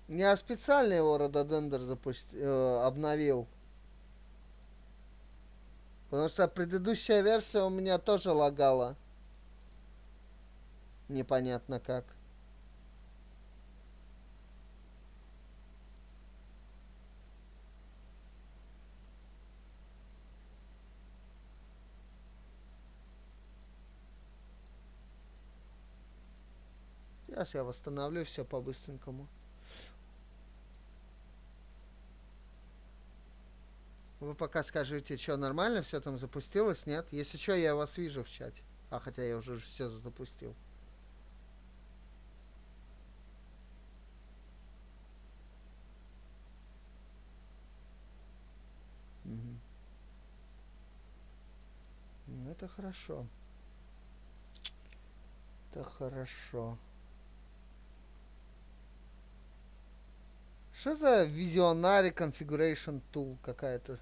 Я специально его рододендр обновил. Потому что предыдущая версия у меня тоже лагала. Непонятно как. Сейчас я восстановлю все по-быстренькому. Вы пока скажите, что нормально все там запустилось, нет? Если что, я вас вижу в чате. А, хотя я уже все запустил. Угу. Это хорошо. Это хорошо. Что за Visionary Configuration Tool? Какая-то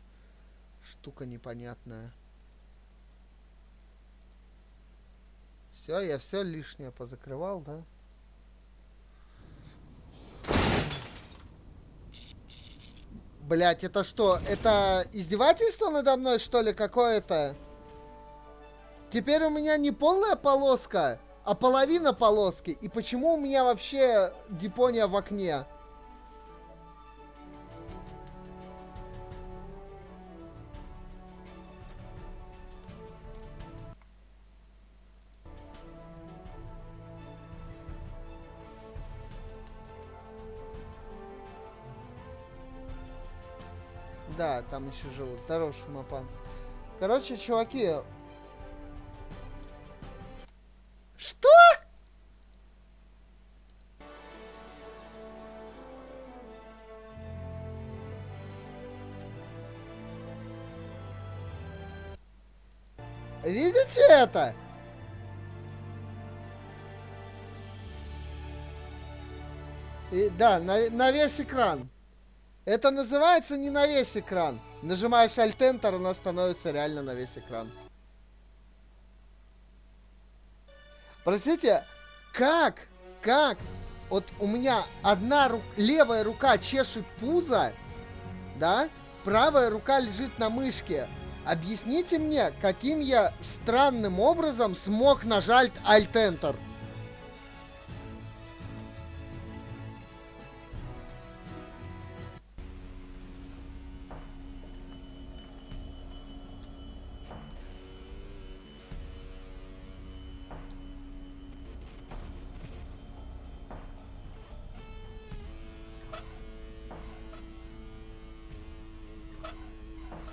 штука непонятная. Все, я все лишнее позакрывал, да? Блять, это что? Это издевательство надо мной, что ли, какое-то? Теперь у меня не полная полоска, а половина полоски. И почему у меня вообще Deponia в окне? Да, там еще живут. Здорово, Шумапан. Короче, чуваки. Что? Видите это? И, да, на весь экран. Это называется не на весь экран. Нажимаешь Alt-Enter, она становится реально на весь экран. Простите, как? Вот у меня левая рука чешет пузо, да? Правая рука лежит на мышке. Объясните мне, каким я странным образом смог нажать Alt-Enter?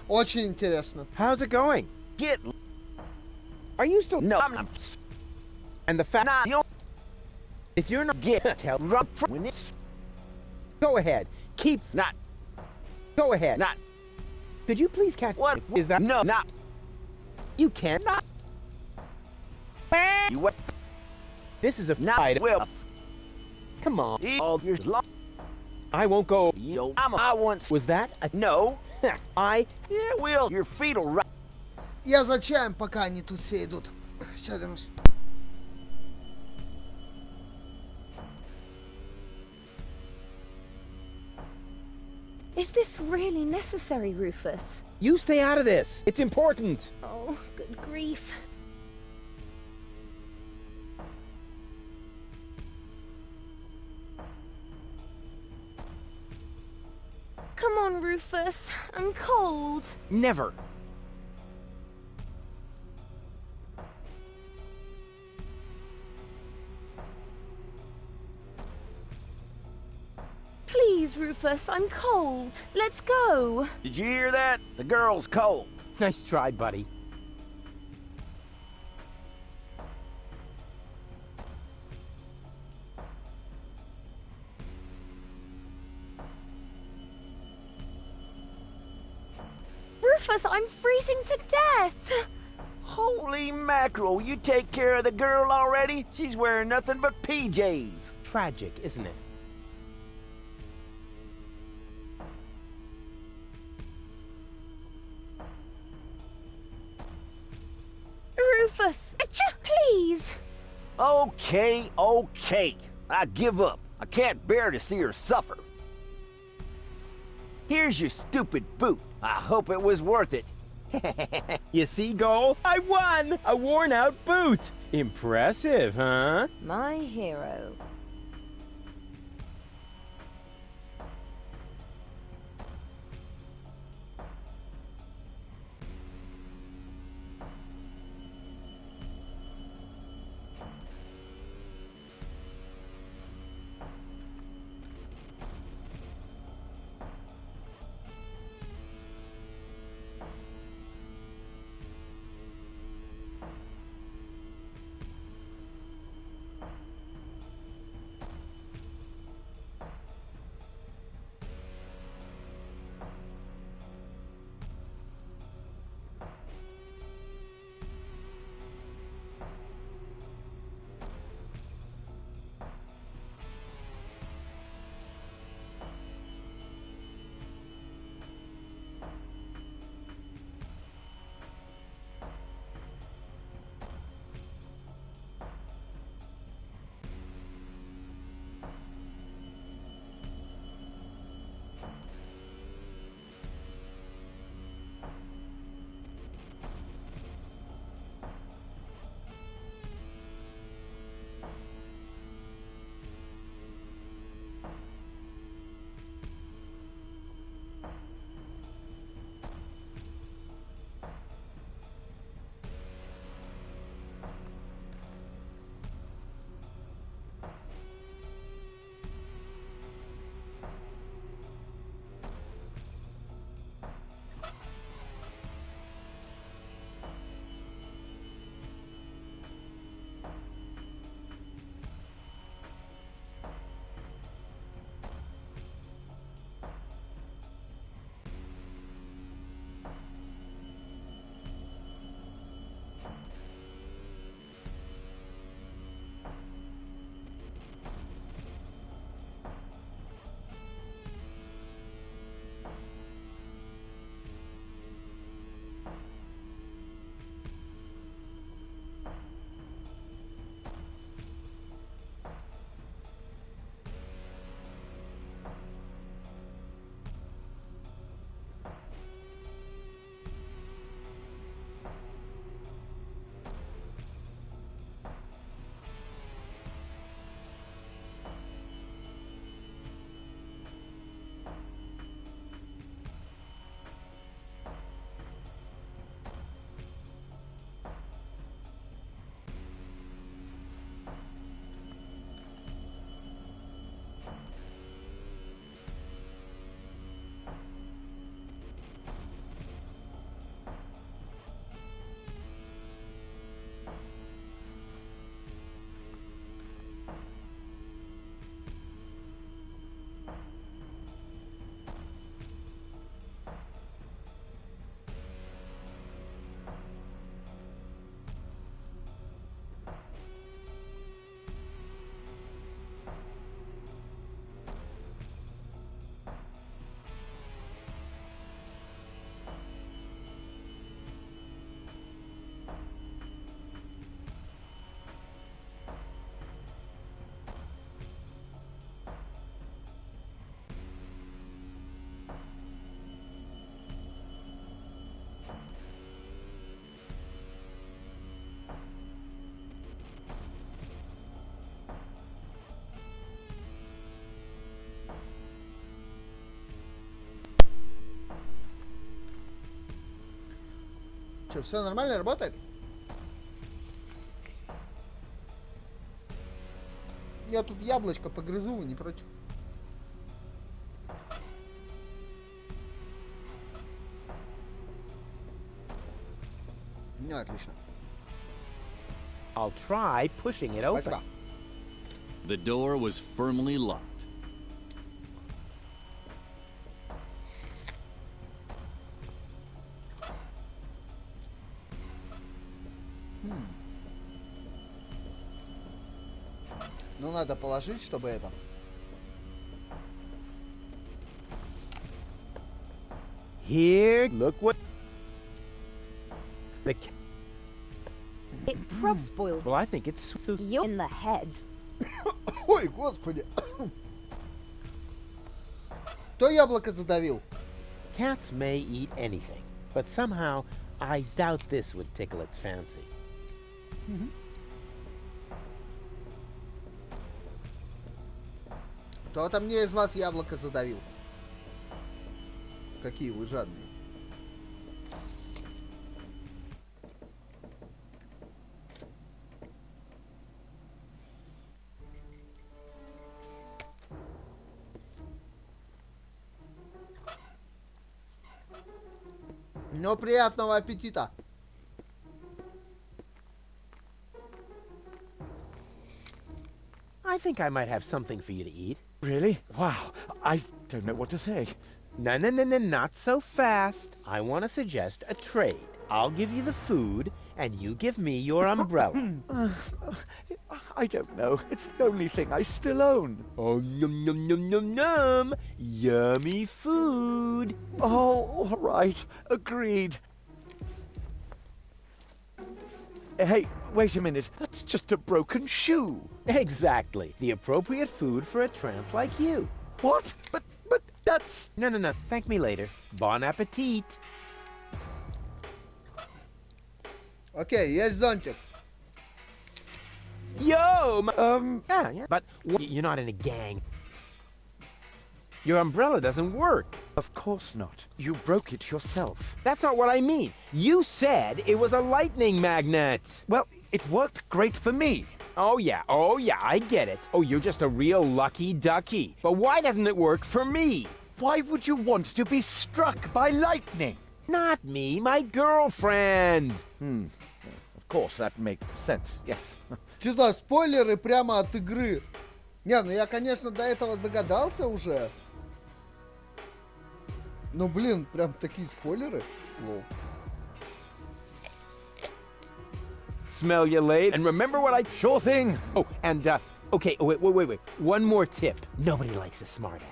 Очень интересно. How's it going? Get. Are you still? No, I'm not. And the fact. Nah, you If you're not, get. tell. Run when it's Go ahead. Keep. not. Go ahead. Not. Could you please catch? What is that? No, not. You cannot. You what? This is a Not. fight. Well, Come on. all your long. I won't go. Yo, I once. Was that a No. I? Yeah, well, your feet will right. Я за чаем, пока они тут все идут. Сейчас вернусь. Is this really necessary, Rufus? You stay out of this. It's important. Oh, good grief. Come on, Rufus. I'm cold. Never. Please, Rufus, I'm cold. Let's go. Did you hear that? The girl's cold. Nice try, buddy. Rufus, I'm freezing to death. Holy mackerel! You take care of the girl already? She's wearing nothing but PJs. Tragic, isn't it? Rufus, please. Okay. I give up. I can't bear to see her suffer. Here's your stupid boot. I hope it was worth it. You see, Goal? I won! A worn-out boot! Impressive, huh? My hero. Что, все нормально работает? Я тут яблочко погрызу, вы не против? Ну, отлично. I'll try pushing it open. Спасибо. The door was firmly locked. Ну, надо положить, чтобы это... Here, look what... The... It prob spoiled Well, I think it's so... you in the head. Ой, господи. Кто яблоко задавил? Cats may eat anything, but somehow I doubt this would tickle its fancy. Кто-то мне из вас яблоко задавил. Какие вы жадные. Но приятного аппетита. I think I might have something for you to eat. Really? Wow. I don't know what to say. No, not so fast. I want to suggest a trade. I'll give you the food, and you give me your umbrella. I don't know. It's the only thing I still own. Oh, num num num num num! Yummy food! Oh, all right. Agreed. Hey, wait a minute. That's just a broken shoe. Exactly. The appropriate food for a tramp like you. What? But that's... No. Thank me later. Bon appetit. Окей, есть зонтик. Yo! Yeah. But you're not in a gang. Your umbrella doesn't work. Of course not. You broke it yourself. That's not what I mean. You said it was a lightning magnet. Well, it worked great for me. Oh yeah, I get it. Oh, you're just a real lucky ducky. But why doesn't it work for me? Why would you want to be struck by lightning? Not me, my girlfriend. Of course, that makes sense, yes. Что за спойлеры прямо от игры? Не, ну я, конечно, до этого догадался уже. Ну, блин, прям такие спойлеры. Лол. Smell you late. And remember what I... Sure thing. Oh, and, okay, wait. One more tip. Nobody likes a smartass.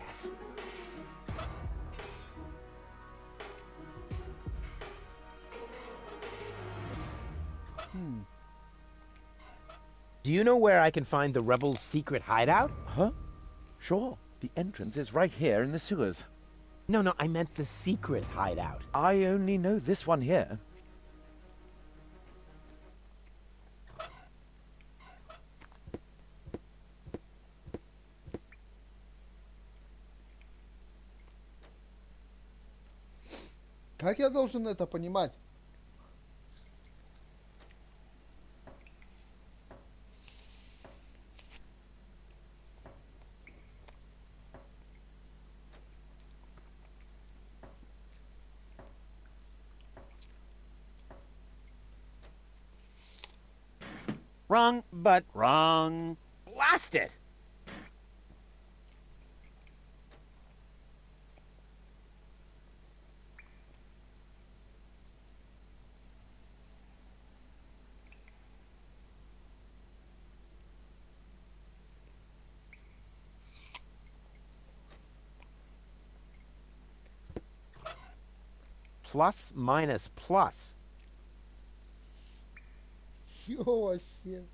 Do you know where I can find the rebels' secret hideout? Huh? Sure. The entrance is right here in the sewers. No, I meant the secret hideout. I only know this one here. Как я должен это понимать? Wrong, but wrong. Blast it! Plus minus plus. Ё вообще.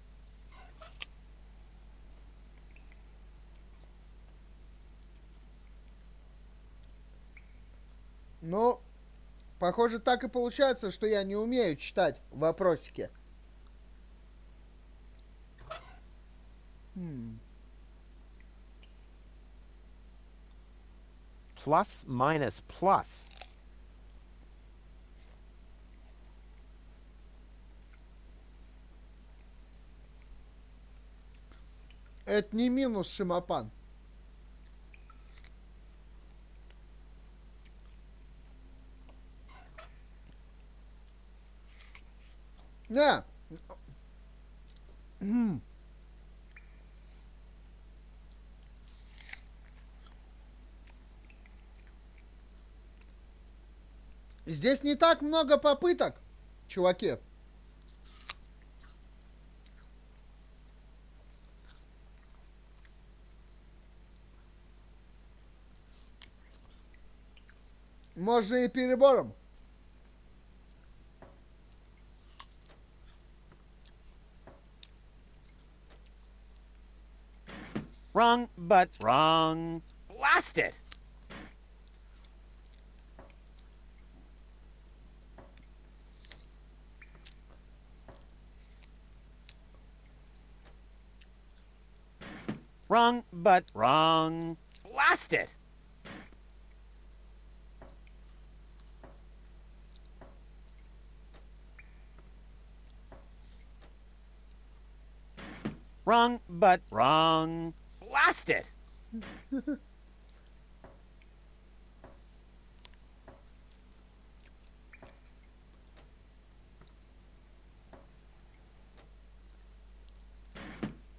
Ну, похоже, так и получается, что я не умею читать вопросики. Plus minus plus. Это не минус, Шимапан. Не. Здесь не так много попыток, чуваки. Можно и перебором. Wrong, but wrong. Blast it! Wrong, but wrong. Blast it! Wrong, but wrong. Blast it!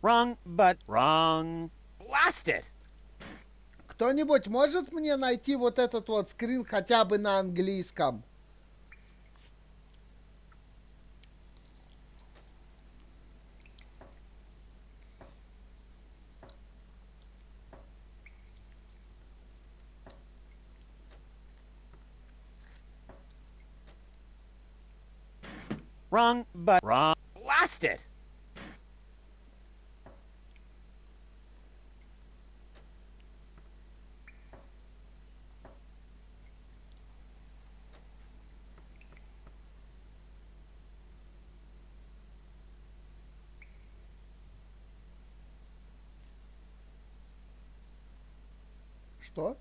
Wrong, but wrong. Blast it! Кто-нибудь может мне найти вот этот вот скрин хотя бы на английском? Wrong, but wrong. Blast it! Что?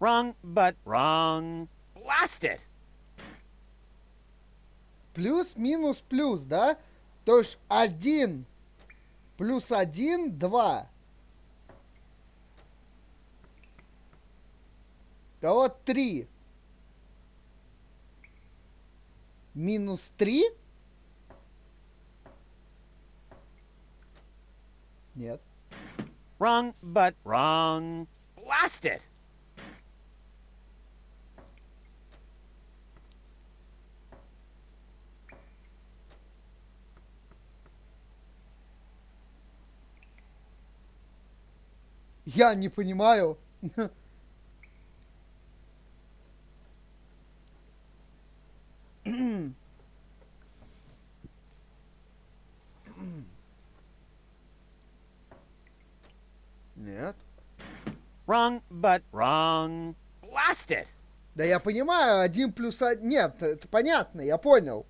Wrong, but wrong. Blast it! Плюс, минус, плюс, да? То есть 1 плюс 1, 2. А вот 3. Минус 3? Нет. Wrong, but wrong. Blast it! Я не понимаю. Нет. Wrong, but wrong. Blast it! Да я понимаю, 1 плюс 1... Нет, это понятно, я понял.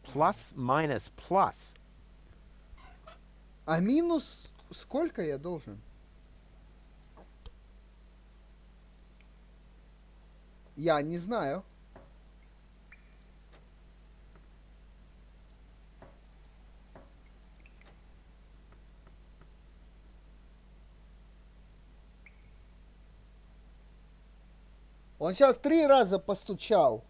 Plus minus plus. А минус сколько я должен? Я не знаю. Он сейчас 3 раза постучал.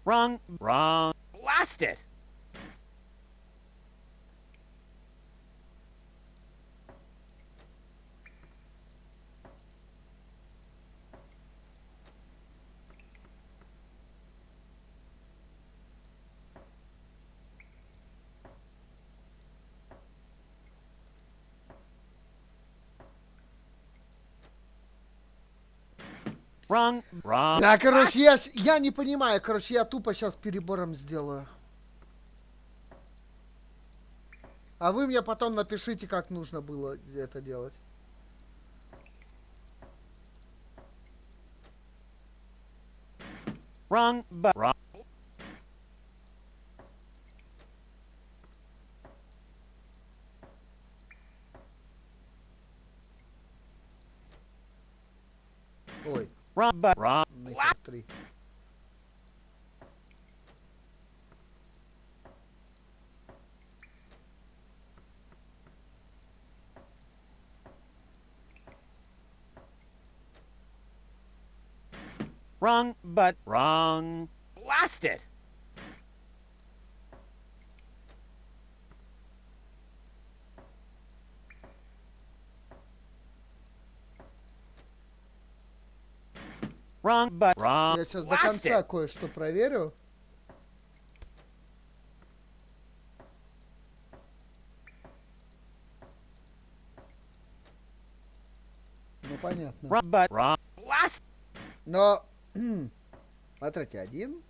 Wrong, wrong. Blast it! Wrong, wrong. Да, короче, я не понимаю. Короче, я тупо сейчас перебором сделаю. А вы мне потом напишите, как нужно было это делать. Wrong, but wrong. Ой, Wrong, but wrong. нахер 3. Wrong, but wrong. Blast it! Wrong, but wrong. Я сейчас до Blast конца it! кое-что проверю. Ну, понятно. Wrong, but wrong. Blast! Но, смотрите, 1.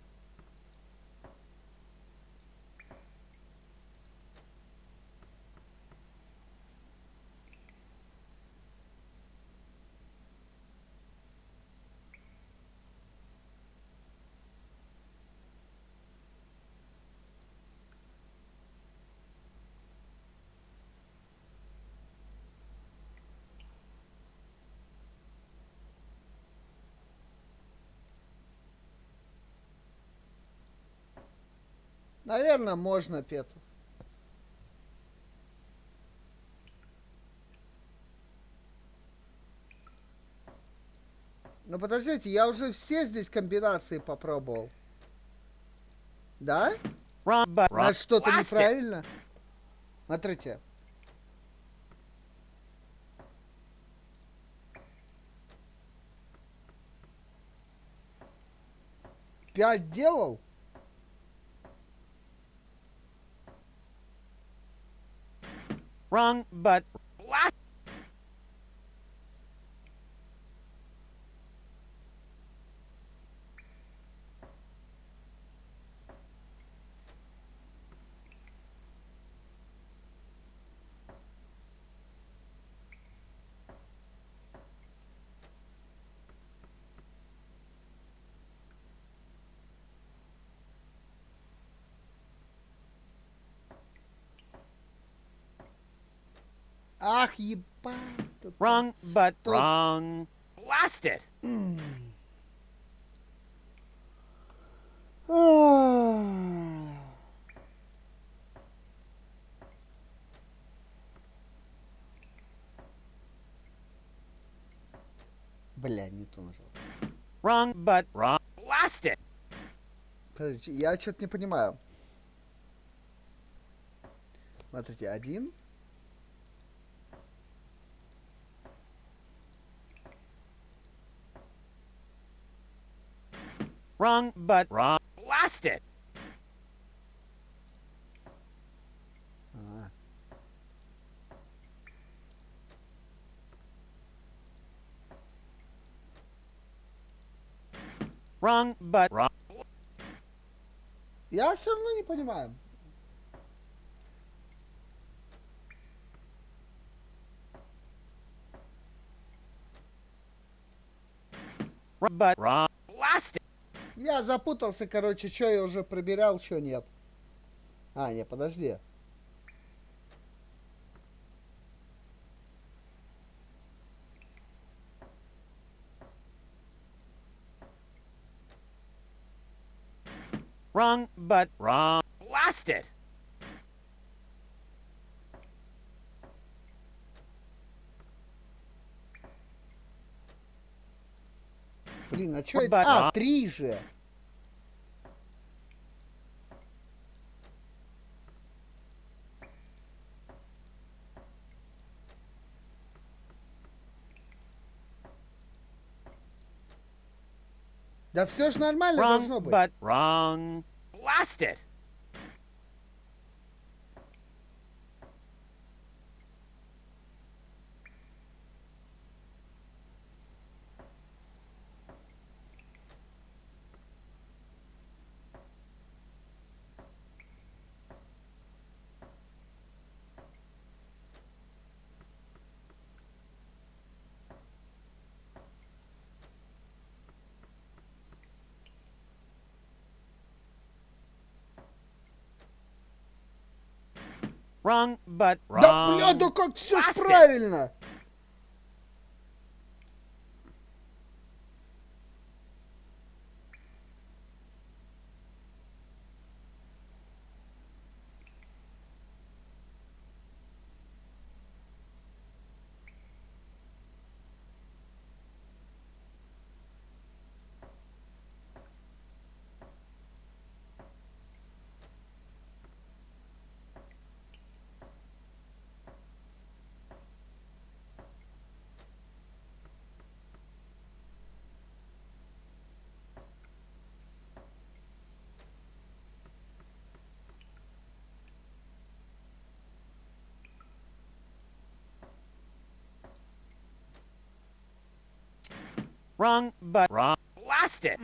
Наверное, можно, Петр. Ну подождите, я уже все здесь комбинации попробовал. Да? Wrong, but wrong. Значит, что-то Blast it! неправильно. Смотрите. Пять делал? Wrong, but blast! Ах, ебать. Тут- Wrong, but Тут- wrong. Blast it! Ах. Бля, не то нажал. Wrong, but wrong. Blast it! Подождите, я что-то не понимаю. Смотрите, 1. Wrong, but wrong. Blast it! А. Wrong, but wrong. Я все равно не понимаю. Wrong, but wrong. Blast it! Я запутался, короче, что я уже пробирал, что нет. А, не, подожди. Wrong, but wrong. Blast it! Блин, а что это? А, 3 же. Да все же нормально должно Wrong, быть. but wrong. Blast it! Wrong, but wrong. Да, бля, да как все ж Blast it! правильно. Wrong, but wrong. Blast it!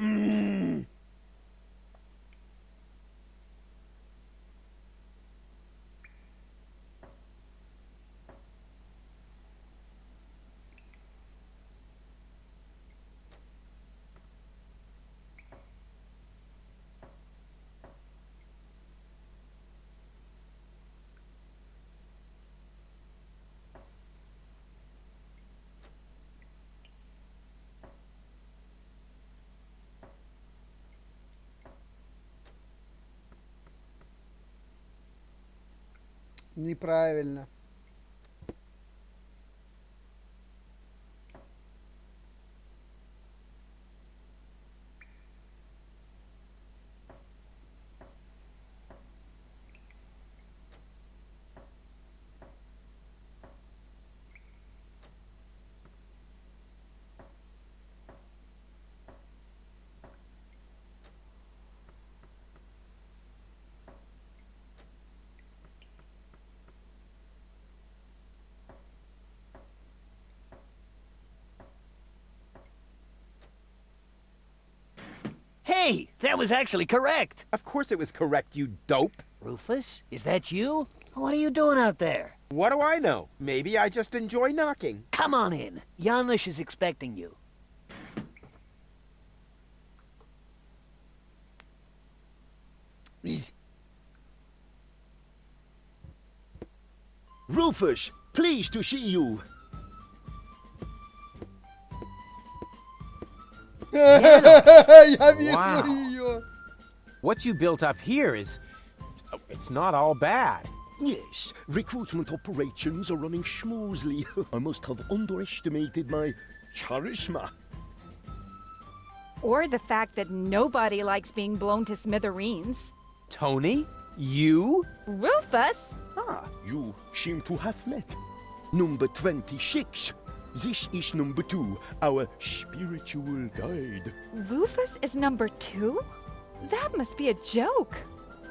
Неправильно. Hey, that was actually correct. Of course it was correct, you dope. Rufus, is that you? What are you doing out there? What do I know? Maybe I just enjoy knocking. Come on in. Janusz is expecting you. Easy. Rufus, pleased to see you. Я вижу Wow. ее. What you built up here is... it's not all bad. Yes, recruitment operations are running smoothly. I must have underestimated my charisma. Or the fact that nobody likes being blown to smithereens. Tony? You? Rufus? Ah, you seem to have met. Number 26. This is number 2, our spiritual guide. Rufus is number 2? That must be a joke.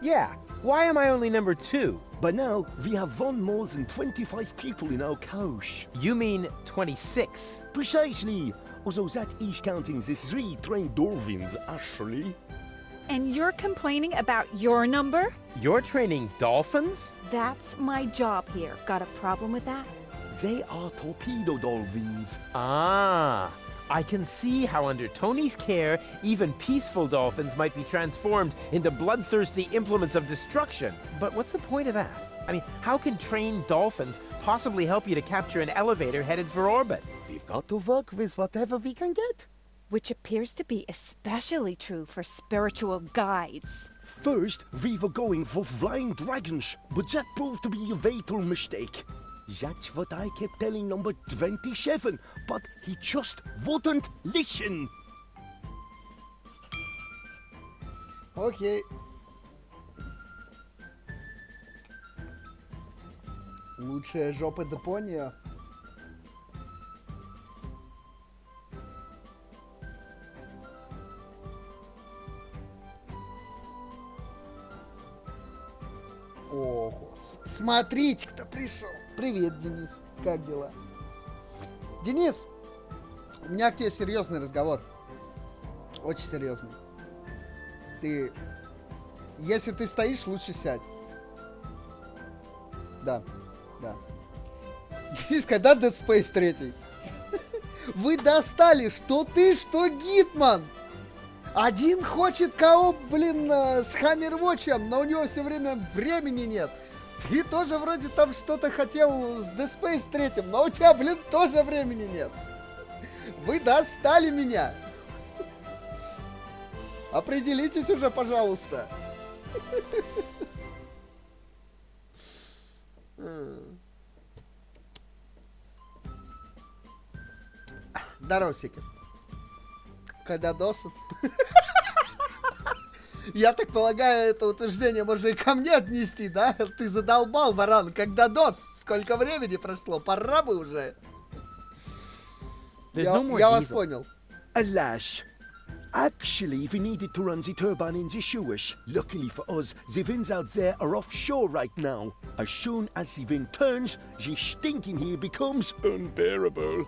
Yeah. Why am I only number 2? By now, we have won more than 25 people in our couch. You mean 26. Precisely. Although that is counting the 3 trained dolphins, actually. And you're complaining about your number? You're training dolphins? That's my job here. Got a problem with that? They are torpedo dolphins. Ah, I can see how under Tony's care, even peaceful dolphins might be transformed into bloodthirsty implements of destruction. But what's the point of that? I mean, how can trained dolphins possibly help you to capture an elevator headed for orbit? We've got to work with whatever we can get. Which appears to be especially true for spiritual guides. First, we were going for flying dragons, but that proved to be a fatal mistake. That's what I kept telling number 27, but he just wouldn't listen. Окей. Лучшая жопа Депония. Ого, смотрите, кто пришел. Привет, Денис. Как дела? Денис, у меня к тебе серьезный разговор. Очень серьезный. Ты... Если ты стоишь, лучше сядь. Да, да. Денис, когда Dead Space 3? Вы достали, что ты, что Гитман. Один хочет кооп, блин, с Хаммервотчем, но у него все время времени нет. Ты тоже вроде там что-то хотел с Dead Space 3, но у тебя, блин, тоже времени нет. Вы достали меня. Определитесь уже, пожалуйста. Здорово, Сикер. Когда Досон? Я так полагаю, это утверждение можно и ко мне отнести, да? Ты задолбал, Варан. Когда Дос? Сколько времени прошло? Пора бы уже. Я вас понял. Alas. Actually, we needed to run the turbine in the sewers. Luckily for us, the winds out there are offshore right now. As soon as the wind turns, the stink in here becomes unbearable.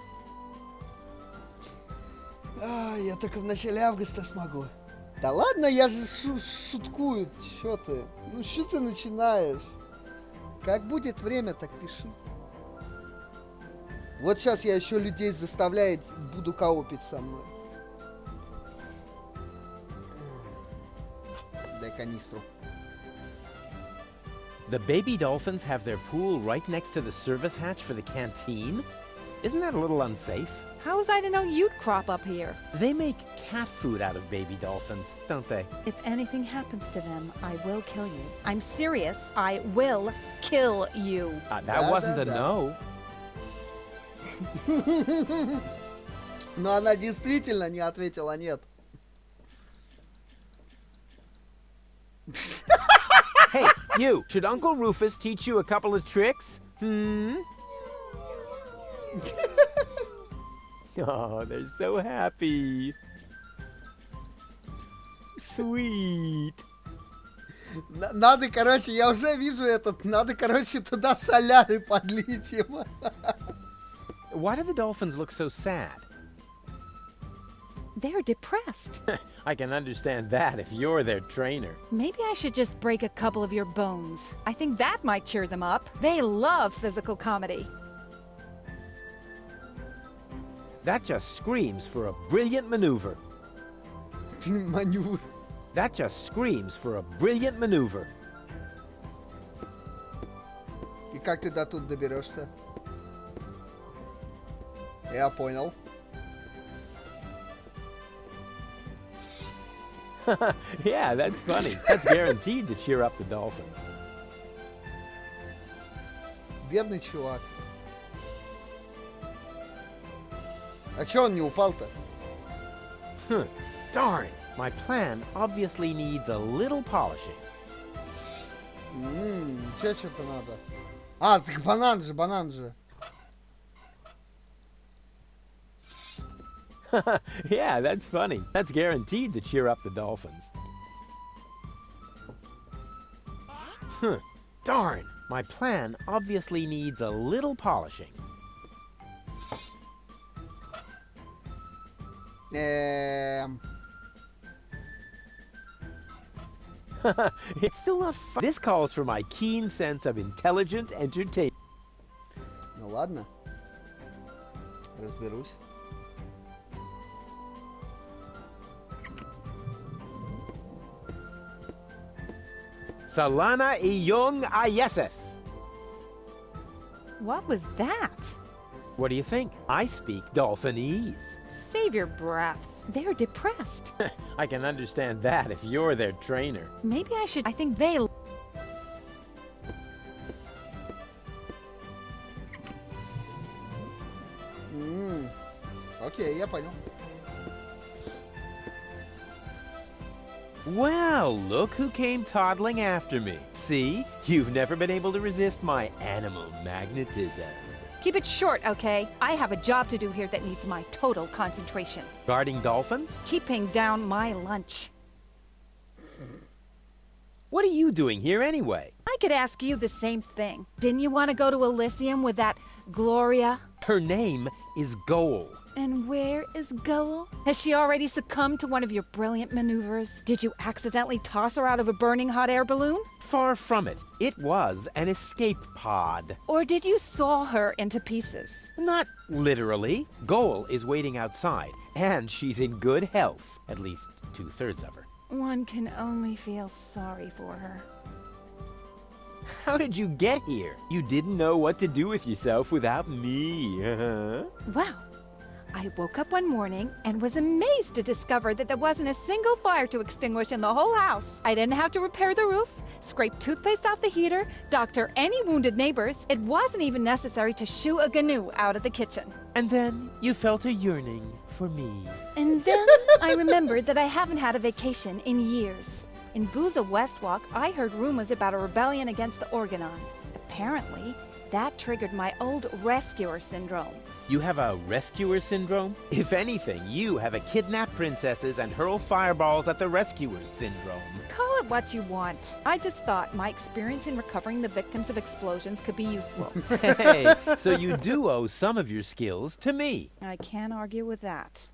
Я только в начале августа смогу. Да ладно, я же шуткую. Чё ты? Ну что ты начинаешь? Как будет время, так пиши. Вот сейчас я еще людей заставляю, буду коопить со мной. Дай канистру. The baby dolphins have their pool right next to the service hatch for the canteen? Isn't that a little unsafe? How was I to know you'd crop up here? They make cat food out of baby dolphins, don't they? If anything happens to them, I will kill you. I'm serious. I will kill you. That wasn't a no. Но она действительно не ответила нет. Hey, you! Should Uncle Rufus teach you a couple of tricks? Oh, they're so happy. Sweet. Надо, короче, я уже вижу этот. Надо, короче, туда соляры подлить им. Why do the dolphins look so sad? They're depressed. I can understand that if you're their trainer. Maybe I should just break a couple of your bones. I think that might cheer them up. They love physical comedy. That just screams for a brilliant maneuver. Маневр. That just screams for a brilliant maneuver. И как ты до тут доберешься? Я понял. Yeah, that's funny. That's guaranteed to cheer up the dolphins. Бедный чувак. А чё он не упал-то? Darn, my plan obviously needs a little polishing. Тебе что-то надо. А, так банан же. Yeah, that's funny. That's guaranteed to cheer up the dolphins. Darn, my plan obviously needs a little polishing. It's still not fun. This calls for my keen sense of intelligent entertainment. Ну ладно. Разберусь. Salana iyong ayeses. What was that? What do you think? I speak Dolphinese. Save your breath. They're depressed. I can understand that if you're their trainer. Maybe I should. I think they. Окей, я понял. Well, look who came toddling after me. See? You've never been able to resist my animal magnetism. Keep it short, okay? I have a job to do here that needs my total concentration. Guarding dolphins? Keeping down my lunch. What are you doing here anyway? I could ask you the same thing. Didn't you want to go to Elysium with that Gloria? Her name is Goal. And where is Goal? Has she already succumbed to one of your brilliant maneuvers? Did you accidentally toss her out of a burning hot air balloon? Far from it. It was an escape pod. Or did you saw her into pieces? Not literally. Goal is waiting outside, and she's in good health. At least 2/3 of her. One can only feel sorry for her. How did you get here? You didn't know what to do with yourself without me. Well, I woke up one morning and was amazed to discover that there wasn't a single fire to extinguish in the whole house. I didn't have to repair the roof, scrape toothpaste off the heater, doctor any wounded neighbors. It wasn't even necessary to shoo a gnu out of the kitchen. And then you felt a yearning for me. And then I remembered that I haven't had a vacation in years. In Booza Westwalk, I heard rumors about a rebellion against the Organon. Apparently, that triggered my old rescuer syndrome. You have a rescuer syndrome? If anything, you have a kidnap princesses and hurl fireballs at the rescuers syndrome. Call it what you want. I just thought my experience in recovering the victims of explosions could be useful. Hey, so you do owe some of your skills to me. I can't argue with that.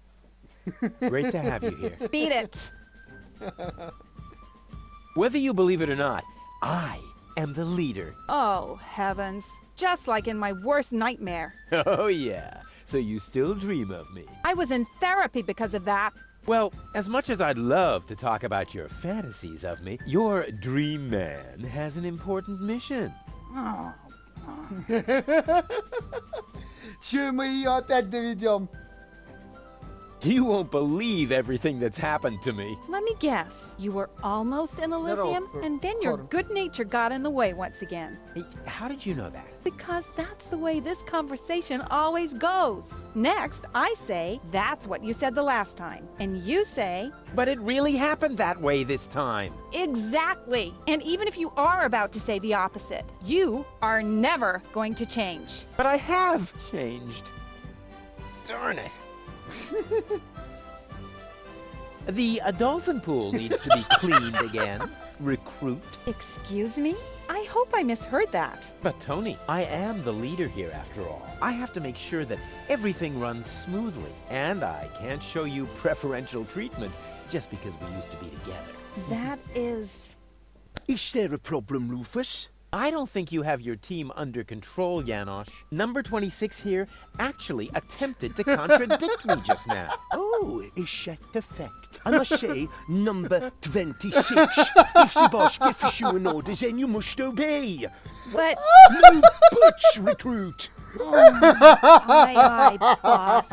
Great to have you here. Beat it. Whether you believe it or not, I am the leader. Oh, heavens. Just like in my worst nightmare. Oh, yeah. So you still dream of me. I was in therapy because of that. Well, as much as I'd love to talk about your fantasies of me, your dream man has an important mission. Че мы ее опять доведем? You won't believe everything that's happened to me. Let me guess. You were almost in Elysium, and then your good nature got in the way once again. Hey, how did you know that? Because that's the way this conversation always goes. Next, I say, that's what you said the last time. And you say, But it really happened that way this time. exactly. And even if you are about to say the opposite, you are never going to change. But I have changed. Darn it. The dolphin pool needs to be cleaned again. Recruit. Excuse me? I hope I misheard that. But Tony, I am the leader here after all. I have to make sure that everything runs smoothly. And I can't show you preferential treatment just because we used to be together. That is... Is there a problem, Rufus? I don't think you have your team under control, Janosch. Number 26 here actually attempted to contradict me just now. Oh, is that a fact? I must say, number 26. If the boss gives you an order, then you must obey. But... No buts, recruit. Aye, boss.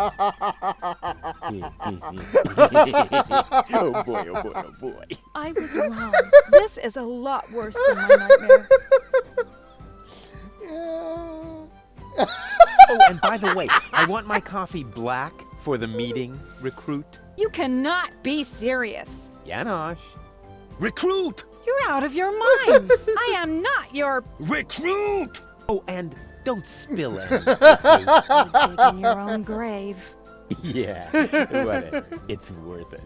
Oh boy, oh boy, oh boy. I was wrong. This is a lot worse than my nightmare. Oh, and by the way, I want my coffee black for the meeting, recruit. You cannot be serious. Janosch. Recruit! You're out of your minds. I am not your... Recruit! Oh, and don't spill any. You dig in your own grave. Yeah, whatever. It's worth it.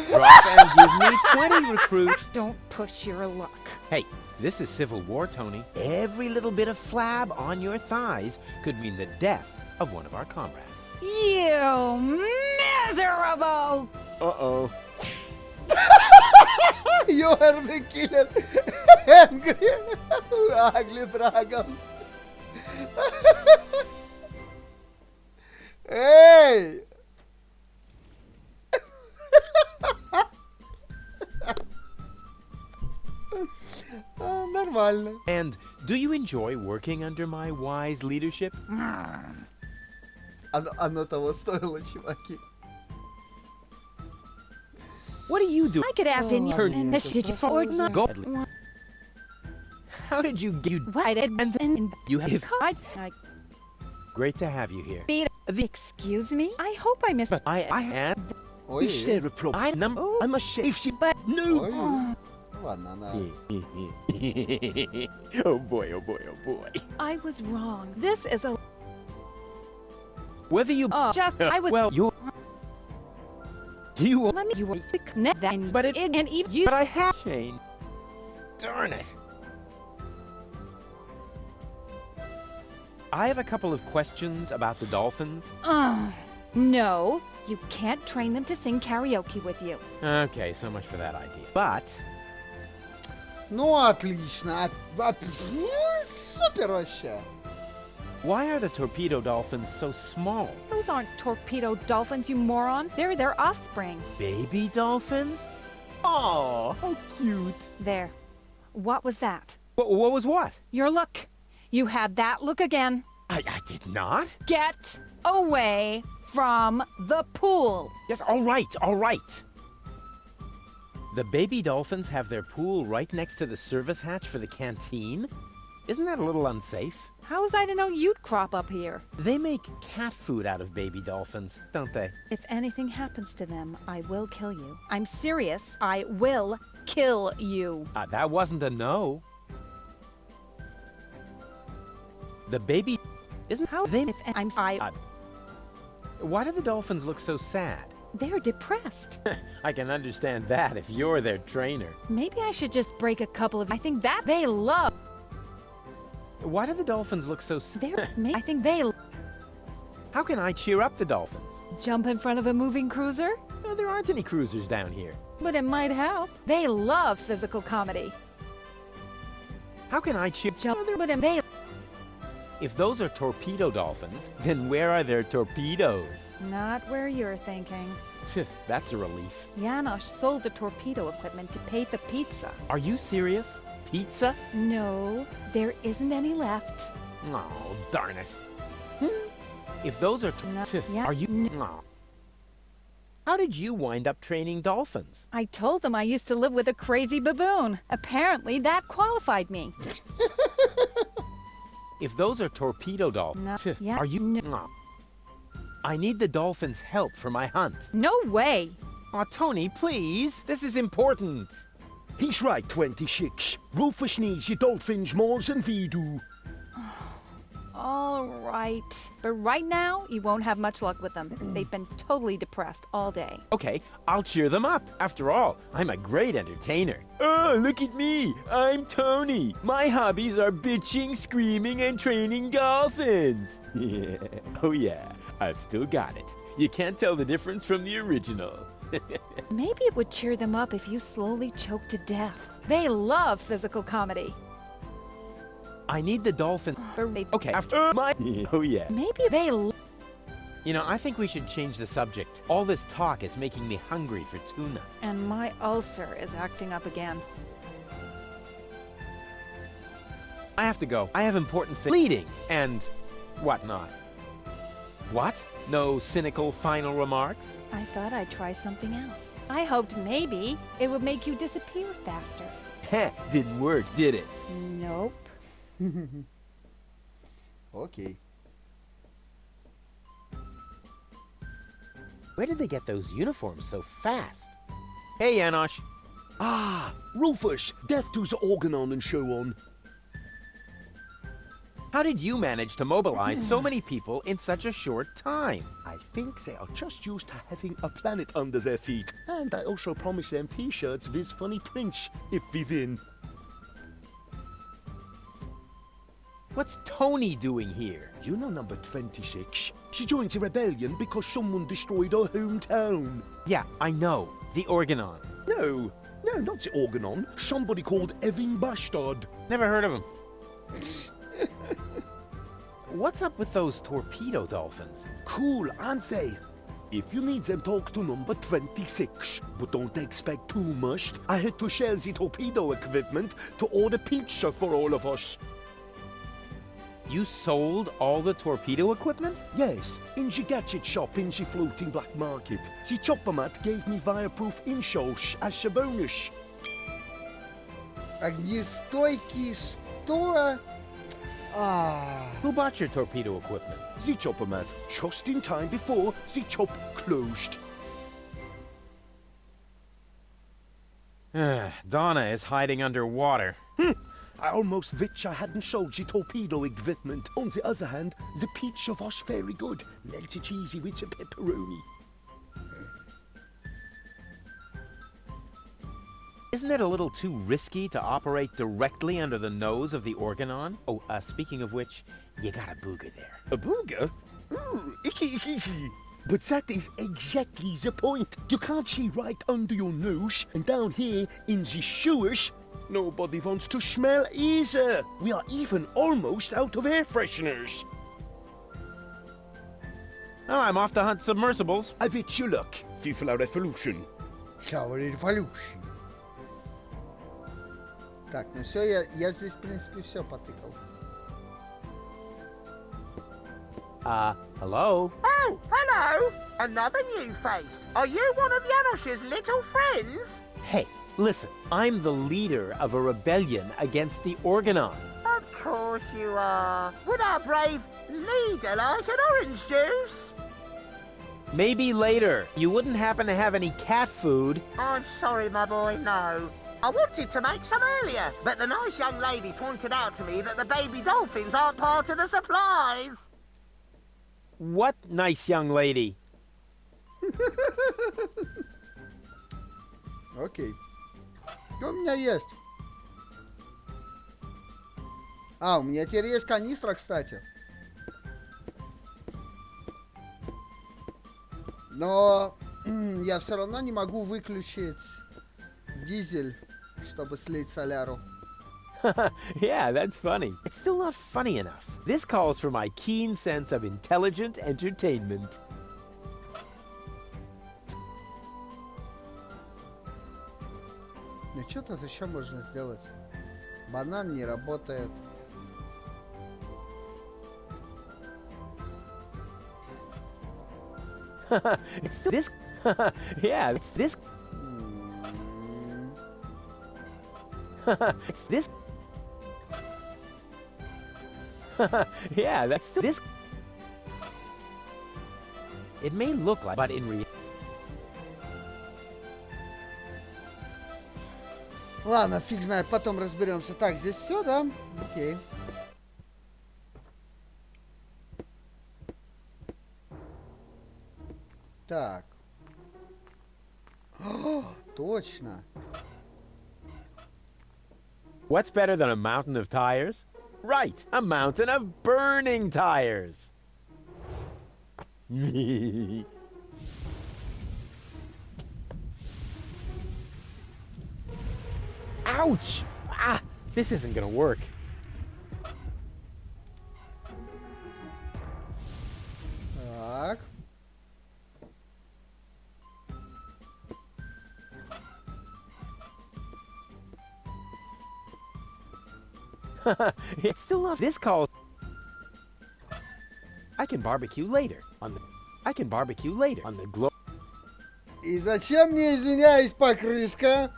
Drop and give me 20, recruit. Don't push your luck. Hey, this is Civil War, Tony. Every little bit of flab on your thighs could mean the death of one of our comrades. You miserable! Uh-oh. You are the killer. Angry. Ugly dragon. Hey! Нормально. And do you enjoy working under my wise leadership? Оно того стоило, чуваки. What do you do? I could ask in your... Ладно, это Did you просто forward уже. Go. How did you get... What? And then you have... I Great to have you here. beat... Excuse me? I hope I missed... But I had... Ой, Is there a problem? I must say... If she... But... No! ой. Ладно, она... Oh boy, oh boy, oh boy. I was wrong. This is a... Whether you... just... I was... Well, you... You... Let me... You were... Then... But it... And even you... But I have changed. Darn it. I have a couple of questions about the dolphins. No. You can't train them to sing karaoke with you. Okay, so much for that idea. But... Ну, отлично. Супер вообще. Why are the torpedo dolphins so small? Those aren't torpedo dolphins, you moron. They're their offspring. Baby dolphins? Oh, how cute. There. What was that? What was what? Your look. You had that look again. I did not. Get away from the pool. Yes, all right, all right. The baby dolphins have their pool right next to the service hatch for the canteen? Isn't that a little unsafe? How was I to know you'd crop up here? They make cat food out of baby dolphins, don't they? If anything happens to them, I will kill you. I'm serious. I will kill you. That wasn't a no. The baby... Isn't How they... if I'm Why do the dolphins look so sad? They're depressed. I can understand that if you're their trainer. Maybe I should just break a couple of... I think that they love... Why do the dolphins look so sad? I think they... How can I cheer up the dolphins? Jump in front of a moving cruiser? Well, there aren't any cruisers down here. But it might help. They love physical comedy. How can I cheer? But they If those are torpedo dolphins, then where are their torpedoes? not where you're thinking. Phew, that's a relief. Janosch sold the torpedo equipment to pay for pizza. Are you serious? Pizza? No, there isn't any left. Oh, darn it. If those are... No, Phew, yeah, are you... no. Oh. How did you wind up training dolphins? I told them I used to live with a crazy baboon. Apparently, that qualified me. If those are torpedo dolphins... No, Phew, yeah, are you... no. Oh. I need the dolphins' help for my hunt. No way. Aw, Tony, please. This is important. He's right, 26. Rufus needs your dolphins more than we do. All right. But right now, you won't have much luck with them. They've been totally depressed all day. Okay, I'll cheer them up. After all, I'm a great entertainer. Oh, look at me. I'm Tony. My hobbies are bitching, screaming, and training dolphins. Yeah. Oh, yeah. I've still got it. You can't tell the difference from the original. Maybe it would cheer them up if you slowly choke to death. They love physical comedy. I need the dolphin. They- Okay, after my... Oh, yeah. Maybe they You know, I think we should change the subject. All this talk is making me hungry for tuna. And my ulcer is acting up again. I have to go. I have important things. Bleeding and whatnot. What? No cynical final remarks? I thought I'd try something else. I hoped maybe it would make you disappear faster. Heh, didn't work, did it? Nope. Окей. Where did they get those uniforms so fast? Hey, Janosch. Ah, Rufus, deaf to the organon and show on. How did you manage to mobilize so many people in such a short time? I think they are just used to having a planet under their feet. And I also promised them t-shirts with funny prints if we win. What's Tony doing here? You know number 26. She joined the rebellion because someone destroyed her hometown. Yeah, I know. The Organon. No, not the organon. Somebody called Evan Bastard. Never heard of him. What's up with those torpedo dolphins? Cool, aren't they? If you need them, talk to number 26. But don't expect too much. I had to shell the torpedo equipment to order pizza for all of us. You sold all the torpedo equipment? Yes, in the gadget shop in the floating black market. The chopper mat gave me fireproof insoles as a bonus. Огнестойкий что? Ah. Who bought your torpedo equipment? The chopper mat, just in time before the chop closed. Donna is hiding underwater. I almost wish I hadn't sold the torpedo equipment. On the other hand, the pizza was very good. Melted cheesy with the pepperoni. Isn't it a little too risky to operate directly under the nose of the Organon? Oh, speaking of which, you got a booger there. A booger? Ooh, icky, icky, icky. But that is exactly the point. You can't see right under your nose, and down here in the sewers, nobody wants to smell either. We are even almost out of air fresheners. Oh, I'm off to hunt submersibles. I wish you luck, FIFA Revolution. Слава революции. Так, ну все, я здесь, в принципе, все потыкал. Hello? Oh, hello! Another new face. Are you one of Janosch's little friends? Hey, listen, I'm the leader of a rebellion against the Organon. Of course you are. Would our brave leader like an orange juice? Maybe later. You wouldn't happen to have any cat food? I'm sorry, my boy, no. I wanted to make some earlier, but the nice young lady pointed out to me that the baby dolphins aren't part of the supplies. What nice young lady? Окей. Что у меня есть? А, у меня теперь есть канистра, кстати. Но я все равно не могу выключить дизель, чтобы слить соляру. Yeah, that's funny. It's still not funny enough. This calls for my keen sense of intelligent entertainment. Ну что тут еще можно сделать? Банан не работает. It's still this. Yeah, it's this. It's this. Yeah, that's still this. It may look like, but in reality. Ладно, фиг знает, потом разберемся. Так, здесь все, да? Окей. Так. О, точно. What's better than a mountain of tires? Right, a mountain of burning tires. Ouch! Ah, this isn't gonna work. Так. It's still not. This calls. I can barbecue later on the. I can barbecue later on the glow. И зачем мне, извиняюсь, покрышка?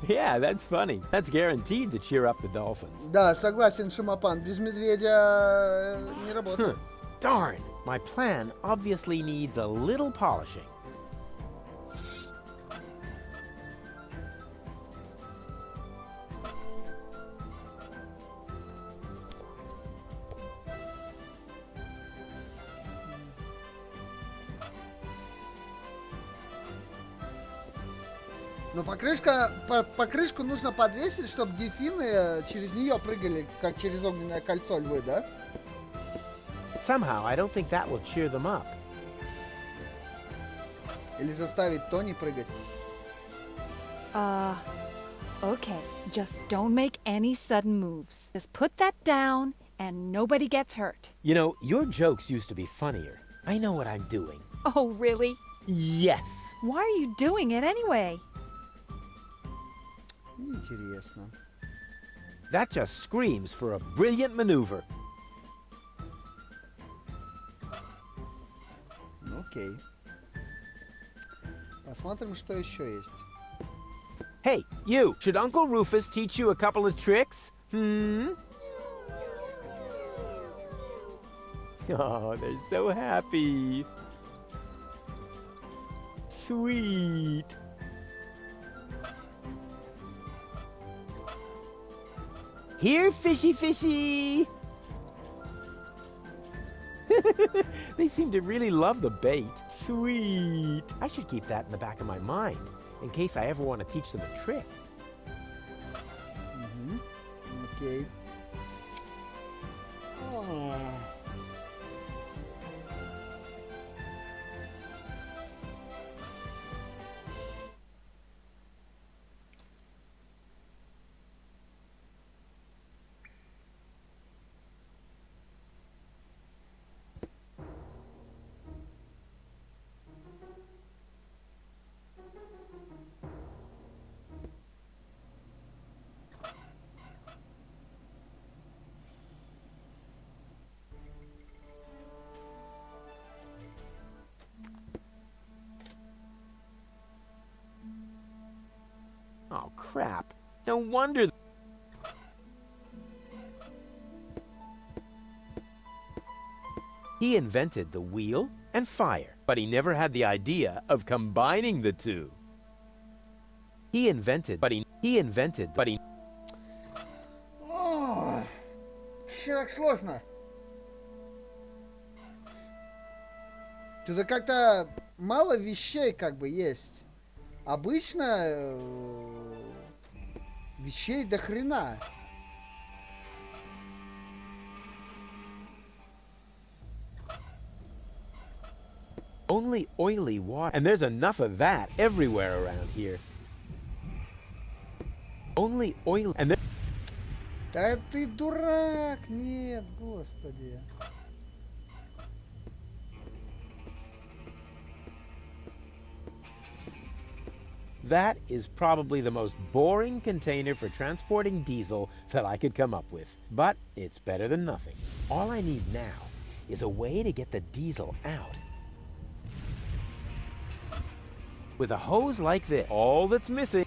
Yeah, that's funny. That's guaranteed to cheer up the dolphins. Да, согласен, Шимапан. Без медведя не работает. Darn! My plan obviously needs a little polishing. Но покрышку нужно подвесить, чтобы дельфины через нее прыгали, как через огненное кольцо львы, да? Somehow, I don't think that will cheer them up. Или заставить Тони прыгать. Okay. Just don't make any sudden moves. Just put that down and nobody gets hurt. You know, your jokes used to be funnier. I know what I'm doing. Oh, really? Yes. Why are you doing it anyway? Неинтересно. That just screams for a brilliant maneuver. Ну, окей. Посмотрим, что еще есть. Hey, you! Should Uncle Rufus teach you a couple of tricks? Oh, they're so happy. Sweet. Here, fishy fishy! They seem to really love the bait. Sweet. I should keep that in the back of my mind, in case I ever want to teach them a trick. Окей. Oh, crap. No wonder. He invented the wheel and fire, but he never had the idea of combining the two. He invented, but he Че так сложно? Тут как-то мало вещей как бы есть. Обычно вещей до хрена. Only oily water. And there's enough of that everywhere around here. Only oil. And there. Да ты дурак! Нет, господи. That is probably the most boring container for transporting diesel that I could come up with. But it's better than nothing. All I need now is a way to get the diesel out. With a hose like this, all that's missing.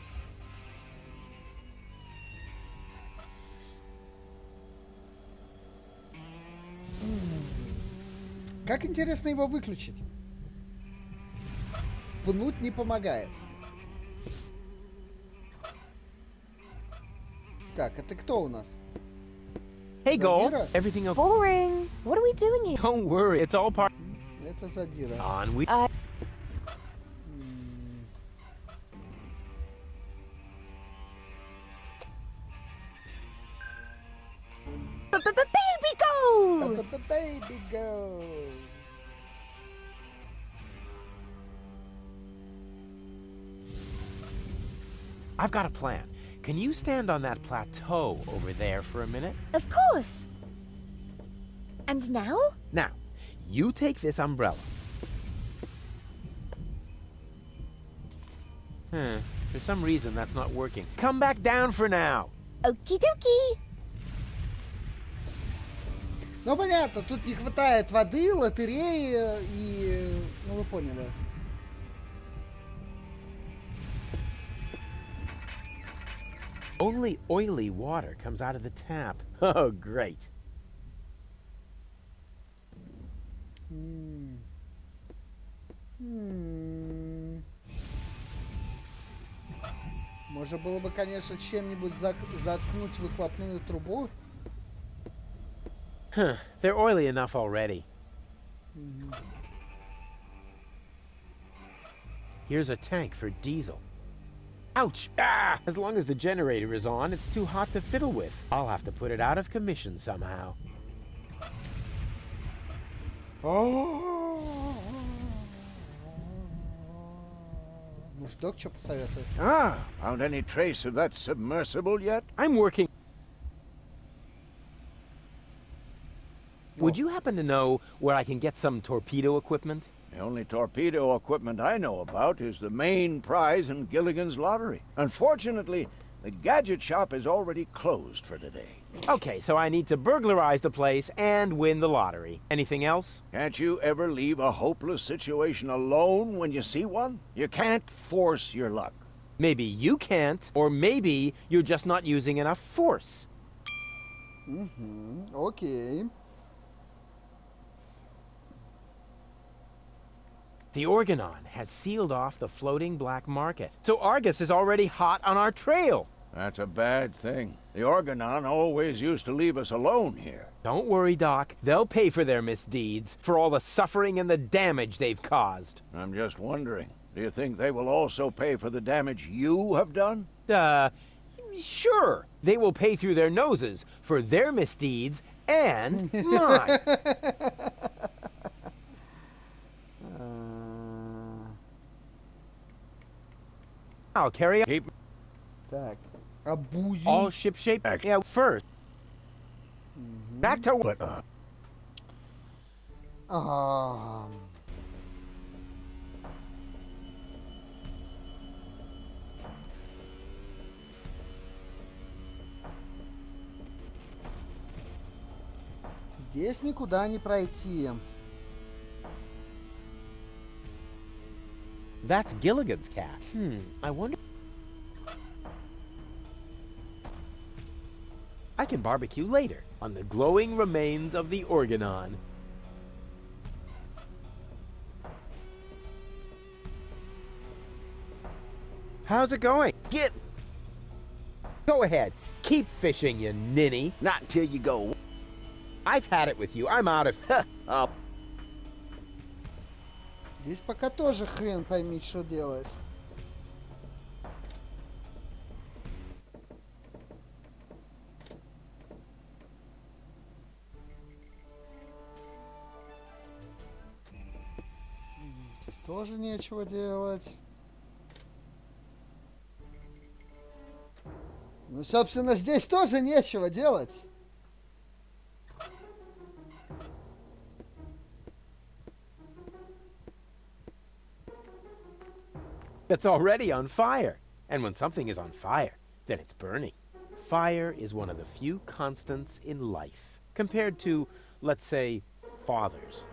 Как интересно его выключить? Пнуть не помогает. Так, это кто у нас? Hey, Gold. Zadira? Everything okay? Boring. What are we doing here? Don't worry, it's all part. Это Задира. On we. Baby gold! Baby go. I've got a plan. Can you stand on that plateau over there for a minute? Of course. And now? Now, you take this umbrella. For some reason that's not working. Come back down for now. Okie dokie. Ну понятно, тут не хватает воды, лотереи и... Ну вы поняли. Only oily water comes out of the tap. Oh, great. Можно было бы, конечно, чем-нибудь заткнуть выхлопную трубу. They're oily enough already. Here's a tank for diesel. Ouch! Ah! As long as the generator is on, it's too hot to fiddle with. I'll have to put it out of commission somehow. Муждок что посоветует? Ah, found any trace of that submersible yet? I'm working. Would you happen to know where I can get some torpedo equipment? The only torpedo equipment I know about is the main prize in Gilligan's lottery. Unfortunately, the gadget shop is already closed for today. Okay, so I need to burglarize the place and win the lottery. Anything else? Can't you ever leave a hopeless situation alone when you see one? You can't force your luck. Maybe you can't, or maybe you're just not using enough force. Окей. The Organon has sealed off the floating black market, so Argus is already hot on our trail. That's a bad thing. The Organon always used to leave us alone here. Don't worry, Doc. They'll pay for their misdeeds, for all the suffering and the damage they've caused. I'm just wondering, do you think they will also pay for the damage you have done? Sure. They will pay through their noses for their misdeeds and mine. I'll carry on. Keep Так. Абузин. All shipshape. Yeah, first. Back to what? Здесь никуда не пройти. That's Gilligan's cat. I wonder. I can barbecue later on the glowing remains of the Organon. How's it going? Go ahead. Keep fishing, you ninny. Not until you go. I've had it with you. I'm out of... Здесь пока тоже хрен пойми, что делать. Здесь тоже нечего делать. Ну, собственно, здесь тоже нечего делать. It's already on fire. And when something is on fire, then it's burning. Fire is one of the few constants in life, compared to, let's say, fathers.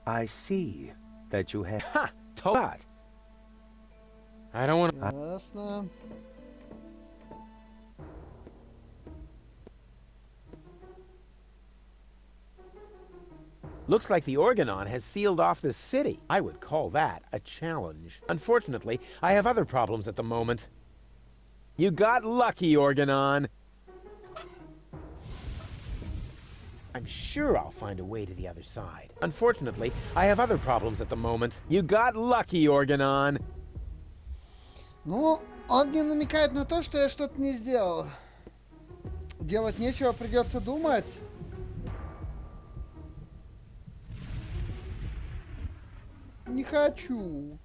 I see that you have... Ha! Toad! I don't want to... Ясно. Looks like the Organon has sealed off the city. I would call that a challenge. Unfortunately, I have other problems at the moment. You got lucky, Organon. I'm sure I'll find a way to the other side. Unfortunately, I have other problems at the moment. You got lucky, Organon. Ну, он не намекает на то, что я что-то не сделал. Делать нечего, придется думать. Не хочу.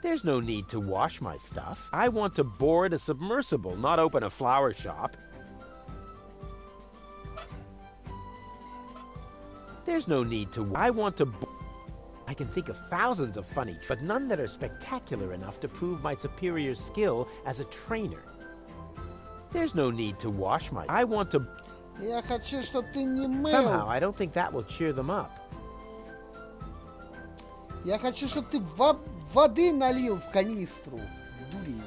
There's no need to wash my stuff. I want to board a submersible, not open a flower shop. There's no need to... I want to... I can think of thousands of funny, but none that are spectacular enough to prove my superior skill as a trainer. There's no need to wash my... I want to... Я хочу, чтобы ты не мыл. Somehow, I don't think that will cheer them up. Я хочу, чтобы ты воды налил в канистру. Дурень.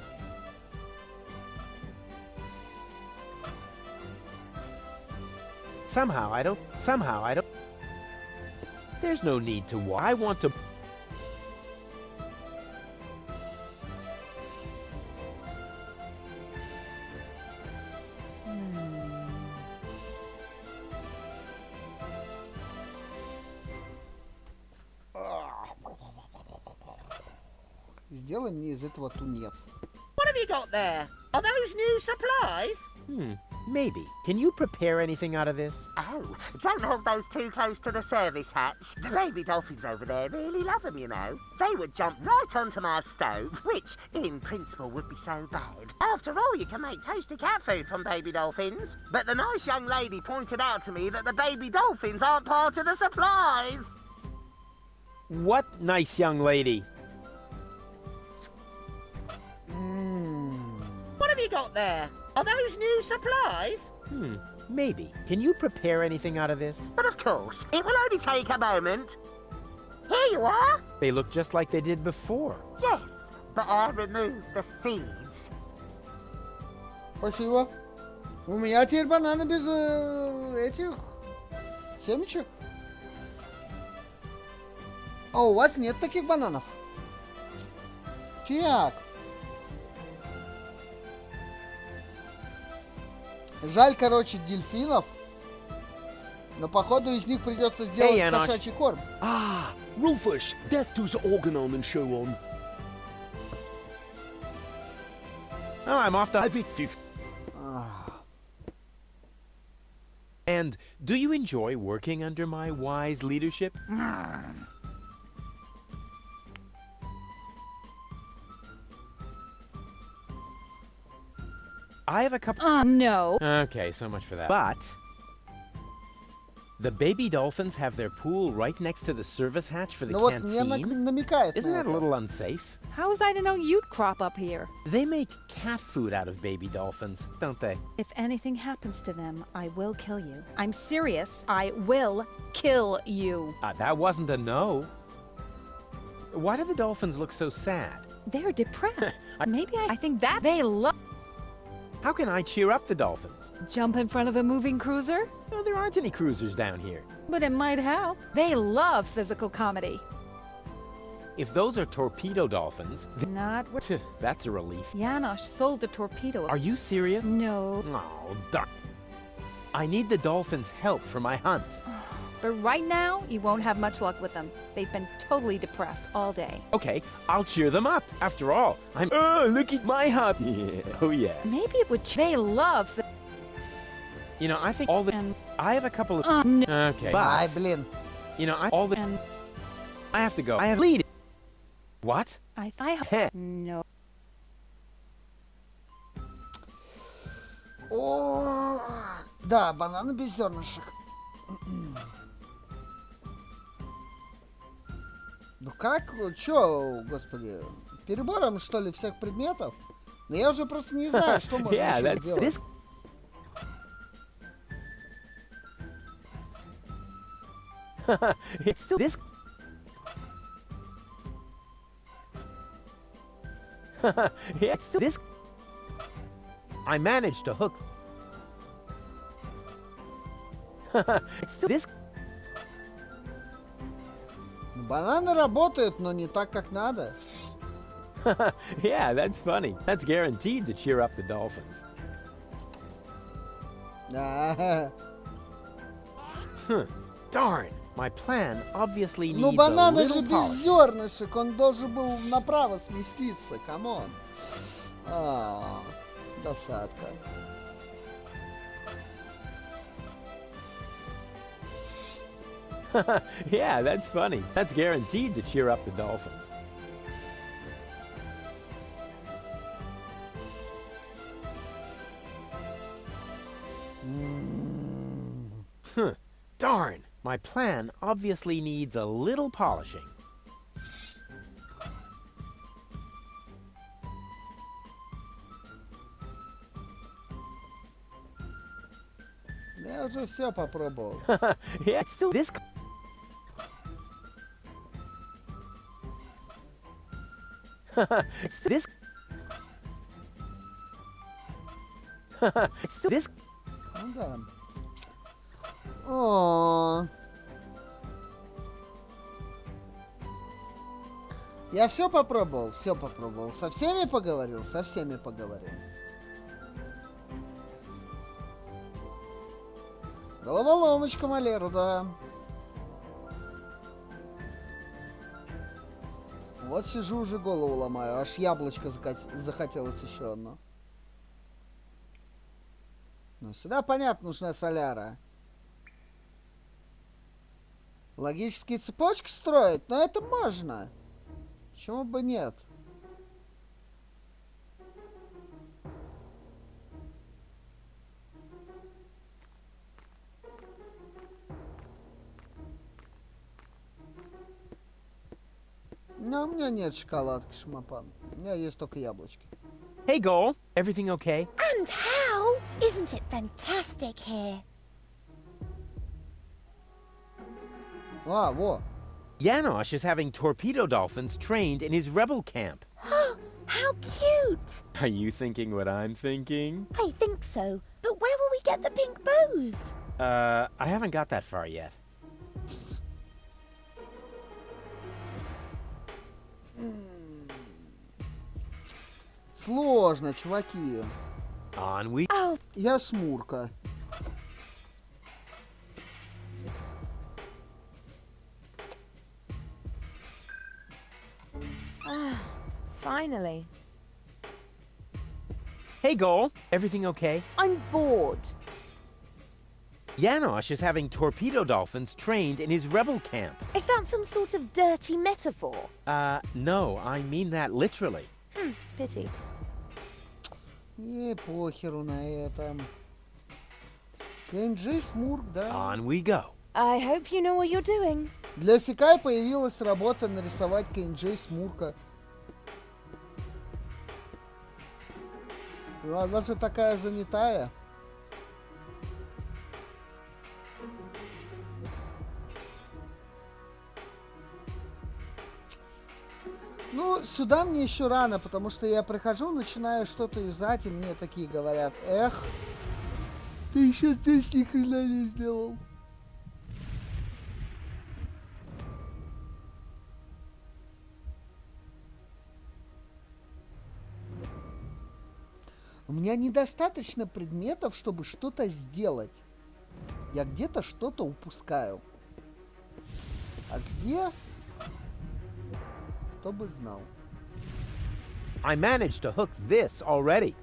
Somehow, I don't... There's no need to wash. I want to... Сделай мне из этого тунец. What have you got there? Are those new supplies? Maybe. Can you prepare anything out of this? Oh, don't hold those too close to the service hatch. The baby dolphins over there really love them, you know. They would jump right onto my stove, which, in principle, would be so bad. After all, you can make tasty cat food from baby dolphins. But the nice young lady pointed out to me that the baby dolphins aren't part of the supplies. What nice young lady? What have you got there? Are those new supplies? Maybe. Can you prepare anything out of this? But of course, it will only take a moment. Here you are. They look just like they did before. Yes, but I removed the seeds. Спасибо. У меня теперь бананы без этих семечек. А у вас нет таких бананов? Так. Жаль, короче, дельфинов. Но походу из них придется сделать кошачий корм. Ah, Rufus, death to the Organon and so on. Oh, I'm off to... And do you enjoy working under my wise leadership? I have a couple... No. Okay, so much for that. But The baby dolphins have their pool right next to the service hatch for the Ну вот мне canteen. намекает Isn't на that a это. little unsafe? How was I to know you'd crop up here? They make cat food out of baby dolphins, don't they? If anything happens to them, I will kill you. I'm serious. I will kill you. That wasn't a no. Why do the dolphins look so sad? They're depressed. Maybe I think that they love How can I cheer up the dolphins? jump in front of a moving cruiser, No, there aren't any cruisers down here. but it might help. They love physical comedy. If those are torpedo dolphins, Not wh- that's a relief. Janosch sold the torpedo. Are you serious? No. Oh, darn. I need the dolphins' help for my hunt. But right now, you won't have much luck with them. They've been totally depressed all day. Okay, I'll cheer them up. After all, I'm. Oh, look at my hut. Yeah. Oh, yeah. Maybe it would. They love. You know, I think all the. And I have a couple of. no. Okay. Ай, But, блин. you know, all the. And I have to go. I have lead. What? I no. О, да, бананы без зернышек. Ну как, чё, господи, перебором, что ли, всех предметов? Но я уже просто не знаю, что можно Yeah, еще that's сделать. this. It's still this. Yeah, it's still this. I managed to hook. It's still this. Бананы работают, но не так, как надо. Yeah, that's funny. That's guaranteed to cheer up the dolphins. Да. Darn. My plan obviously needs Ну a бананы же little без polish. зернышек, он должен был направо сместиться, камон. Досадка. Yeah, that's funny. That's guaranteed to cheer up the dolphins. Darn. My plan obviously needs a little polishing. Я уже все попробовал. Yeah, it's still this. It's this. It's still this. Ну да. О. Я все попробовал, все попробовал. Со всеми поговорил, со всеми поговорил. Головоломочка, Малеру, да. Вот сижу, уже голову ломаю. Аж яблочко захотелось еще одно. Ну, сюда, понятно, нужна соляра. Логические цепочки строить? Но это можно. Почему бы нет? Но у меня нет шоколадки, шмапан. У меня есть только яблочки. Hey, Goal. Everything okay? And how? Isn't it fantastic here? А, во. Janosch is having torpedo dolphins trained in his rebel camp. How cute! Are you thinking what I'm thinking? I think so. But where will we get the pink bows? I haven't got that far yet. Сложно, чуваки. On we. Oh, Я Смурка. Finally. Hey, Goal. Everything okay? I'm bored. Janosch is having torpedo dolphins trained in his rebel camp. Is that some sort of dirty metaphor? No, I mean that literally. Pity. И похеру на этом. КНЖ Смурк, да. On we go. I hope you know what you're doing. Для Секай появилась работа нарисовать Кенджей SMOrc. Она же такая занятая. Ну, сюда мне еще рано, потому что я прихожу, начинаю что-то юзать, и мне такие говорят: эх, ты еще здесь ни хрена не сделал. У меня недостаточно предметов, чтобы что-то сделать. Я где-то что-то упускаю. А где? Кто бы знал. I managed to hook this already.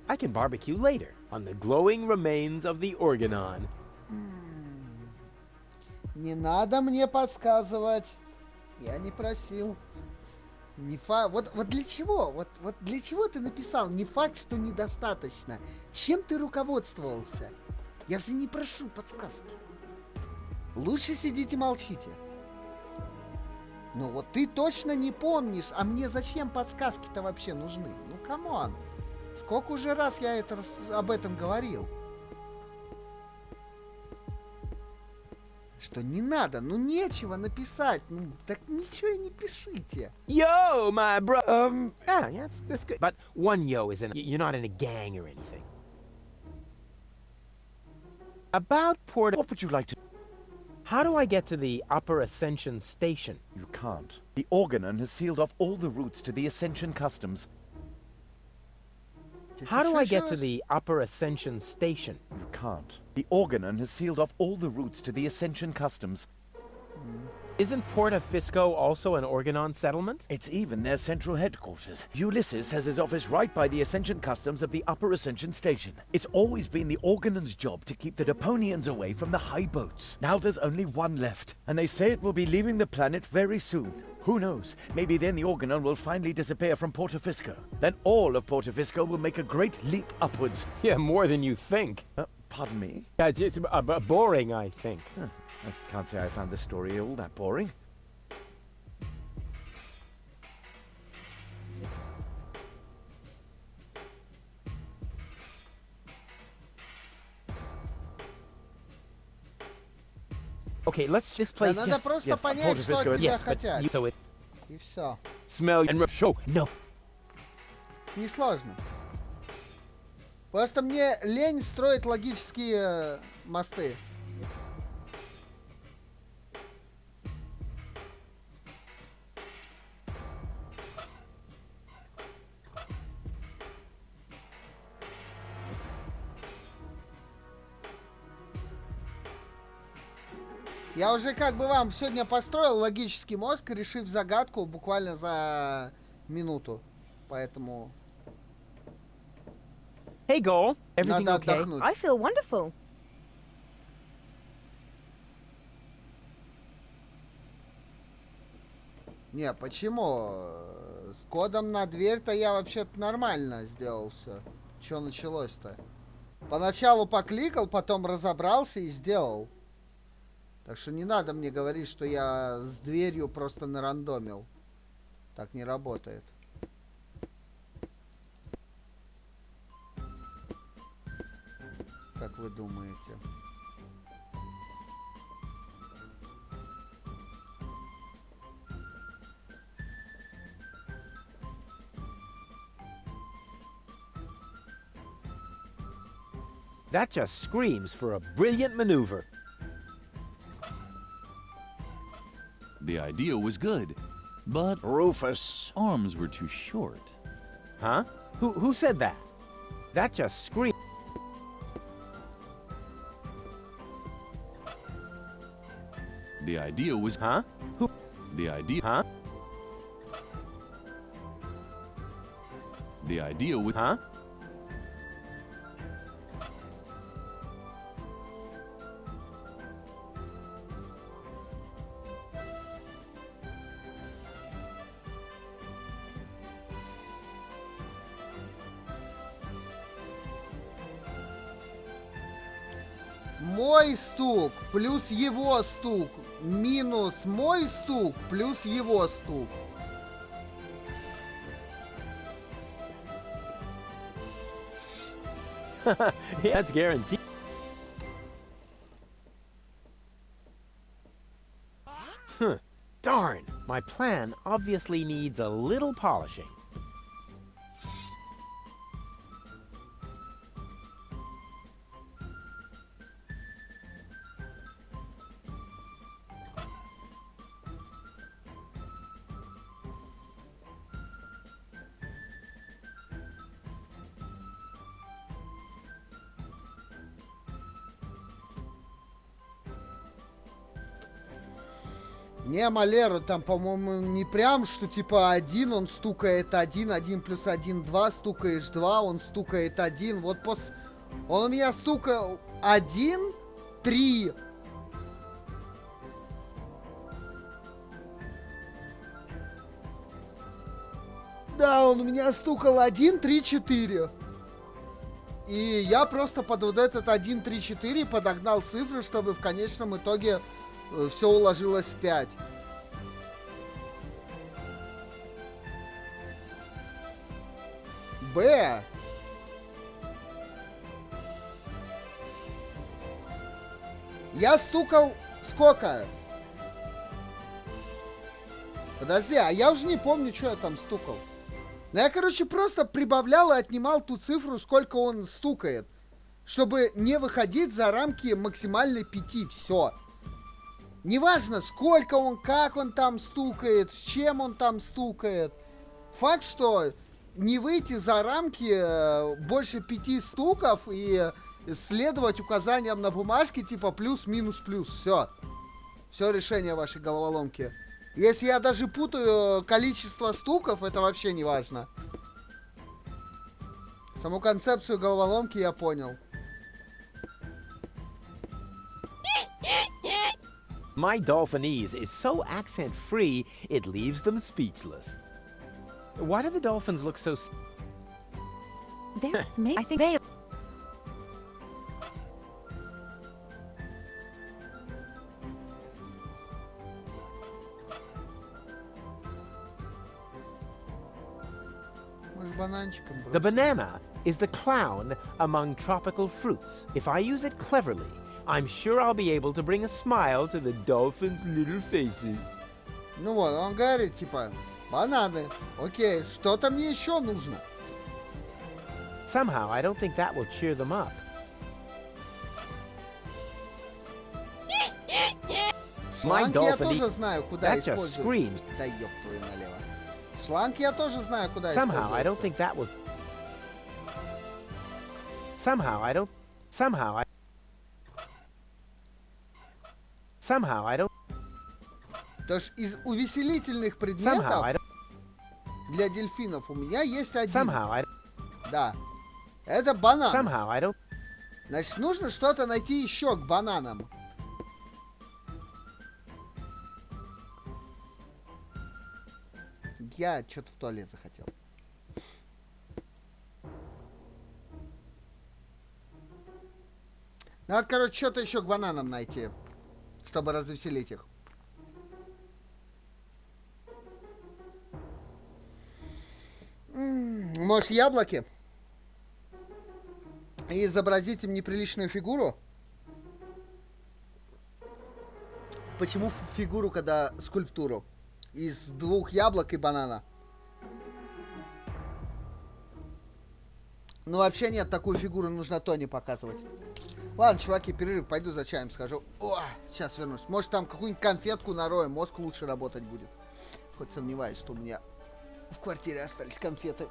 I can barbecue later on the glowing remains of the Organon. Не надо мне подсказывать. Я не просил. Вот для чего? Вот для чего ты написал? Не факт, что недостаточно. Чем ты руководствовался? Я же не прошу подсказки. Лучше сидите молчите. Ну вот ты точно не помнишь, а мне зачем подсказки-то вообще нужны? Ну камон. Сколько уже раз я об этом говорил? Что не надо, ну нечего написать, ну так ничего и не пишите. Yo, my bro. Yeah, that's good. But one yo isn't. You're not in a gang or anything. About Port. What would you like to... How do I get to the Upper Ascension Station? You can't. The Organon has sealed off all the routes to the Ascension Customs. How do I get to the Upper Ascension Station? You can't. The Organon has sealed off all the routes to the Ascension Customs. Isn't Porta Fisco also an Organon settlement? It's even their central headquarters. Ulysses has his office right by the Ascension Customs of the Upper Ascension Station. It's always been the Organon's job to keep the Deponians away from the high boats. Now there's only one left, and they say it will be leaving the planet very soon. Who knows? Maybe then the Organon will finally disappear from Porta Fisco. Then all of Porta Fisco will make a great leap upwards. Yeah, more than you think. Pardon me? It's boring, I think. I can't say I found this story all that boring. Okay, let's just play. Да надо просто понять, что от тебя хотят. И все. Smell and show. No. Несложно. Просто мне лень строить логические мосты. Я уже как бы вам сегодня построил логический мозг, решив загадку буквально за минуту. Поэтому... Hey, Goal. Everything Надо okay? отдохнуть. I feel wonderful. Не, почему? С кодом на дверь-то я вообще-то нормально сделал все. Че началось-то? Поначалу покликал, потом разобрался и сделал. Так что не надо мне говорить, что я с дверью просто нарандомил. Так не работает. Как вы думаете? That just screams for a brilliant maneuver. The idea was good, but Rufus. arms were too short. Huh? Who said that? That just screams. The idea was... Huh? Who? The idea... Huh? The idea was... Huh? Мой стук плюс его стук минус мой стук плюс его стук. Yeah, it's guaranteed. Darn, my plan obviously needs a little polishing. Не, Малера, там, по-моему, не прям, что типа один, он стукает один, 1 плюс 1, 2, стукаешь 2, он стукает 1. Вот он у меня стукал 1, 3. Да, он у меня стукал 1, 3, 4. И я просто под вот этот 1, 3, 4 подогнал цифры, чтобы в конечном итоге все уложилось в 5. Б. Я стукал сколько? Подожди, а я уже не помню, что я там стукал. Ну, я, короче, просто прибавлял и отнимал ту цифру, сколько он стукает. Чтобы не выходить за рамки максимальной 5. Все. Неважно, сколько он, как он там стукает, с чем он там стукает. Факт, что не выйти за рамки больше 5 стуков и следовать указаниям на бумажке типа плюс, минус, плюс. Все. Все решение вашей головоломки. Если я даже путаю количество стуков, это вообще не важно. Саму концепцию головоломки я понял. My Dolphinese is so accent-free, it leaves them speechless. Why do the dolphins look so... I think they... Может, бананчиком The бросить? banana is the clown among tropical fruits. If I use it cleverly, I'm sure I'll be able to bring a smile to the dolphins' little faces. Ну вот, он говорит, типа, бананы. Окей, что-то мне еще нужно. Somehow, I don't think that will cheer them up. Шланг я dolphin тоже eat- знаю, куда That just используется. screams. Да ёб твою налево. Шланг я тоже знаю, куда Somehow, I don't используется. think that will... Somehow, I don't... Somehow, I... Somehow, I don't... Потому что из увеселительных Somehow, предметов I don't... для дельфинов у меня есть один. Somehow, I... Да. Это банан. Somehow, I don't... Значит, нужно что-то найти еще к бананам. Я что-то в туалет захотел. Надо, короче, что-то еще к бананам найти, чтобы развеселить их. Может, яблоки? И изобразить им неприличную фигуру? Почему фигуру, когда скульптуру? Из 2 яблок и банана. Ну, вообще нет, такую фигуру нужно Тони показывать. Ладно, чуваки, перерыв, пойду за чаем схожу. О, сейчас вернусь. Может, там какую-нибудь конфетку нароем, мозг лучше работать будет. Хоть сомневаюсь, что у меня в квартире остались конфеты.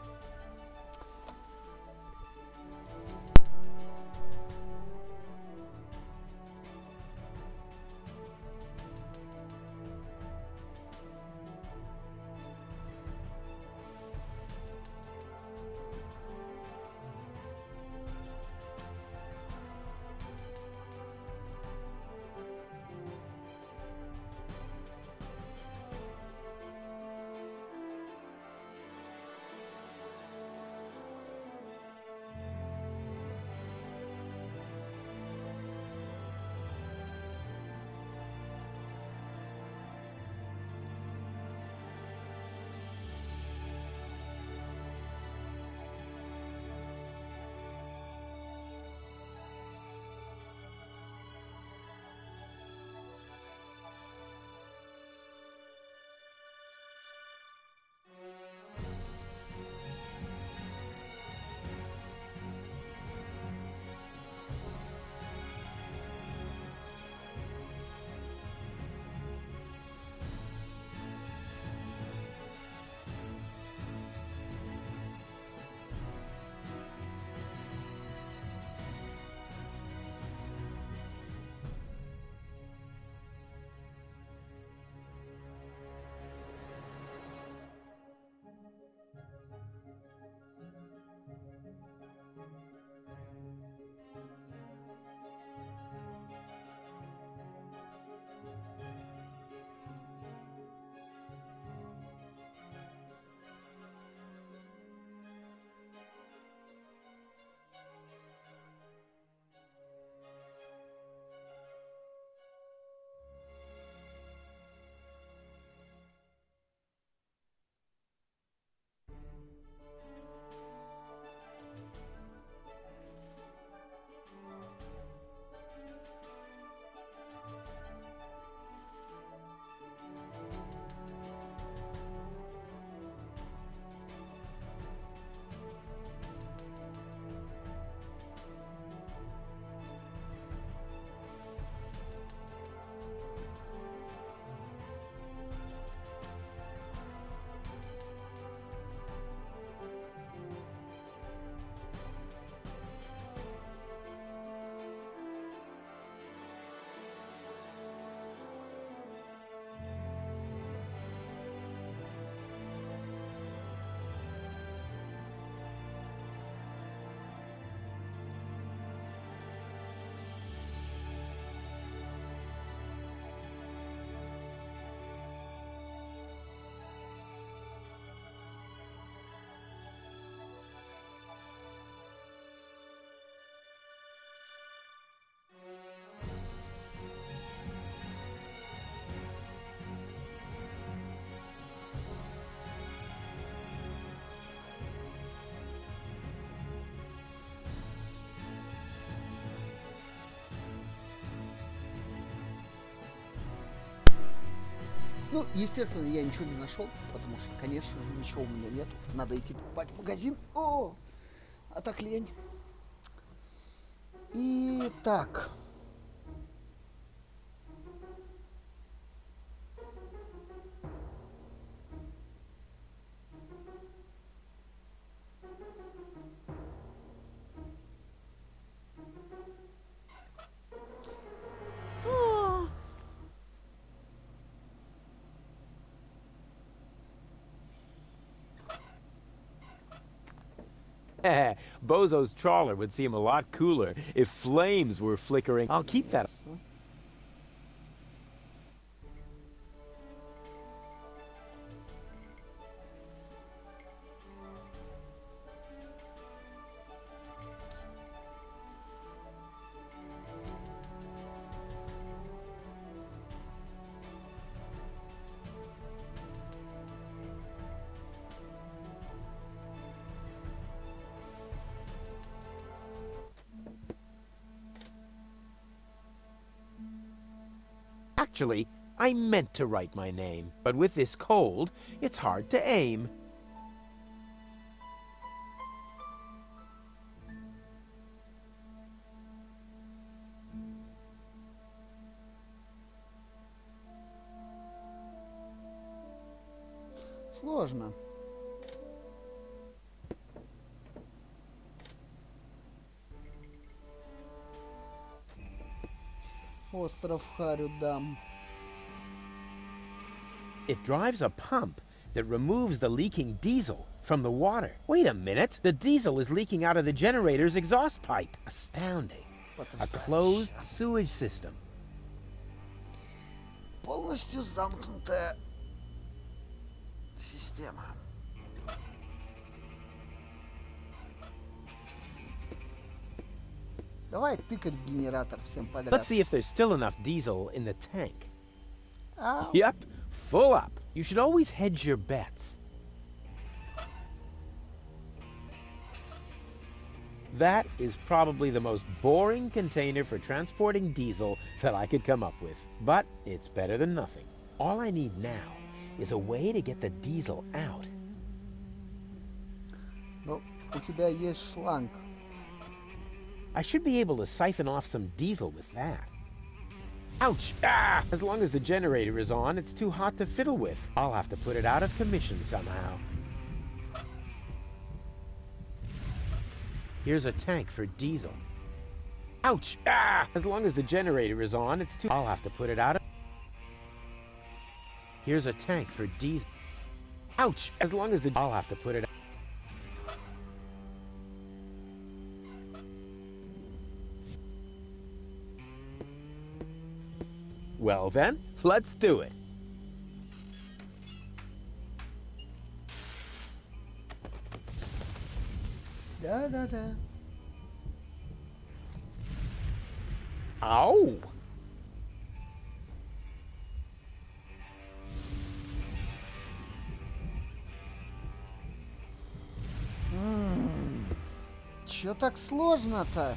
Ну, естественно, я ничего не нашел, потому что, конечно же, ничего у меня нет. Надо идти покупать в магазин. О, а так лень. И так. Bozo's trawler would seem a lot cooler if flames were flickering. I'll keep that. Actually, I meant to write my name, but with this cold, it's hard to aim. Сложно. Остров Харюдам. It drives a pump that removes the leaking diesel from the water. Wait a minute, the diesel is leaking out of the generator's exhaust pipe. Astounding. A closed sewage system. Полностью замкнутая система. Давай тыкать в генератор всем подряд. Let's see if there's still enough diesel in the tank. А, Yep, full up. You should always hedge your bets. That is probably the most boring container for transporting diesel that I could come up with. But it's better than nothing. All I need now is a way to get the diesel out. ну, у тебя есть шланг. I should be able to siphon off some diesel with that. Ouch! Ah! As long as the generator is on, it's too hot to fiddle with. I'll have to put it out of commission somehow. Here's a tank for diesel. Ouch! Ah! As long as the generator is on, it's too... I'll have to put it out of... Here's a tank for diesel. Ouch! As long as the... I'll have to put it... Well then, let's do it. Да-да-да. Ow! Чё так сложно-то?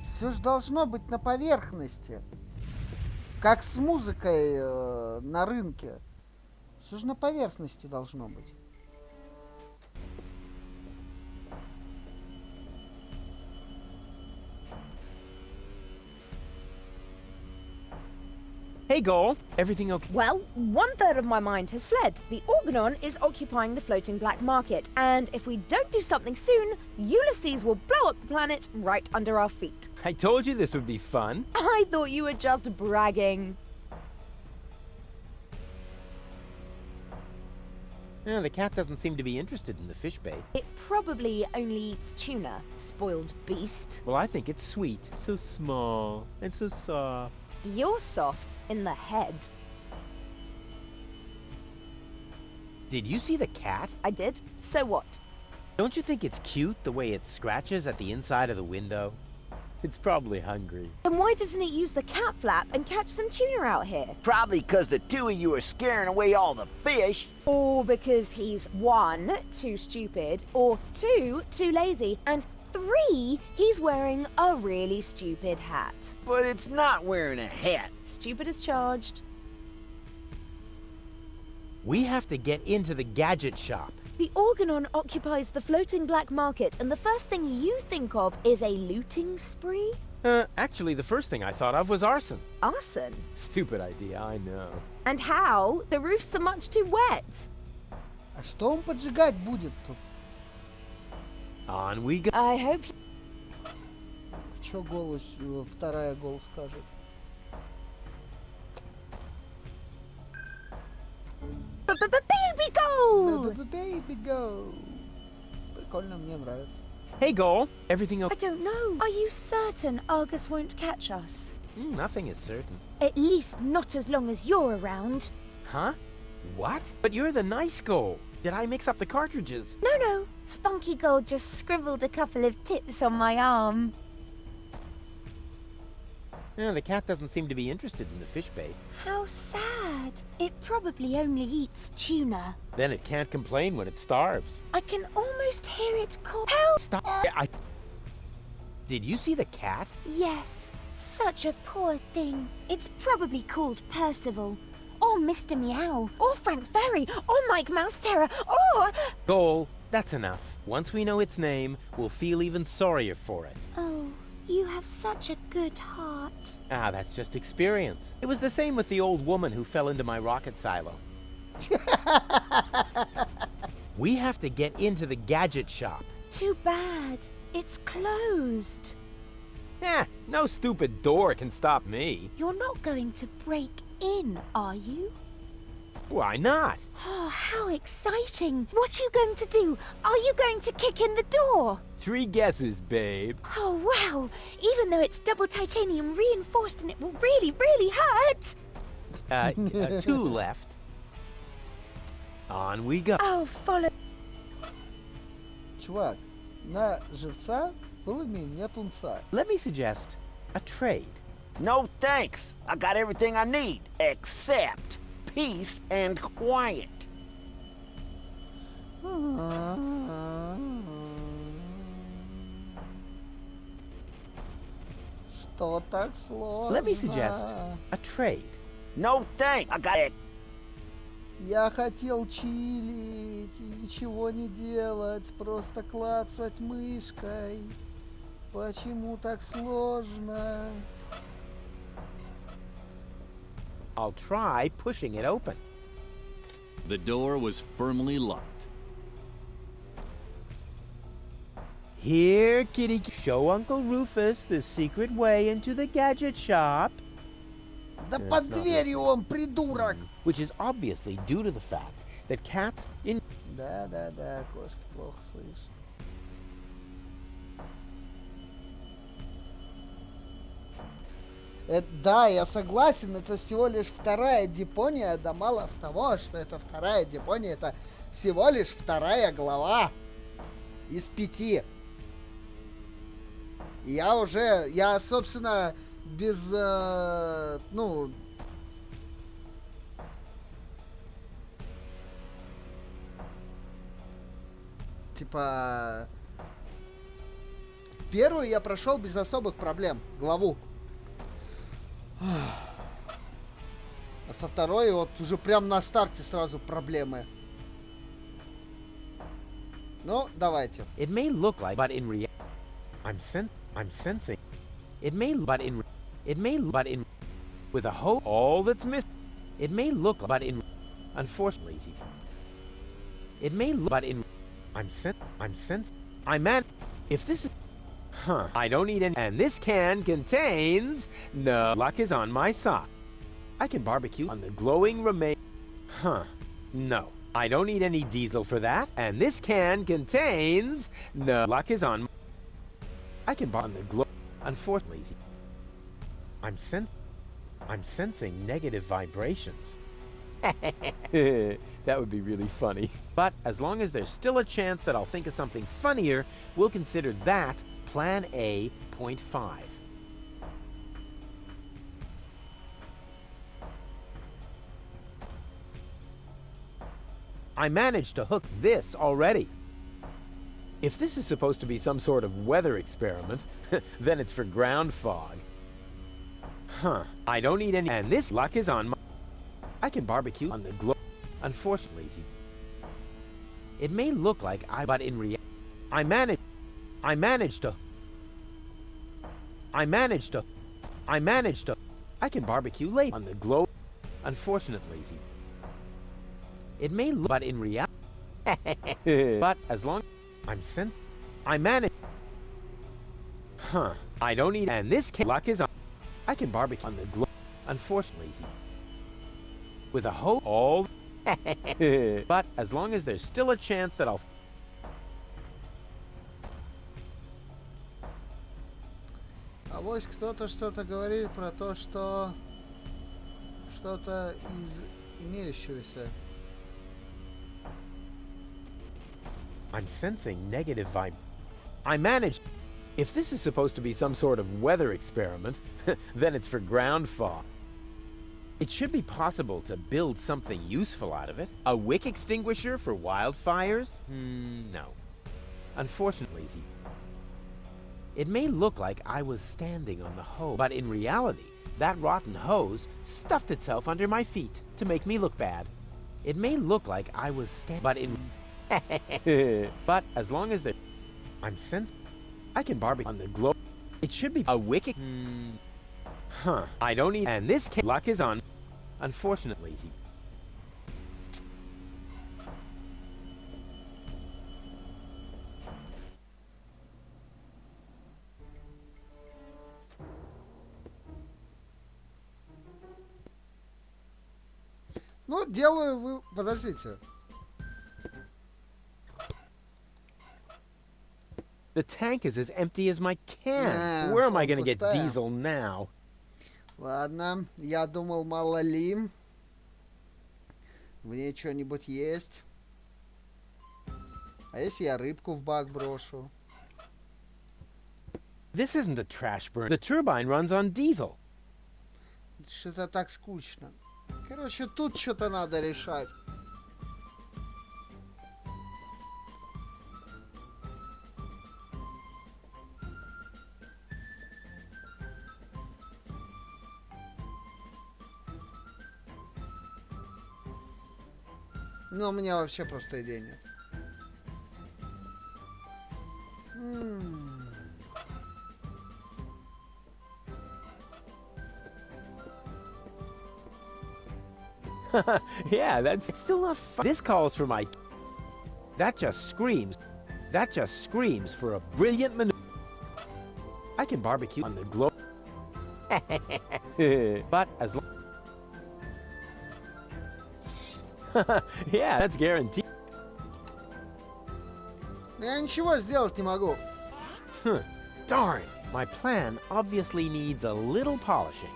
Все ж должно быть на поверхности. Как с музыкой на рынке. Все же на поверхности должно быть. Hey, Goal. Everything okay? Well, 1/3 of my mind has fled. The Organon is occupying the floating black market, and if we don't do something soon, Ulysses will blow up the planet right under our feet. I told you this would be fun. I thought you were just bragging. Yeah, the cat doesn't seem to be interested in the fish bait. It probably only eats tuna, spoiled beast. Well, I think it's sweet. So small and so soft. You're soft in the head. Did you see the cat? I did. So what? Don't you think it's cute the way it scratches at the inside of the window? It's probably hungry. Then why doesn't it use the cat flap and catch some tuna out here? Probably 'cause the two of you are scaring away all the fish. Or because he's 1, too stupid, or 2, too lazy, and 3, he's wearing a really stupid hat. But it's not wearing a hat. Stupid as charged. We have to get into the gadget shop. The Organon occupies the floating black market, and the first thing you think of is a looting spree? Actually, the first thing I thought of was arson. Arson? Stupid idea, I know. And how? The roofs are much too wet. А что он поджигать будет тут? On we go. I hope Чё голос, вторая гол скажет? baby goal! Baby go! Прикольно, мне нравится. Hey, Goal. Everything I okay? don't know. Are you certain Argus won't catch us? Nothing is certain. At least not as long as you're around. Huh? What? But you're the nice Goal. Did I mix up the cartridges? No. Spunky Gold just scribbled a couple of tips on my arm. The cat doesn't seem to be interested in the fish bait. How sad. It probably only eats tuna. Then it can't complain when it starves. I can almost hear it call. Help! Stop. Did you see the cat? Yes, such a poor thing. It's probably called Percival, or Mr. Meow, or Frank Ferry, or Mike Mouse Terror, or... Goal, that's enough. Once we know its name, we'll feel even sorrier for it. Oh, you have such a good heart. That's just experience. It was the same with the old woman who fell into my rocket silo. We have to get into the gadget shop. Too bad. It's closed. No stupid door can stop me. You're not going to break in, are you? Why not? Oh, how exciting! What are you going to do? Are you going to kick in the door? 3 guesses, babe. Oh, wow! Even though it's double titanium reinforced and it will really, really hurt! 2 left. On we go. Oh, follow. Чувак, на живца выломи мне тунца. Let me suggest a trade. No thanks. I got everything I need, except peace and quiet. Что так сложно? Let me suggest a trade. No thanks. I got it. Я хотел чилить и ничего не делать, просто клацать мышкой. Почему так сложно? I'll try pushing it open. The door was firmly locked. Here, kitty, show Uncle Rufus the secret way into the gadget shop. Да под дверью он, придурок! Which is obviously due to the fact that cats in... Да, кошки плохо слышат. Да, я согласен, это всего лишь вторая Депония, да мало того, что это вторая Депония, это всего лишь вторая глава из 5. Я, собственно, без, типа, первую я прошел без особых проблем, главу. А со второй вот уже прям на старте сразу проблемы. Ну, давайте. It may look like, but in reality, I'm sensing. It may, but in, with a hope, all that's missing. It may look, but in, unfortunately, it may look, but in, if this is, I don't need any, and this can contains, no, luck is on my side. I can barbecue on the glowing remain, no. I don't need any diesel for that, and this can contains, no, luck is on, I can bar on the glow, unfortunately, I'm sensing negative vibrations. That would be really funny. But as long as there's still a chance that I'll think of something funnier, we'll consider that Plan A, point 5. I managed to hook this already. If this is supposed to be some sort of weather experiment, then it's for ground fog. I don't need any, and this luck is on my, I can barbecue on the glow, Unfortunately, it may look like but in reality, I managed to. I can barbecue late on the globe. Unfortunately, it may look, but in reality, but as long I'm sent, I manage. Huh. I don't need, and this luck is on. I can barbecue on the globe. Unfortunately, with a hoe all. But as long as there's still a chance that I'll. А вот кто-то что-то говорит про то, что что-то из имеющегося. I'm sensing negative vibe. I managed. If this is supposed to be some sort of weather experiment, then it's for ground fog. It should be possible to build something useful out of it. A wick extinguisher for wildfires? No. Unfortunately, it may look like I was standing on the hose, but in reality, that rotten hose stuffed itself under my feet to make me look bad. It may look like I was standing, but in but as long as I'm sent, I can barbecue on the globe. It should be a wick. Huh. I don't need, and this luck is on. Unfortunately, Ну, делаю вы... Подождите. the tank is as empty as my can. Where am I gonna get пустая. diesel now? Ладно, я думал, мало ли. В ней что-нибудь есть. А если я рыбку в бак брошу? This isn't a trash burn. The turbine runs on diesel. Что-то так скучно. Короче, тут что-то надо решать. Но у меня вообще просто идей нет. Yeah, that's still not fun. This calls for my. That just screams for a brilliant maneuver. I can barbecue on the globe. But as long. Yeah, that's guaranteed. Я ничего сделать не могу. Darn, my plan obviously needs a little polishing.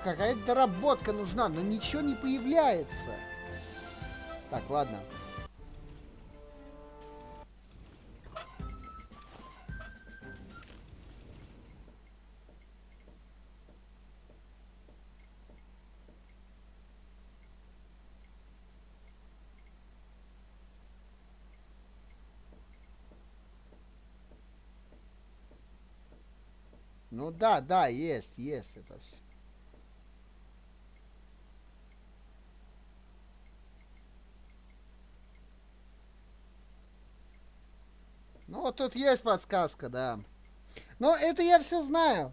Какая-то доработка нужна, но ничего не появляется. Так, ладно. Ну да, есть это все. Ну вот тут есть подсказка, да. Но это я все знаю.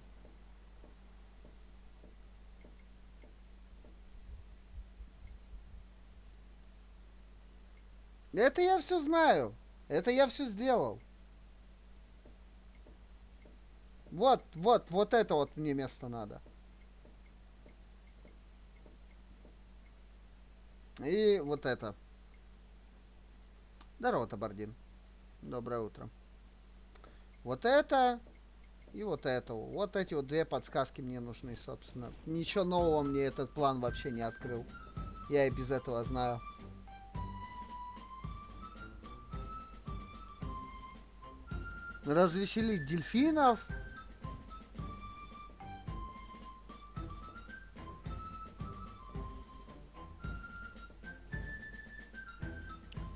Это я все знаю. Это я все сделал. Вот это вот мне место надо. И вот это. Здорово, Табардин. Доброе утро. Вот это и вот это. Вот эти вот две подсказки мне нужны, собственно. Ничего нового мне этот план вообще не открыл. Я и без этого знаю. Развеселить дельфинов.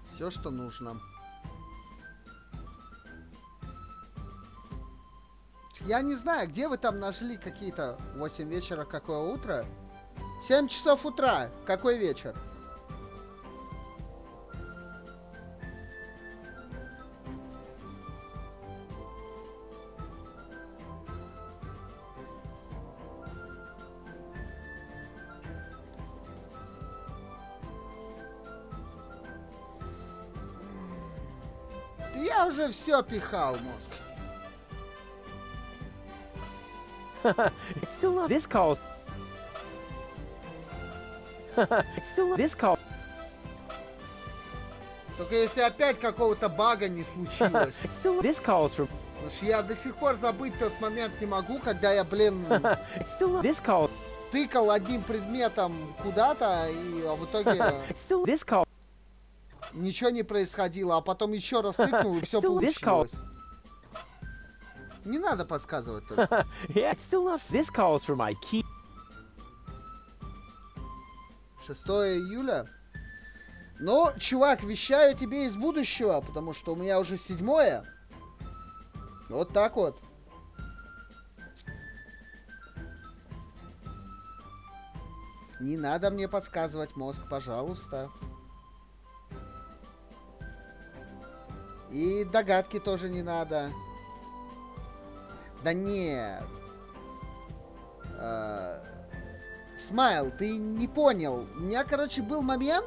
Все, что нужно. Я не знаю, где вы там нашли какие-то 8 вечера, какое утро. 7 часов утра. Какой вечер? Я уже все пихал, мозг. It's still not. This calls. It's still. This call. Только если опять какого-то бага не случилось. It's still. This calls from. Потому что я до сих пор забыть тот момент не могу, когда я, блин, It's still. This call. тыкал одним предметом куда-то, а в итоге It's still. This call. ничего не происходило, а потом еще раз тыкнул, и все Still this call. получилось. Не надо подсказывать только. Yeah, it's still not. This calls for my key. 6 июля. Ну, чувак, вещаю тебе из будущего, потому что у меня уже 7-е. Вот так вот. Не надо мне подсказывать, мозг, пожалуйста. И догадки тоже не надо. Да нет. Смайл, ты не понял. У меня, короче, был момент,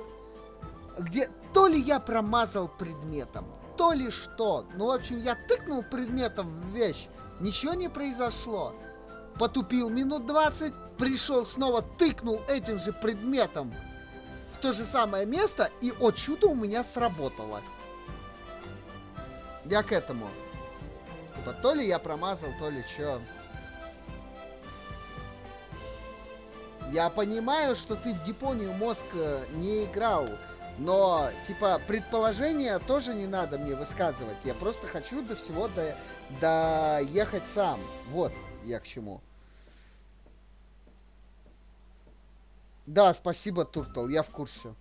где то ли я промазал предметом, то ли что. Ну, в общем, я тыкнул предметом в вещь. Ничего не произошло. Потупил минут 20, пришел снова, тыкнул этим же предметом в то же самое место, и, о чудо, у меня сработало. Я к этому. Типа, то ли я промазал, то ли что. Я понимаю, что ты в Депонию, мозг, не играл, но, типа, предположения тоже не надо мне высказывать. Я просто хочу до всего доехать сам. Вот я к чему. Да, спасибо, Туртл, я в курсе.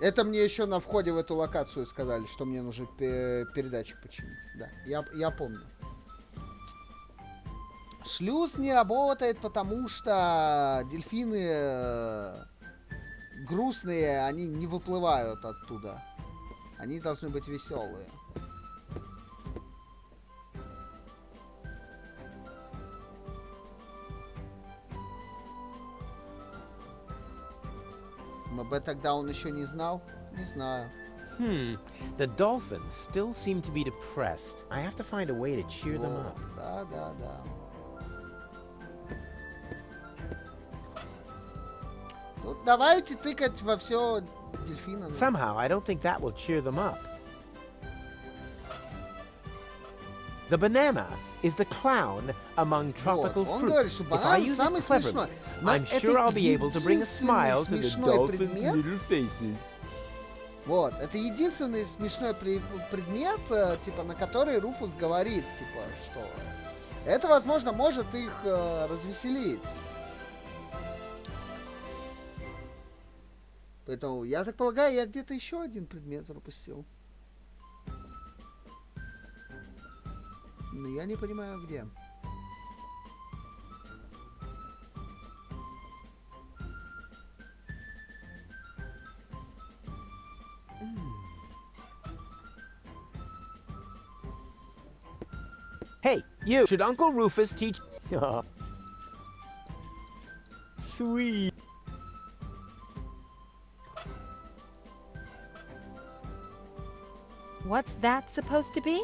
Это мне еще на входе в эту локацию сказали, что мне нужно передатчик починить. Да, я помню. Шлюз не работает, потому что дельфины грустные, они не выплывают оттуда. Они должны быть веселые. МБ тогда он еще не знал? Не знаю. The dolphins still seem to be depressed. I have to find a way to cheer them up. Да. Ну, давайте тыкать во все дельфинам. Somehow, I don't think that will cheer them up. The banana is the clown among tropical Вот. Он fruits. говорит, что If I банан use самый it смешной. cleverly, Но I'm это sure I'll be able to bring a единственный smile to the смешной dolphins' предмет. little faces. Вот, это единственный смешной предмет, типа, на который Руфус говорит, типа, что это, возможно, может их развеселить. Поэтому, я так полагаю, я где-то еще один предмет пропустил. Но я не понимаю, где. Hey, you! Should Uncle Rufus teach... Aw. Sweet. What's that supposed to be?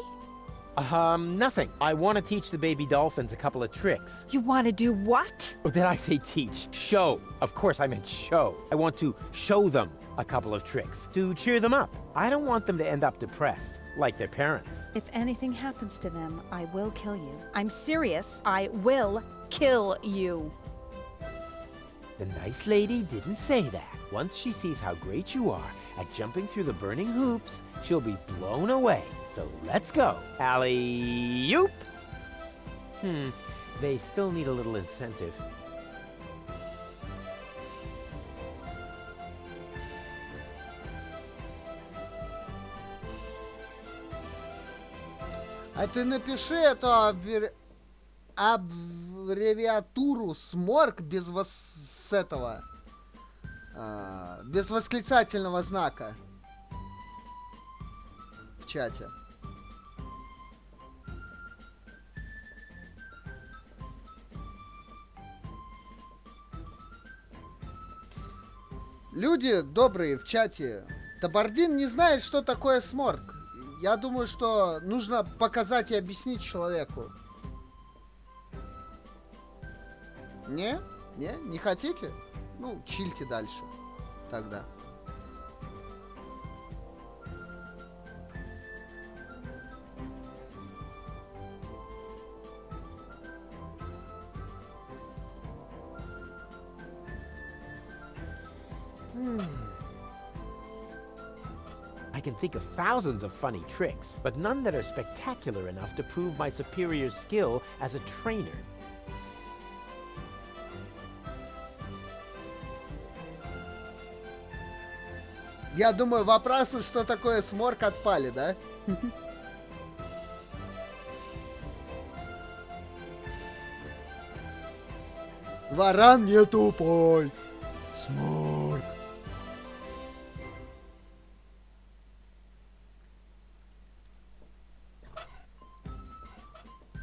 Nothing. I want to teach the baby dolphins a couple of tricks. You want to do what? Or did I say teach? Show. Of course I meant show. I want to show them a couple of tricks to cheer them up. I don't want them to end up depressed, like their parents. If anything happens to them, I will kill you. I'm serious. I will kill you. The nice lady didn't say that. Once she sees how great you are at jumping through the burning hoops, she'll be blown away. So let's go. Alley-oop! They still need a little incentive. А ты напиши это... аббревиатуру SMOrc без с этого, без восклицательного знака в чате. Люди добрые в чате. Табардин не знает, что такое SMOrc. Я думаю, что нужно показать и объяснить человеку. Не? Не? Не хотите? Ну, чильте дальше. Тогда. I can think of thousands of funny tricks, but none that are spectacular enough to prove my superior skill as a trainer. Я думаю, вопросы, что такое SMOrc, отпали, да? Варан не тупой. SMOrc.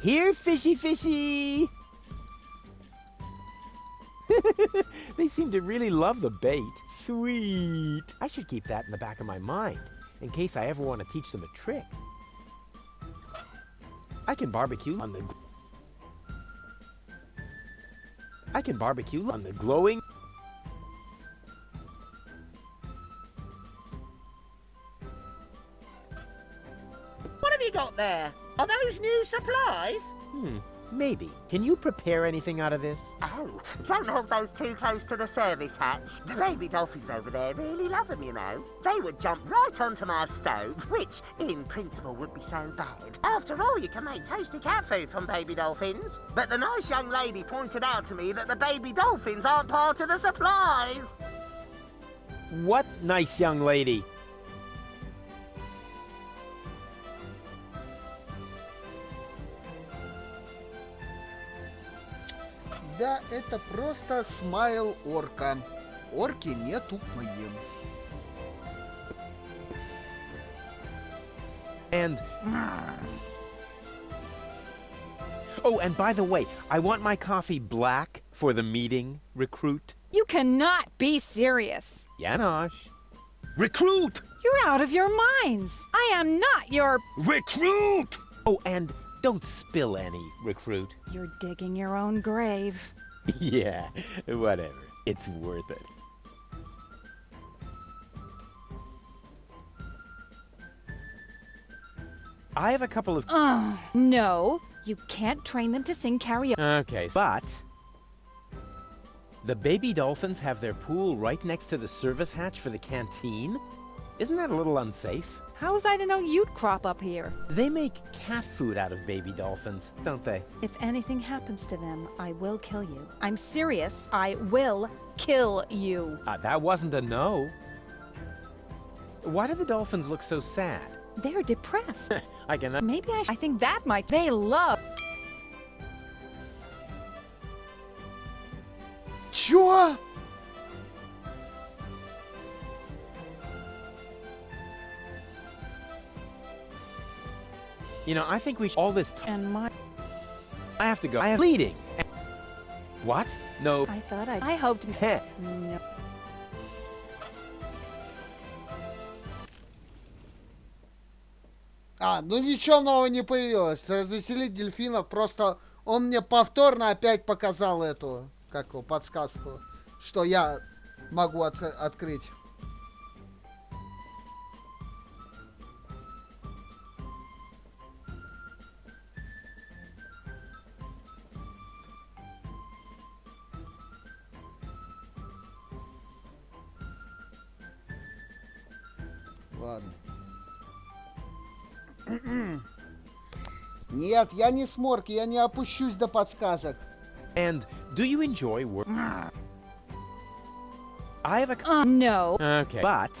Here, fishy fishy! They seem to really love the bait. Sweet. I should keep that in the back of my mind, in case I ever want to teach them a trick. I can barbecue on the glowing. What have you got there? Are those new supplies? Maybe. Can you prepare anything out of this? Oh, don't hold those too close to the service hatch. The baby dolphins over there really love them, you know. They would jump right onto my stove, which, in principle, would be so bad. After all, you can make tasty cat food from baby dolphins. But the nice young lady pointed out to me that the baby dolphins aren't part of the supplies. What nice young lady? Да, это просто смайл орка. Орки не тупые. And... Oh, and by the way, I want my coffee black for the meeting, recruit. You cannot be serious. Janosch. Recruit! You're out of your minds. I am not your... Recruit! Oh, and don't spill any, recruit. You're digging your own grave. Yeah, whatever. It's worth it. I have a couple of... No, you can't train them to sing karaoke. Okay, but... The baby dolphins have their pool right next to the service hatch for the canteen? Isn't that a little unsafe? How was I to know you'd crop up here? They make cat food out of baby dolphins, don't they? If anything happens to them, I will kill you. I'm serious. I will kill you. That wasn't a no. Why do the dolphins look so sad? They're depressed. I can... Maybe I think that might... They love... Чё? You know, I think we should... All this time... And my... I have to go. I am bleeding. What? No. I thought I hoped... Heh. No. Ну ничего нового не появилось. Развеселить дельфинов, просто он мне повторно опять показал эту, как его, подсказку, что я могу открыть. Ладно. Нет, я не SMOrc, я не опущусь до подсказок. And do you enjoy work? I have a... No. Okay. But...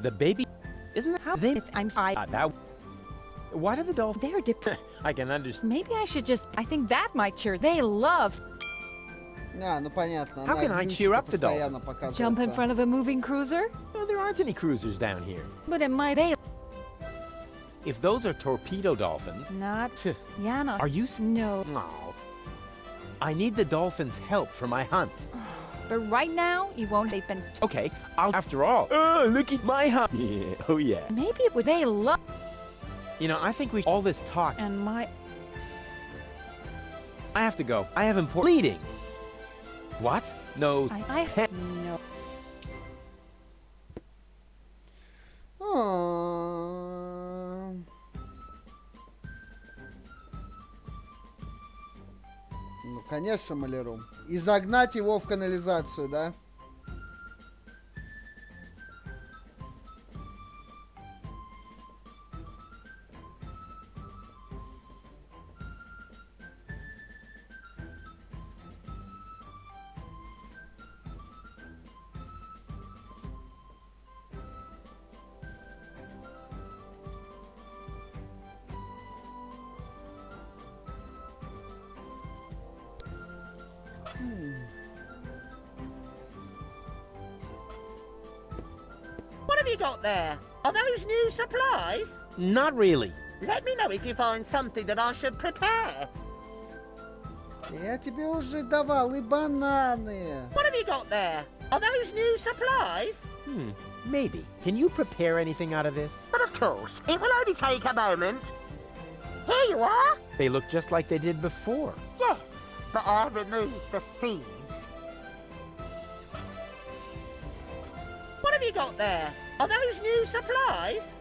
The baby... Isn't that how they... If I'm... that... Why do the dolphins... They're I can understand. Maybe I should just... I think that might cheer. They love... А, ну понятно. How Она can I cheer Гринчу-то up the постоянно dolphins? Jump in показывается. front of a moving cruiser? No, there aren't any cruisers down here. But it might... They... If those are torpedo dolphins... Not... Phew, Yeah, no. Are you... No. Oh. I need the dolphins' help for my hunt. But right now, you won't... They've been... Okay, after all... Oh, look at my hunt! Yeah, oh yeah. Maybe it would... They love... You know, I think we... All this talk... And my... I have to go. I have important... Bleeding! What? No. No. А. Ну, конечно, маляру. И загнать его в канализацию, да? What have you got there? Are those new supplies? Not really. Let me know if you find something that I should prepare. Я тебе уже давал и бананы. What have you got there? Are those new supplies? Maybe. Can you prepare anything out of this? But of course, it will only take a moment. Here you are. They look just like they did before. Yes, but I removed the seeds. What have you got there? Are those new supplies?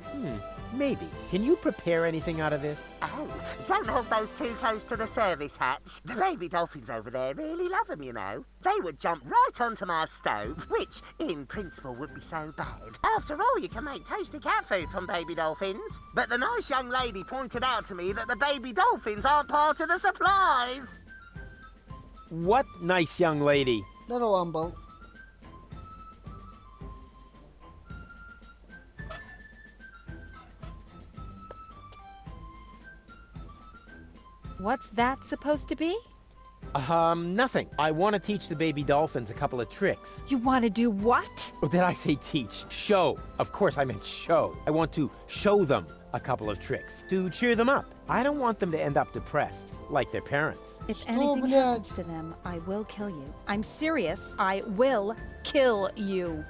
Maybe. Can you prepare anything out of this? Oh, don't hold those too close to the service hatch. The baby dolphins over there really love them, you know. They would jump right onto my stove, which, in principle, would be so bad. After all, you can make tasty cat food from baby dolphins. But the nice young lady pointed out to me that the baby dolphins aren't part of the supplies. What nice young lady? Здорово, Амбал. What's that supposed to be? Nothing. I want to teach the baby dolphins a couple of tricks. You want to do what? Or did I say teach? Show. Of course I meant show. I want to show them a couple of tricks to cheer them up. I don't want them to end up depressed, like their parents. If Что, anything блядь? happens to them, I will kill you. I'm serious. I will kill you.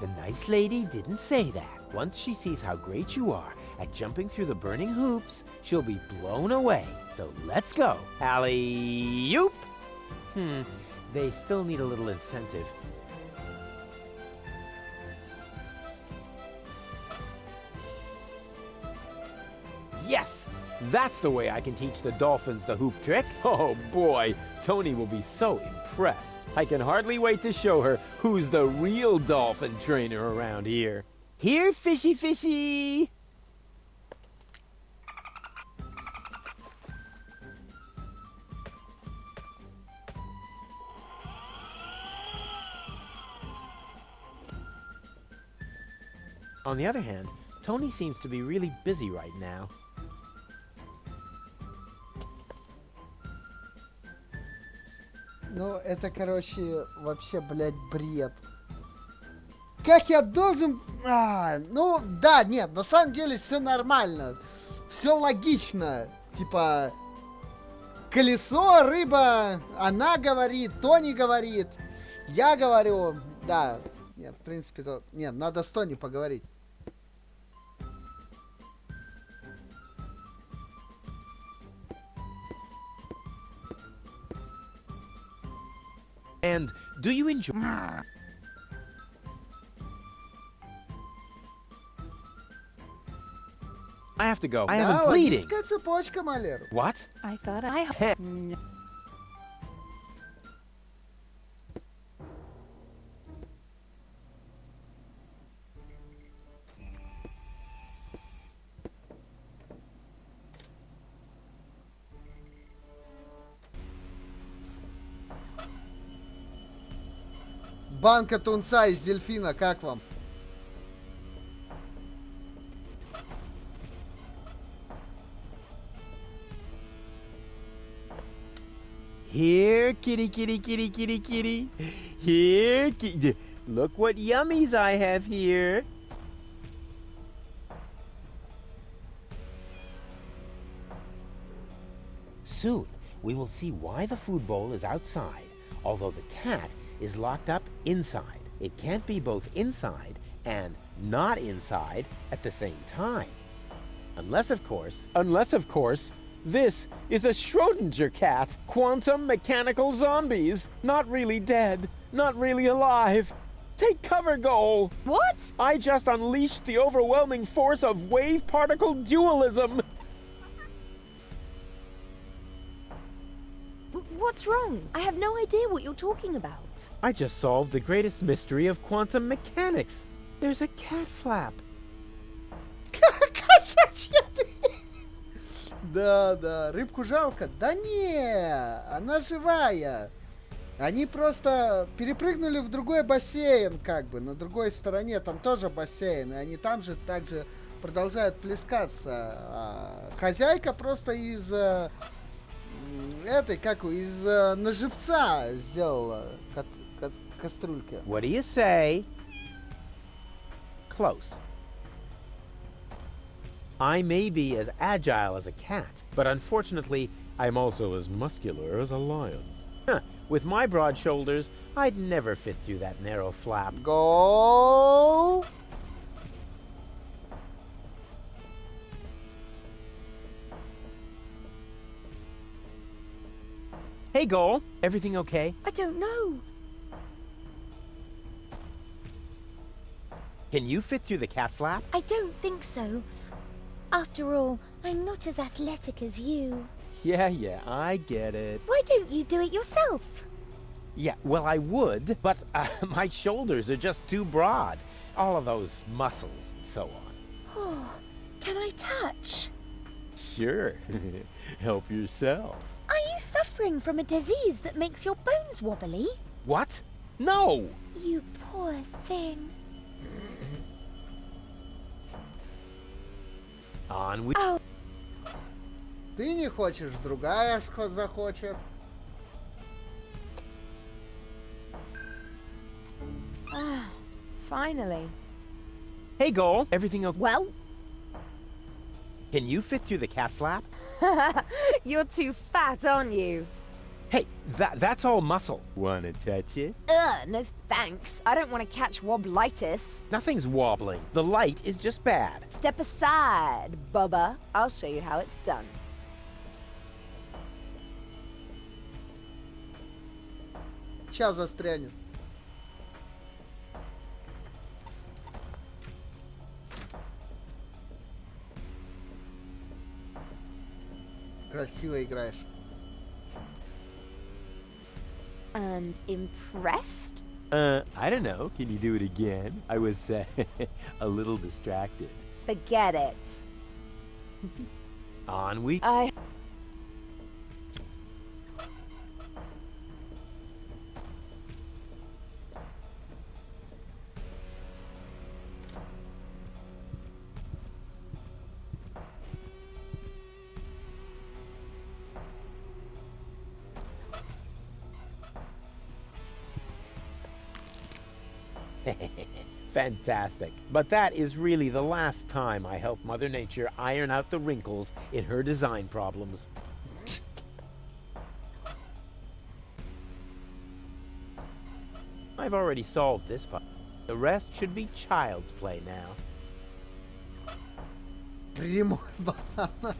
The nice lady didn't say that. Once she sees how great you are at jumping through the burning hoops, she'll be blown away. So let's go. Alley-oop! They still need a little incentive. Yes! That's the way I can teach the dolphins the hoop trick. Oh boy, Tony will be so impressed. I can hardly wait to show her who's the real dolphin trainer around here. Here, fishy fishy! On the other hand, Tony seems to be really busy right now. Ну, это, короче, вообще, блядь, бред. Как я должен... ну, да, нет, на самом деле все нормально. Все логично. Типа, колесо, рыба, она говорит, Тони говорит, я говорю. Да, нет, в принципе, то... Нет, надо с Тони поговорить. And do you enjoy... I have to go. I Да, am bleeding. логическая цепочка, Малер. What? I thought I... Heh. No. Банка тунца из дельфина, как вам? Here, kitty, kitty, kitty, kitty, kitty. Here, look what yummies I have here. Soon, we will see why the food bowl is outside, although the cat is locked up inside. It can't be both inside and not inside at the same time. Unless, of course, this is a Schrodinger cat. Quantum mechanical zombies. Not really dead. Not really alive. Take cover, Goal. What? I just unleashed the overwhelming force of wave-particle dualism. What's wrong? I have no idea what you're talking about. I just solved the greatest mystery of quantum mechanics. There's a cat flap. Да, рыбку жалко. Да не, она живая. Они просто перепрыгнули в другой бассейн, как бы, на другой стороне, там тоже бассейн, и они там же также продолжают плескаться. А хозяйка просто из из наживца сделала кастрюльки. What do you say? Close. I may be as agile as a cat, but unfortunately, I'm also as muscular as a lion. With my broad shoulders, I'd never fit through that narrow flap. Goal! Hey, Goal. Everything okay? I don't know. Can you fit through the cat flap? I don't think so. After all, I'm not as athletic as you. Yeah, I get it. Why don't you do it yourself? Yeah, well, I would, but my shoulders are just too broad. All of those muscles and so on. Oh, can I touch? Sure. Help yourself. Are you suffering from a disease that makes your bones wobbly? What? No! You poor thing. On we... Oh. Ты не хочешь, другая захочет. Ah, finally. Hey, Goal. Everything okay? Well, Can you fit through the cat flap? you're too fat, aren't you? Hey, that's all muscle. Wanna touch it? Ugh, no thanks. I don't want to catch wobblitis. Nothing's wobbling. The light is just bad. Step aside, Bubba. I'll show you how it's done. Сейчас застрянет. Красиво играешь. And impressed? I don't know. Can you do it again? I was a little distracted. Forget it. On we... Fantastic. But that is really the last time I help Mother Nature iron out the wrinkles in her design problems. I've already solved this part. The rest should be child's play now. Прямой банан.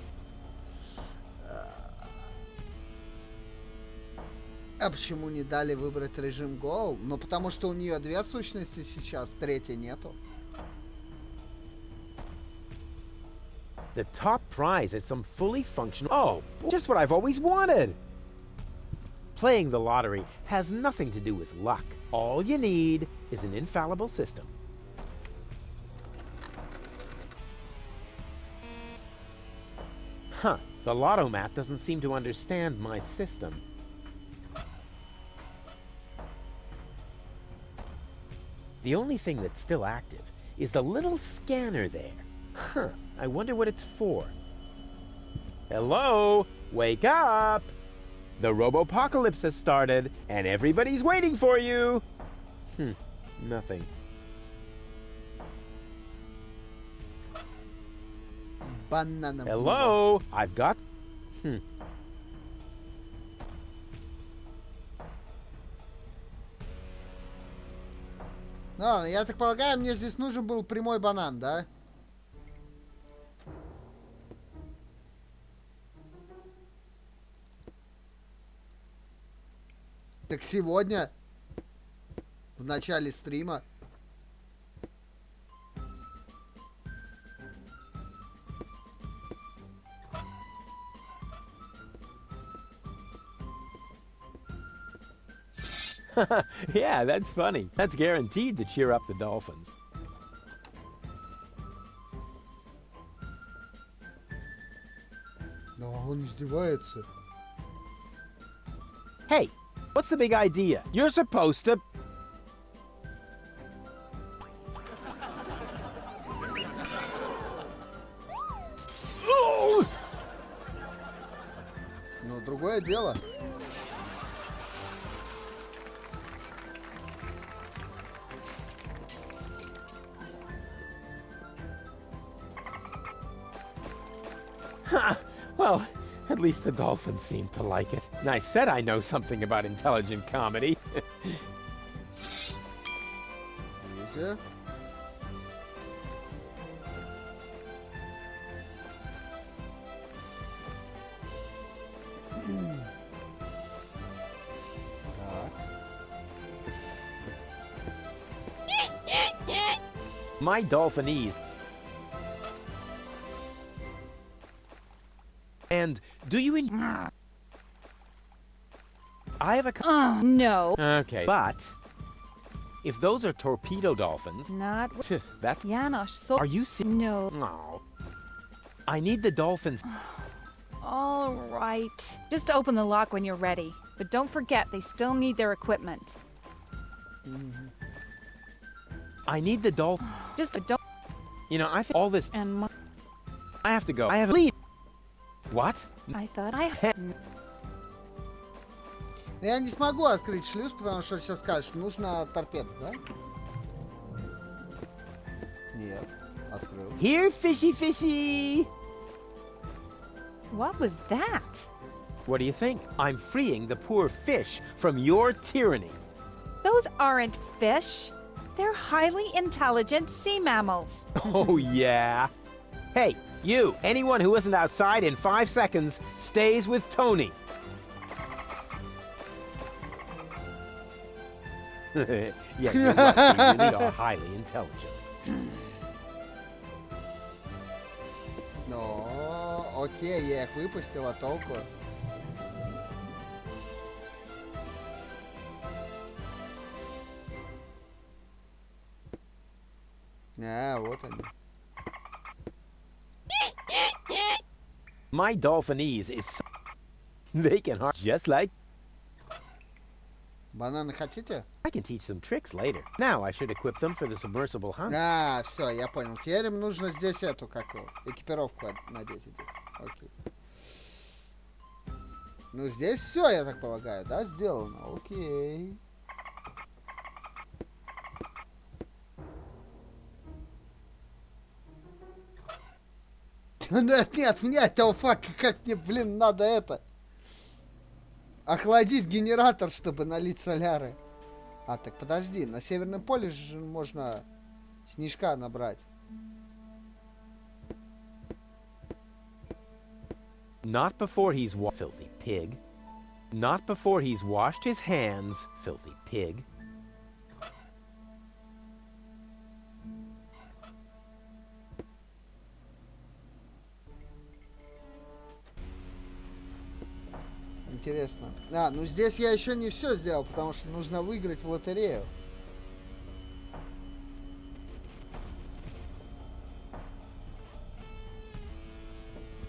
А почему не дали выбрать режим гол? Ну, потому что у нее две сущности сейчас, третьей нету. The top prize is some fully functional... Oh, just what I've always wanted! Playing the lottery has nothing to do with luck. All you need is an infallible system. Huh, the Lotto-Mat doesn't seem to understand my system. The only thing that's still active is the little scanner there. Huh, I wonder what it's for. Hello? Wake up! The robopocalypse has started, and everybody's waiting for you. Nothing. Бананом. Hello? I've got... Ну, я так полагаю, мне здесь нужен был прямой банан, да? Так сегодня, в начале стрима. Yeah, that's funny. That's guaranteed to cheer up the dolphins. Но он издевается. Hey, what's the big idea? You're supposed to... Но другое дело. Well, at least the dolphins seem to like it. And I said I know something about intelligent comedy. Видите? My dolphinese. And do you I have a... No. Okay, but... If those are torpedo dolphins... Not... That's... Janosch, so... Are you No. No. I need the dolphins... All right. Just open the lock when you're ready. But don't forget, they still need their equipment. I need the dolphins... Just don't... You know, I think all this... And I have to go. I have a lead. What? I thought I had... Я не смогу открыть шлюз, потому что сейчас скажешь, нужно торпеда, да? Нет, открыл. Here, fishy fishy! What was that? What do you think? I'm freeing the poor fish from your tyranny. Those aren't fish. They're highly intelligent sea mammals. Oh, yeah. Hey, you, anyone who isn't outside in 5 seconds stays with Tony. Yeah, you're right. They really are highly intelligent. Ну, окей, я их выпустил, а толку? А, вот они. My dolphinese is so... They can just like... Бананы хотите? I can teach them tricks later. Now I should equip them for the submersible hunt. А, все, я понял. Теперь им нужно здесь эту, как его, экипировку надеть. Окей. Ну, здесь все, я так полагаю, да, сделано? Окей. Нет, мне этого фака, как мне, блин, надо это... Охладить генератор, чтобы налить соляры. А, так подожди, на Северном поле же можно снежка набрать. Not before he's filthy pig. Not before he's washed his hands, filthy pig. Интересно. А, ну здесь я еще не все сделал, потому что нужно выиграть в лотерею.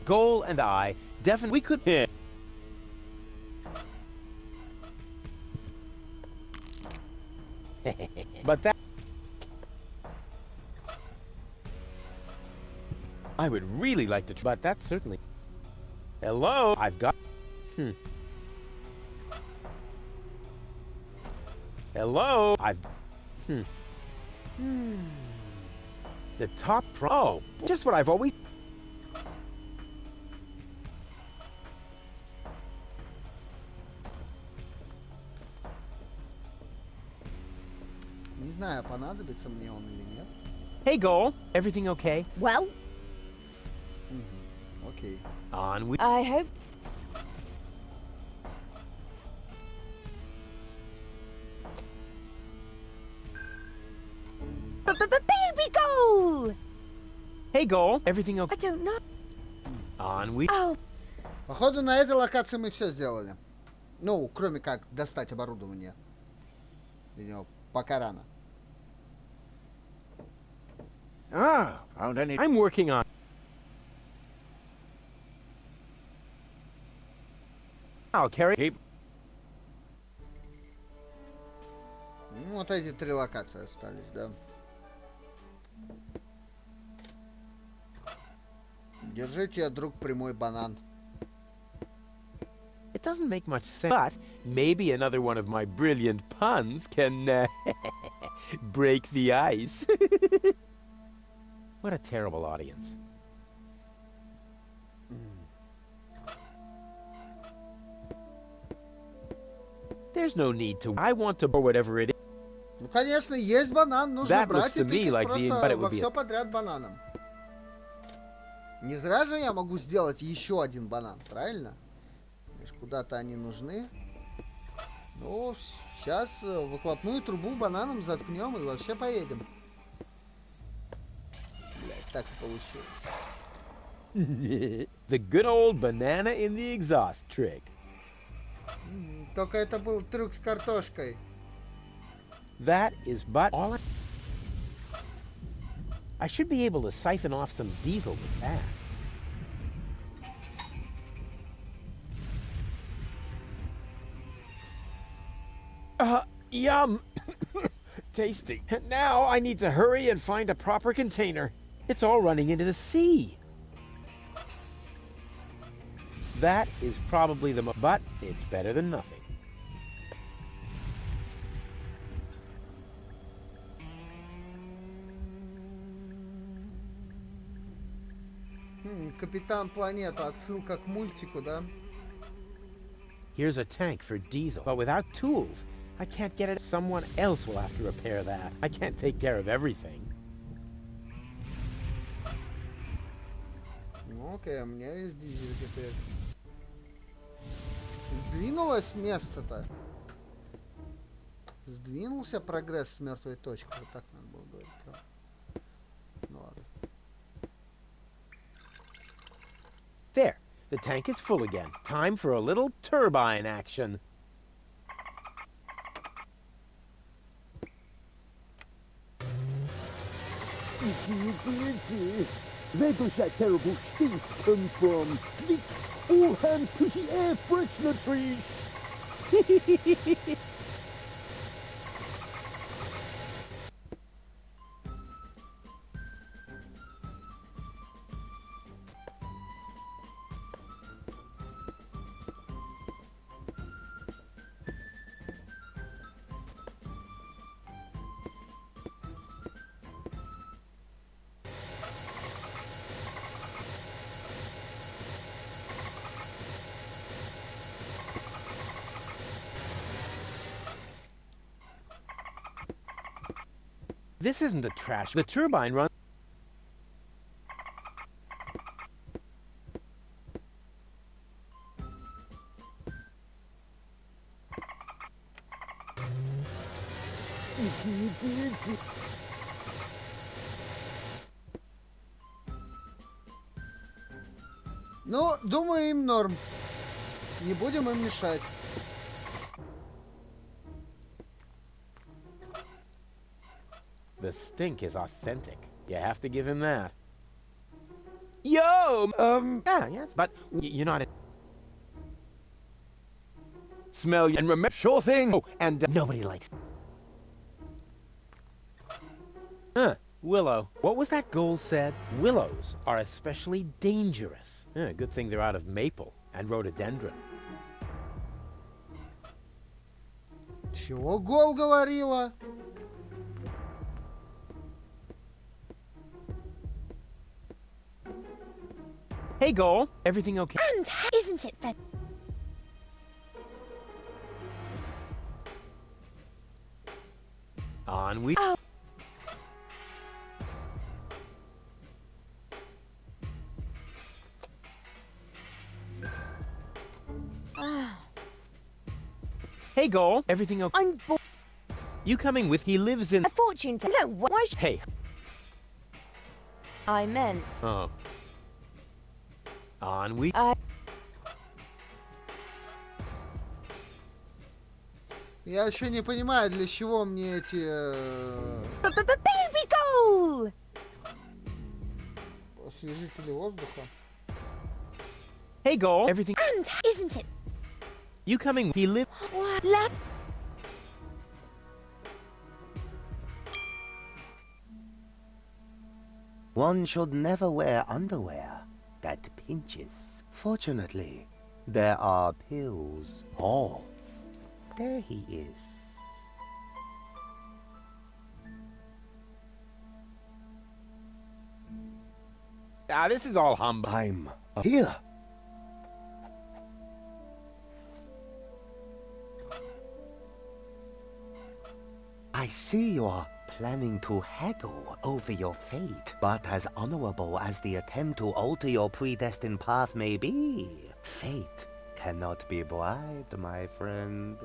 Goal and I definitely we could hit. But that I would really like to try, but that's certainly... Hello? I've got... Hello? The top pro. Just what I've always... Не знаю, понадобится мне он или нет. Hey, Goal. Everything okay? Well, Окей. On we... I hope. Baby goal! Hey, Goal. Everything I okay? don't know. On we... Oh, Походу, на этой локации мы все сделали. Ну, кроме как достать оборудование. Для него пока рано. Ah, found any... I'm working on... I'll carry... Keep... Ну, вот эти 3 локации остались, да. Держите, друг, прямой банан. It doesn't make much sense, but maybe another one of my brilliant puns can break the ice. What a terrible audience. There's no need to. I want to, or whatever it is. Ну, конечно, есть банан, нужно That брать looks и to me тыкать like просто but it во would be все подряд бананом. Не зря же я могу сделать еще один банан, правильно? Видишь, куда-то они нужны. Ну, сейчас выхлопную трубу бананом заткнем и вообще поедем. Блять, так и получилось. The good old banana in the exhaust trick. Только это был трюк с картошкой. That is but all I should be able to siphon off some diesel with that. Yum! Tasty. And now I need to hurry and find a proper container. It's all running into the sea. That is probably the but it's better than nothing. Капитан Планета, отсылка к мультику, да? Here's a tank for diesel, but without tools, I can't get it. Someone else will have to repair that. I can't take care of everything. Ну окей, у меня есть дизель теперь. Сдвинулось место-то. Сдвинулся прогресс с мертвой точки. Вот так надо было говорить, правда. Ну ладно. There, the tank is full again. Time for a little turbine action. Where does that terrible stink come from? Quick, all hands to the air freshener trees! This isn't the trash. The turbine runs. Ну, думаю, им норм. Не будем им мешать. The stink is authentic. You have to give him that. Yo! Yeah, but you're not... Smell and remember... Sure thing! Oh, and nobody likes... Willow. What was that goal said? Willows are especially dangerous. Good thing they're out of maple and rhododendron. Чего Гол говорила? Hey, Goal. Everything okay? And isn't it fair? On we. Oh. Hey, Goal. Everything okay? I'm bored. You coming with? He lives in. A fortune to no. Why? Hey. I meant. Oh. On we. Я еще не понимаю, для чего мне эти... Baby goal. освежители воздуха. Hey, Goal. Everything. And isn't it? You coming? He live. What? One should never wear underwear that pinches. Fortunately, there are pills. Oh, there he is. Ah, this is all humbug. I'm here. I see you are planning to haggle over your fate, but as honorable as the attempt to alter your predestined path may be, fate cannot be bribed, my friend.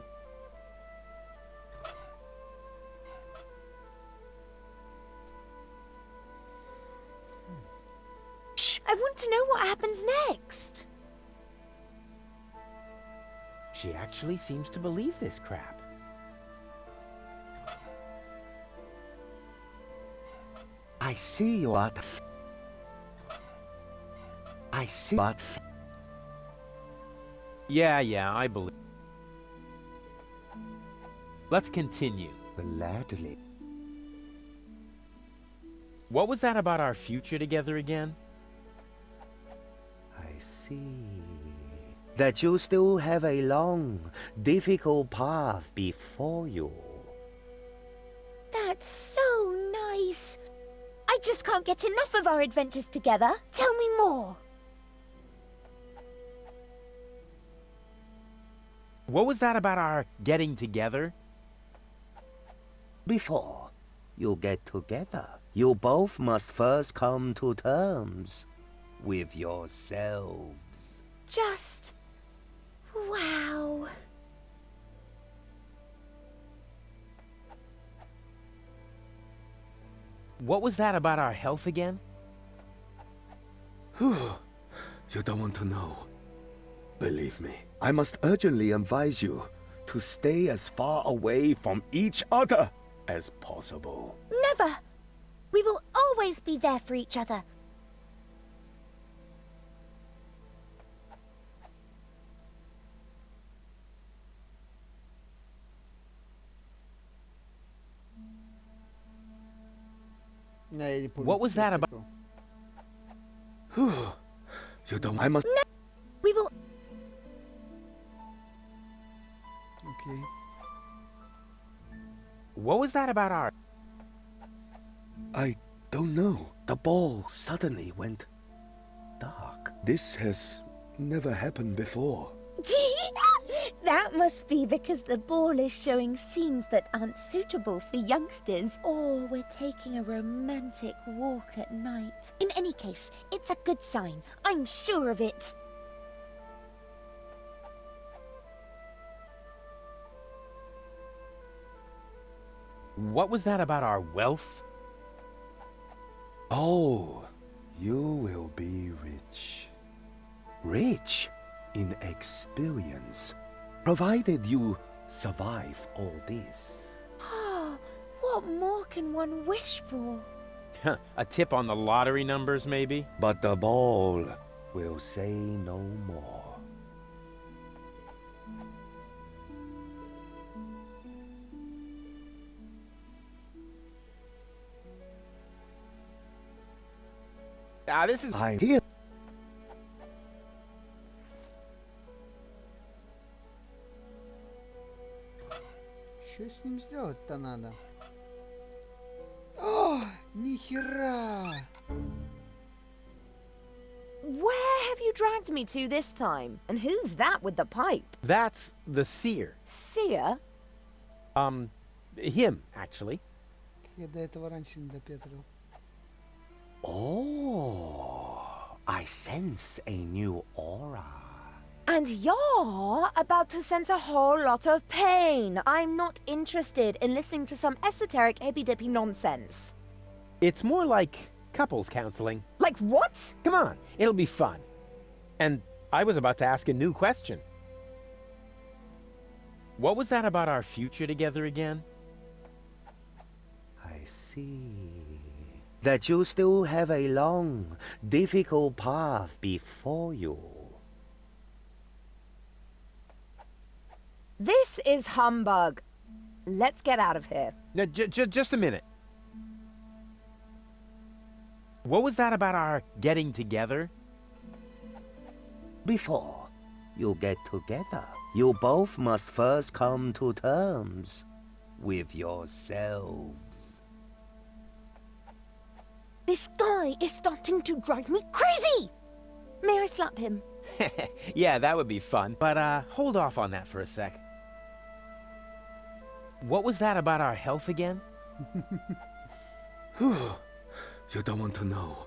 I want to know what happens next. She actually seems to believe this crap. I see you are... I see but... Yeah, I believe. Let's continue. Gladly. What was that about our future together again? I see. That you still have a long, difficult path before you. That's so nice. I just can't get enough of our adventures together. Tell me more. What was that about our getting together? Before you get together, you both must first come to terms with yourselves. Just... wow. What was that about our health again? You don't want to know. Believe me, I must urgently advise you to stay as far away from each other as possible. Never. We will always be there for each other. Да, я не помню. What was that about? You don't... I must... We will... Окей. What was that about our... I don't know. The ball suddenly went dark. This has never happened before. That must be because the ball is showing scenes that aren't suitable for youngsters, or we're taking a romantic walk at night. In any case, it's a good sign. I'm sure of it. What was that about our wealth? Oh, you will be rich. Rich in experience, provided you survive all this. What more can one wish for? A tip on the lottery numbers, maybe? But the ball will say no more. Ah, this is... I'm here. Что с ним сделать-то надо? О, нихера! Where have you dragged me to this time? And who's that with the pipe? That's the seer. Seer? Him, actually. Я до этого раньше не допетрил. Oh, I sense a new aura. And you're about to sense a whole lot of pain. I'm not interested in listening to some esoteric hippy-dippy nonsense. It's more like couples counseling. Like what? Come on, it'll be fun. And I was about to ask a new question. What was that about our future together again? I see. That you still have a long, difficult path before you. This is humbug. Let's get out of here. Now, just a minute. What was that about our getting together? Before you get together, you both must first come to terms with yourselves. This guy is starting to drive me crazy! May I slap him? Yeah, that would be fun. But, hold off on that for a sec. What was that about our health again? You don't want to know.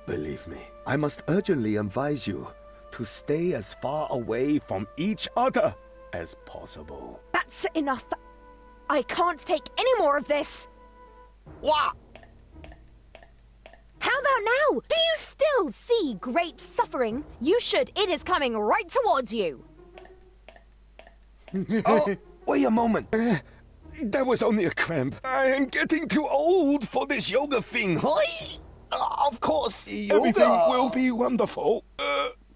Believe me, I must urgently advise you to stay as far away from each other as possible. That's enough. I can't take any more of this. What? How about now? Do you still see great suffering? You should. It is coming right towards you. Oh, wait a moment. That was only a cramp. I am getting too old for this yoga thing. Of course, everything will be wonderful.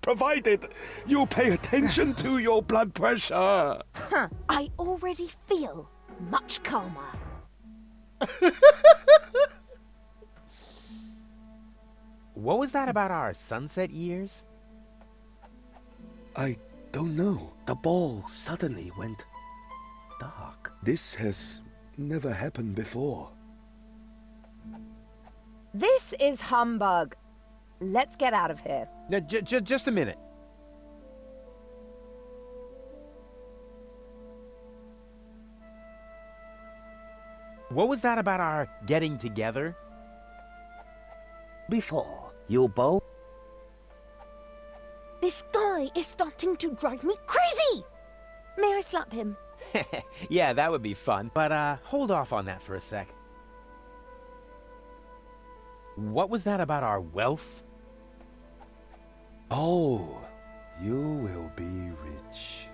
Provided you pay attention to your blood pressure. Huh. I already feel much calmer. What was that about our sunset years? I don't know. The ball suddenly went dark. This has never happened before. This is humbug. Let's get out of here. Now, just a minute. What was that about our getting together? Before you both... This guy is starting to drive me crazy! May I slap him? Yeah, that would be fun. But, hold off on that for a sec. What was that about our wealth? Oh, you will be rich.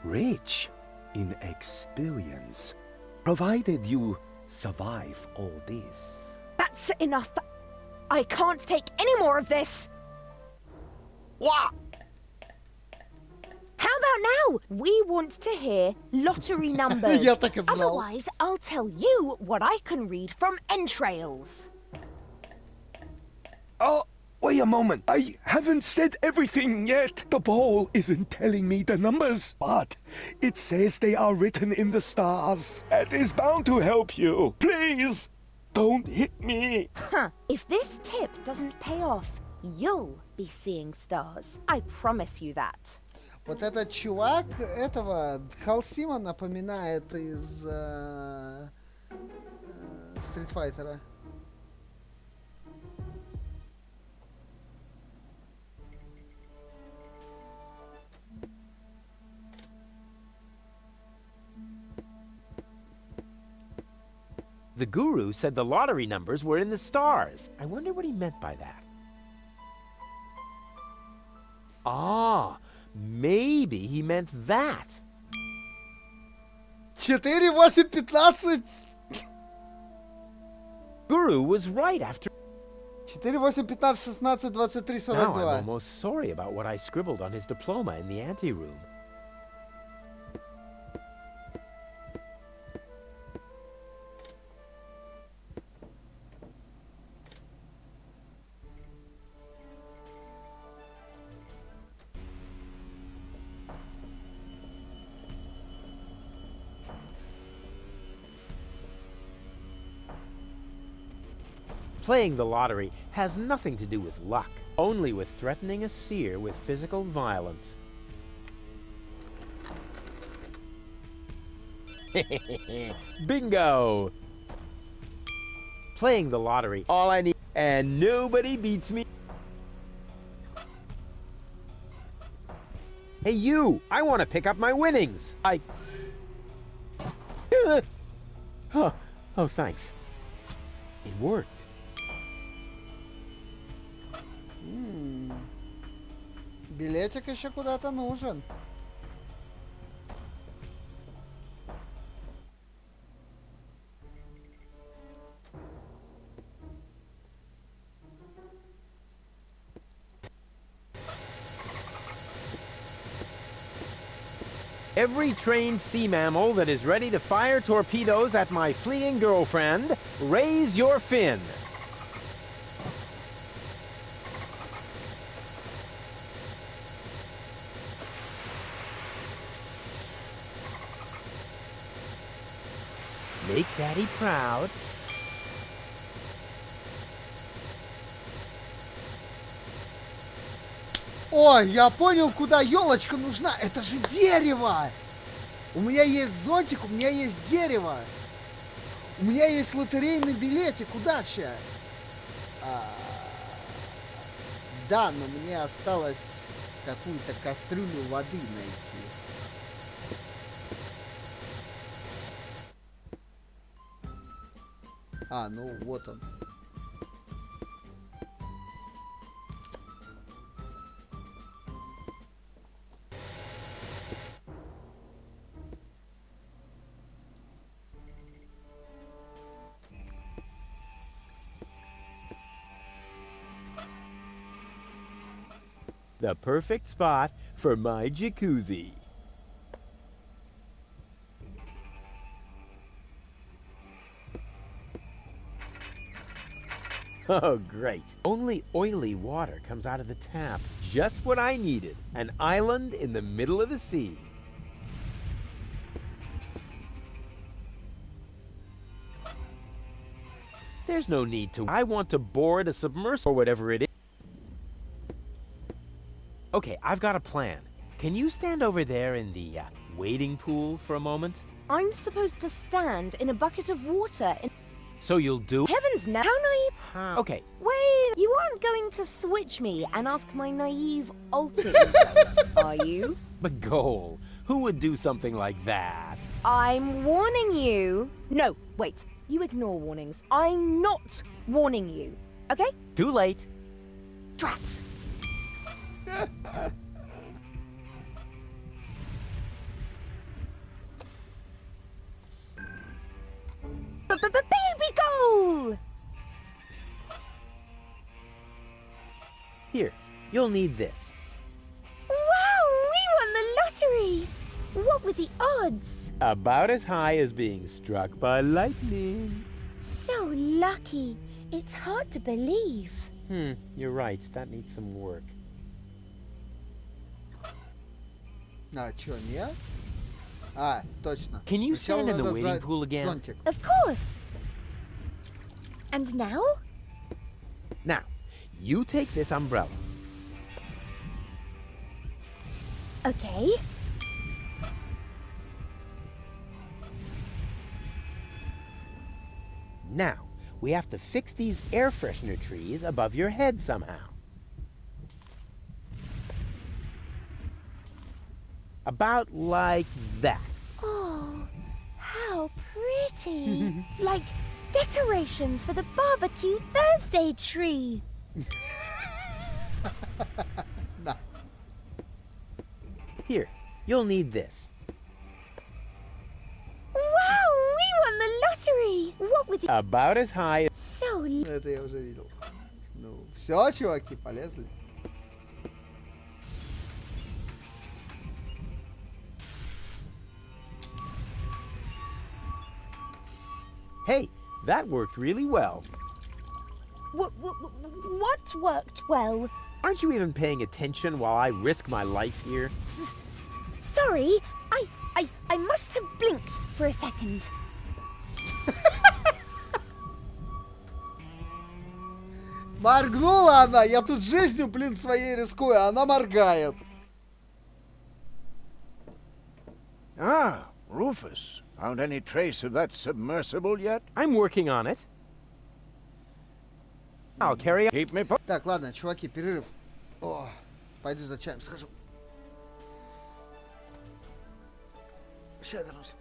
Rich in experience, provided you survive all this. That's enough. I can't take any more of this. What? How about now? We want to hear lottery numbers. Я так и знал. Otherwise, I'll tell you what I can read from entrails. Oh, wait a moment. I haven't said everything yet. The ball isn't telling me the numbers, but it says they are written in the stars. That is bound to help you. Please, don't hit me. Huh. If this tip doesn't pay off, you'll be seeing stars. I promise you that. Вот этот чувак этого Халсима напоминает из Стритфайтера. The guru said the lottery numbers were in the stars. I wonder what he meant by that. Ah, maybe he meant that. 4, 8, 15. Guru was right after... 4, 8, 15, 16, 23, Now I'm 42. almost sorry about what I scribbled on his diploma in the anteroom. Playing the lottery has nothing to do with luck, only with threatening a seer with physical violence. Bingo! Playing the lottery, all I need, and nobody beats me. Hey you, I want to pick up my winnings. Oh, thanks. It worked. Билетик еще куда-то нужен. Every trained sea mammal that is ready to fire torpedoes at my fleeing girlfriend, raise your fin. Make Daddy proud. Ой, я понял, куда елочка нужна. Это же дерево. У меня есть зонтик, у меня есть дерево. У меня есть лотерейный билетик. Удача. Да, но мне осталось какую-то кастрюлю воды найти. Ну вот он. The perfect spot for my jacuzzi. Oh, great. Only oily water comes out of the tap. Just what I needed. An island in the middle of the sea. There's no need to. I want to board a submersible or whatever it is. Okay, I've got a plan. Can you stand over there in the wading pool for a moment? I'm supposed to stand in a bucket of water in... So you'll do... Heavens, now naive... Okay. Wait, you aren't going to switch me and ask my naive alter, are you? But Goal, who would do something like that? I'm warning you. No, wait. You ignore warnings. I'm not warning you. Okay? Too late. Drat. Baby goal! Here, you'll need this. Wow, we won the lottery! What were the odds? About as high as being struck by lightning. So lucky. It's hard to believe. You're right. That needs some work. Чё, не? Точно. Can you stand in the wading pool again? Зонтик. Of course. And now? Now, you take this umbrella. Okay. Now, we have to fix these air freshener trees above your head somehow. About like that. Oh, how pretty. Like decorations for the barbecue Thursday tree. No. Here, you'll need this. Wow, we won the lottery. What with the... About as high as... So... Это я уже видел. Ну, все, чуваки, полезли. Hey, that worked really well. What worked well? Aren't you even paying attention while I risk my life here? Sorry, I must have blinked for a second. Моргнула она, я тут жизнью, блин, своей рискую, а она моргает. Ah, Rufus. Found any trace of that submersible yet? I'm working on it. I'll carry on. Keep me Так, ладно, чуваки, перерыв. О, пойду за чаем схожу. Сейчас вернусь.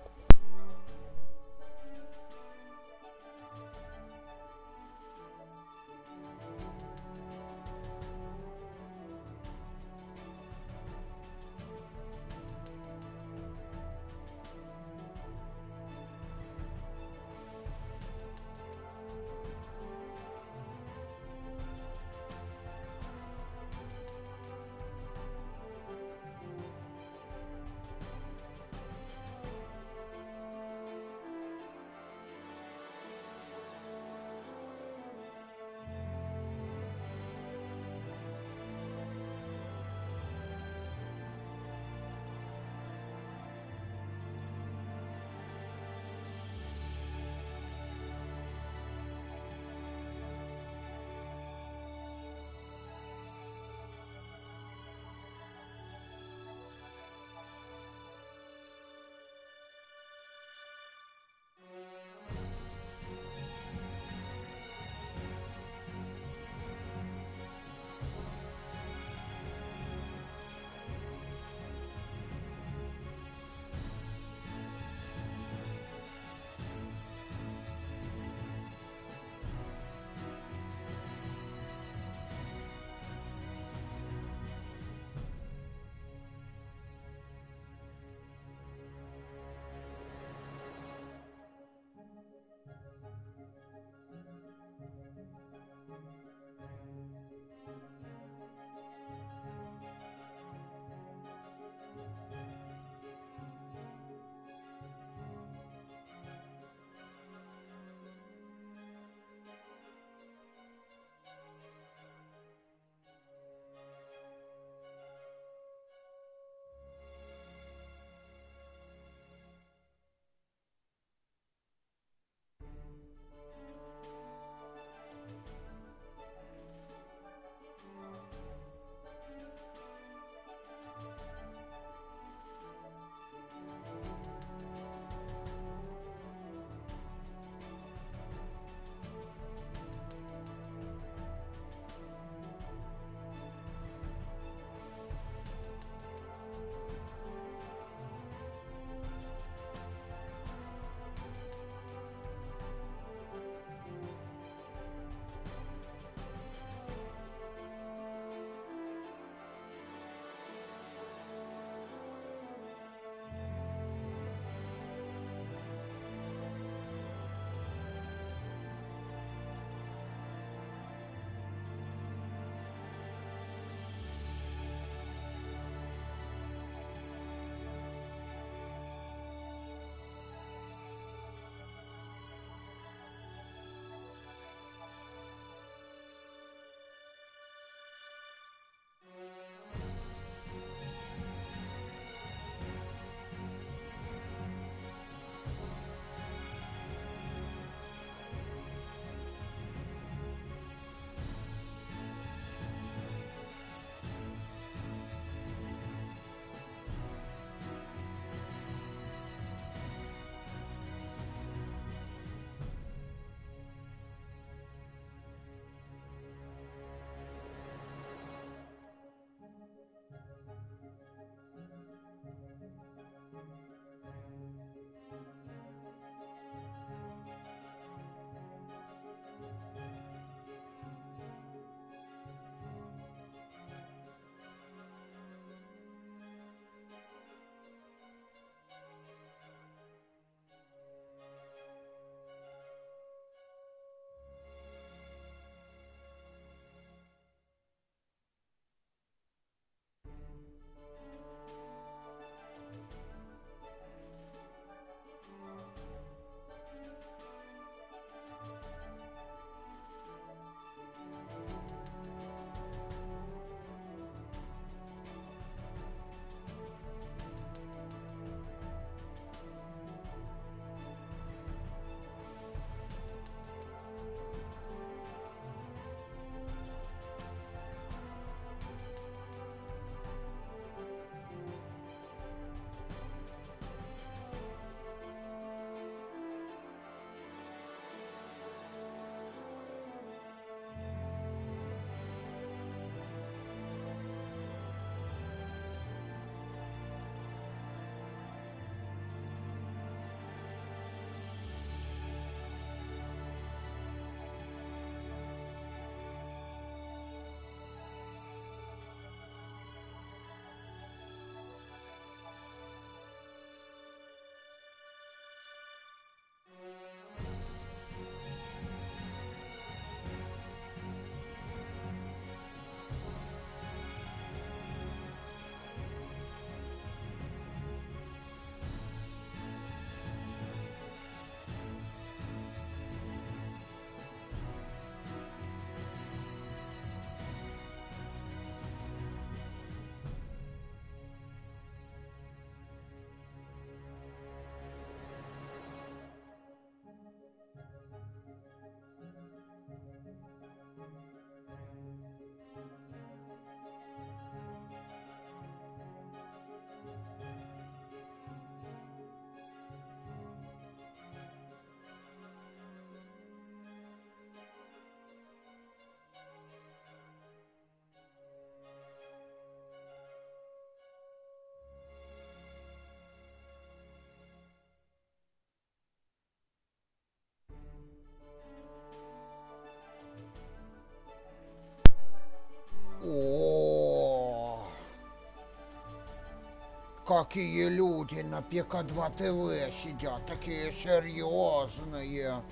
какие люди на ПК-2 ТВ сидят, такие серьезные.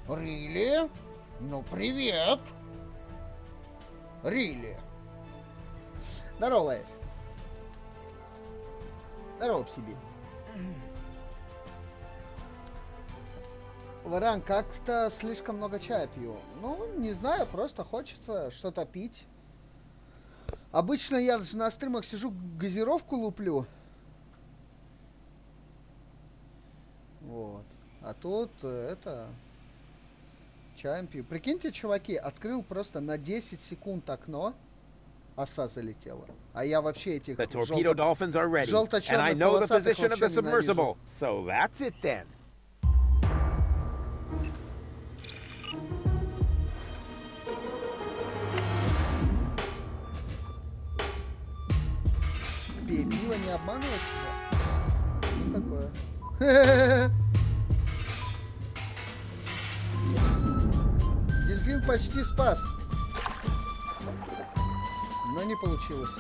Рили? Ну, привет. Рили. Здорово, Лайф. Здорово, Псибит. Варан, как-то слишком много чая пью. Ну, не знаю, просто хочется что-то пить. Обычно я же на стримах сижу, газировку луплю. Вот. А тут это... Чаем пью. Прикиньте, чуваки, открыл просто на 10 секунд окно. Оса залетела. А я вообще этих The torpedo dolphins are ready, and I know the position of the submersible. So that's it then. Пей пиво, не обманывай себя. Ну такое. Дельфин почти спас. Но не получилось.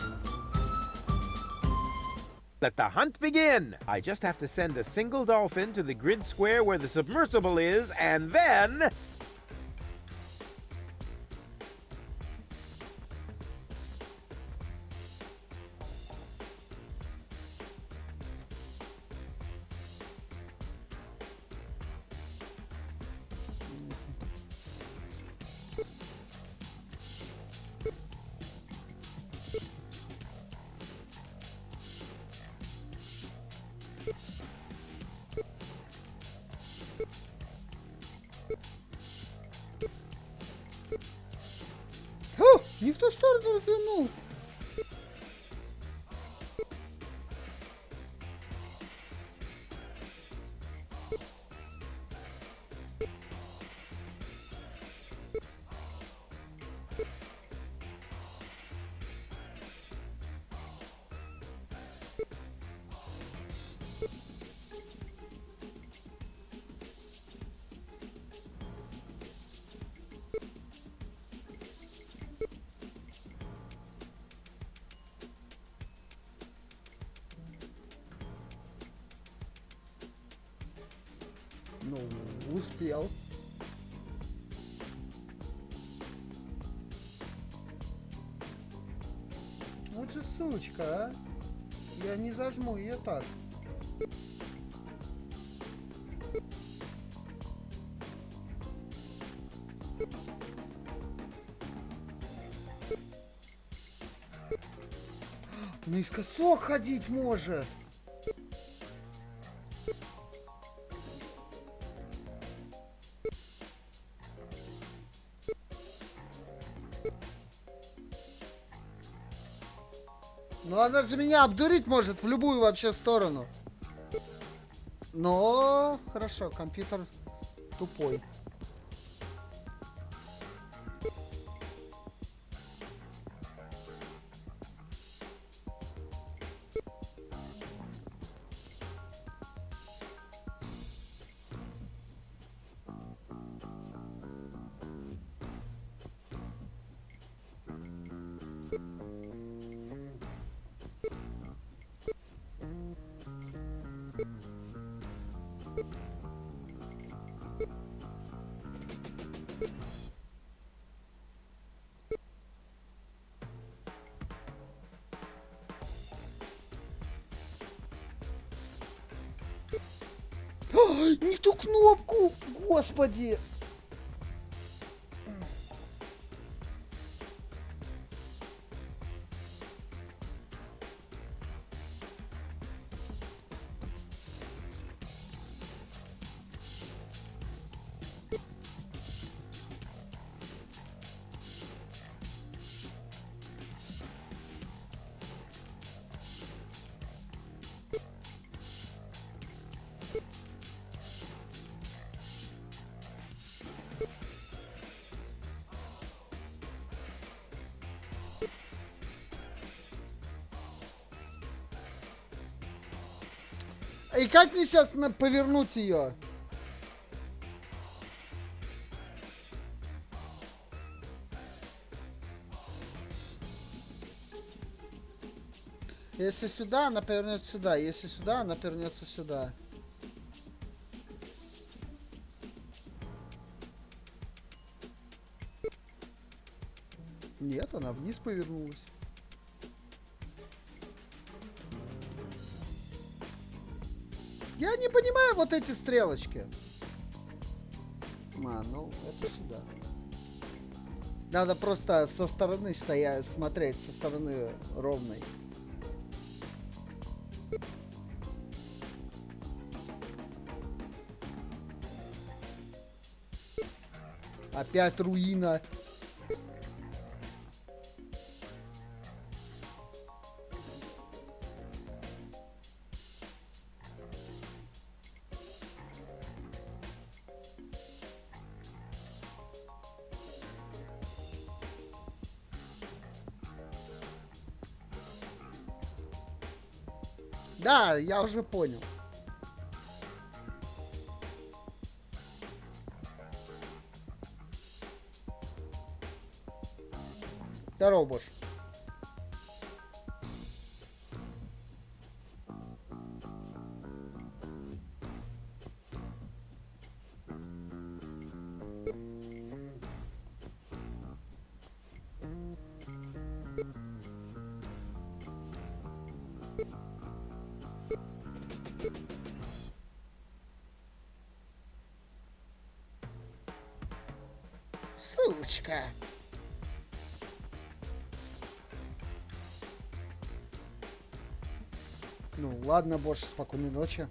Let the hunt begin! I just have to send a single dolphin to the grid square where the submersible is, and then... О, не в ту сторону развернул. Ну, успел. Вот же сучка, а. Я не зажму ее так. Наискосок ходить может. Ну она же меня обдурить может в любую вообще сторону. Но хорошо, компьютер тупой. Ой, не ту кнопку, господи. И как мне сейчас повернуть ее? Если сюда, она повернется сюда. Если сюда, она повернется сюда. Нет, она вниз повернулась. Я не понимаю вот эти стрелочки. Ну, это сюда. Надо просто со стороны стоять, смотреть, со стороны ровной. Опять руина. Да, я уже понял. Здорово, Бош. Сучка. Ну, ладно, больше спокойной ночи.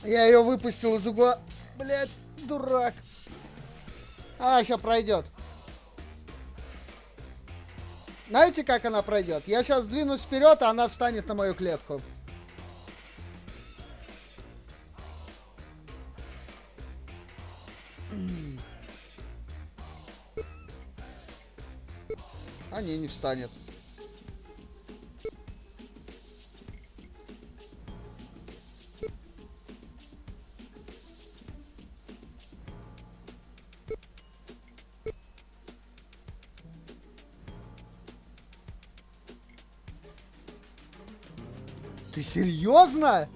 Я ее выпустил из угла. Блять, дурак. А, сейчас пройдет. Знаете, как она пройдет? Я сейчас двинусь вперед, а она встанет на мою клетку. А не встанет. Ты серьезно?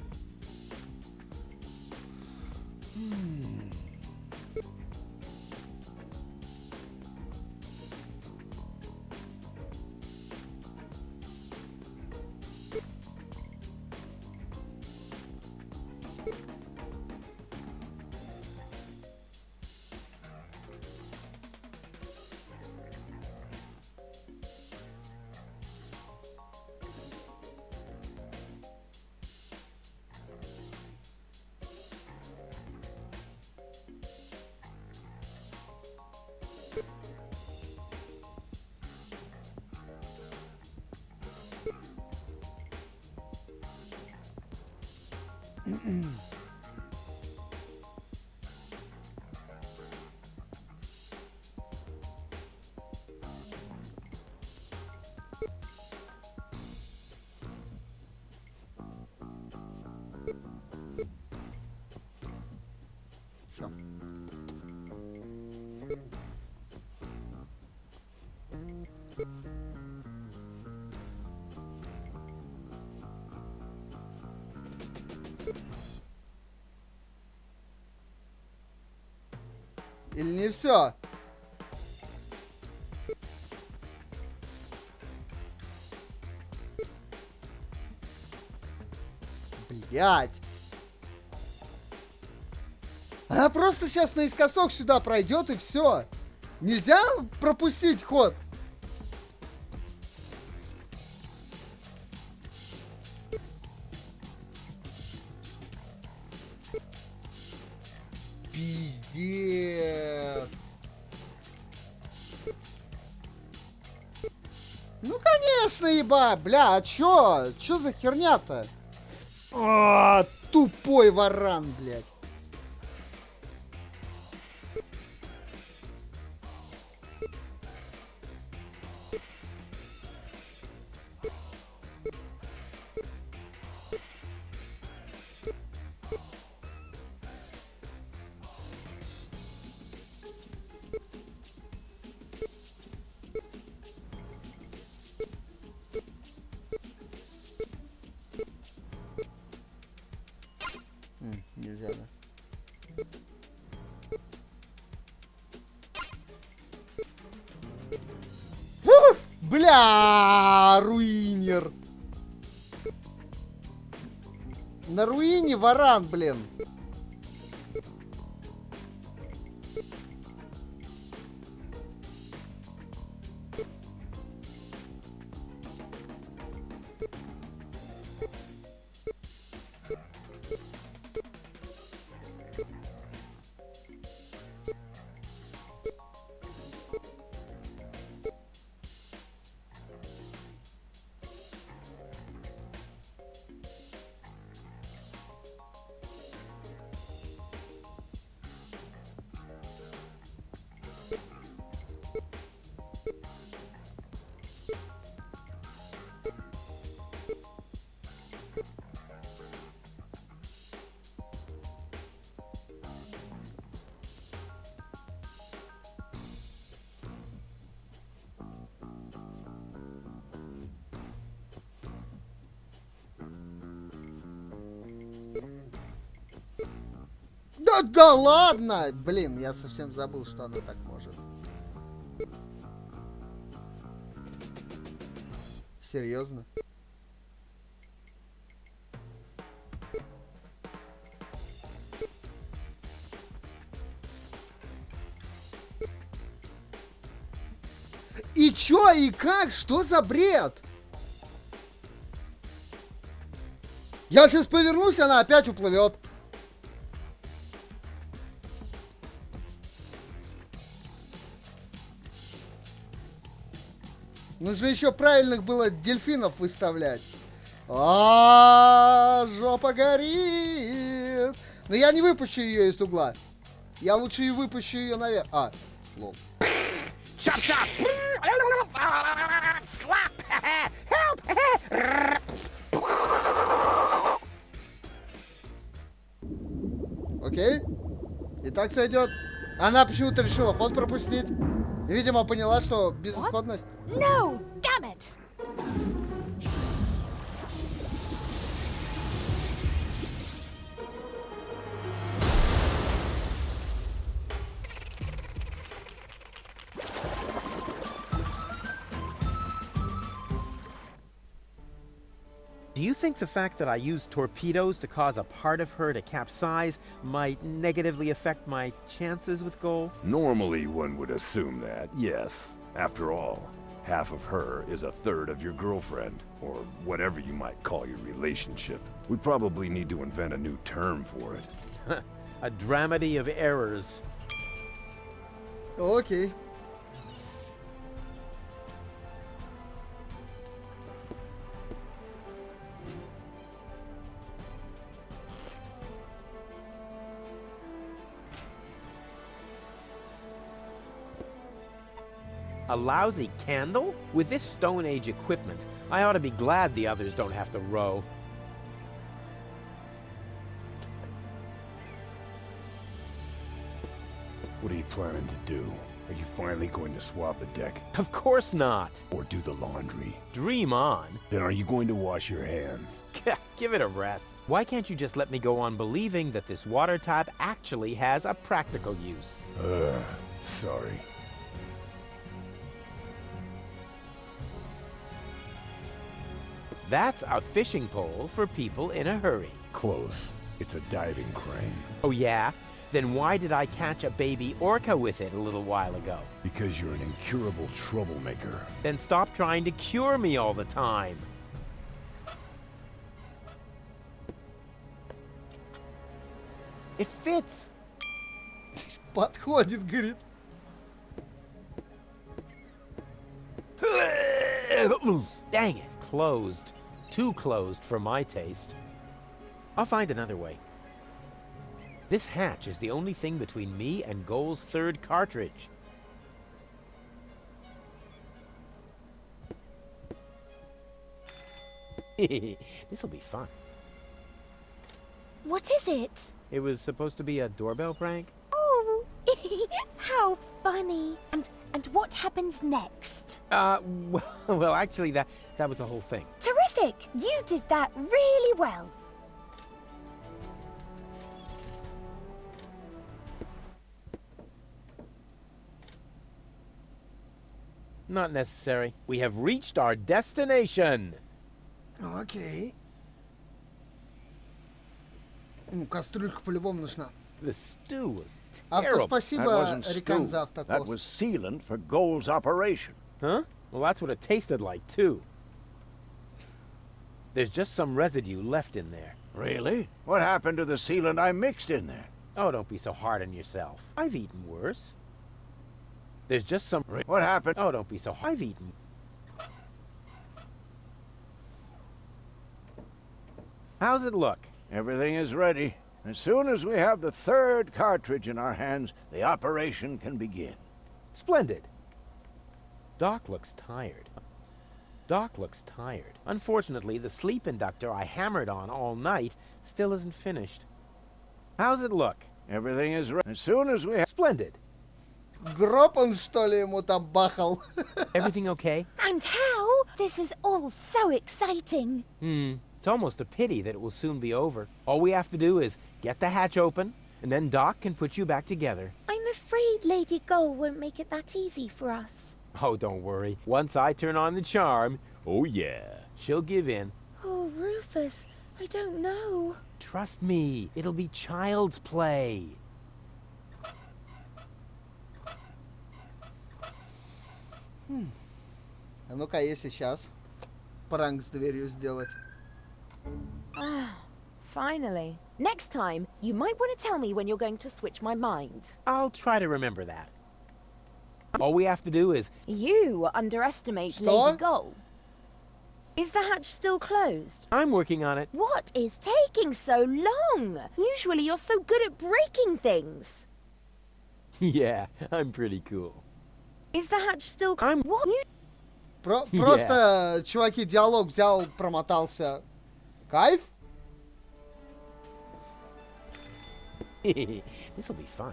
Все. Или не все? Блять. Она просто сейчас наискосок сюда пройдет и все. Нельзя пропустить ход. Пиздец. Ну, конечно, еба. Бля, а чё? Чё за херня-то? Тупой варан, блядь. Бля, руинер. На руине варан, блин. Да ладно! Блин, я совсем забыл, что она так может. Серьезно? И чё, и как? Что за бред? Я сейчас повернусь, она опять уплывет. Нужно еще правильных было дельфинов выставлять. Жопа горит. Но я не выпущу ее из угла. Я лучше и выпущу ее наверх. Лол. Окей. И так сойдет. Она почему-то решила ход пропустить. Видимо, поняла, что безысходность. No, damn it! Do you think the fact that I used torpedoes to cause a part of her to capsize might negatively affect my chances with gold? Normally, one would assume that, yes. After all, half of her is a third of your girlfriend, or whatever you might call your relationship. We probably need to invent a new term for it. A dramedy of errors. Окей. A lousy candle? With this Stone Age equipment, I ought to be glad the others don't have to row. What are you planning to do? Are you finally going to swab the deck? Of course not. Or do the laundry? Dream on. Then are you going to wash your hands? Give it a rest. Why can't you just let me go on believing that this water tap actually has a practical use? Sorry. That's a fishing pole for people in a hurry. Close. It's a diving crane. Oh yeah? Then why did I catch a baby orca with it a little while ago? Because you're an incurable troublemaker. Then stop trying to cure me all the time. It fits. Подходит, говорит. Dang it. Closed. Too closed for my taste. I'll find another way. This hatch is the only thing between me and Goal's third cartridge. This'll be fun. What is it? It was supposed to be a doorbell prank? Oh, how funny. And what happens next? Well, actually, that was the whole thing. Terrific! You did that really well. Not necessary. We have reached our destination. Окей. Кастрюлька по-любому нужна. The stew was Авто, terrible. That спасибо, wasn't Рикан, stew. за That автокост. was sealant for Gold's operation. Huh? Well, that's what it tasted like, too. There's just some residue left in there. Really? What happened to the sealant I mixed in there? Oh, don't be so hard on yourself. I've eaten worse. There's just some... What happened? Oh, don't be so hard. I've eaten... How's it look? Everything is ready. As soon as we have the third cartridge in our hands, the operation can begin. Splendid. Doc looks tired. Doc looks tired. Unfortunately, the sleep inductor I hammered on all night still isn't finished. How's it look? Everything is ready. As soon as we have... Splendid. Гроб он, что ли, ему там бахал? Everything okay? And how? This is all so exciting. It's almost a pity that it will soon be over. All we have to do is get the hatch open, and then Doc can put you back together. I'm afraid Lady Gull won't make it that easy for us. Oh, don't worry. Once I turn on the charm, oh yeah, she'll give in. Oh, Rufus, I don't know. Trust me, it'll be child's play. А ну-ка, если сейчас пранк с дверью сделать. Finally. Next time, you might want to tell me when you're going to switch my mind. I'll try to remember that. All we have to do is... You underestimate Что? Lady Gull. Is the hatch still closed? I'm working on it. What is taking so long? Usually you're so good at breaking things. Yeah, I'm pretty cool. Is the hatch still... I'm... What? You... Просто, чуваки, диалог взял, промотался. Кайф? This'll be fun.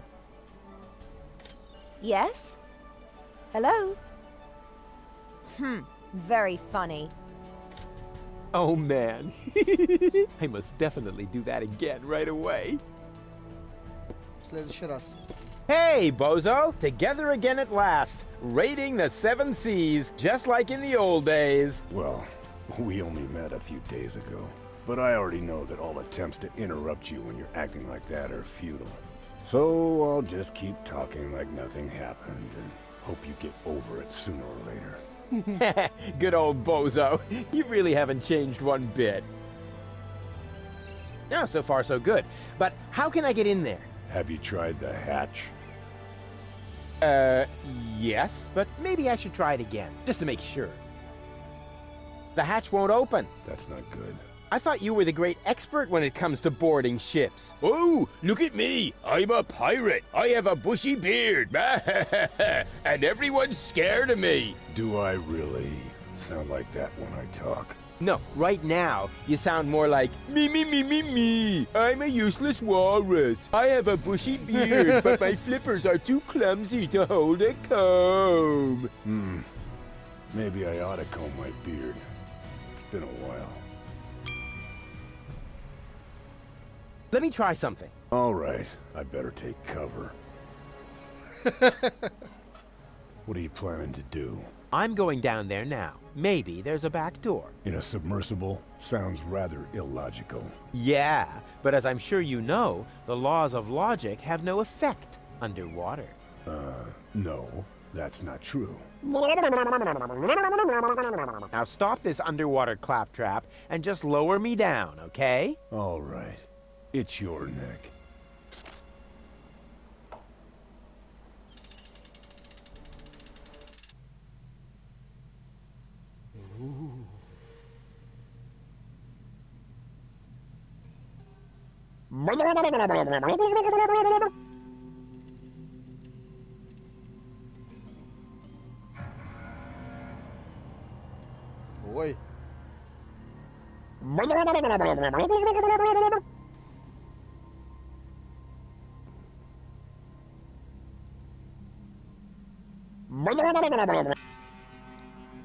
Yes? Hello? Very funny. Oh, man. I must definitely do that again right away. В следующий раз. Hey, Bozo! Together again at last. Raiding the seven seas, just like in the old days. Well, we only met a few days ago. But I already know that all attempts to interrupt you when you're acting like that are futile. So I'll just keep talking like nothing happened and hope you get over it sooner or later. Good old Bozo. You really haven't changed one bit. No, so far so good. But how can I get in there? Have you tried the hatch? Yes, but maybe I should try it again, just to make sure. The hatch won't open. That's not good. I thought you were the great expert when it comes to boarding ships. Oh, look at me. I'm a pirate. I have a bushy beard. And everyone's scared of me. Do I really sound like that when I talk? No, right now, you sound more like, me. I'm a useless walrus. I have a bushy beard, but my flippers are too clumsy to hold a comb. Maybe I ought to comb my beard. It's been a while. Let me try something. All right, I better take cover. What are you planning to do? I'm going down there now. Maybe there's a back door. In a submersible? Sounds rather illogical. Yeah, but as I'm sure you know, the laws of logic have no effect underwater. No, that's not true. Now stop this underwater claptrap and just lower me down, okay? All right. It's your neck. Ой.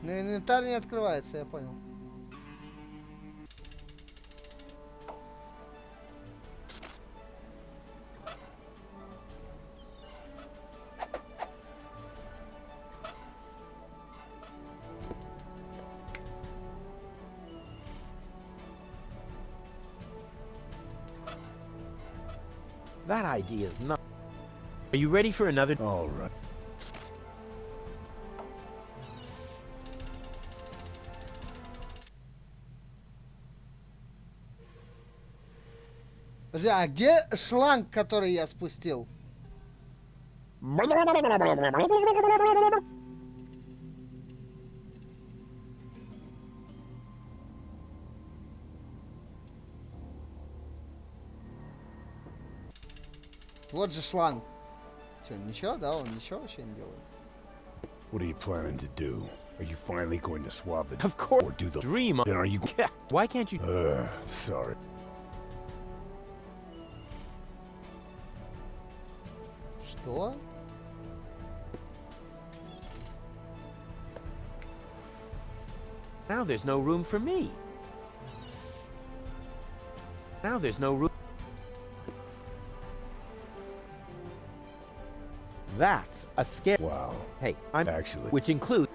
Но инвентарь не открывается, я понял. That idea is not... Are you ready for another... All right. Подожди, а где шланг, который я спустил? Вот же шланг. Че, ничего, да? Он ничего вообще не делает? What are you planning to do? Are you finally going to swab the... Of course. Or do the... Dream. Then are you... Why can't you... Sorry. Что? Now there's no room for me. Now there's no room... That's a scare... Wow. Hey, I'm... Actually... Which includes...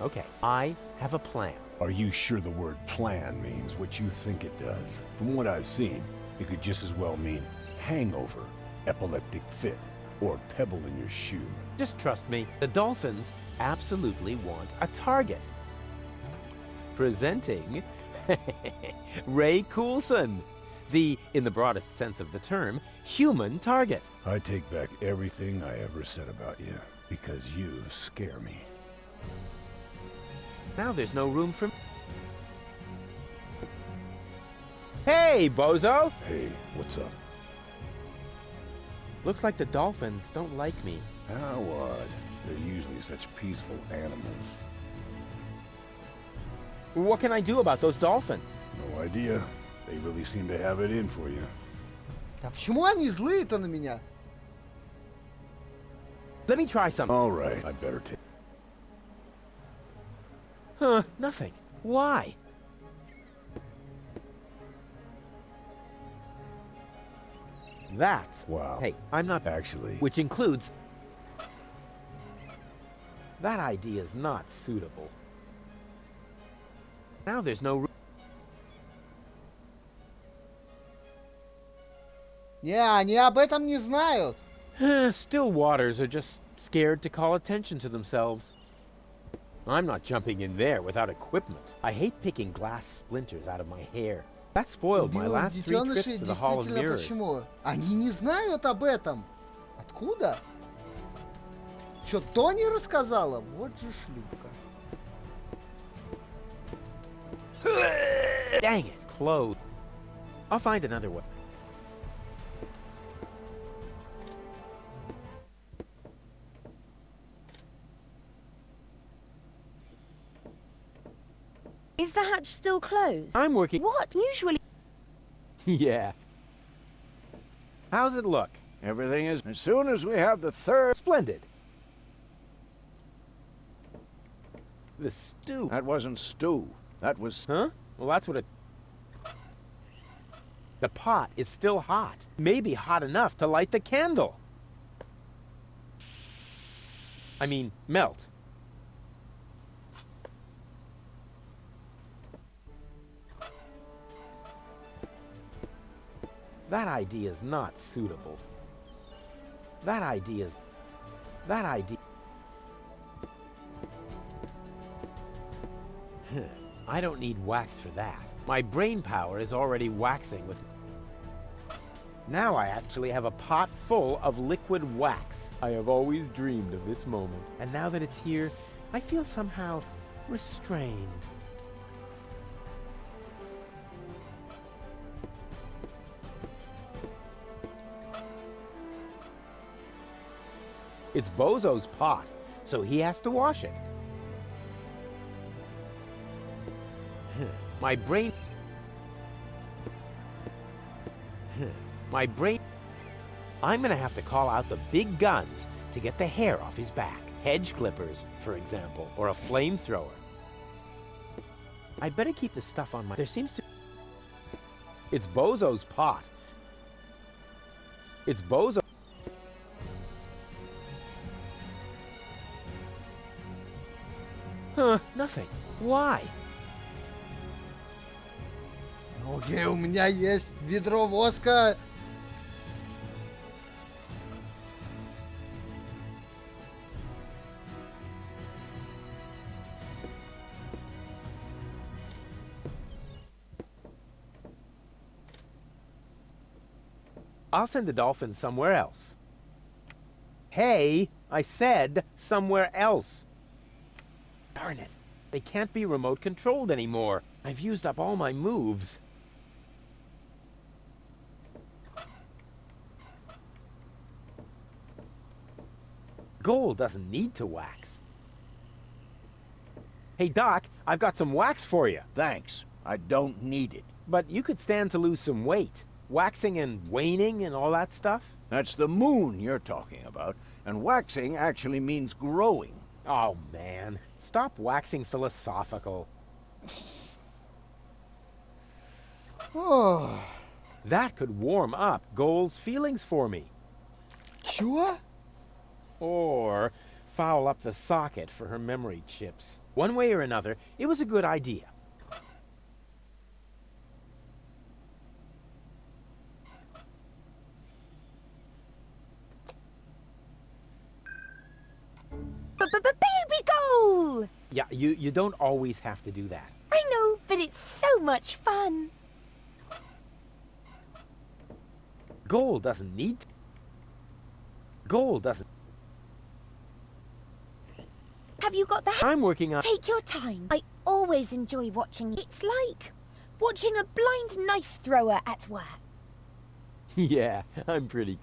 Okay, I have a plan. Are you sure the word plan means what you think it does? From what I've seen, it could just as well mean hangover, epileptic fit, or pebble in your shoe. Just trust me, the Dolphins absolutely want a target. Presenting Ray Coulson, the, in the broadest sense of the term, human target. I take back everything I ever said about you, because you scare me. Now there's no room for... Hey, bozo! Hey, what's up? Looks like the Dolphins don't like me. How odd. They're usually such peaceful animals. What can I do about those Dolphins? No idea. They really seem to have it in for you. А почему они злые-то на меня? Let me try something. All right, I better take... Huh, nothing. Why? That's... Wow. Hey, I'm not... Actually... Which includes... That idea is not suitable. Now there's no room... Не, они об этом не знают. Still waters are just scared to call attention to themselves. I'm not jumping in there without equipment. I hate picking glass splinters out of my hair. That spoiled my last 3 trips Детеныши to the Hall of действительно Mirrors. почему? Они не знают об этом. Откуда? Чё, Тони рассказала? Вот же шлюпка. Dang it, closed. I'll find another way. Is the hatch still closed? I'm working... What? Usually... Yeah. How's it look? Everything is... As soon as we have the third... Splendid. The stew. That wasn't stew. That was... Huh? Well, that's what it... The pot is still hot. Maybe hot enough to light the candle. I mean, melt. That idea is not suitable. That idea is... That idea... I don't need wax for that. My brain power is already waxing with... Now I actually have a pot full of liquid wax. I have always dreamed of this moment. And now that it's here, I feel somehow restrained. It's Bozo's pot, so he has to wash it. My brain... My brain... I'm gonna have to call out the big guns to get the hair off his back. Hedge clippers, for example, or a flamethrower. I better keep the stuff on my... There seems to... It's Bozo's pot. It's Bozo... Huh, nothing. Why? Окей, у меня есть ведро воска. I'll send the dolphins somewhere else. Hey, I said somewhere else. Darn it. They can't be remote controlled anymore. I've used up all my moves. Gold doesn't need to wax. Hey, Doc, I've got some wax for you. Thanks. I don't need it. But you could stand to lose some weight. Waxing and waning and all that stuff. That's the moon you're talking about. And waxing actually means growing. Oh, man. Stop waxing philosophical. Oh. That could warm up Gold's feelings for me. Чё? Or foul up the socket for her memory chips. One way or another, it was a good idea. Baby goal! Yeah, you don't always have to do that. I know, but it's so much fun. Gold doesn't need to. Gold doesn't. Have you got the... I'm working on... Take your time. I always enjoy watching. It's like watching a blind knife thrower at work. Yeah, I'm pretty...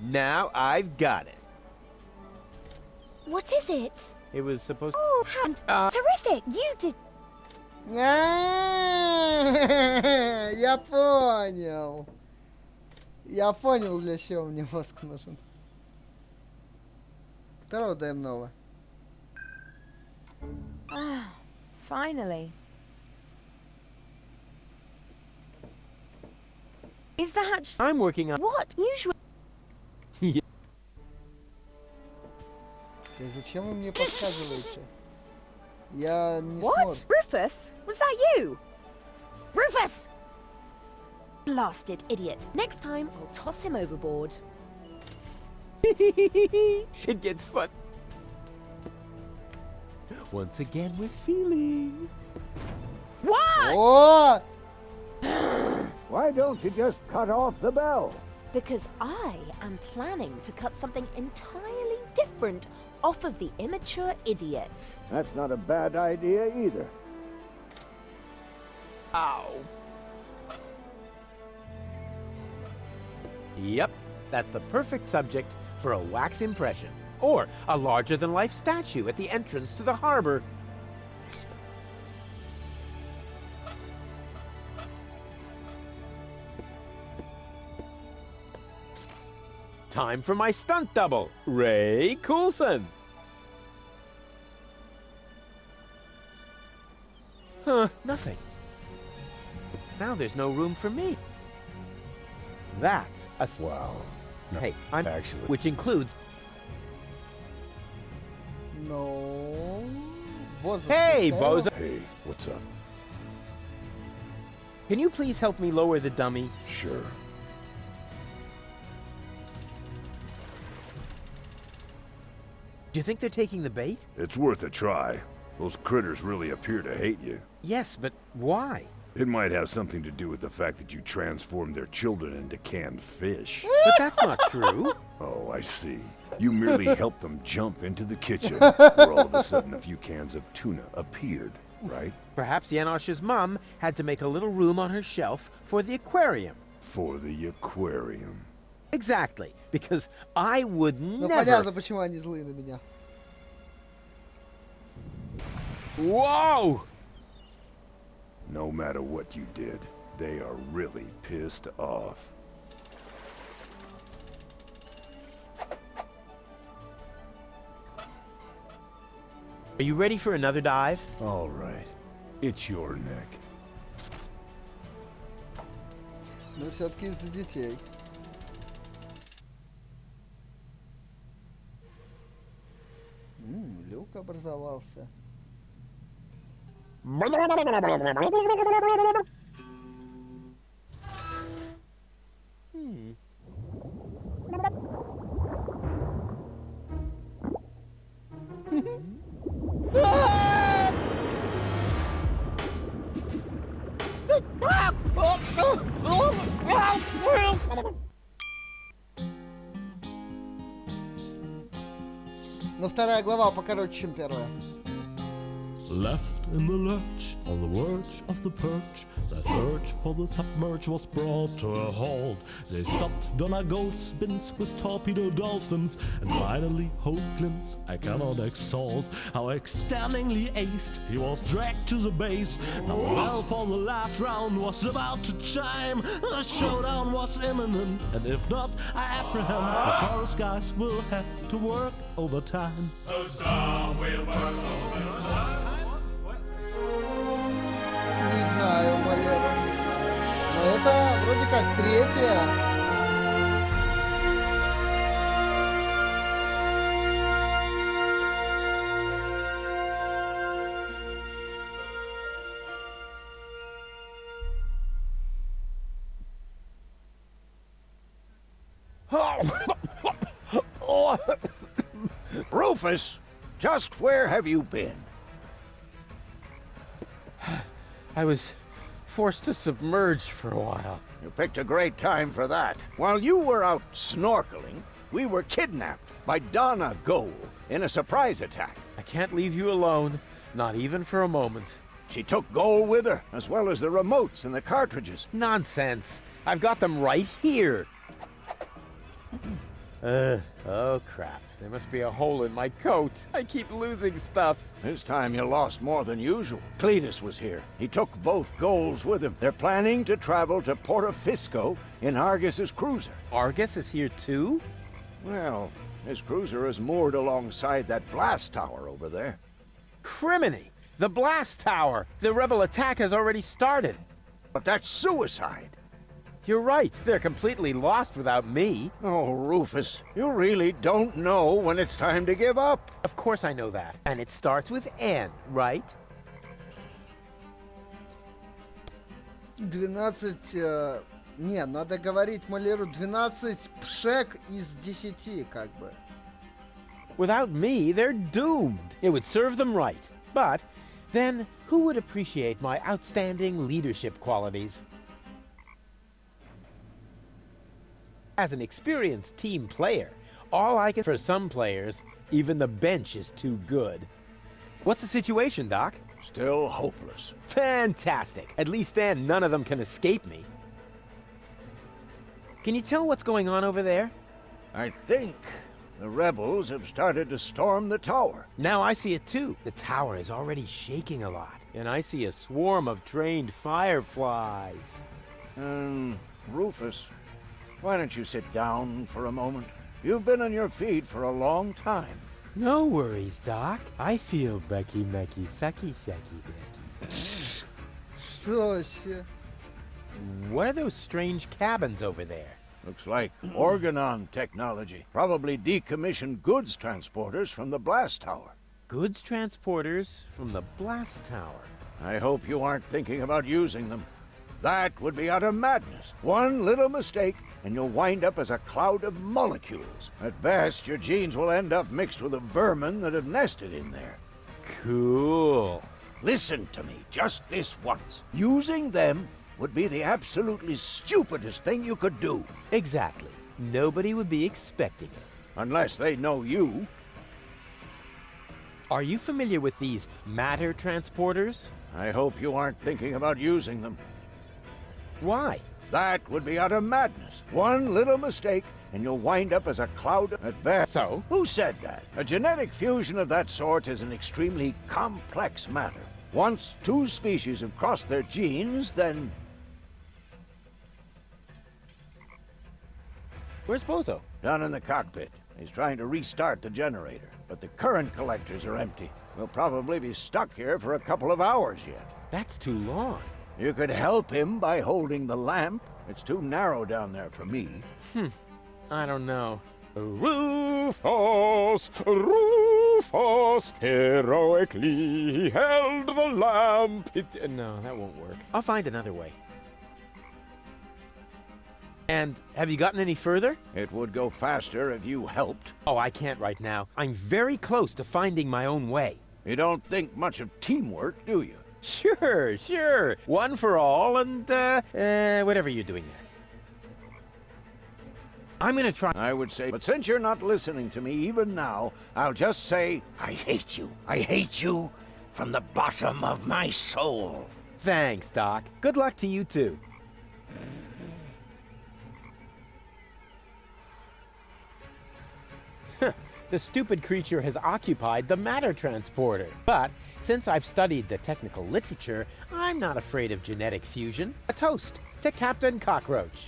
Now I've got it. What is it? It was supposed... Oh, hand. Terrific. You did... Я понял. Я понял, для чего мне воск нужен. Второго дневного. Ah, finally. Is the hatch... I'm working on... What? Usually... Зачем вы мне подсказываете? Я не What? смог. Rufus? Was that you? Rufus! Blasted idiot. Next time, I'll toss him overboard. It gets fun. Once again, we're feeling. What? О! Why don't you just cut off the bell? Because I am planning to cut something entirely different off of the immature idiot. That's not a bad idea either. Ow. Yep, that's the perfect subject for a wax impression. Or a larger-than-life statue at the entrance to the harbor. Time for my stunt double, Ray Coulson. Huh, nothing. Now there's no room for me. That's a... Wow. No, hey, I'm... actually... Which includes... No. Bozo Hey, спускаю. Bozo! Hey, what's up? Can you please help me lower the dummy? Sure. Do you think they're taking the bait? It's worth a try. Those critters really appear to hate you. Yes, but why? It might have something to do with the fact that you transformed their children into canned fish. But that's not true. Oh, I see. You merely helped them jump into the kitchen, where all of a sudden a few cans of tuna appeared, right? Perhaps Janosch's mom had to make a little room on her shelf for the aquarium. For the aquarium. Exactly, because I would Ну never... понятно, почему они злые на меня. Whoa! No matter what you did, they are really pissed off. Are you ready for another dive? All right. It's your neck. Но все-таки из-за детей. Люк образовался. вторая глава покороче, чем первая. Left in the lurch, on the verge of the perch, their search for the submerge was brought to a halt. They stopped Donna Goldspins with torpedo dolphins, and finally Hoaglands I cannot exalt. How extendingly aced he was dragged to the base. Now the bell for the last round was about to chime. The showdown was imminent, and if not, I apprehend the chorus guys will have to work overtime. Не знаю, Малера, не знаю. Но это вроде как третья. Rufus, just where have you been? I was forced to submerge for a while. You picked a great time for that. While you were out snorkeling, we were kidnapped by Donna Gold in a surprise attack. I can't leave you alone, not even for a moment. She took Gold with her, as well as the remotes and the cartridges. Nonsense. I've got them right here. Oh crap. There must be a hole in my coat. I keep losing stuff. This time you lost more than usual. Cletus was here. He took both Golds with him. They're planning to travel to Portofisco in Argus's cruiser. Argus is here too? Well, his cruiser is moored alongside that blast tower over there. Criminy! The blast tower! The rebel attack has already started. But that's suicide. You're right. They're completely lost without me. Oh, Rufus, you really don't know when it's time to give up. Of course I know that. And it starts with N, right? 12... Не, надо говорить Малеру 12 пшек из 10, как бы. Without me, they're doomed. It would serve them right. But then, who would appreciate my outstanding leadership qualities? As an experienced team player, all I can... For some players, even the bench is too good. What's the situation, Doc? Still hopeless. Fantastic. At least then, none of them can escape me. Can you tell what's going on over there? I think the rebels have started to storm the tower. Now I see it too. The tower is already shaking a lot. And I see a swarm of trained fireflies. Rufus, why don't you sit down for a moment? You've been on your feet for a long time. No worries, Doc. I feel Becky Mecky Sucky Shacky Decky. Что вообще? What are those strange cabins over there? Looks like Organon technology. Probably decommissioned goods transporters from the blast tower. Goods transporters from the blast tower? I hope you aren't thinking about using them. That would be utter madness. One little mistake, and you'll wind up as a cloud of molecules. At best, your genes will end up mixed with the vermin that have nested in there. Cool. Listen to me just this once. Using them would be the absolutely stupidest thing you could do. Exactly. Nobody would be expecting it. Unless they know you. Are you familiar with these matter transporters? I hope you aren't thinking about using them. Why? That would be utter madness. One little mistake, and you'll wind up as a cloud at best. So? Who said that? A genetic fusion of that sort is an extremely complex matter. Once two species have crossed their genes, then... Where's Bozo? Down in the cockpit. He's trying to restart the generator, but the current collectors are empty. We'll probably be stuck here for a couple of hours yet. That's too long. You could help him by holding the lamp. It's too narrow down there for me. I don't know. Rufus, Rufus, heroically held the lamp. No, that won't work. I'll find another way. And have you gotten any further? It would go faster if you helped. Oh, I can't right now. I'm very close to finding my own way. You don't think much of teamwork, do you? Sure. One for all and, whatever you're doing there. I'm gonna try. I would say, but since you're not listening to me even now, I'll just say, I hate you. I hate you from the bottom of my soul. Thanks, Doc. Good luck to you too. The stupid creature has occupied the matter transporter. But since I've studied the technical literature, I'm not afraid of genetic fusion. A toast to Captain Cockroach.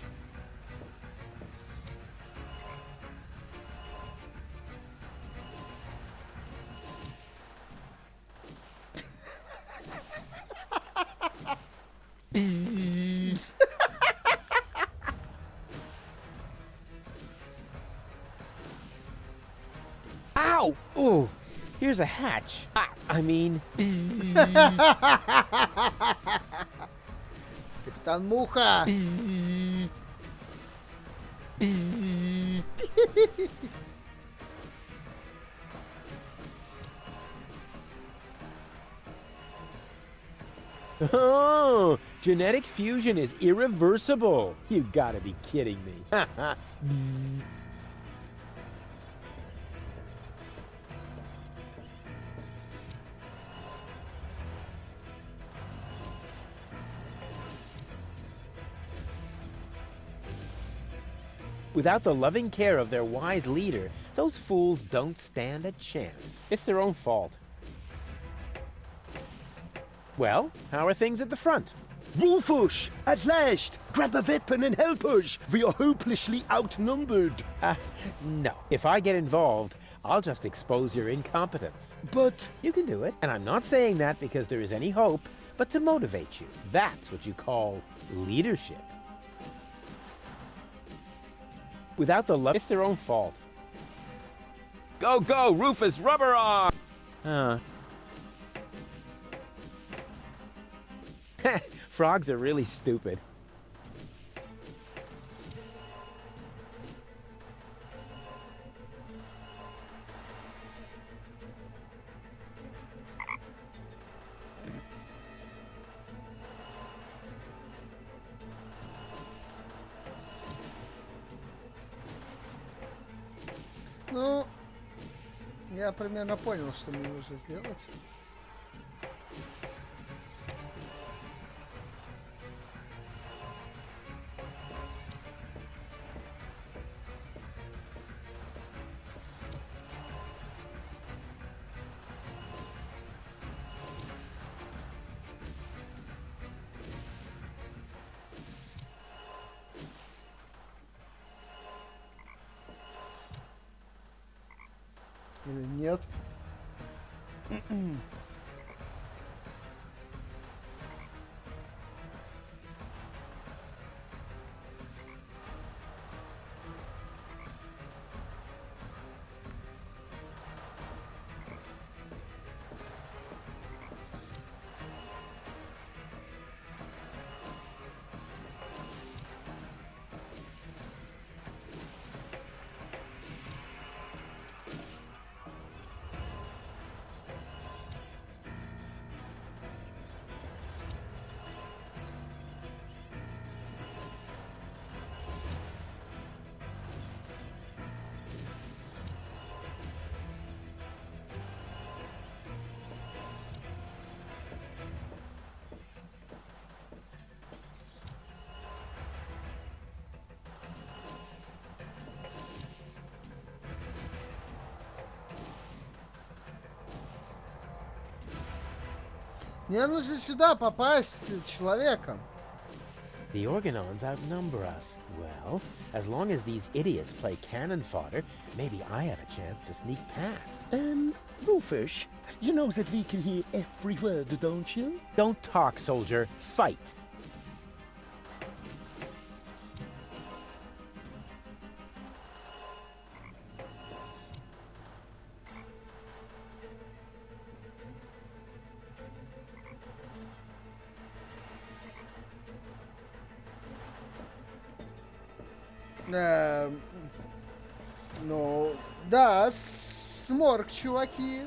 Ow! Ooh, here's a hatch. I mean... Капитан Муха! Oh, genetic fusion is irreversible. You gotta be kidding me. Without the loving care of their wise leader, those fools don't stand a chance. It's their own fault. Well, how are things at the front? Rufus, at last! Grab a weapon and help us! We are hopelessly outnumbered. No. If I get involved, I'll just expose your incompetence. But... You can do it. And I'm not saying that because there is any hope, but to motivate you. That's what you call leadership. Without the love, it's their own fault. Go, go, Rufus, rubber arm! Frogs are really stupid. Ну, я примерно понял, что мне нужно сделать. Или нет? Мне нужно сюда попасть человеком. The Organons outnumber us. Well, as long as these idiots play cannon fodder, maybe I have a chance to sneak past. Rufus, you know that we can hear every word, don't you? Don't talk, soldier. Fight. Ну, да, SMOrc, чуваки.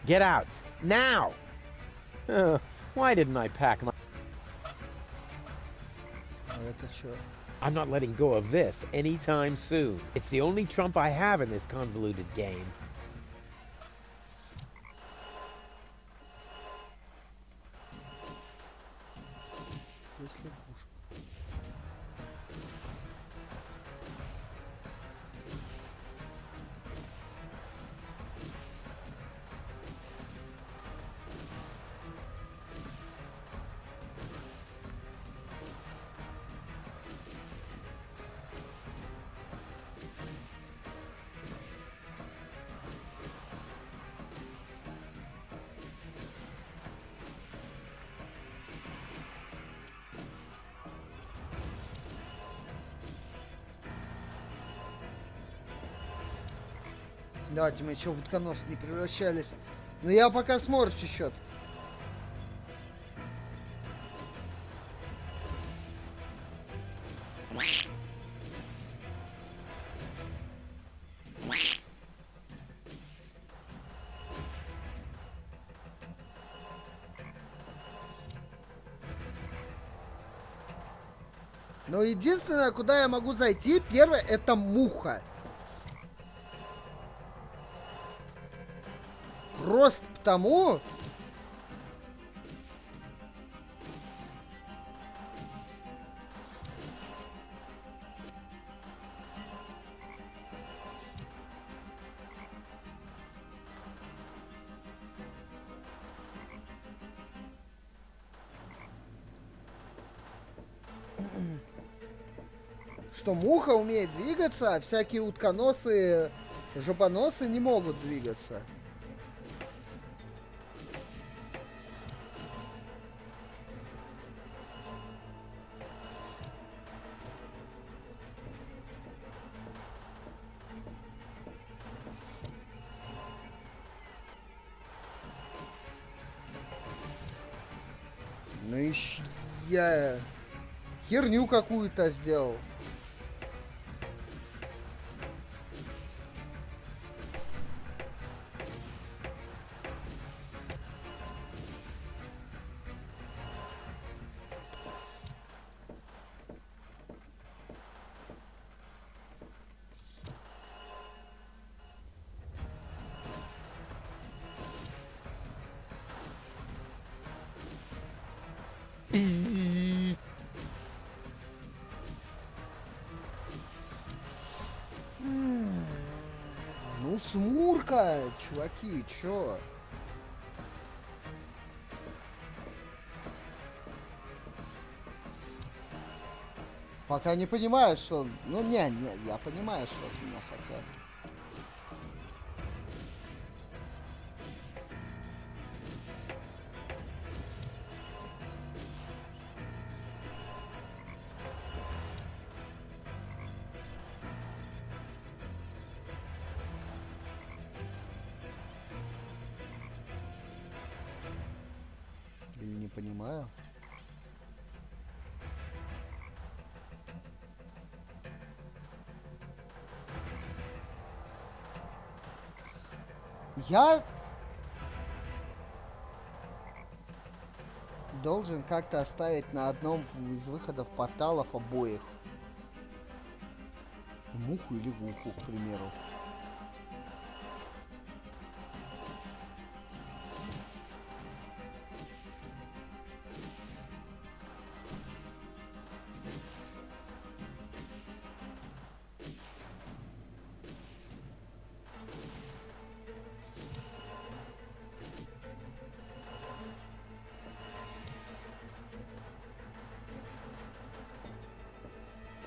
Get out. Now! Why didn't I pack my... Это чё? I'm not letting go of this anytime soon. It's the only trump I have in this convoluted game. Здесь лягушка. Давайте мы еще в утконос не превращались. Но я пока сморчу счет. Но единственное, куда я могу зайти, первое, это муха. Просто потому... что муха умеет двигаться, а всякие утконосы, жопоносы не могут двигаться. Ну и я херню какую-то сделал. Ну, SMOrc, чуваки, чё? Пока не понимаю, что... Ну, не, я понимаю, что от меня хотят. Или не понимаю? Я должен как-то оставить на одном из выходов порталов обоих. Муху или гуху, к примеру.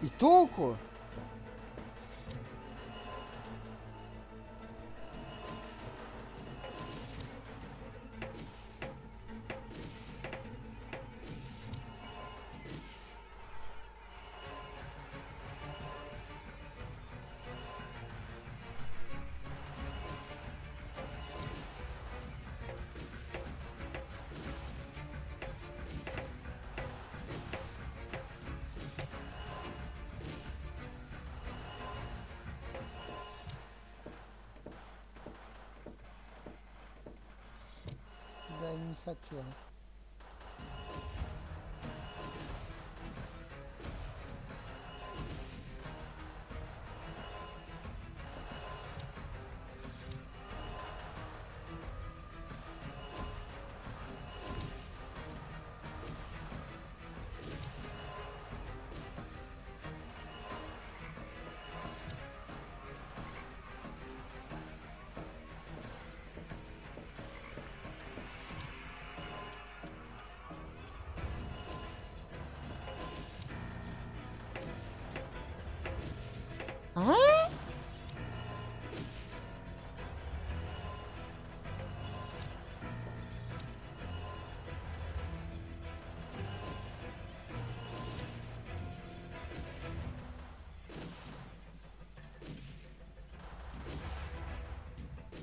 И толку? хотел. А?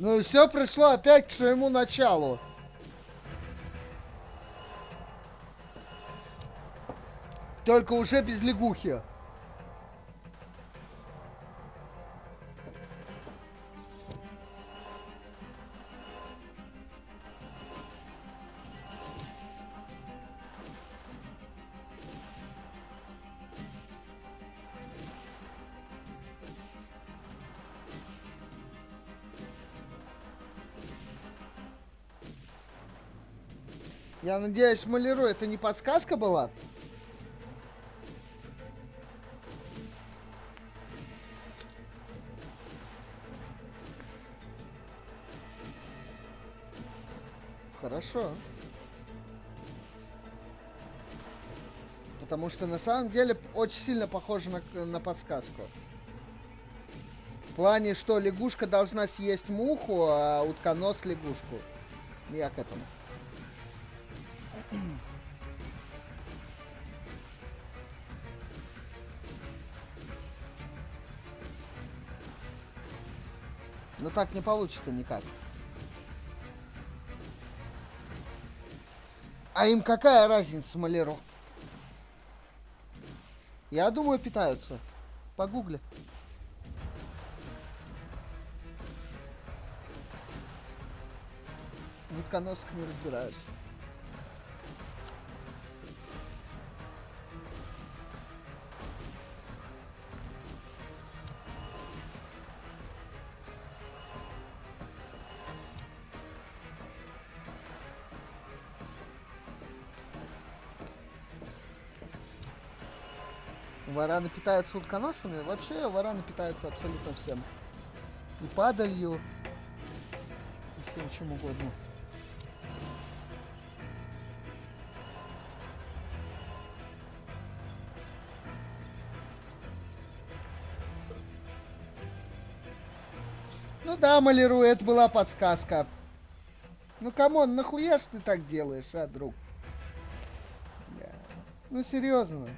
Ну и все пришло опять к своему началу. Только уже без лягухи. Я надеюсь, Маляру, это не подсказка была? Хорошо. Потому что на самом деле очень сильно похоже на подсказку. В плане, что лягушка должна съесть муху, а утконос лягушку. Я к этому. Но так не получится никак. А им какая разница, Маляру? Я думаю, питаются. Погугли. В утконосах не разбираюсь. Вараны питаются утконосами. Вообще, вараны питаются абсолютно всем. И падалью, и всем чем угодно. Ну да, Маляру, это была подсказка. Ну, камон, нахуя ж ты так делаешь, а, друг? Бля. Ну, серьезно.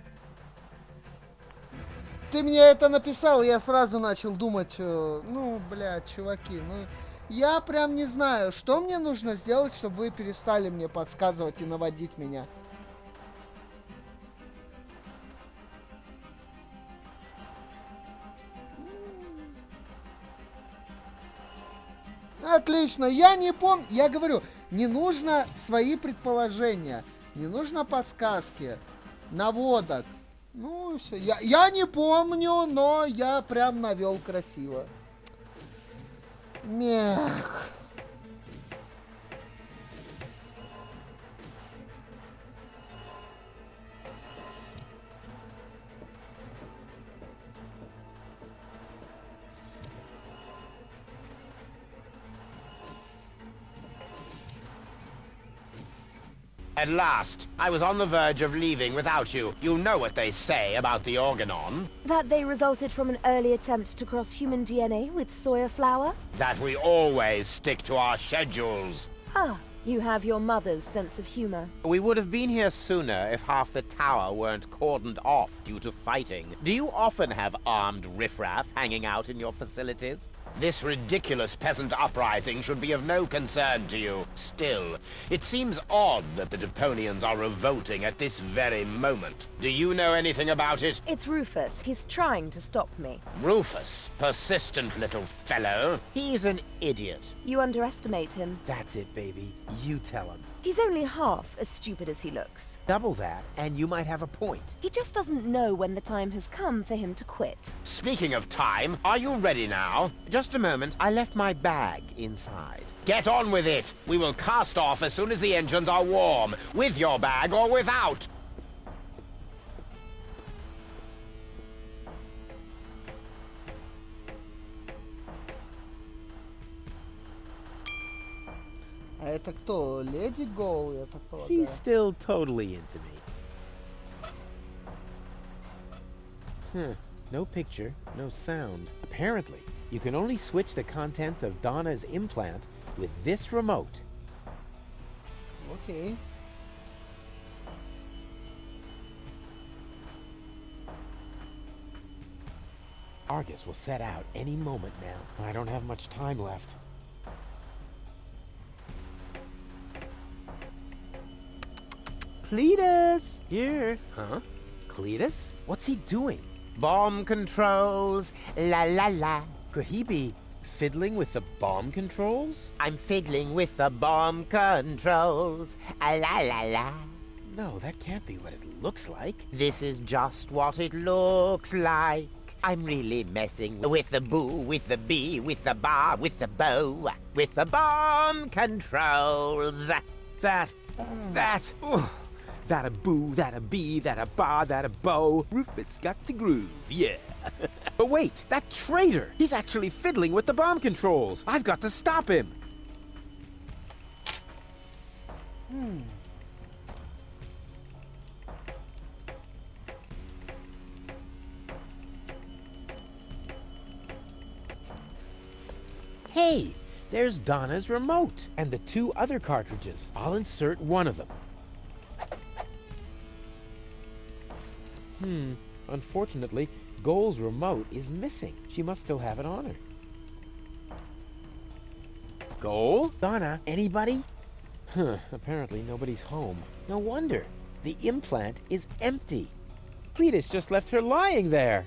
Ты мне это написал, я сразу начал думать, ну, блядь, чуваки, ну, я прям не знаю, что мне нужно сделать, чтобы вы перестали мне подсказывать и наводить меня. Отлично, я не помню, я говорю, не нужно свои предположения, не нужно подсказки, наводок. Ну, все. Я не помню, но я прям навел красиво. Мех. At last, I was on the verge of leaving without you. You know what they say about the organon. That they resulted from an early attempt to cross human DNA with soya flour? That we always stick to our schedules. Ah, you have your mother's sense of humor. We would have been here sooner if half the tower weren't cordoned off due to fighting. Do you often have armed riffraff hanging out in your facilities? This ridiculous peasant uprising should be of no concern to you. Still, it seems odd that the Deponians are revolting at this very moment. Do you know anything about it? It's Rufus. He's trying to stop me. Rufus, persistent little fellow. He's an idiot. You underestimate him. That's it, baby. You tell him. He's only half as stupid as he looks. Double that, and you might have a point. He just doesn't know when the time has come for him to quit. Speaking of time, are you ready now? Just a moment. I left my bag inside. Get on with it. We will cast off as soon as the engines are warm, with your bag or without. А это кто? Леди Гол, я так полагаю. She's still totally into me. No picture, no sound. Apparently, you can only switch the contents of Donna's implant with this remote. Окей. Argus will set out any moment now. I don't have much time left. Cletus! Here. Huh? Cletus? What's he doing? Bomb controls. La la la. Could he be fiddling with the bomb controls? I'm fiddling with the bomb controls. La la la. No, that can't be what it looks like. This is just what it looks like. I'm really messing with the boo, with the bee, with the bar, with the bow, with the bomb controls. That a boo, that a bee, that a bar, that a bow. Rufus got the groove, yeah. But wait, that traitor! He's actually fiddling with the bomb controls. I've got to stop him. Hey, there's Donna's remote and the 2 other cartridges. I'll insert one of them. Unfortunately, Goal's remote is missing. She must still have it on her. Goal? Donna? Anybody? Apparently nobody's home. No wonder. The implant is empty. Cletus just left her lying there.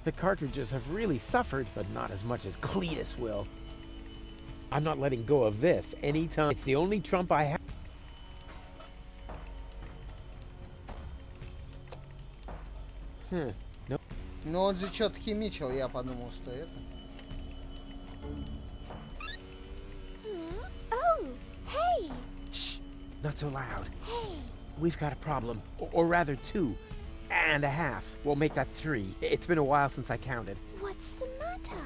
The cartridges have really suffered, but not as much as Cletus will. I'm not letting go of this anytime. It's the only trump I have. Nope. Ну он же что-то химичил, я подумал, что это. Oh, hey! Shh, not so loud. Hey! We've got a problem, or rather 2 and a half. We'll make that 3. It's been a while since I counted. What's the matter?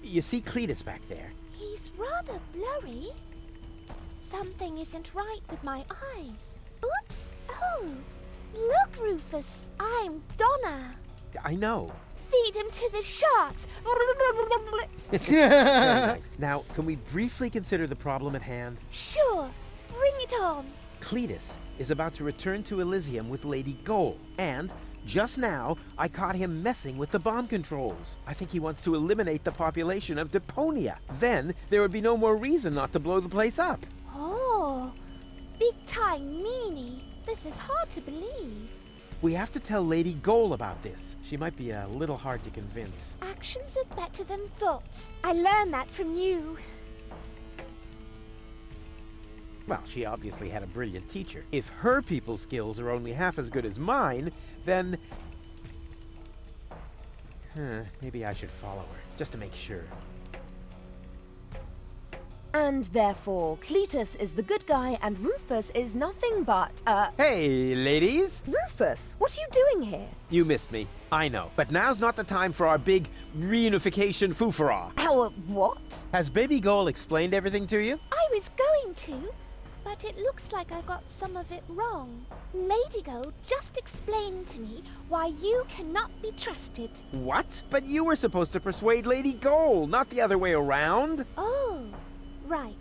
You see Cletus back there? He's rather blurry. Something isn't right with my eyes. Oops! Oh! Look, Rufus! I'm Donna! I know. Feed him to the sharks! Very nice. Now, can we briefly consider the problem at hand? Sure! Bring it on! Cletus is about to return to Elysium with Lady Goal, and just now, I caught him messing with the bomb controls. I think he wants to eliminate the population of Deponia. Then, there would be no more reason not to blow the place up. Oh! Big time meanie! This is hard to believe. We have to tell Lady Goal about this. She might be a little hard to convince. Actions are better than thoughts. I learned that from you. Well, she obviously had a brilliant teacher. If her people skills are only half as good as mine, then... maybe I should follow her, just to make sure. And therefore, Cletus is the good guy and Rufus is nothing but, Hey, ladies! Rufus, what are you doing here? You missed me, I know. But now's not the time for our big reunification foofara. Our what? Has Baby Goal explained everything to you? I was going to, but it looks like I got some of it wrong. Lady Gold just explained to me why you cannot be trusted. What? But you were supposed to persuade Lady Goal, not the other way around. Oh, right.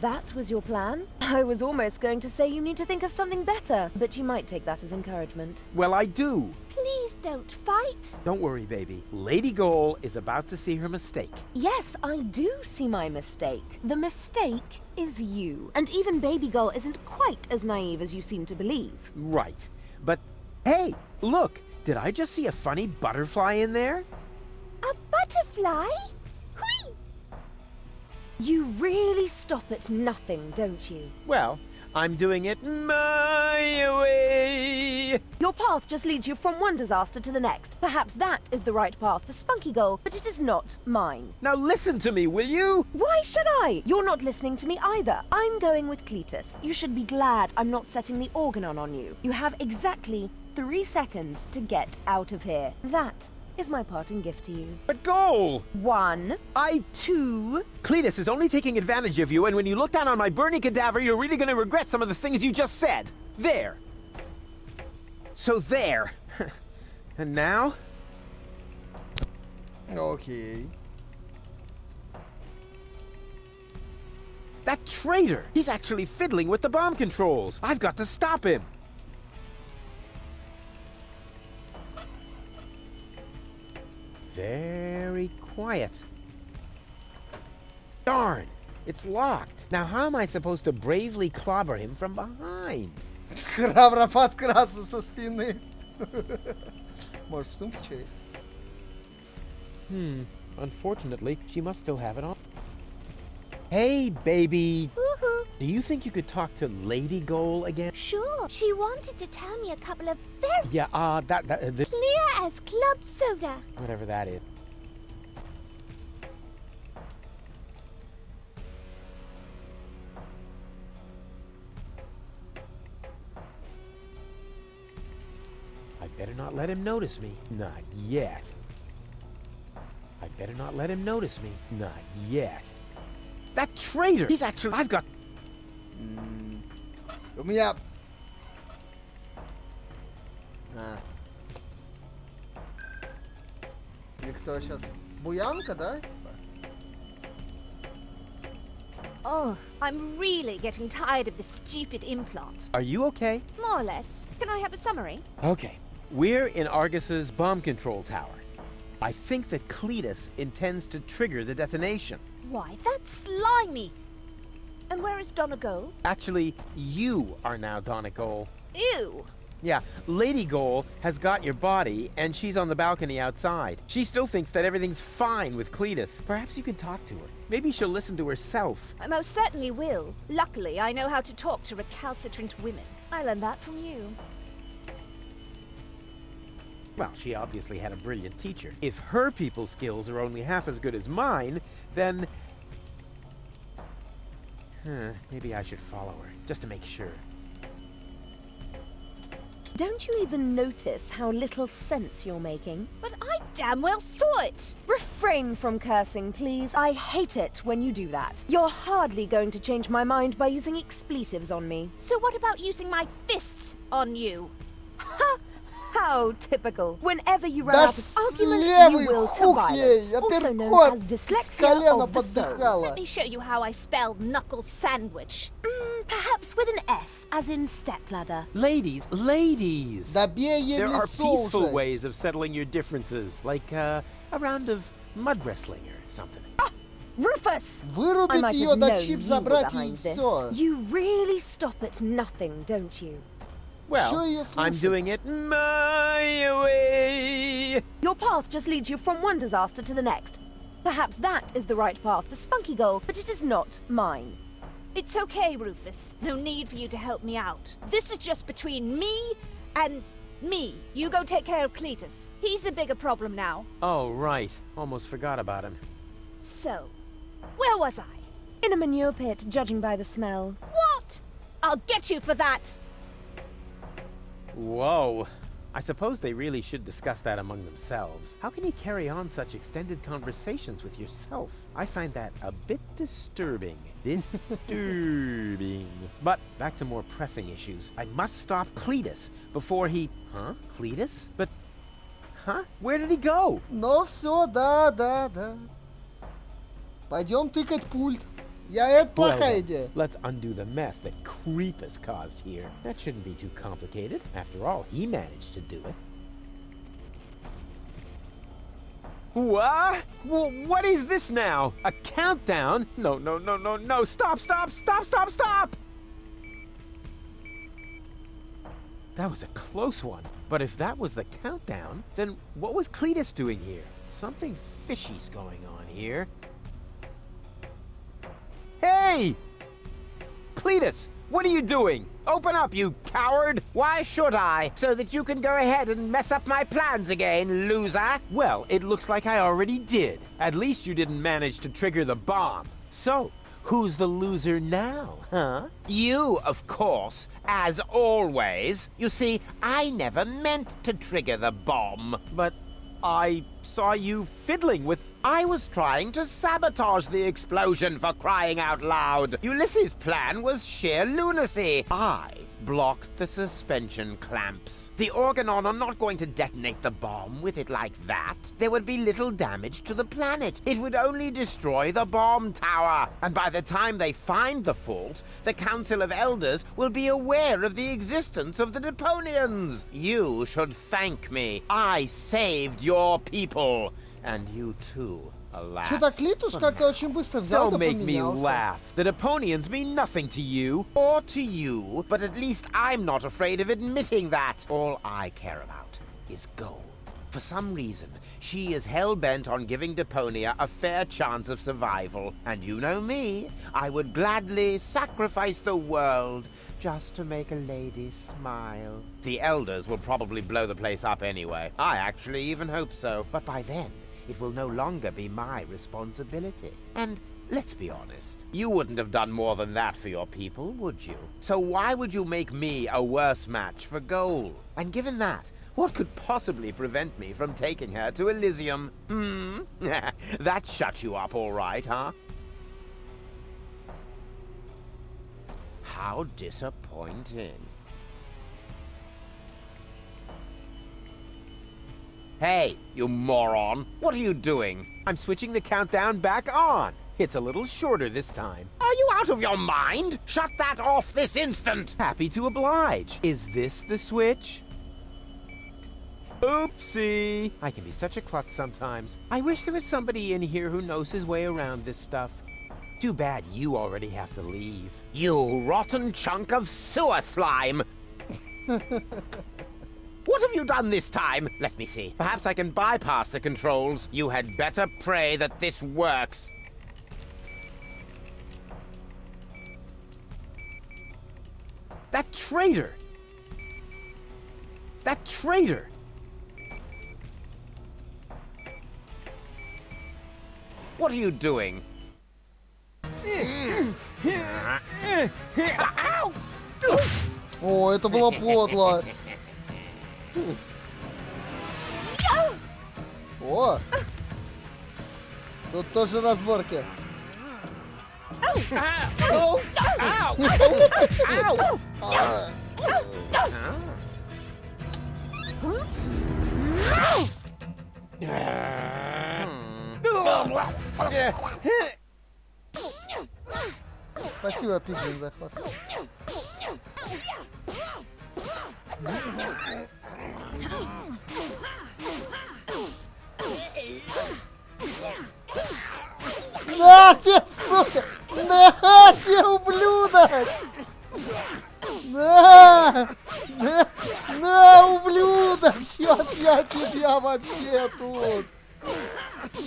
That was your plan? I was almost going to say you need to think of something better, but you might take that as encouragement. Well, I do. Please don't fight. Don't worry, baby. Lady Goal is about to see her mistake. Yes, I do see my mistake. The mistake is you. And even Baby Girl isn't quite as naive as you seem to believe. Right. But, hey, look. Did I just see a funny butterfly in there? A butterfly? Whee! You really stop at nothing, don't you? Well, I'm doing it my way. Your path just leads you from one disaster to the next. Perhaps that is the right path for Spunky Goal, but it is not mine. Now listen to me, will you? Why should I? You're not listening to me either. I'm going with Cletus. You should be glad I'm not setting the organon on you. You have exactly 3 seconds to get out of here. That is my parting gift to you. But Goal! 1, 2... Cletus is only taking advantage of you, and when you look down on my burning cadaver, you're really gonna regret some of the things you just said. There. So there. And now? Okay. That traitor! He's actually fiddling with the bomb controls. I've got to stop him. Very quiet. Darn! It's locked. Now how am I supposed to bravely clobber him from behind? Храбро подкрасться со спины. Может, в сумке что есть? Unfortunately, she must still have it on. Hey, baby! Do you think you could talk to Lady Goal again? Sure. She wanted to tell me a couple of very Yeah, clear as club soda. whatever that is. I better not let him notice me. Not yet. I better not let him notice me. Not yet. That traitor! He's actually... I've got... У меня... А. И кто сейчас? Буянка, да? Типа? Oh, I'm really getting tired of this stupid implant. Are you okay? More or less. Can I have a summary? Okay. We're in Argus's bomb control tower. I think that Cletus intends to trigger the detonation. Why, that's slimy. And where is Donegal? Actually, you are now Donna Goal. Ew. Yeah, Lady Goal has got your body, and she's on the balcony outside. She still thinks that everything's fine with Cletus. Perhaps you can talk to her. Maybe she'll listen to herself. I most certainly will. Luckily, I know how to talk to recalcitrant women. I learned that from you. Well, she obviously had a brilliant teacher. If her people skills are only half as good as mine, then... maybe I should follow her, just to make sure. Don't you even notice how little sense you're making? But I damn well saw it! Refrain from cursing, please. I hate it when you do that. You're hardly going to change my mind by using expletives on me. So what about using my fists on you? Ha! How typical. Whenever you run Да out of argument, слевый you will to хук ей, violence, also known as апперкот с dyslexia колена of the soul. поддыхала. Let me show you how I spell knuckle sandwich. Perhaps with an S, as in stepladder. Ladies, ladies! Да бей ей There в are лицо peaceful уже. ways of settling your differences, like a round of mud wrestling or something. Rufus! I Вырубить might ее, have да known чип you забрать were и behind this. все. You really stop at nothing, don't you? Well, Чё её I'm слушать? doing it my way! Your path just leads you from one disaster to the next. Perhaps that is the right path for Spunky Goal, but it is not mine. It's okay, Rufus. No need for you to help me out. This is just between me and me. You go take care of Cletus. He's the bigger problem now. Oh, right. Almost forgot about him. So, where was I? In a manure pit, judging by the smell. What? I'll get you for that. Whoa. I suppose they really should discuss that among themselves. How can you carry on such extended conversations with yourself? I find that a bit disturbing. Disturbing. But back to more pressing issues. I must stop Cletus before he... Huh? Cletus? But... Huh? Where did he go? Ну все, да. Пойдем тыкать пульт. Это плохая идея. Let's undo the mess that Creep has caused here. That shouldn't be too complicated. After all, he managed to do it. What? Well, what is this now? A countdown? No. Stop! That was a close one. But if that was the countdown, then what was Cletus doing here? Something fishy's going on here. Hey! Cletus, what are you doing? Open up, you coward! Why should I? So that you can go ahead and mess up my plans again, loser? Well, it looks like I already did. At least you didn't manage to trigger the bomb. So, who's the loser now, huh? You, of course, as always. You see, I never meant to trigger the bomb. But I saw you fiddling with... I was trying to sabotage the explosion, for crying out loud. Ulysses' plan was sheer lunacy. I blocked the suspension clamps. The Organon are not going to detonate the bomb with it like that. There would be little damage to the planet. It would only destroy the bomb tower. And by the time they find the fault, the Council of Elders will be aware of the existence of the Deponians. You should thank me. I saved your people. And you too, alas. Что-то Клитус как-то очень быстро взял да Don't make me поменялся. laugh. The Deponians mean nothing to you. Or to you, but at least I'm not afraid of admitting that. All I care about is gold. For some reason, she is hell-bent on giving Deponia a fair chance of survival. And you know me, I would gladly sacrifice the world just to make a lady smile. The Elders will probably blow the place up anyway. I actually even hope so. But by then, it will no longer be my responsibility. And let's be honest, you wouldn't have done more than that for your people, would you? So why would you make me a worse match for gold? And given that, what could possibly prevent me from taking her to Elysium? That shut you up all right, huh? How disappointing. Hey, you moron! What are you doing? I'm switching the countdown back on. It's a little shorter this time. Are you out of your mind? Shut that off this instant! Happy to oblige. Is this the switch? Oopsie! I can be such a klutz sometimes. I wish there was somebody in here who knows his way around this stuff. Too bad you already have to leave. You rotten chunk of sewer slime! What have you done this time? Let me see. Perhaps I can bypass the controls. You had better pray that this works. That traitor! That traitor! What are you doing? О, это было подло. О! Тут тоже разборки. Спасибо, Пиджин, за хвост. На тебе, сука! На тебе, ублюдок! На, ублюдок! Сейчас я тебя вообще тут!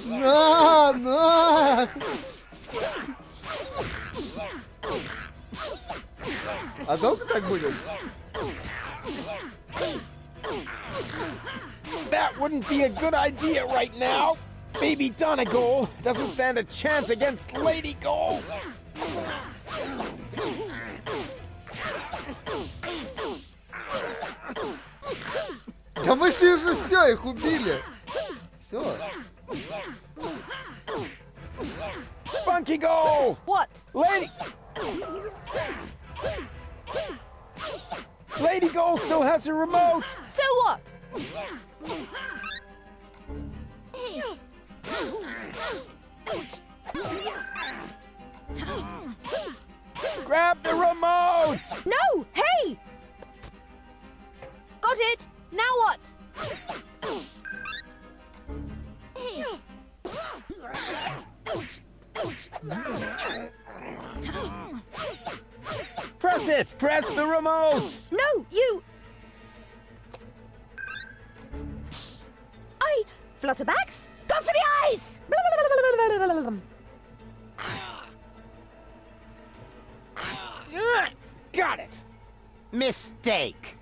На! А долго так будет? That wouldn't be a good idea right now. Baby Donegal doesn't stand a chance against Lady Gold. Да мы все уже все, их убили. Все. Spunky Gold! What? Lady Gold still has her remote. So what? Grab the remote! No! Hey! Got it! Now what? Press it! Press the remote! No, you... Flutterbacks? Go for the eyes! Got it. Mistake.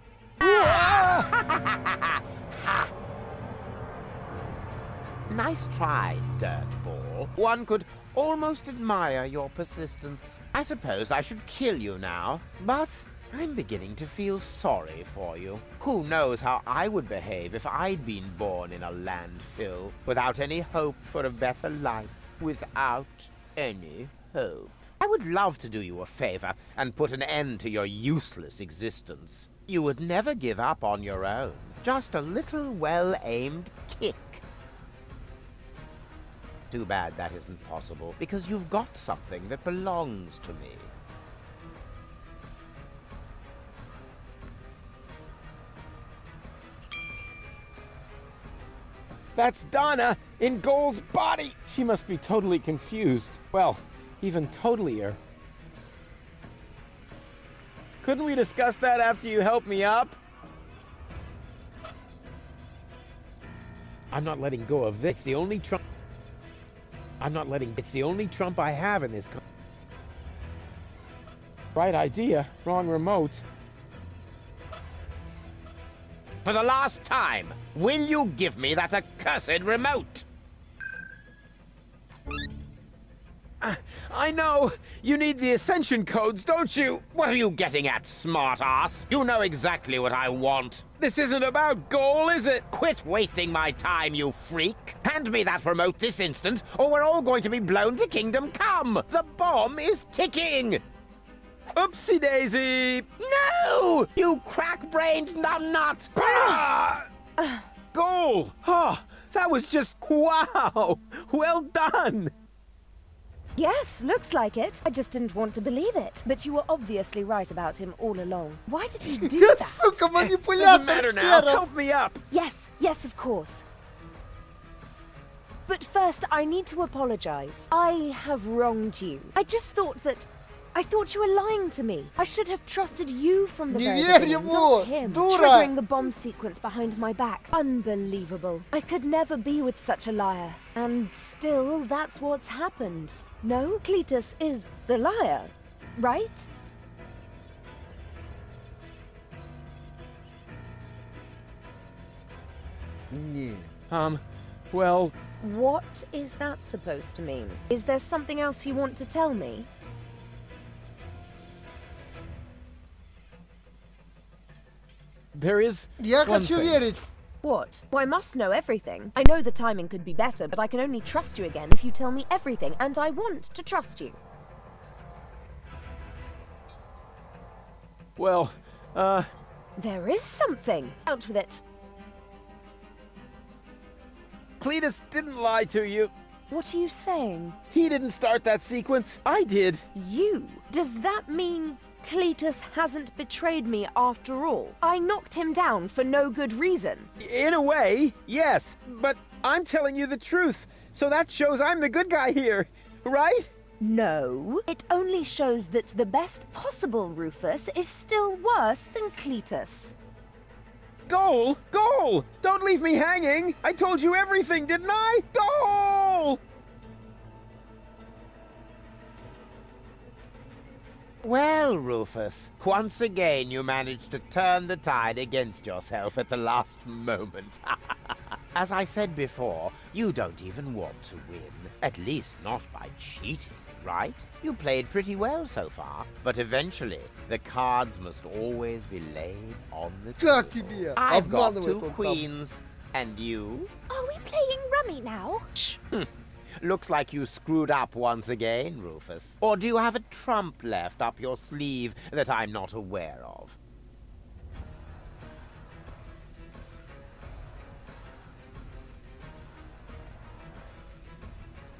Nice try, dirtball. One could almost admire your persistence. I suppose I should kill you now, but I'm beginning to feel sorry for you. Who knows how I would behave if I'd been born in a landfill, without any hope for a better life, without any hope. I would love to do you a favor and put an end to your useless existence. You would never give up on your own. Just a little well-aimed kick. Too bad that isn't possible, because you've got something that belongs to me. That's Donna in Gold's body. She must be totally confused. Well, even totalier. Couldn't we discuss that after you helped me up? I'm not letting go of this. It's the only trump. It's the only trump I have in this. Right idea, wrong remote. For the last time, will you give me that accursed remote? I know! You need the ascension codes, don't you? What are you getting at, smart ass? You know exactly what I want. This isn't about goal, is it? Quit wasting my time, you freak! Hand me that remote this instant, or we're all going to be blown to Kingdom Come! The bomb is ticking! Oopsie daisy! No! You crack-brained numbnut! Goal! Oh, that was just wow! Well done! Yes, looks like it. I just didn't want to believe it. But you were obviously right about him all along. Why did he do that? Сука, Doesn't манипулятор matter now. херов. Help me up! Yes, yes, of course. But first, I need to apologize. I have wronged you. I just thought that... I thought you were lying to me. I should have trusted you from the Не very верь beginning, ему, not him. дура! Triggering the bomb sequence behind my back. Unbelievable. I could never be with such a liar. And still, that's what's happened. No, Cletus is the liar, right? Не. Well... What is that supposed to mean? Is there something else you want to tell me? There is Я one хочу thing. верить. What? Well, I must know everything. I know the timing could be better, but I can only trust you again if you tell me everything, and I want to trust you. Well, There is something. Out with it. Cletus didn't lie to you. What are you saying? He didn't start that sequence. I did. You? Does that mean Cletus hasn't betrayed me after all? I knocked him down for no good reason. In a way, yes. But I'm telling you the truth. So that shows I'm the good guy here, right? No. It only shows that the best possible Rufus is still worse than Cletus. Goal! Goal! Don't leave me hanging! I told you everything, didn't I? Goal! Well, Rufus, once again you managed to turn the tide against yourself at the last moment. As I said before, you don't even want to win. At least not by cheating, right? You played pretty well so far, but eventually the cards must always be laid on the Как table. тебе? I've got Обманывает two он там. queens, and you? Are we playing rummy now? Looks like you screwed up once again, Rufus. Or do you have a trump left up your sleeve that I'm not aware of?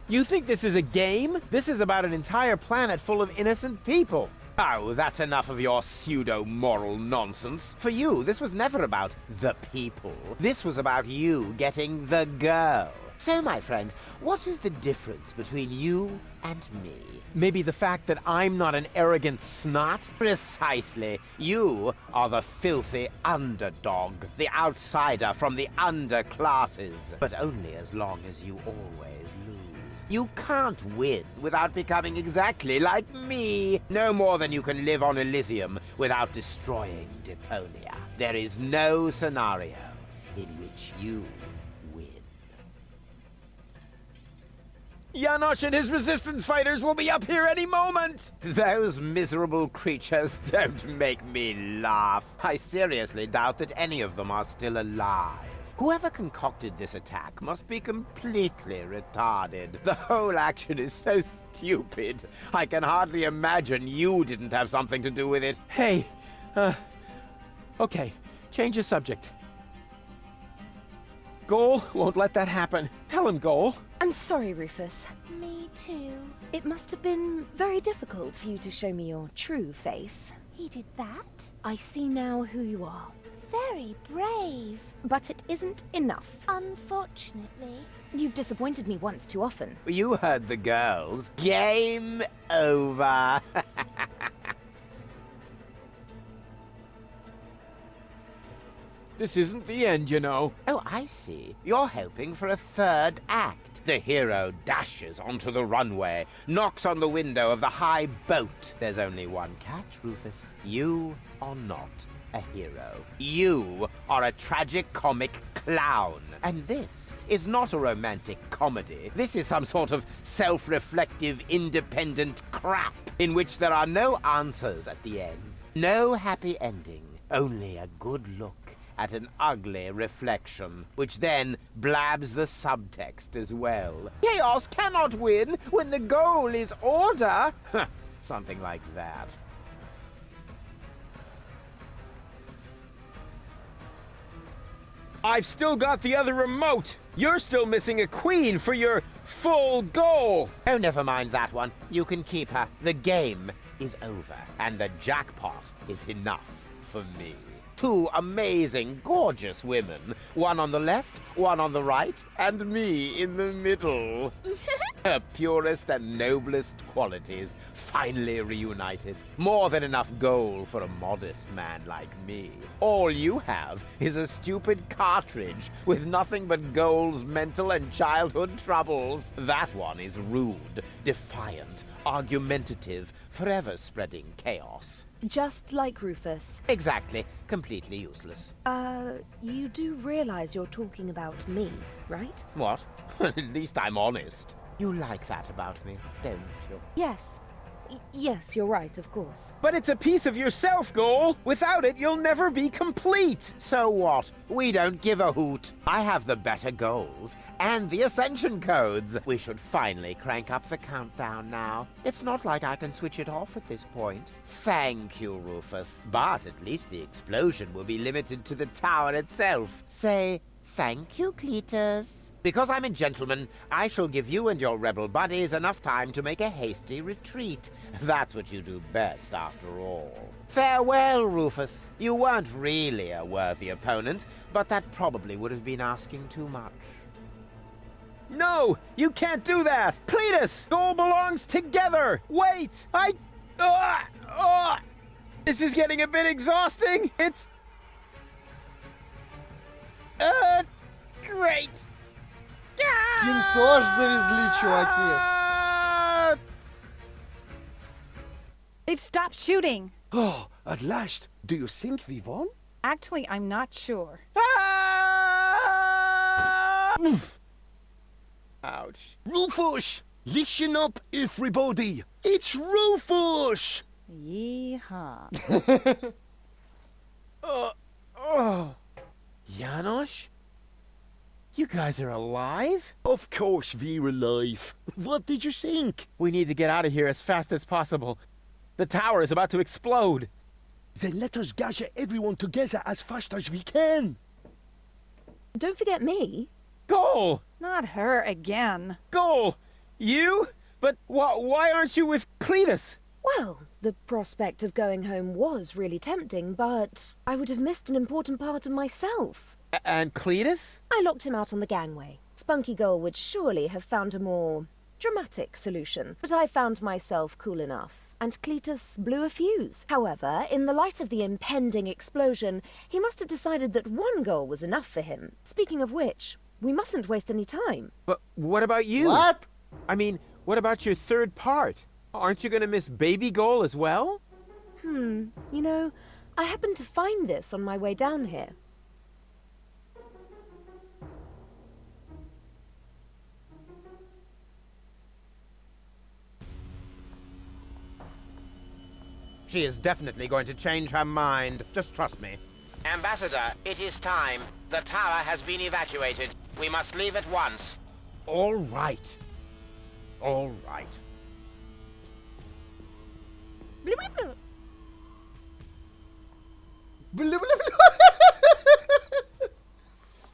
You think this is a game? This is about an entire planet full of innocent people. Oh, that's enough of your pseudo-moral nonsense. For you, this was never about the people. This was about you getting the girl. So, my friend, what is the difference between you and me? Maybe the fact that I'm not an arrogant snot? Precisely. You are the filthy underdog, the outsider from the underclasses. But only as long as you always lose. You can't win without becoming exactly like me. No more than you can live on Elysium without destroying Deponia. There is no scenario in which you win. Janosch and his resistance fighters will be up here any moment! Those miserable creatures don't make me laugh. I seriously doubt that any of them are still alive. Whoever concocted this attack must be completely retarded. The whole action is so stupid. I can hardly imagine you didn't have something to do with it. Hey, okay, change the subject. Goal won't let that happen. Tell him, Goal. I'm sorry, Rufus. Me too. It must have been very difficult for you to show me your true face. He did that? I see now who you are. Very brave. But it isn't enough. Unfortunately. You've disappointed me once too often. You heard the girls. Game over. This isn't the end, you know. Oh, I see. You're hoping for a third act. The hero dashes onto the runway, knocks on the window of the high boat. There's only one catch, Rufus. You are not a hero. You are a tragic comic clown. And this is not a romantic comedy. This is some sort of self-reflective, independent crap in which there are no answers at the end. No happy ending. Only a good look at an ugly reflection, which then blabs the subtext as well. Chaos cannot win when the goal is order. Something like that. I've still got the other remote. You're still missing a queen for your full goal. Oh, never mind that one. You can keep her. The game is over, and the jackpot is enough for me. Two amazing, gorgeous women. One on the left, one on the right, and me in the middle. Her purest and noblest qualities finally reunited. More than enough gold for a modest man like me. All you have is a stupid cartridge with nothing but Goal's mental and childhood troubles. That one is rude, defiant, argumentative, forever spreading chaos. Just like Rufus. Exactly. Completely useless. You do realize you're talking about me, right? What? At least I'm honest. You like that about me, don't you? Yes. Yes, you're right, of course. But it's a piece of yourself, Goal. Without it, you'll never be complete. So what? We don't give a hoot. I have the better goals and the ascension codes. We should finally crank up the countdown now. It's not like I can switch it off at this point. Thank you, Rufus. But at least the explosion will be limited to the tower itself. Say thank you, Cletus. Because I'm a gentleman, I shall give you and your rebel buddies enough time to make a hasty retreat. That's what you do best, after all. Farewell, Rufus. You weren't really a worthy opponent, but that probably would have been asking too much. No! You can't do that! Cletus! Goal belongs together! Wait! This is getting a bit exhausting! It's... great! Кинцо аж завезли, чуваки. They've stopped shooting. Oh, at last. Do you think we won? Actually, I'm not sure. Ouch. Rufus! Listen up, everybody. It's Rufus! Yeehaw. Janosch? You guys are alive? Of course we're alive. What did you think? We need to get out of here as fast as possible. The tower is about to explode. Then let us gather everyone together as fast as we can. Don't forget me. Goal! Not her again. Goal! You? But why aren't you with Cletus? Well, the prospect of going home was really tempting, but I would have missed an important part of myself. And Cletus? I locked him out on the gangway. Spunky Gull would surely have found a more dramatic solution, but I found myself cool enough, and Cletus blew a fuse. However, in the light of the impending explosion, he must have decided that one goal was enough for him. Speaking of which, we mustn't waste any time. But what about you? What? I mean, what about your third part? Aren't you gonna miss Baby Goal as well? You know, I happened to find this on my way down here. She is definitely going to change her mind. Just trust me. Ambassador, it is time. The tower has been evacuated. We must leave at once. All right. All right.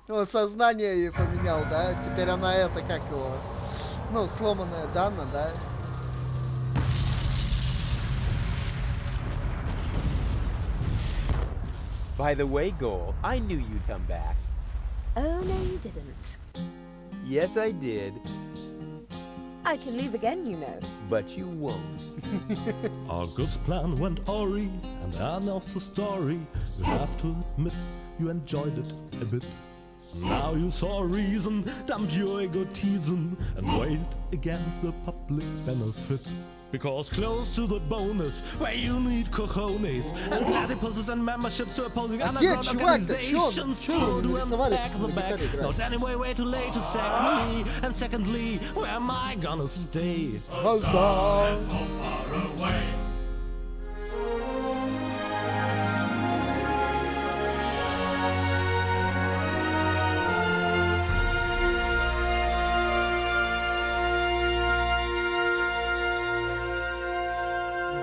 Ну, сознание ей поменял, да? Теперь она это, как его... Ну, сломанная Дана, да? By the way, Goal, I knew you'd come back. Oh, no, you didn't. Yes, I did. I can leave again, you know. But you won't. August's plan went awry, and the end of the story. You have to admit you enjoyed it a bit. Now you saw a reason, dump your egotism, and weigh it against the public benefit. Because close to the bonus, where you need cojones, and platypuses and memberships to opposing underground organizations. So do unpack the back. Not anyway way too late to sack me. And secondly, where am I gonna stay? Huzzah! So far away.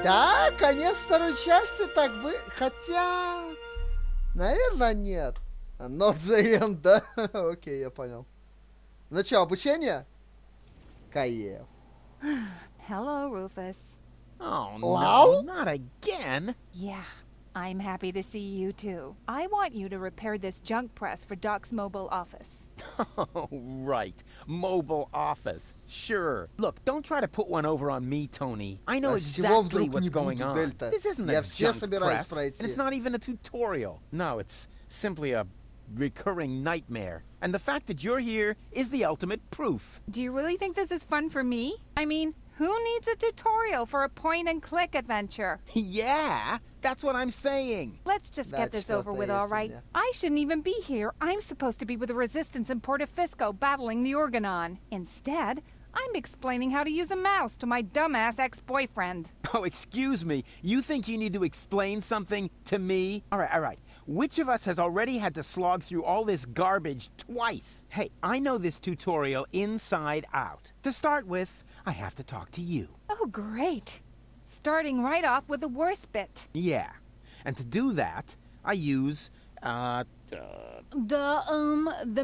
Да, конец второй части так бы... Хотя... Наверное, нет. Not the end, да? Окей, я понял. Ну что, обучение? Кайф. Hello, Rufus. Oh, Wow? no, not again. Yeah, I'm happy to see you too. I want you to repair this junk press for Doc's mobile office. Oh, right. Mobile office. Sure. Look, don't try to put one over on me, Tony. I know exactly what's going on. This isn't a junk press, and it's not even a tutorial. No, it's simply a recurring nightmare. And the fact that you're here is the ultimate proof. Do you really think this is fun for me? I mean, who needs a tutorial for a point-and-click adventure? Yeah, that's what I'm saying. Let's just get this over with, all right? I shouldn't even be here. I'm supposed to be with the Resistance in Portofisco battling the Organon. Instead, I'm explaining how to use a mouse to my dumbass ex-boyfriend. Oh, excuse me. You think you need to explain something to me? All right. Which of us has already had to slog through all this garbage twice? Hey, I know this tutorial inside out. To start with, I have to talk to you. Oh, great. Starting right off with the worst bit. Yeah. And to do that, I use, The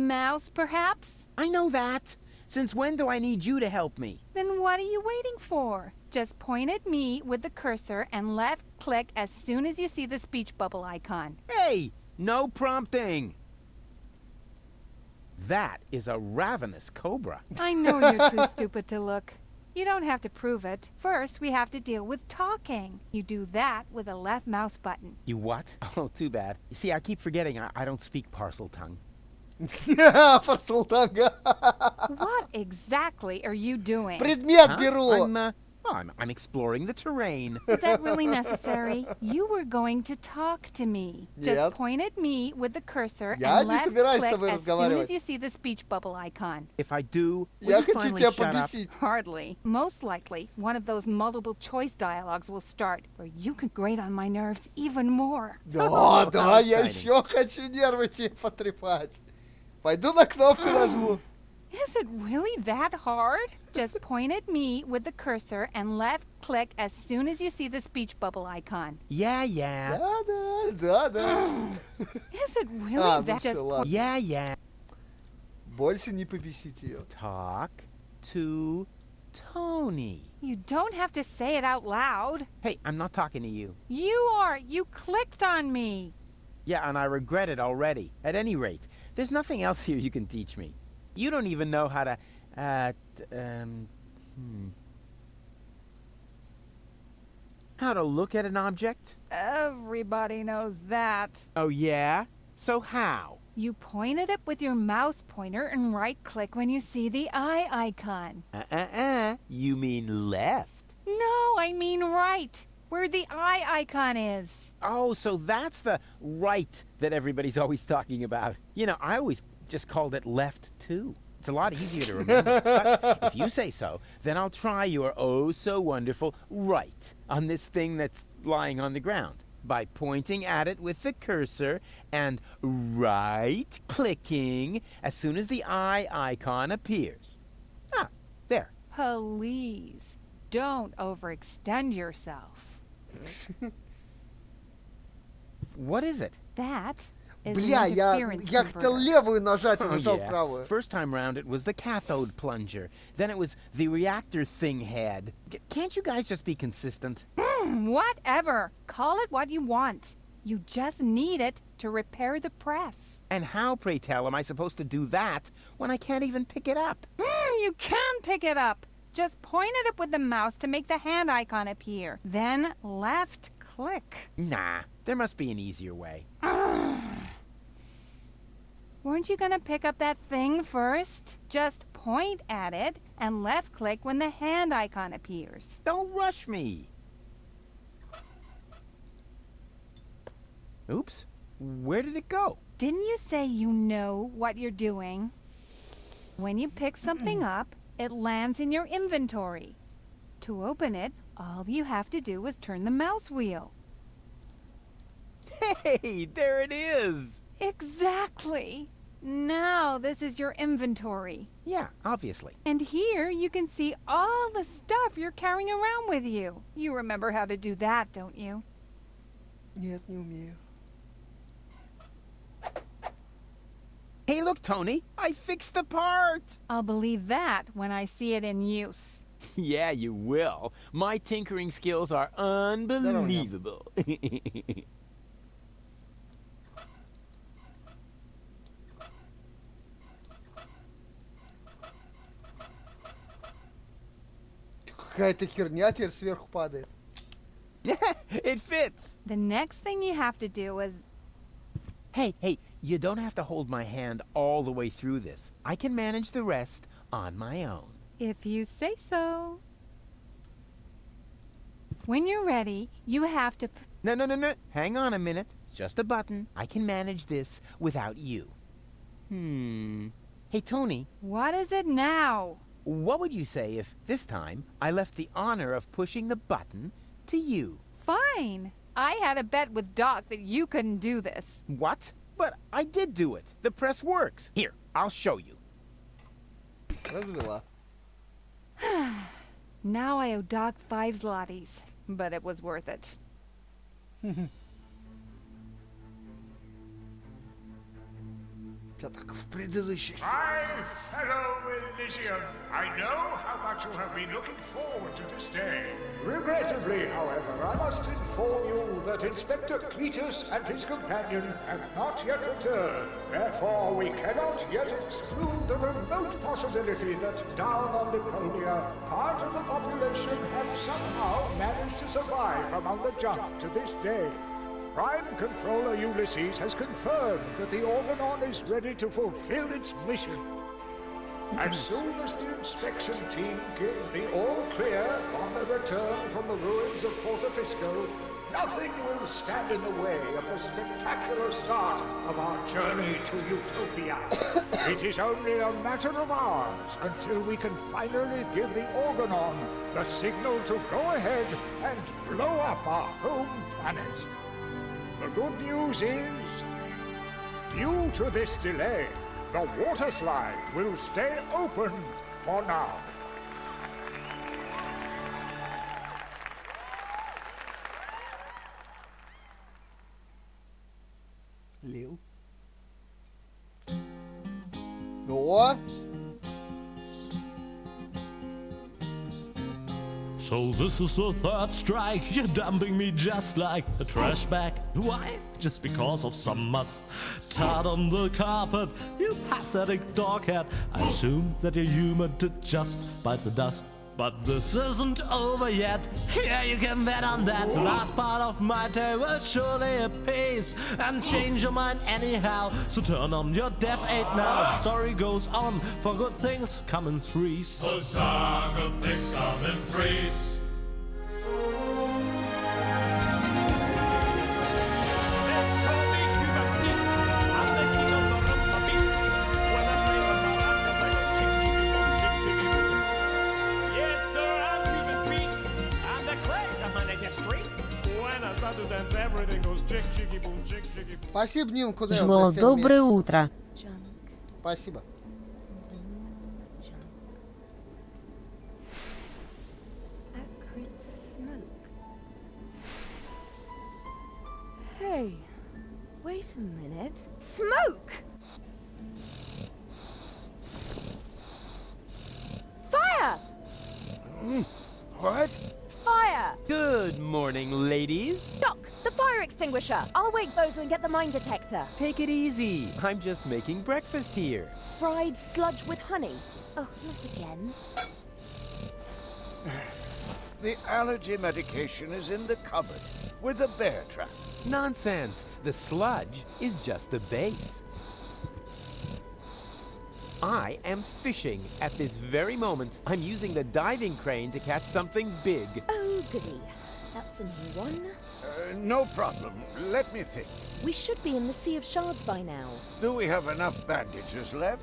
mouse, perhaps? I know that. Since when do I need you to help me? Then what are you waiting for? Just point at me with the cursor and left-click as soon as you see the speech bubble icon. Hey, no prompting. That is a ravenous cobra. I know you're too stupid to look. You don't have to prove it. First, we have to deal with talking. You do that with a left mouse button. You what? Oh, too bad. You see, I keep forgetting I don't speak parcel tongue. Парсел танга. What exactly are you doing? Предмет беру. I'm exploring the terrain. Is that really necessary? You were going to talk to me. Just point at me with the cursor and left-click as soon as you see the speech bubble icon. If I do, Я хочу тебя побесить. Hardly. Most likely, one of those multiple-choice dialogues will start, where you can grate on my nerves even more. Да, я еще хочу нервы тебе потрепать. Пойду на кнопку нажму. Is it really that hard? Just point at me with the cursor and left-click as soon as you see the speech bubble icon. Yeah. Да. Is it really that все, ладно. Yeah. Больше не побесить ее. Talk to Tony. You don't have to say it out loud. Hey, I'm not talking to you. You are. You clicked on me. Yeah, and I regret it already. At any rate, there's nothing else here you can teach me. You don't even know how to, how to look at an object? Everybody knows that. Oh, yeah? So how? You point it up with your mouse pointer and right-click when you see the eye icon. You mean left? No, I mean right, where the eye icon is. Oh, so that's the right that everybody's always talking about. You know, I always just called it left, too. It's a lot easier to remember. But if you say so, then I'll try your oh-so-wonderful right on this thing that's lying on the ground by pointing at it with the cursor and right-clicking as soon as the eye icon appears. Ah, there. Please, don't overextend yourself. What is it? That is Бля, an я interference хотел converter. левую нажать, а Oh, нажал yeah. правую. First time round, it was the cathode plunger. Then it was the reactor thing head. Can't you guys just be consistent? Whatever. Call it what you want. You just need it to repair the press. And how, pray tell, am I supposed to do that when I can't even pick it up? You can pick it up. Just point it up with the mouse to make the hand icon appear. Then left click. Nah, there must be an easier way. Weren't you gonna pick up that thing first? Just point at it and left click when the hand icon appears. Don't rush me. Oops, where did it go? Didn't you say you know what you're doing? When you pick something up, it lands in your inventory. To open it, all you have to do is turn the mouse wheel. Hey, there it is. Exactly. Now this is your inventory. Yeah, obviously. And here you can see all the stuff you're carrying around with you. You remember how to do that, don't you? Нет, не умею. Hey, look, Tony, I fixed the part. I'll believe that when I see it in use. Yeah, you will. My tinkering skills are unbelievable. Какая-то херня теперь сверху падает. Yeah, it fits. The next thing you have to do is... Hey, you don't have to hold my hand all the way through this. I can manage the rest on my own. If you say so. When you're ready, you have to... No. Hang on a minute. It's just a button. I can manage this without you. Hey, Tony. What is it now? What would you say if, this time, I left the honor of pushing the button to you? Fine. I had a bet with Doc that you couldn't do this. What? But I did do it. The press works. Here, I'll show you. Развела. Now I owe Doc 5 zlotys, but it was worth it. Что так в предыдущих My fellow Elysian, I know how much you have been looking forward to this day. Regrettably, however, I must inform you that Inspector Cletus and his companion have not yet returned. Therefore, we cannot yet exclude the remote possibility that down on Deponia, part of the population have somehow managed to survive among the junk to this day. Prime Controller Ulysses has confirmed that the Organon is ready to fulfill its mission. As soon as the inspection team give the all-clear on their return from the ruins of Portofisco, nothing will stand in the way of the spectacular start of our journey to Utopia. It is only a matter of hours until we can finally give the Organon the signal to go ahead and blow up our home planet. The good news is, due to this delay, the water slide will stay open for now. Лил. О! So this is the third strike, you're dumping me just like a trash bag. Why? Just because of some must tat on the carpet, you pathetic doghead. I assume that you're human to just bite the dust. But this isn't over yet. Yeah, you can bet on that. The last part of my day will surely appease and change your mind anyhow. So turn on your Deaf 8 now. The story goes on, for good things come in threes. For good things come in threes. Спасибо, Нинку Дэл, Жму за 7 доброе месяцев. утро. Спасибо. Acrid smoke. Hey, wait a minute. Smoke! Fire! What? Fire! Good morning, ladies. Doc, the fire extinguisher. I'll wake Bozo and get the mine detector. Take it easy. I'm just making breakfast here. Fried sludge with honey. Oh, not again. The allergy medication is in the cupboard with the bear trap. Nonsense. The sludge is just the base. I am fishing at this very moment. I'm using the diving crane to catch something big. Oh, goody. That's a new one. No problem. Let me think. We should be in the Sea of Shards by now. Do we have enough bandages left?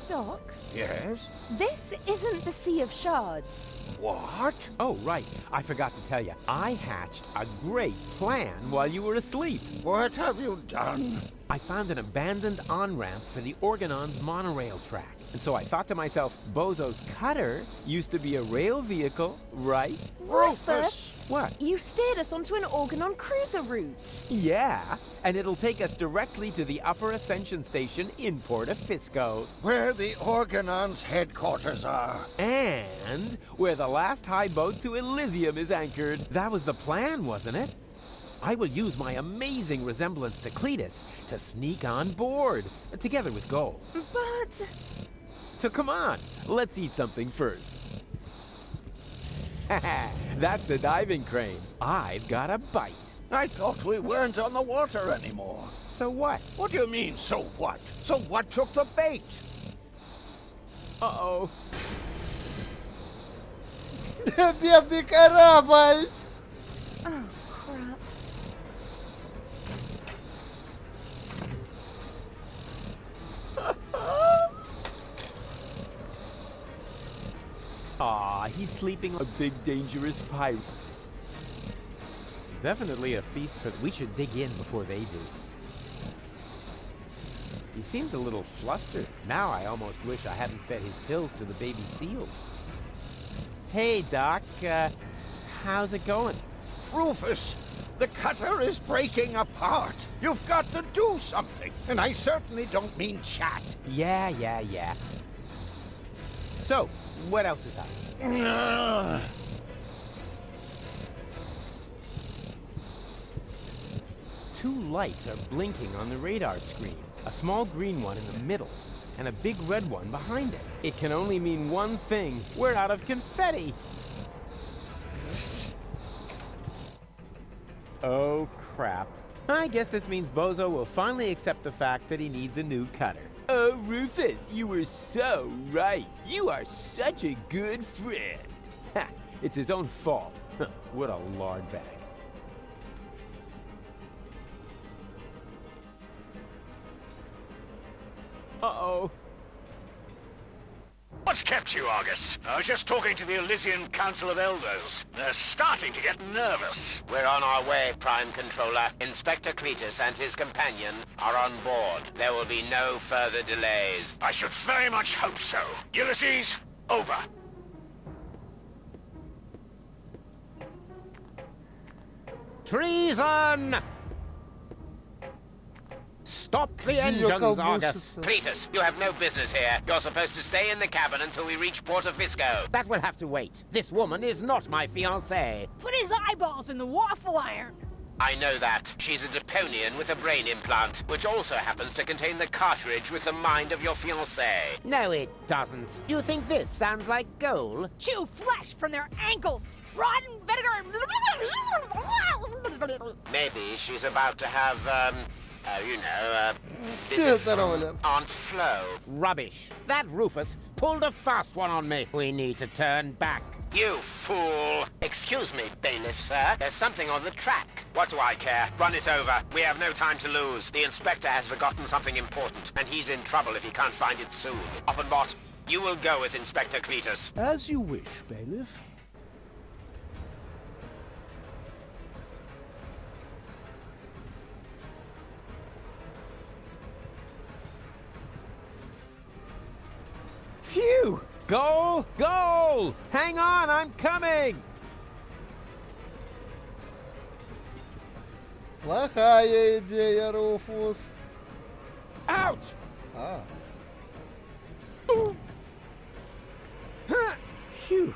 Doc? Yes? This isn't the Sea of Shards. What? Oh, right. I forgot to tell you. I hatched a great plan while you were asleep. What have you done? I found an abandoned on-ramp for the Organon's monorail track. And so I thought to myself, Bozo's cutter used to be a rail vehicle, right? Rufus! What? You steered us onto an Organon cruiser route. Yeah, and it'll take us directly to the Upper Ascension Station in Portofisco. Where the Organon's headquarters are. And where the last high boat to Elysium is anchored. That was the plan, wasn't it? I will use my amazing resemblance to Cletus to sneak on board, together with Gold. But... So come on, let's eat something first. That's the diving crane. I've got a bite. I thought we weren't on the water anymore. So what? What do you mean, so what? So what took the bait? Uh-oh. Бедный корабль! Oh, crap. Aw, he's sleeping a big, dangerous pirate. Definitely a feast for... We should dig in before they do. He seems a little flustered. Now I almost wish I hadn't fed his pills to the baby seals. Hey, Doc, how's it going? Rufus, the cutter is breaking apart. You've got to do something. And I certainly don't mean chat. Yeah. So, what else is happening? Two lights are blinking on the radar screen. A small green one in the middle, and a big red one behind it. It can only mean one thing. We're out of confetti. Oh, crap. I guess this means Bozo will finally accept the fact that he needs a new cutter. Oh, Rufus, you were so right. You are such a good friend. Ha, it's his own fault. What a lard bag. Uh-oh. What's kept you, Argus? I was just talking to the Elysian Council of Elders. They're starting to get nervous. We're on our way, Prime Controller. Inspector Cletus and his companion are on board. There will be no further delays. I should very much hope so. Ulysses, over. Treason! Stop the engines, Argus! Cletus, you have no business here. You're supposed to stay in the cabin until we reach Portofisco. That will have to wait. This woman is not my fiancée. Put his eyeballs in the waffle iron. I know that. She's a Deponian with a brain implant, which also happens to contain the cartridge with the mind of your fiancé. No, it doesn't. Do you think this sounds like gold? Chew flesh from their ankles! Rotten vinegar! Maybe she's about to have, Все это роли. on flow. Rubbish. That Rufus pulled a fast one on me. We need to turn back. You fool! Excuse me, bailiff, sir. There's something on the track. What do I care? Run it over. We have no time to lose. The inspector has forgotten something important, and he's in trouble if he can't find it soon. Offenbot, you will go with Inspector Cletus. As you wish, bailiff. Phew! Goal! Goal! Hang on, I'm coming! Плохая идея, Руфус. Ouch! А. Phew.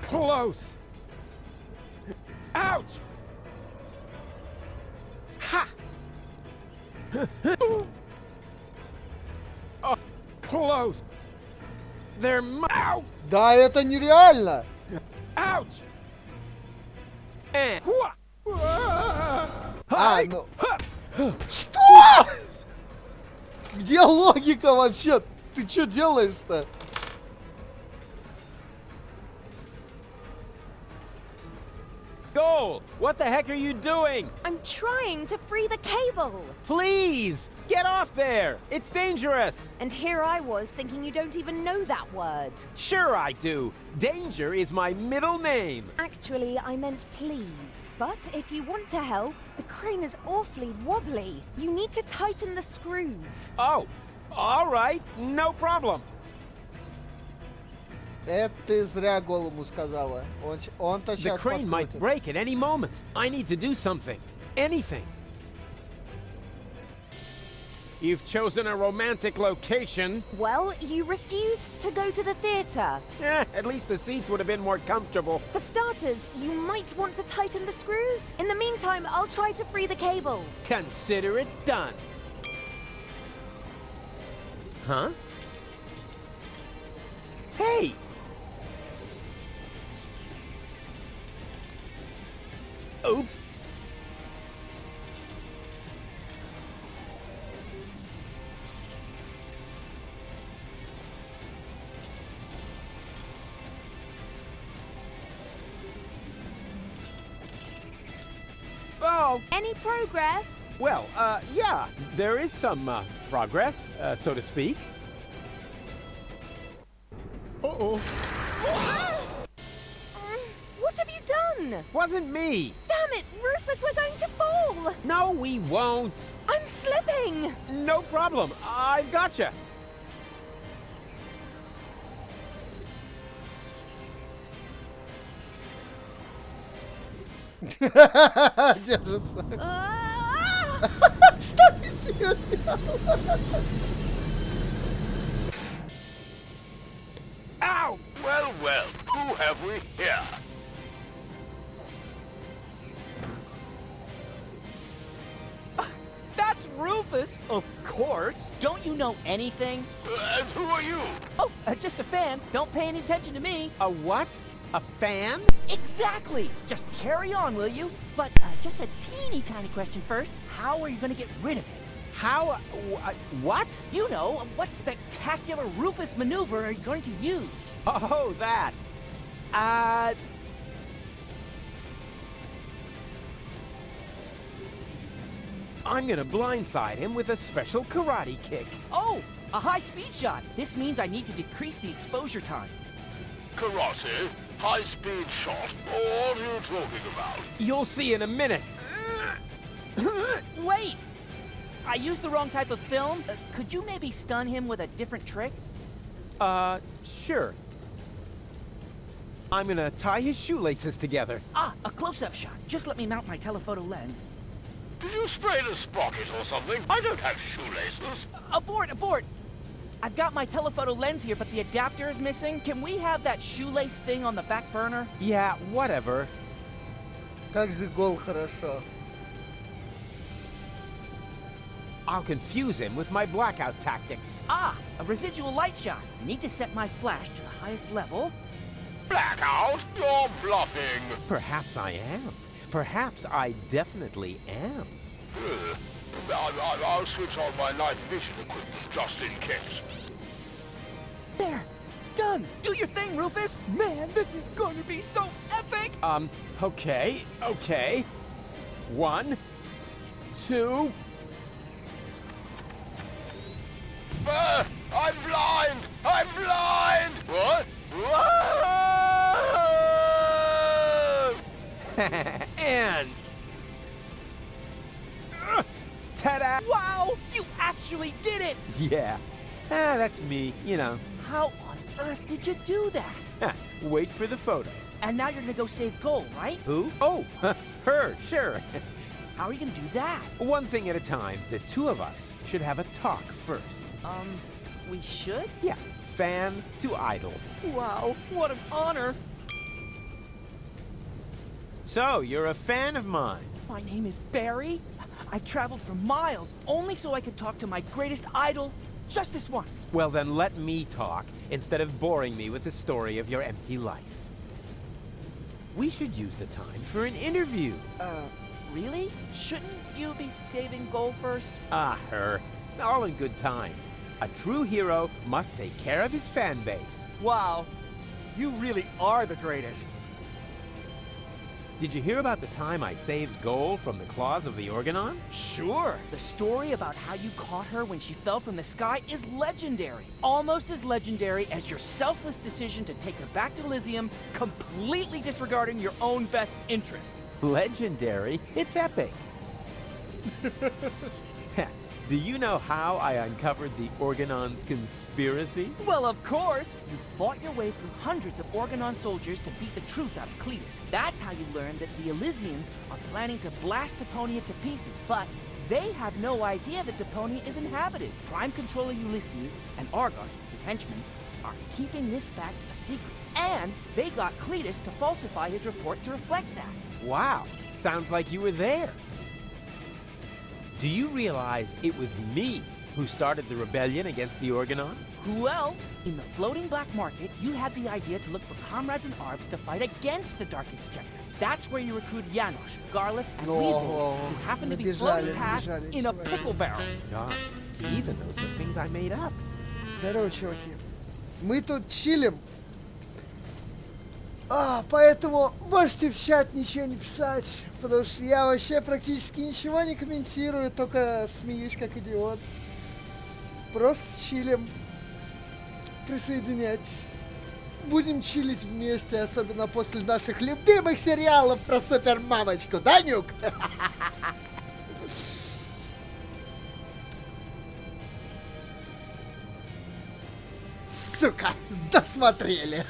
Close. Ouch! Ha! Oh, close. They're out. Да, это нереально. Ouch! А, ну... Что? Где логика вообще? Ты что делаешь-то? Goal! What the heck are you doing? I'm trying to free the cable. Please! Get off there! It's dangerous! And here I was thinking you don't even know that word. Sure I do. Danger is my middle name. Actually, I meant please. But if you want to help, the crane is awfully wobbly. You need to tighten the screws. Oh, all right. No problem. Это ты зря голому сказала. Он-то The сейчас crane might подкрутит. break at any moment. I need to do something. Anything. You've chosen a romantic location. Well, you refused to go to the theatre. At least the seats would have been more comfortable. For starters, you might want to tighten the screws. In the meantime, I'll try to free the cable. Consider it done. Huh? Hey! Oops. Oh, Any progress? well, yeah, there is some progress, so to speak. Uh-oh. What have you done? Wasn't me. Damn it, Rufus, we're going to fall. No, we won't. I'm slipping. No problem. I've gotcha. Держится. Что ты с нее сделала? Ow! Well, well, who have we here? That's Rufus, of course. Don't you know anything? And who are you? Oh, just a fan. Don't pay any attention to me. A what? A fan? Exactly. Just carry on, will you? But just a teeny tiny question first. How are you going to get rid of it? How? What? You know, what spectacular Rufus maneuver are you going to use? Oh, that. I'm gonna blindside him with a special karate kick. Oh, a high-speed shot. This means I need to decrease the exposure time. Karate? High-speed shot? What are you talking about? You'll see in a minute. Wait! I used the wrong type of film. Could you maybe stun him with a different trick? Sure. I'm gonna tie his shoelaces together. Ah, a close-up shot. Just let me mount my telephoto lens. Did you sprain a sprocket or something? I don't have shoelaces. Abort, abort! I've got my telephoto lens here, but the adapter is missing. Can we have that shoelace thing on the back burner? Yeah, whatever. Как же гол хорошо. I'll confuse him with my blackout tactics. Ah, a residual light shot. I need to set my flash to the highest level. Blackout? You're bluffing. Perhaps I am. Perhaps I definitely am. I'll switch on my night vision equipment just in case. There! Done! Do your thing, Rufus! Man, this is going to be so epic! Okay. 1, 2... I'm blind! I'm blind! What? Whoa! And... ta-da! Wow! You actually did it! Yeah. That's me, you know. How on earth did you do that? Wait for the photo. And now you're gonna go save Goal, right? Who? Oh, her, sure. How are you gonna do that? One thing at a time. The two of us should have a talk first. We should? Yeah, fan to idol. Wow, what an honor! So, you're a fan of mine. My name is Barry. I traveled for miles only so I could talk to my greatest idol just this once. Well, then let me talk instead of boring me with the story of your empty life. We should use the time for an interview. Really? Shouldn't you be saving Goal first? Ah, her. All in good time. A true hero must take care of his fan base. Wow, you really are the greatest. Did you hear about the time I saved Goal from the claws of the Organon? Sure. The story about how you caught her when she fell from the sky is legendary. Almost as legendary as your selfless decision to take her back to Elysium, completely disregarding your own best interest. Legendary? It's epic. Do you know how I uncovered the Organon's conspiracy? Well, of course. You fought your way through hundreds of Organon soldiers to beat the truth out of Cletus. That's how you learned that the Elysians are planning to blast Deponia to pieces. But they have no idea that Deponia is inhabited. Prime Controller Ulysses and Argos, his henchmen, are keeping this fact a secret. And they got Cletus to falsify his report to reflect that. Wow, sounds like you were there. Do you realize it was me who started the rebellion against the Organon? Who else? In the floating black market, you had the idea to look for comrades and arbs to fight against the Dark Exchequer. That's where you recruit Janosch, Garliff, and Weevil, who happen to be floating past in a pickle barrel. God, he even knows the things I made up. Здорово, чуваки. Мы тут чилим. Поэтому можете в чат ничего не писать, потому что я вообще практически ничего не комментирую, только смеюсь как идиот. Просто чилим. Присоединяйтесь. Будем чилить вместе, особенно после наших любимых сериалов про супермамочку, да, Нюк? Сука, досмотрели.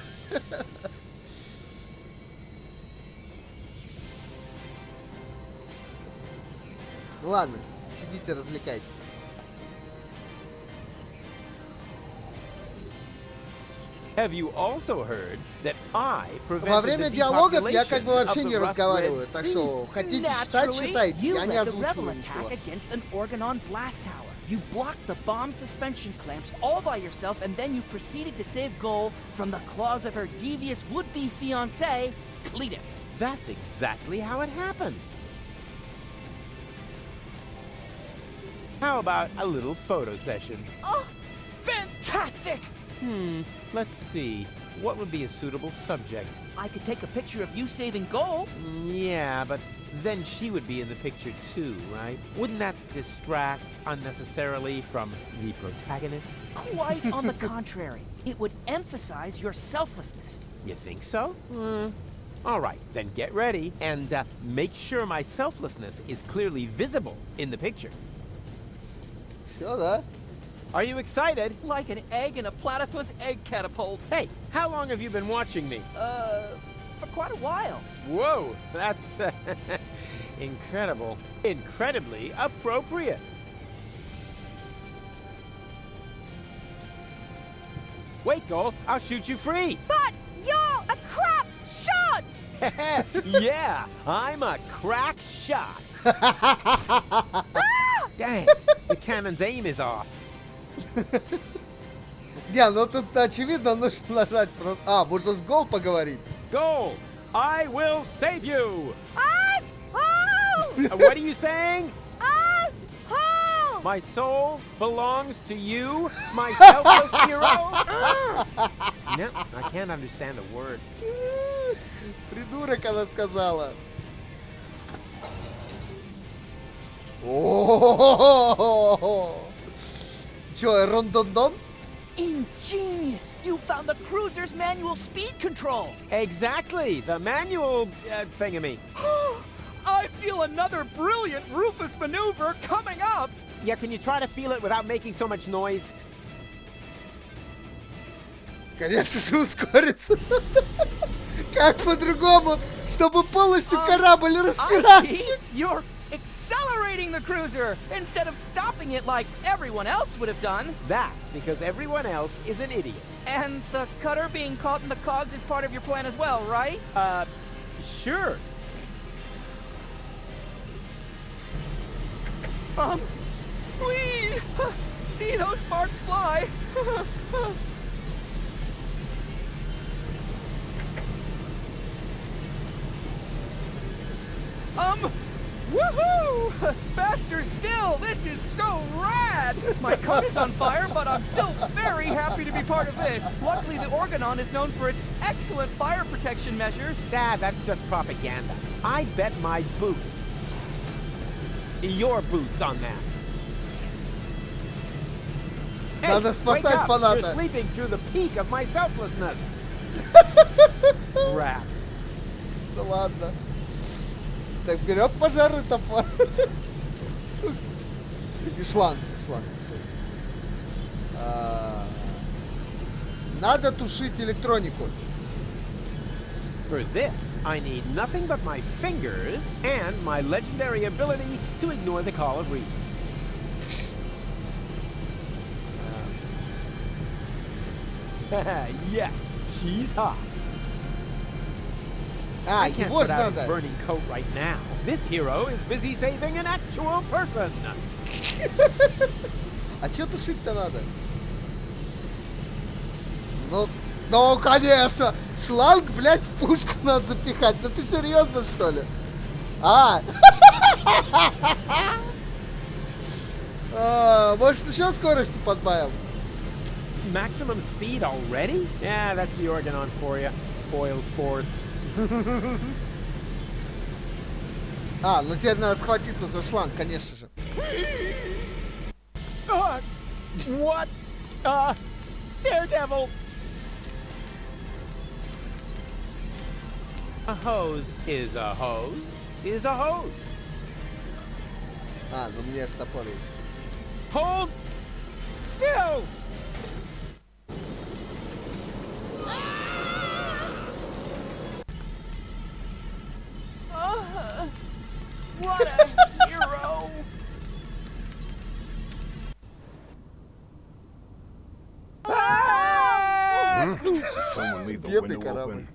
Ладно, сидите, развлекайтесь. Have you also heard that I Во prevented время the диалогов я как depopulation бы вообще of не the rough разговариваю, red так sea? что хотите читать, читайте, You я не led the rebel озвучиваю attack ничего. against an Organon blast tower. You blocked the bomb suspension clamps all by yourself, and then you proceeded to save Goal from the claws of her devious would-be fiancé, Cletus. That's exactly how it happened. How about a little photo session? Oh, fantastic! Let's see. What would be a suitable subject? I could take a picture of you saving Goal. Yeah, but then she would be in the picture too, right? Wouldn't that distract unnecessarily from the protagonist? Quite on the contrary. It would emphasize your selflessness. You think so? All right, then get ready and make sure my selflessness is clearly visible in the picture. Все, да? Are you excited? Like an egg in a platypus egg catapult. Hey, how long have you been watching me? For quite a while. Whoa, that's incredible. Incredibly appropriate. Wait, Goal, I'll shoot you free. But you're a crap shot! Yeah, I'm a crack shot. Dang, the cannon's aim is off. Не, ну тут очевидно нужно нажать просто... А, можно с гол поговорить. Goal, I will save you. What are you saying? My soul belongs to you, my selfless hero. No, I can't understand a word. Придурок она сказала. О-о-о-о-о-о! Чё, рондондон? Ingenious! You found the cruiser's manual speed control! Exactly, the manual thingamy. I feel another brilliant Rufus maneuver coming up! Yeah, can you try to feel it without making so much noise? Конечно же ускорится. Как по-другому, чтобы полностью корабль расхерачить? You're accelerating the cruiser instead of stopping it like everyone else would have done. That's because everyone else is an idiot. And the cutter being caught in the cogs is part of your plan as well, right? Sure. Whee! See those sparks fly? Woohoo! Faster still! This is so rad! My car is on fire, but I'm still very happy to be part of this. Luckily, the Organon is known for its excellent fire protection measures. That's just propaganda. I bet my boots. Your boots on that. Надо Hey, спасать wake up. фаната. You're sleeping through the peak of my selflessness. Rats. Ну ладно. Так, берем пожарный топор. Сука. И шланг. Надо тушить электронику. For this, I need nothing but my fingers and my legendary ability to ignore the call of reason. Yeah, she's hot. I can't его put же out his надо. burning coat right now. This hero is busy saving an actual person. А чё тушить-то надо? Ну, конечно! Шланг, блядь, в пушку надо запихать. Да ты серьезно, что ли? Может, еще скорости подбавим? Maximum speed already? Yeah, that's the Organon for you. Spoil sports. Ну теперь надо схватиться за шланг, конечно же. What? Daredevil! A hose is a hose is a hose. Ну мне ж топор есть. Hold still! What a hero! Someone leave the Бедный window корабль. open.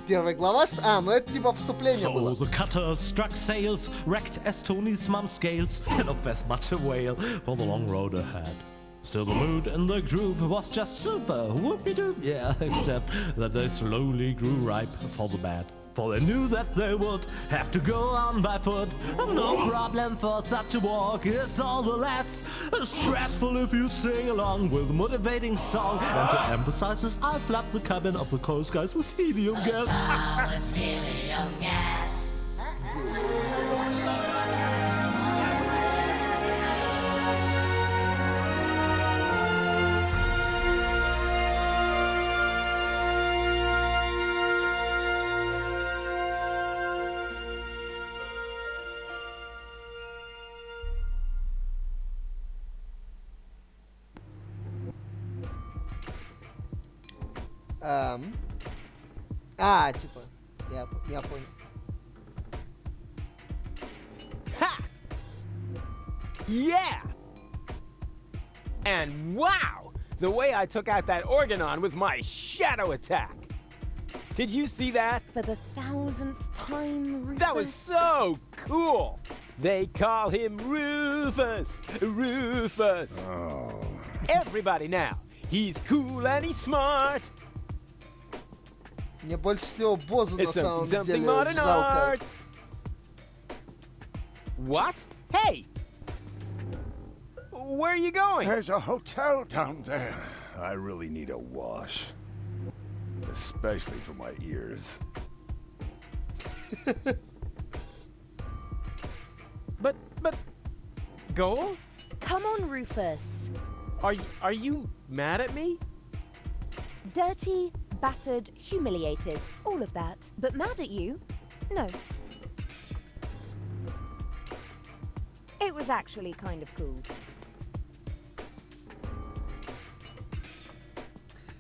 Первая глава, что? Ну это типа вступление So было. the cutter struck sails, wrecked Estoni's mum scales, and of as much a whale for the long road ahead. Still the mood in the group was just super, whoopie-doo, yeah, except that they slowly grew ripe for the bad. For they knew that they would have to go on by foot. No problem for such a walk, it's all the less stressful if you sing along with a motivating song. And to emphasize this, I flood the cabin of the coast guys with helium gas. Типа, я понял. Yeah! And wow! The way I took out that Organon with my shadow attack. Did you see that? For the 1000th time, Rufus. That was so cool. They call him Rufus. Rufus. Oh. Everybody now. He's cool and he's smart. Мне больше всего Бозу на It's самом something деле modern жалко. art. What? Hey! Where are you going? There's a hotel down there. I really need a wash. Especially for my ears. But, Gold? Come on, Rufus. Are you mad at me? Dirty, battered, humiliated, all of that. But mad at you? No. It was actually kind of cool.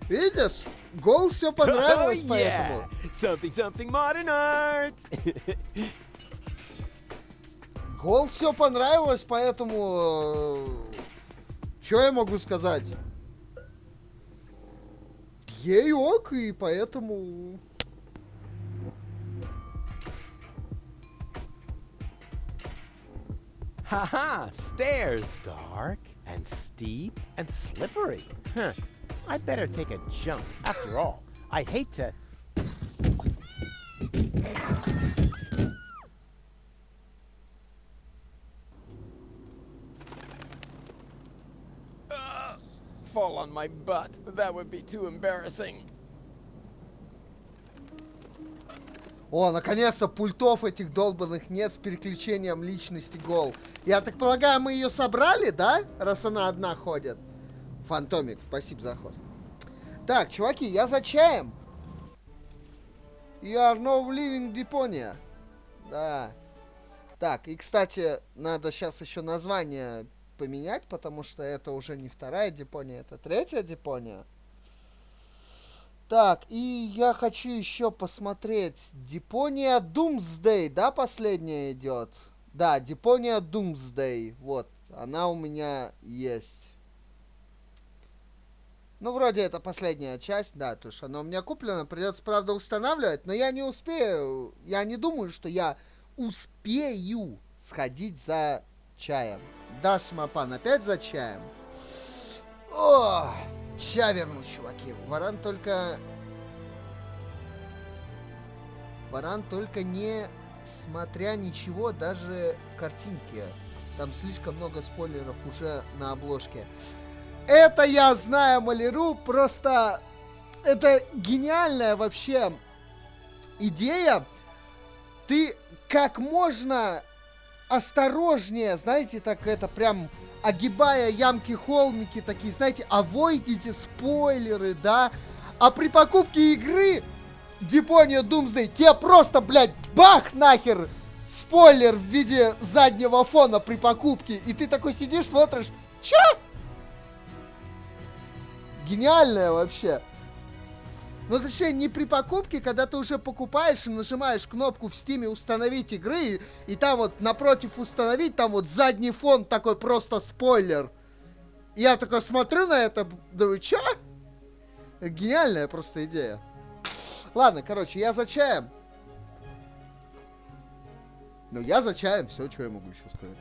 Видишь? Гол все понравилось, Oh, поэтому. Yeah. Something modern art. Гол все понравилось, поэтому... Что я могу сказать? Ей ок, и поэтому... Haha, stairs. Dark and steep and slippery. Huh. I'd better take a jump. After all, I hate to... Fall on my butt. That would be too embarrassing. О, наконец-то пультов этих долбанных нет с переключением личности Гол. Я так полагаю, мы ее собрали, да? Раз она одна ходит. Фантомик, спасибо за хост. Так, чуваки, я за чаем. You are now leaving Deponia. Да. Так, и, кстати, надо сейчас еще название поменять, потому что это уже не вторая Депония, это третья Депония. Так, и я хочу еще посмотреть. Депония Doomsday, да, последняя идет? Да, Депония Doomsday. Вот, она у меня есть. Ну, вроде это последняя часть, да, то есть она у меня куплена, придется, правда, устанавливать, но я не успею, я не думаю, что я успею сходить за чаем. Да, Шмапан, опять за чаем? О, ща вернусь, чуваки. Варан только не смотря ничего, даже картинки. Там слишком много спойлеров уже на обложке. Это я знаю, Маляру, просто это гениальная вообще идея. Ты как можно осторожнее, знаете, так это прям огибая ямки-холмики такие, знаете, авойдите спойлеры, да? А при покупке игры Deponia Doomsday тебе просто, блядь, бах нахер спойлер в виде заднего фона при покупке. И ты такой сидишь, смотришь, чё? Гениальная вообще. Ну, точнее, не при покупке, когда ты уже покупаешь и нажимаешь кнопку в Стиме «Установить игры», и там вот напротив «Установить», там вот задний фон такой просто спойлер. И я такой смотрю на это, думаю, чё? Гениальная просто идея. Ладно, короче, я за чаем. Ну, я за чаем, все, что я могу еще сказать.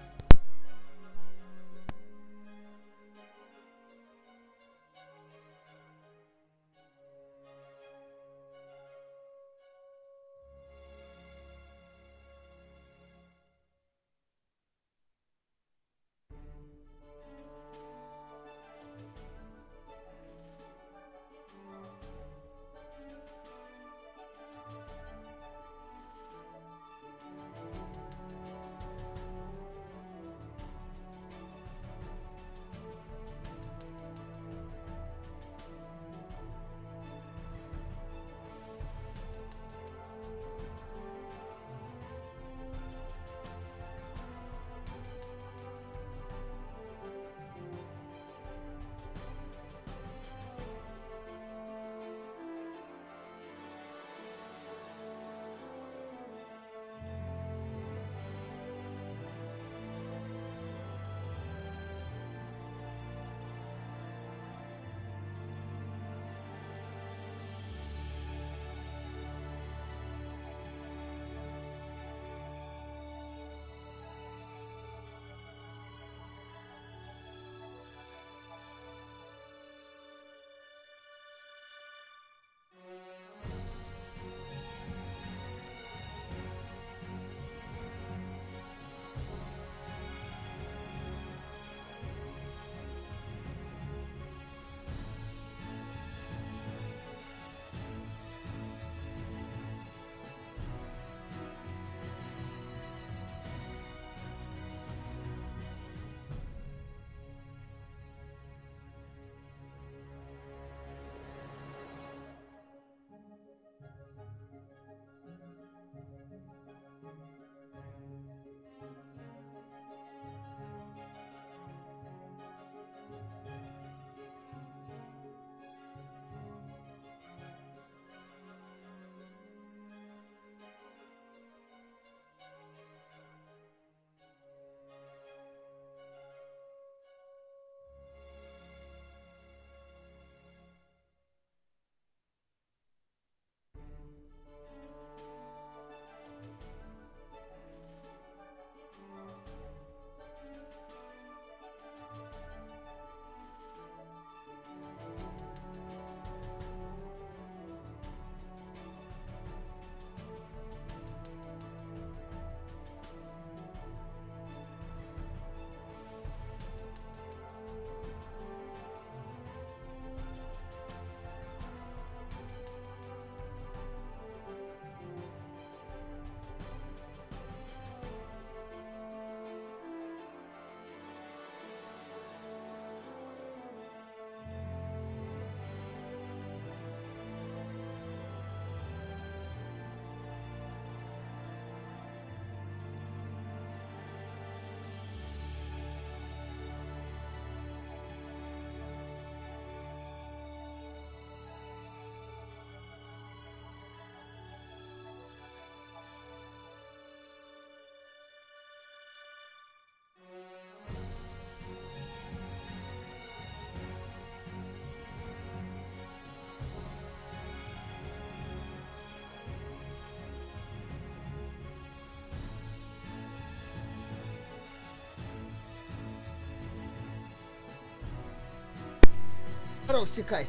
Здорово, Секай.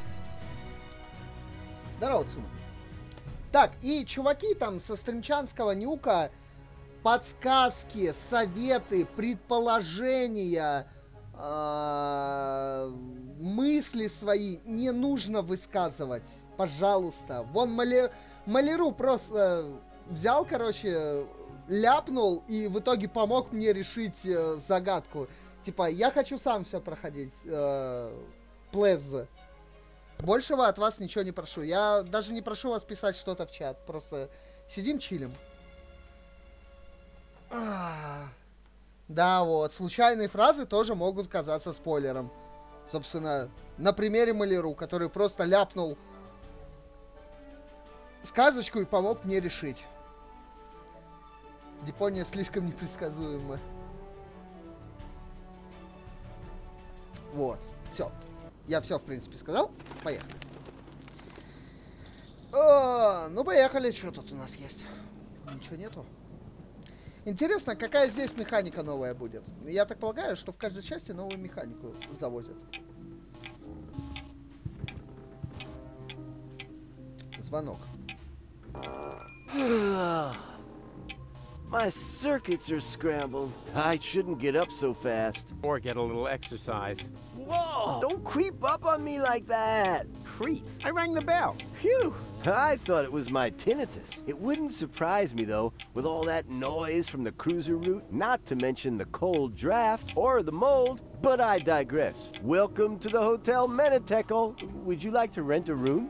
Здорово, Цума. Так, и чуваки там со стримчанского нюка подсказки, советы, предположения, мысли свои не нужно высказывать. Пожалуйста. Вон Маляру просто взял, короче, ляпнул и в итоге помог мне решить загадку. Типа, я хочу сам все проходить. Плез. Большего от вас ничего не прошу. Я даже не прошу вас писать что-то в чат. Просто сидим, чилим. Да, вот. Случайные фразы тоже могут казаться спойлером. Собственно, на примере Маляру, который просто ляпнул сказочку и помог мне решить. Депония слишком непредсказуема. Вот. Все. Я все, в принципе, сказал. Поехали. Ну, поехали. Что тут у нас есть? Ничего нету. Интересно, какая здесь механика новая будет? Я так полагаю, что в каждой части новую механику завозят. Звонок. My circuits are scrambled. I shouldn't get up so fast. Or get a little exercise. Whoa! Don't creep up on me like that! Creep? I rang the bell. Phew! I thought it was my tinnitus. It wouldn't surprise me, though, with all that noise from the cruiser route, not to mention the cold draft or the mold, but I digress. Welcome to the Hotel Menetekel. Would you like to rent a room?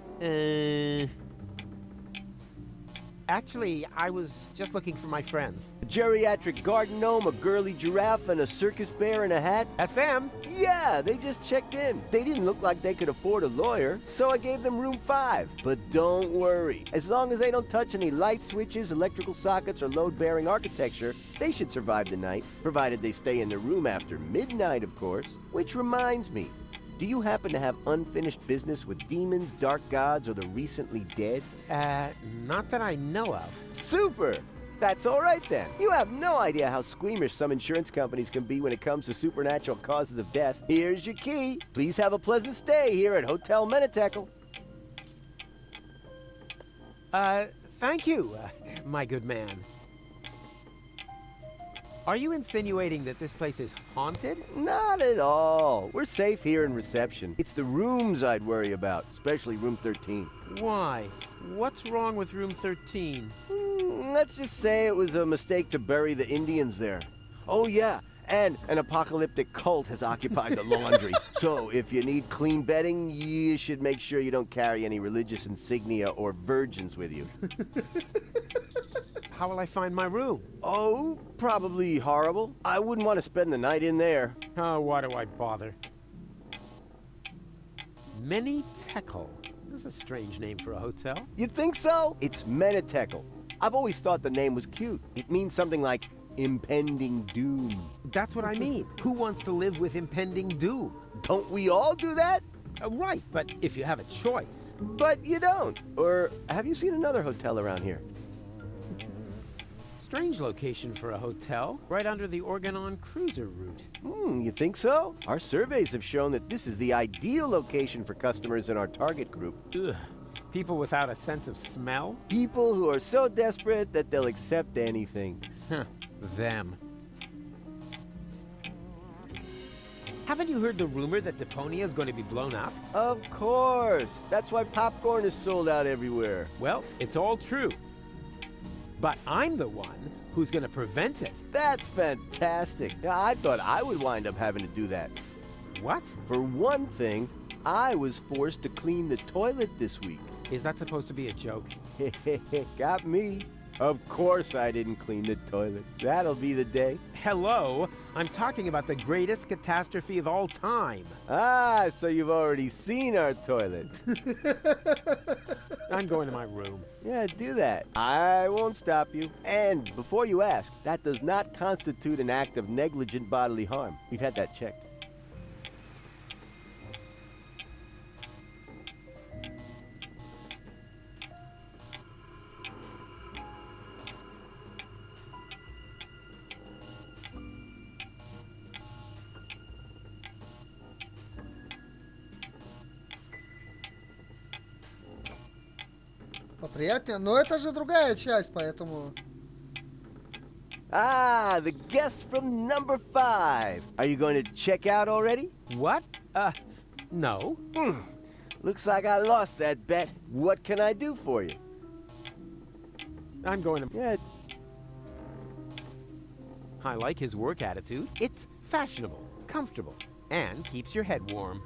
Actually, I was just looking for my friends. A geriatric garden gnome, a girly giraffe, and a circus bear in a hat? That's them. Yeah, they just checked in. They didn't look like they could afford a lawyer, so I gave them room 5. But don't worry. As long as they don't touch any light switches, electrical sockets, or load-bearing architecture, they should survive the night, provided they stay in their room after midnight, of course. Which reminds me, do you happen to have unfinished business with demons, dark gods, or the recently dead? Not that I know of. Super! That's all right then. You have no idea how squeamish some insurance companies can be when it comes to supernatural causes of death. Here's your key. Please have a pleasant stay here at Hotel Menetekel. Thank you, my good man. Are you insinuating that this place is haunted? Not at all. We're safe here in reception. It's the rooms I'd worry about, especially room 13. Why? What's wrong with room 13? Let's just say it was a mistake to bury the Indians there. Oh yeah, and an apocalyptic cult has occupied the laundry. So if you need clean bedding, you should make sure you don't carry any religious insignia or virgins with you. How will I find my room? Oh, probably horrible. I wouldn't want to spend the night in there. Oh, why do I bother? Menetekel. That's a strange name for a hotel. You think so? It's Menetekel. I've always thought the name was cute. It means something like impending doom. That's what I mean. Who wants to live with impending doom? Don't we all do that? Right, but if you have a choice. But you don't. Or have you seen another hotel around here? Strange location for a hotel, right under the Organon cruiser route. You think so? Our surveys have shown that this is the ideal location for customers in our target group. Ugh. People without a sense of smell? People who are so desperate that they'll accept anything. Them. Haven't you heard the rumor that Deponia is going to be blown up? Of course. That's why popcorn is sold out everywhere. Well, it's all true. But I'm the one who's going to prevent it. That's fantastic. I thought I would wind up having to do that. What? For one thing, I was forced to clean the toilet this week. Is that supposed to be a joke? Got me. Of course I didn't clean the toilet. That'll be the day. Hello? I'm talking about the greatest catastrophe of all time. Ah, so you've already seen our toilet. I'm going to my room. Yeah, do that. I won't stop you. And before you ask, that does not constitute an act of negligent bodily harm. We've had that checked. Поприятнее. Но это же другая часть, поэтому... Ah, the guest from number 5. Are you going to check out already? What? No. Looks like I lost that bet. What can I do for you? I'm going to... Yeah. I like his work attitude. It's fashionable, comfortable, and keeps your head warm.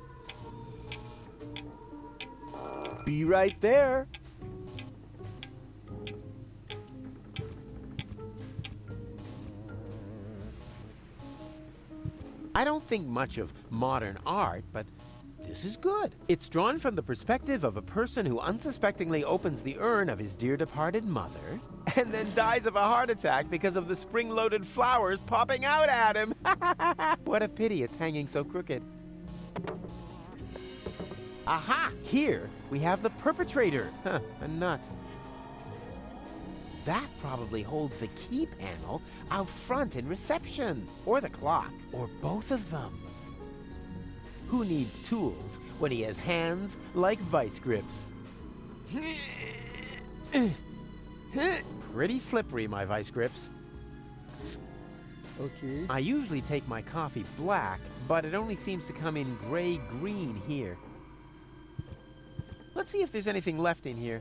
Be right there. I don't think much of modern art, but this is good. It's drawn from the perspective of a person who unsuspectingly opens the urn of his dear departed mother and then dies of a heart attack because of the spring-loaded flowers popping out at him. What a pity it's hanging so crooked. Aha! Here we have the perpetrator. Huh, a nut. That probably holds the key panel out front in reception, or the clock, or both of them. Who needs tools when he has hands like vice grips? Pretty slippery, my vice grips. Okay. I usually take my coffee black, but it only seems to come in gray-green here. Let's see if there's anything left in here.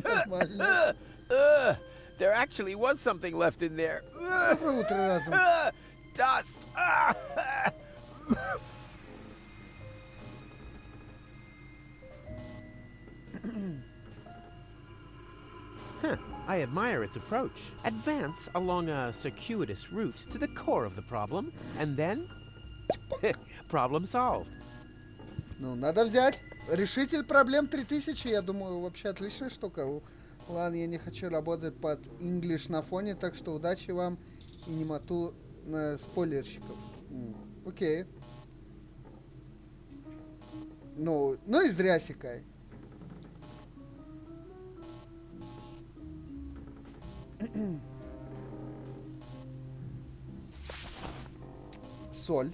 Нормально. There actually was something left in there. Доброе утро, разум. Dust. I admire its approach. Advance along a circuitous route to the core of the problem, and then problem solved. Ну, надо взять решитель проблем 3000. Я думаю, вообще отличная штука. Ладно, я не хочу работать под English на фоне, так что удачи вам и немоту на спойлерщиков. Окей. Ну и зря Секай. Соль,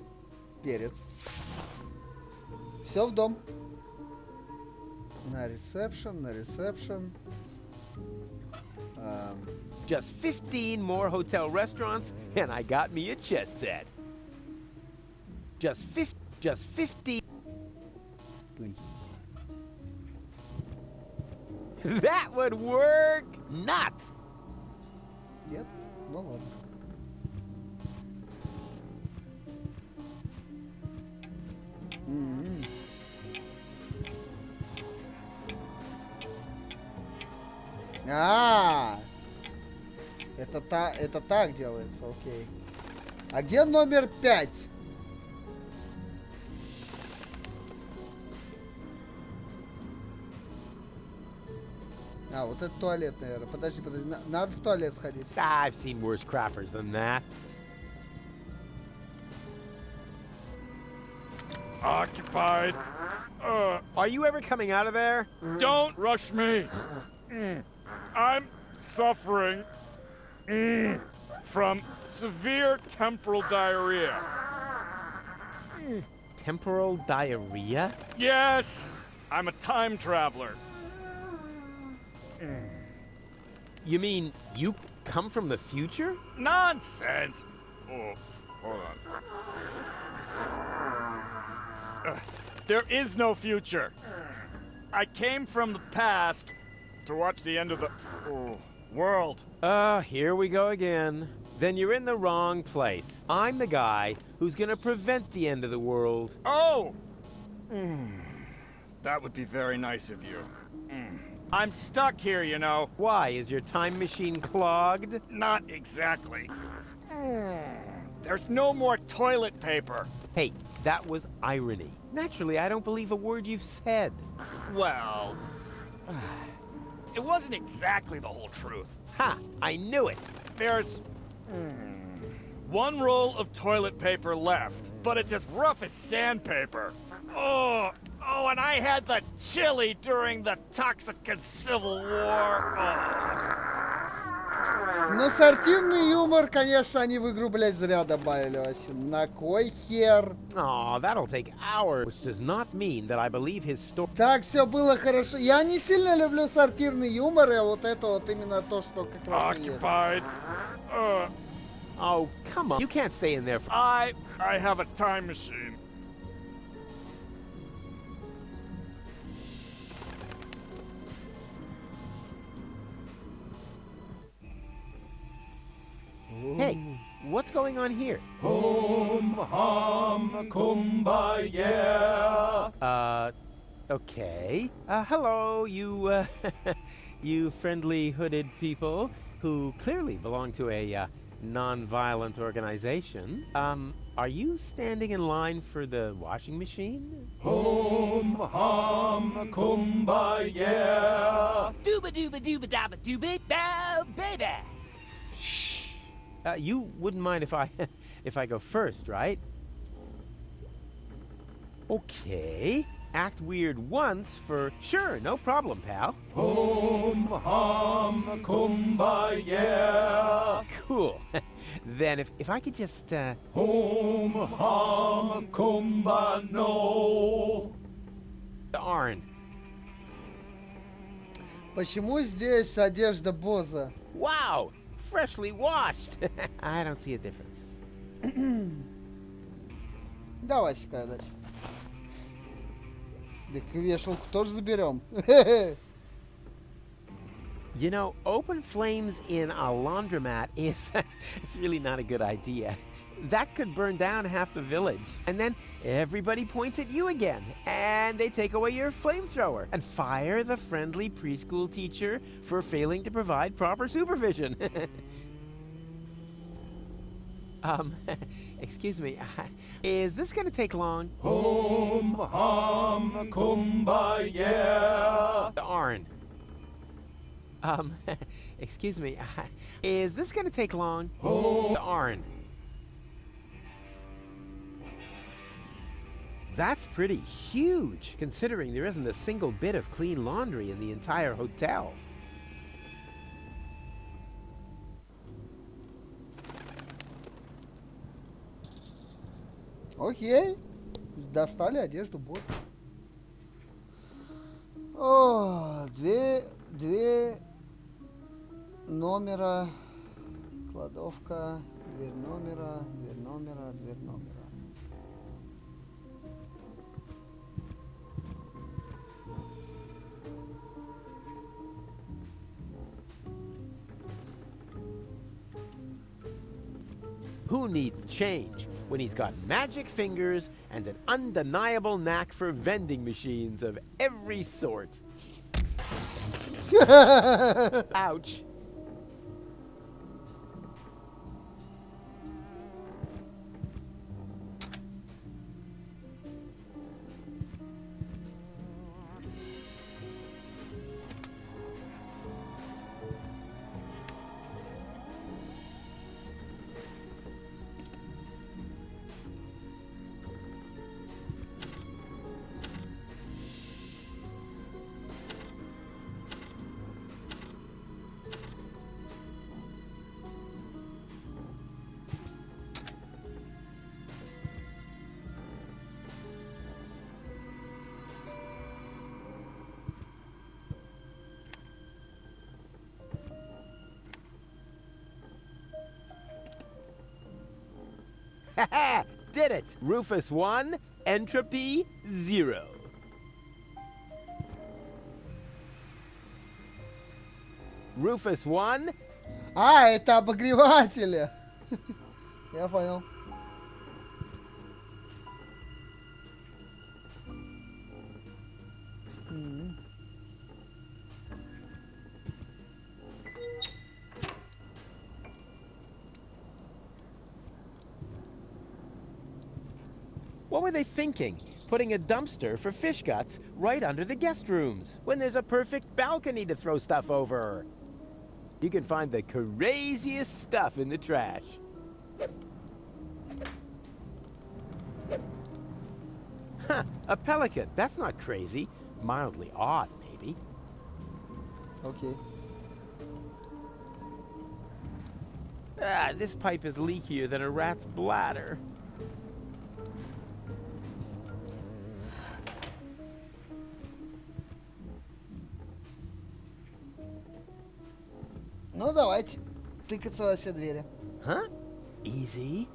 перец. Все в дом. На ресепшн, на ресепшн. Just 15 more hotel restaurants, and I got me a chess set. Just 50. That would work! Not! Нет? Ну ладно. Это так делается, окей. А где номер 5? Вот это туалет, наверное. Подожди, надо в туалет сходить. I've seen worse crappers than that. Occupied. Are you ever coming out of there? Don't rush me. I'm suffering from severe temporal diarrhea. Temporal diarrhea? Yes, I'm a time traveler. You mean you come from the future? Nonsense. Oh, hold on. There is no future. I came from the past to watch the end of the world. Here we go again. Then you're in the wrong place. I'm the guy who's gonna prevent the end of the world. Oh! That would be very nice of you. I'm stuck here, you know. Why? Is your time machine clogged? Not exactly. There's no more toilet paper. Hey, that was irony. Naturally, I don't believe a word you've said. Well, it wasn't exactly the whole truth. Ha! I knew it. There's one roll of toilet paper left, but it's as rough as sandpaper. Oh, and I had the chili during the Toxicant Civil War. Ну, сортирный юмор, конечно, они в игру, блядь, зря добавили вообще. На кой хер? Aw, that'll take hours, which does not mean that I believe his story. Так, все было хорошо. Я не сильно люблю сортирный юмор, и вот это вот именно то, что как раз и есть. Occupied. Oh, come on. You can't stay in there for... I have a time machine. Hey, what's going on here? Hum hum kumbaya. Okay. Hello, you, you friendly hooded people who clearly belong to a, non-violent organization. Are you standing in line for the washing machine? Hum hum kumbaya. Dooba dooba dooba dabba dooba bow, baby. You wouldn't mind if I, if I go first, right? Okay. Act weird once for sure, no problem, pal. Hum hum kumbaya. Cool. Then if I could just Hum hum kumbano. Darn. Почему здесь одежда Боза? Wow, freshly washed. I don't see a difference. Давайте-ка дальше. Так вешалку тоже заберем. You know, open flames in a laundromat is it's really not a good idea. That could burn down half the village. And then everybody points at you again. And they take away your flamethrower and fire the friendly preschool teacher for failing to provide proper supervision. Excuse me. Is this going to take long? Hum hum kumbaya. Darn. Excuse me. Is this going to take long? Darn. That's pretty huge, considering there isn't a single bit of clean laundry in the entire hotel. Окей. Достали одежду Боза. О, две номера, кладовка, дверь номера, дверь номера, дверь номера. Who needs change when he's got magic fingers and an undeniable knack for vending machines of every sort? Ouch. Haha! Did it! Rufus 1, entropy 0. Rufus 1. А, это обогреватели. Я понял. What were they thinking? Putting a dumpster for fish guts right under the guest rooms when there's a perfect balcony to throw stuff over. You can find the craziest stuff in the trash. Huh, a pelican. That's not crazy. Mildly odd, maybe. Окей. Ah, this pipe is leakier than a rat's bladder. Ну, давайте тыкаться во все двери. Huh? Easy.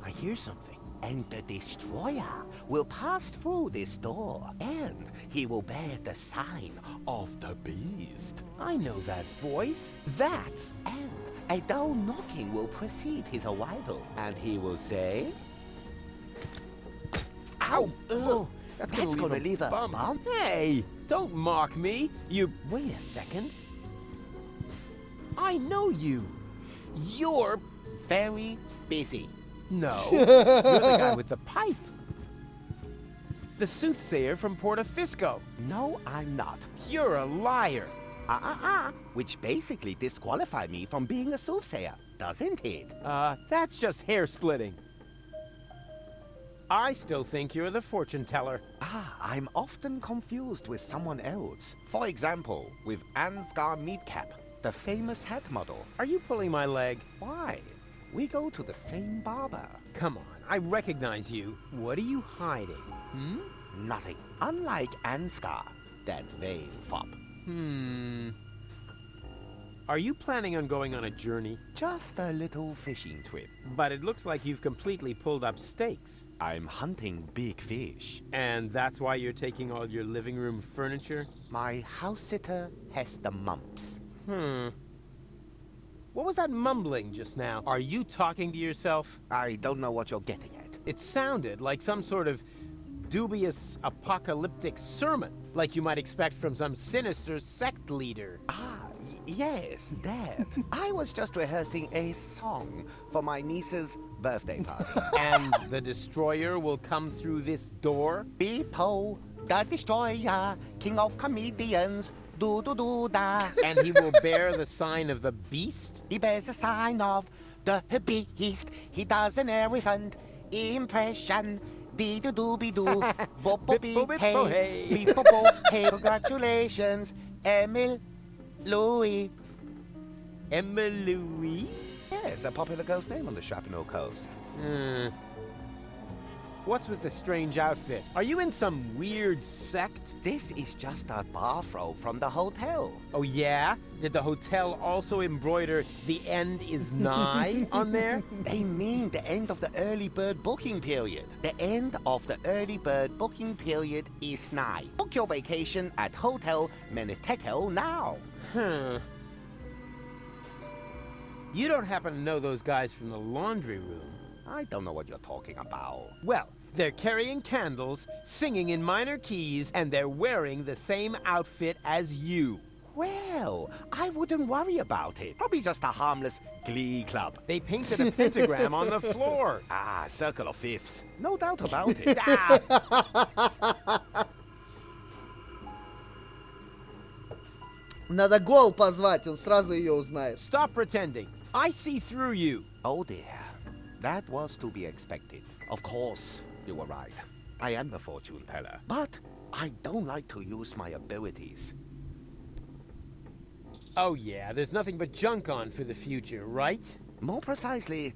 I hear something. And the destroyer will pass through this door, and he will bear the sign of the beast. I know that voice. That's... And a dull knocking will precede his arrival, and he will say... Ow! Oh, that's gonna leave a bump. Hey, don't mock me. You... Wait a second. I know you. You're... Very busy. No, you're the guy with the pipe. The soothsayer from Portofisco. No, I'm not. You're a liar. Which basically disqualify me from being a soothsayer, doesn't it? That's just hair splitting. I still think you're the fortune teller. I'm often confused with someone else. For example, with Ansgar Meatcap, the famous hat model. Are you pulling my leg? Why? We go to the same barber. Come on, I recognize you. What are you hiding? Nothing. Unlike Ansgar, that vain fop. Are you planning on going on a journey? Just a little fishing trip. But it looks like you've completely pulled up stakes. I'm hunting big fish. And that's why you're taking all your living room furniture? My house sitter has the mumps. What was that mumbling just now? Are you talking to yourself? I don't know what you're getting at. It sounded like some sort of dubious apocalyptic sermon, like you might expect from some sinister sect leader. Yes, that. I was just rehearsing a song for my niece's birthday party. And the destroyer will come through this door? Bepo, the destroyer, king of comedians, do-do-do-da. And he will bear the sign of the beast? He bears the sign of the beast. He does an elephant impression. Dee-do-do-be-doo, bo-bo-be-hey, be-bo-bo-hey. Congratulations, Emil Louis. Emil Louis? Yes, a popular girl's name on the Chapineau coast. What's with the strange outfit? Are you in some weird sect? This is just a bathrobe from the hotel. Oh yeah? Did the hotel also embroider "The end is nigh" on there? They mean the end of the early bird booking period. The end of the early bird booking period is nigh. Book your vacation at Hotel Menitekel now. You don't happen to know those guys from the laundry room? I don't know what you're talking about. Well, they're carrying candles, singing in minor keys, and they're wearing the same outfit as you. Well, I wouldn't worry about it. Probably just a harmless glee club. They painted a pentagram on the floor. Circle of fifths. No doubt about it. Надо Гол позвать, он сразу ее узнает. Stop pretending. I see through you. Oh dear. That was to be expected. Of course, you were right. I am a fortune teller. But I don't like to use my abilities. Oh yeah, there's nothing but junk on for the future, right? More precisely,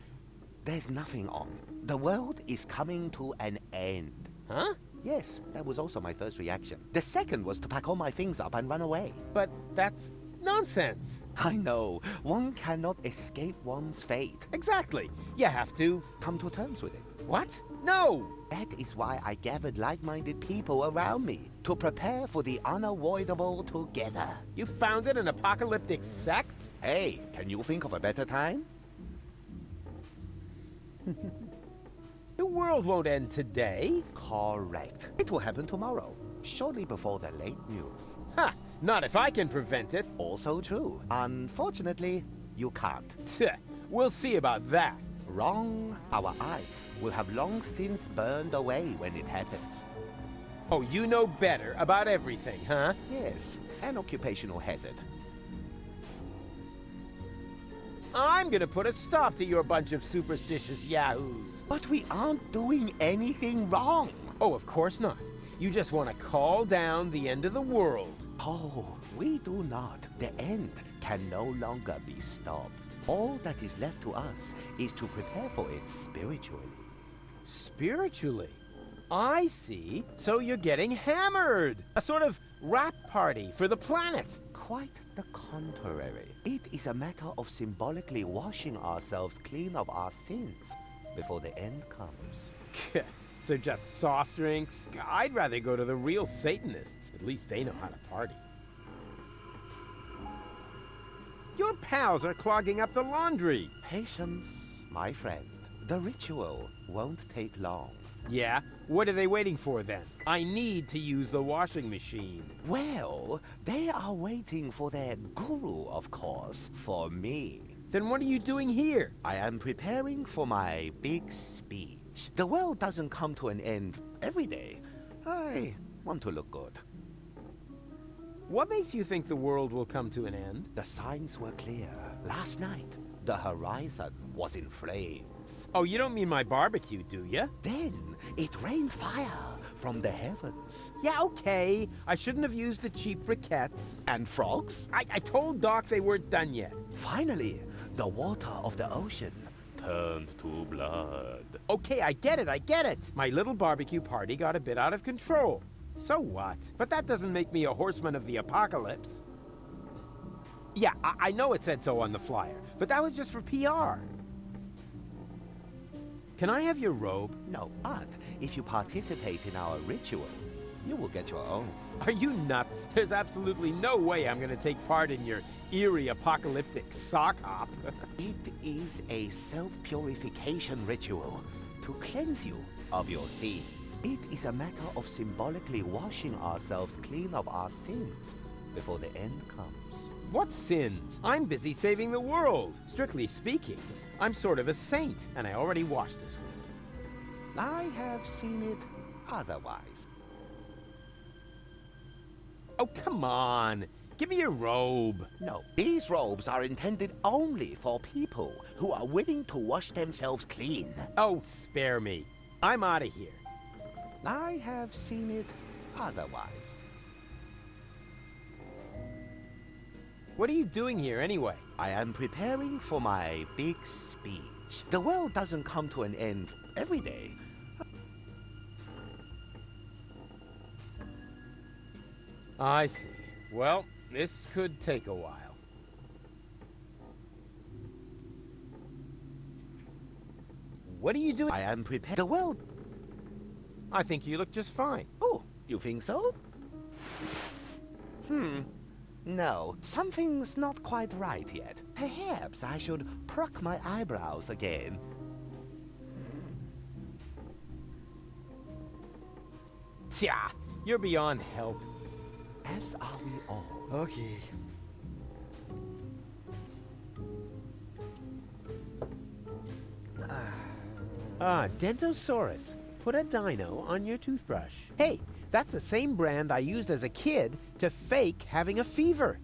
there's nothing on. The world is coming to an end. Huh? Yes, that was also my first reaction. The second was to pack all my things up and run away. But that's nonsense. I know. One cannot escape one's fate. Exactly. You have to come to terms with it. What? No! That is why I gathered like-minded people around me, to prepare for the unavoidable together. You founded an apocalyptic sect? Hey, can you think of a better time? The world won't end today. Correct. It will happen tomorrow, shortly before the late news. Ha! Not if I can prevent it. Also true. Unfortunately, you can't. We'll see about that. Wrong. Our eyes will have long since burned away when it happens. Oh, you know better about everything, huh? Yes, an occupational hazard. I'm gonna put a stop to your bunch of superstitious yahoos. But we aren't doing anything wrong. Oh, of course not. You just want to call down the end of the world. Oh, we do not. The end can no longer be stopped. All that is left to us is to prepare for it spiritually. Spiritually? I see. So you're getting hammered. A sort of rap party for the planet. Quite the contrary. It is a matter of symbolically washing ourselves clean of our sins before the end comes. So just soft drinks? I'd rather go to the real Satanists. At least they know how to party. Your pals are clogging up the laundry. Patience, my friend. The ritual won't take long. Yeah? What are they waiting for then? I need to use the washing machine. Well, they are waiting for their guru, of course, for me. Then what are you doing here? I am preparing for my big speech. The world doesn't come to an end every day. I want to look good. What makes you think the world will come to an end? The signs were clear. Last night, the horizon was in flames. Oh, you don't mean my barbecue, do you? Then it rained fire from the heavens. Yeah, okay. I shouldn't have used the cheap briquettes. And frogs? I told Doc they weren't done yet. Finally, the water of the ocean turned to blood. Okay, I get it. My little barbecue party got a bit out of control. So what? But that doesn't make me a horseman of the apocalypse. Yeah, I know it said so on the flyer, but that was just for PR. Can I have your robe? No, but if you participate in our ritual, you will get your own. Are you nuts? There's absolutely no way I'm gonna take part in your eerie apocalyptic sock hop. It is a self-purification ritual to cleanse you of your sins. It is a matter of symbolically washing ourselves clean of our sins before the end comes. What sins? I'm busy saving the world. Strictly speaking, I'm sort of a saint, and I already washed this week. I have seen it otherwise. Oh, come on. Give me your robe. No, these robes are intended only for people who are willing to wash themselves clean. Oh, spare me. I'm out of here. I have seen it otherwise. What are you doing here, anyway? I am preparing for my big speech. The world doesn't come to an end every day. I see. Well, this could take a while. What are you doing? I am prepared. The world... I think you look just fine. Oh, you think so? No, something's not quite right yet. Perhaps I should pluck my eyebrows again. Tja, you're beyond help. As are we all. Okay. Dentosaurus. Put a dino on your toothbrush. Hey, that's the same brand I used as a kid to fake having a fever.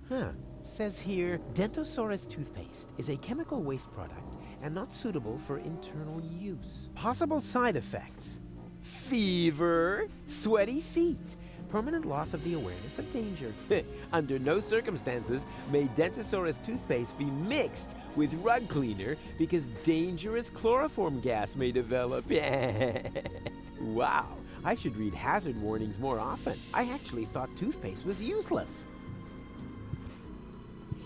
Says here, Dentosaurus toothpaste is a chemical waste product and not suitable for internal use. Possible side effects: fever, sweaty feet, permanent loss of the awareness of danger. Under no circumstances may Dentosaurus toothpaste be mixed with rug cleaner because dangerous chloroform gas may develop. Wow, I should read hazard warnings more often. I actually thought toothpaste was useless.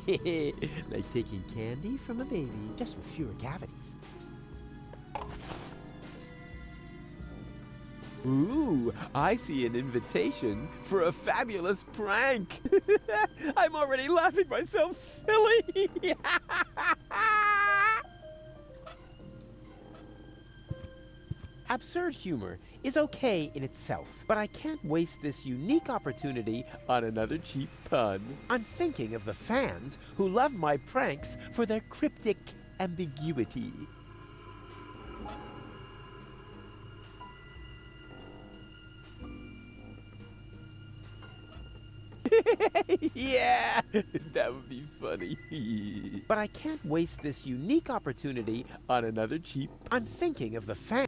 Like taking candy from a baby, just with fewer cavities. Ooh, I see an invitation for a fabulous prank. I'm already laughing myself silly. Absurd humor is okay in itself, but I can't waste this unique opportunity on another cheap pun. I'm thinking of the fans who love my pranks for their cryptic ambiguity. Yeah, that would be funny. But I can't waste this unique opportunity on another cheap. I'm thinking of the fan.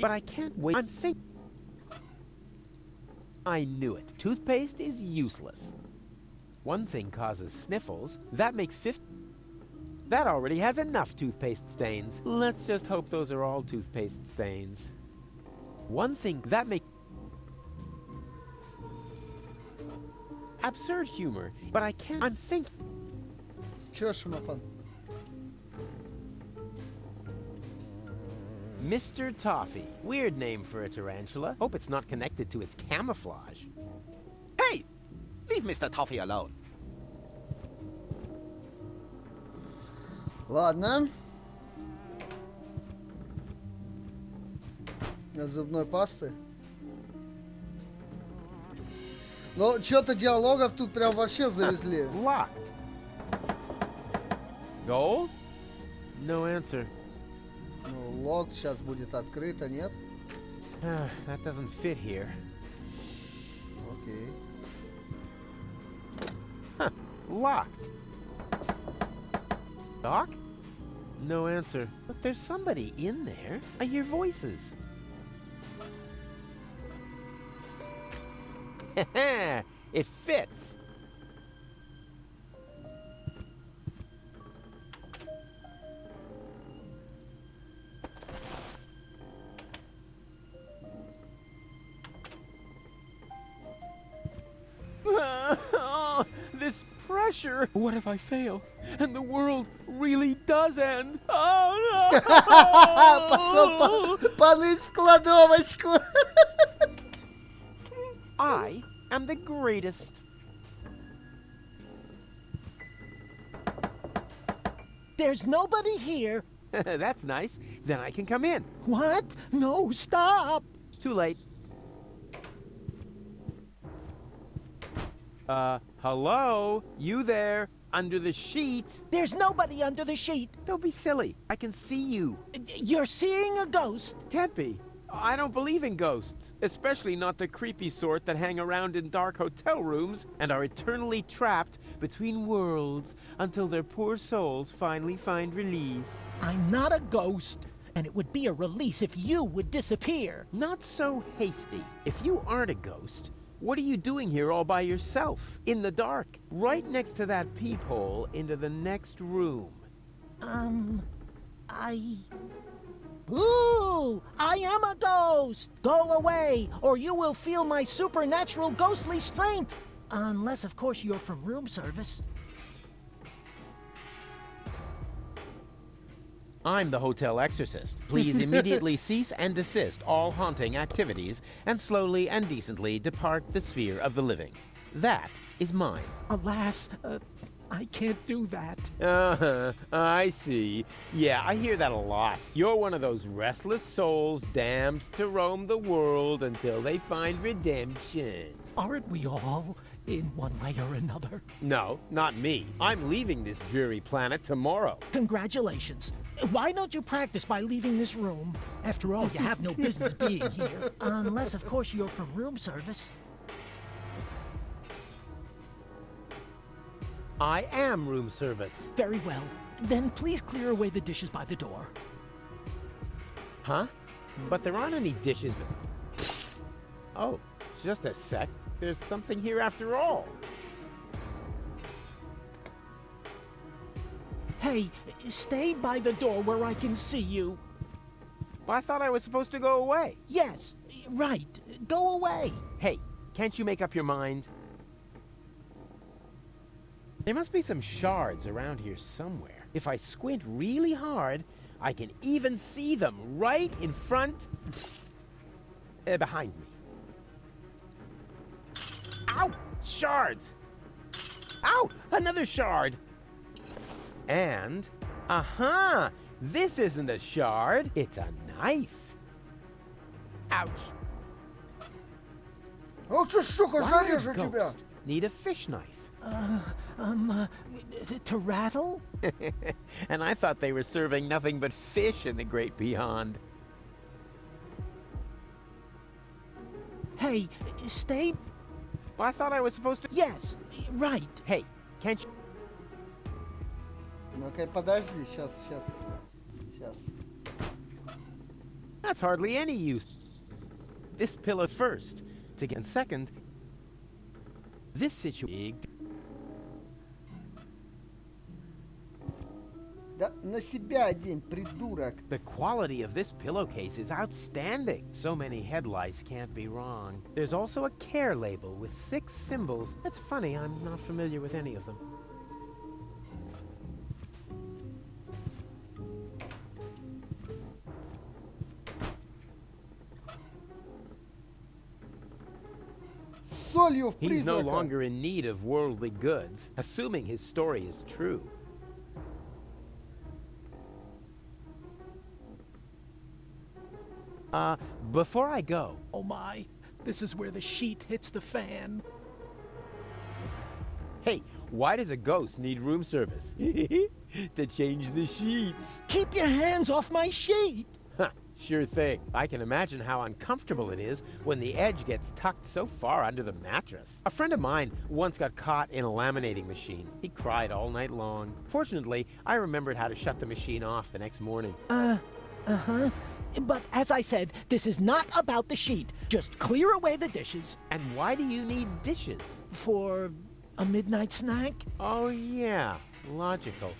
But I can't wait. I knew it. Toothpaste is useless. One thing causes sniffles. That makes 50. That already has enough toothpaste stains. Let's just hope those are all toothpaste stains. One thing that makes absurd humor, but I can't. I'm thinking. Чё, Шумапан? Mr. Toffee. Weird name for a tarantula. Hope it's not connected to its camouflage. Hey! Leave Mr. Toffee alone. Ладно. Зубной пасты. Ну, что-то диалогов тут прям вообще завезли. Locked. Gold? No answer. Ну, лог сейчас будет открыто, нет? That doesn't fit here. Окей. Huh. Locked. Doc? No answer. But there's somebody in there. I hear voices. It fits. Oh, this pressure. What if I fail and the world really does end? Oh no! Пошел поныть в кладовочку. I am the greatest. There's nobody here. That's nice. Then I can come in. What? No, stop. Too late. Hello? You there? Under the sheet? There's nobody under the sheet. Don't be silly. I can see you. You're seeing a ghost. Can't be. I don't believe in ghosts, especially not the creepy sort that hang around in dark hotel rooms and are eternally trapped between worlds until their poor souls finally find release. I'm not a ghost, and it would be a release if you would disappear. Not so hasty. If you aren't a ghost, what are you doing here all by yourself, in the dark, right next to that peephole into the next room? Ooh, I am a ghost! Go away, or you will feel my supernatural ghostly strength! Unless, of course, you're from room service. I'm the hotel exorcist. Please immediately cease and desist all haunting activities and slowly and decently depart the sphere of the living. That is mine. Alas, I can't do that. I see. Yeah, I hear that a lot. You're one of those restless souls damned to roam the world until they find redemption. Aren't we all, in one way or another? No, not me. I'm leaving this dreary planet tomorrow. Congratulations. Why don't you practice by leaving this room? After all, you have no business being here. Unless, of course, you're from room service. I am room service. Very well. Then please clear away the dishes by the door. Huh? But there aren't any dishes. Oh, just a sec. There's something here after all. Hey, stay by the door where I can see you. I thought I was supposed to go away. Yes, right. Go away. Hey, can't you make up your mind? There must be some shards around here somewhere. If I squint really hard, I can even see them right in front... behind me. Ow! Shards! Ow! Another shard! And... aha! This isn't a shard, it's a knife. Ouch. Oh, ты, сука, зарежу тебя! Need a fish knife. To rattle? And I thought they were serving nothing but fish in the great beyond. Hey, stay... I thought I was supposed to... Yes, right. Hey, can't you... Ну-ка, подожди, сейчас. That's hardly any use. This pillar first. To get second... This situation... на себя одень, придурок. The quality of this pillowcase is outstanding. So many head lice can't be wrong. There's also a care label with 6 symbols. It's funny, I'm not familiar with any of them. С солью в He's no призрака. longer in need of worldly goods, assuming his story is true. Before I go... Oh my, this is where the sheet hits the fan. Hey, why does a ghost need room service? To change the sheets. Keep your hands off my sheet! Huh, sure thing. I can imagine how uncomfortable it is when the edge gets tucked so far under the mattress. A friend of mine once got caught in a laminating machine. He cried all night long. Fortunately, I remembered how to shut the machine off the next morning. Uh-huh. But as I said, this is not about the sheet. Just clear away the dishes. And why do you need dishes? For a midnight snack? Oh, yeah. Logical.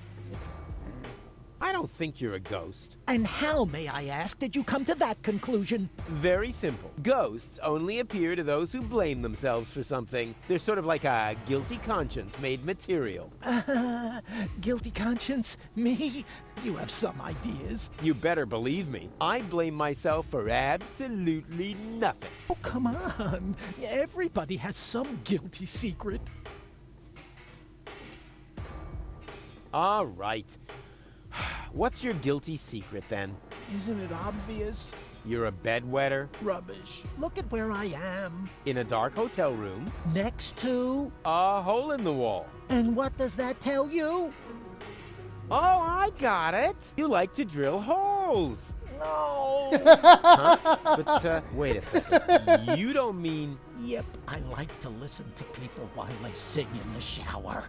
I don't think you're a ghost. And how, may I ask, did you come to that conclusion? Very simple. Ghosts only appear to those who blame themselves for something. They're sort of like a guilty conscience made material. Guilty conscience? Me? You have some ideas. You better believe me. I blame myself for absolutely nothing. Oh, come on. Everybody has some guilty secret. All right. What's your guilty secret, then? Isn't it obvious? You're a bedwetter? Rubbish. Look at where I am. In a dark hotel room? Next to? A hole in the wall. And what does that tell you? Oh, I got it. You like to drill holes. No! Huh? But, wait a second. You don't mean... Yep, I like to listen to people while they sing in the shower.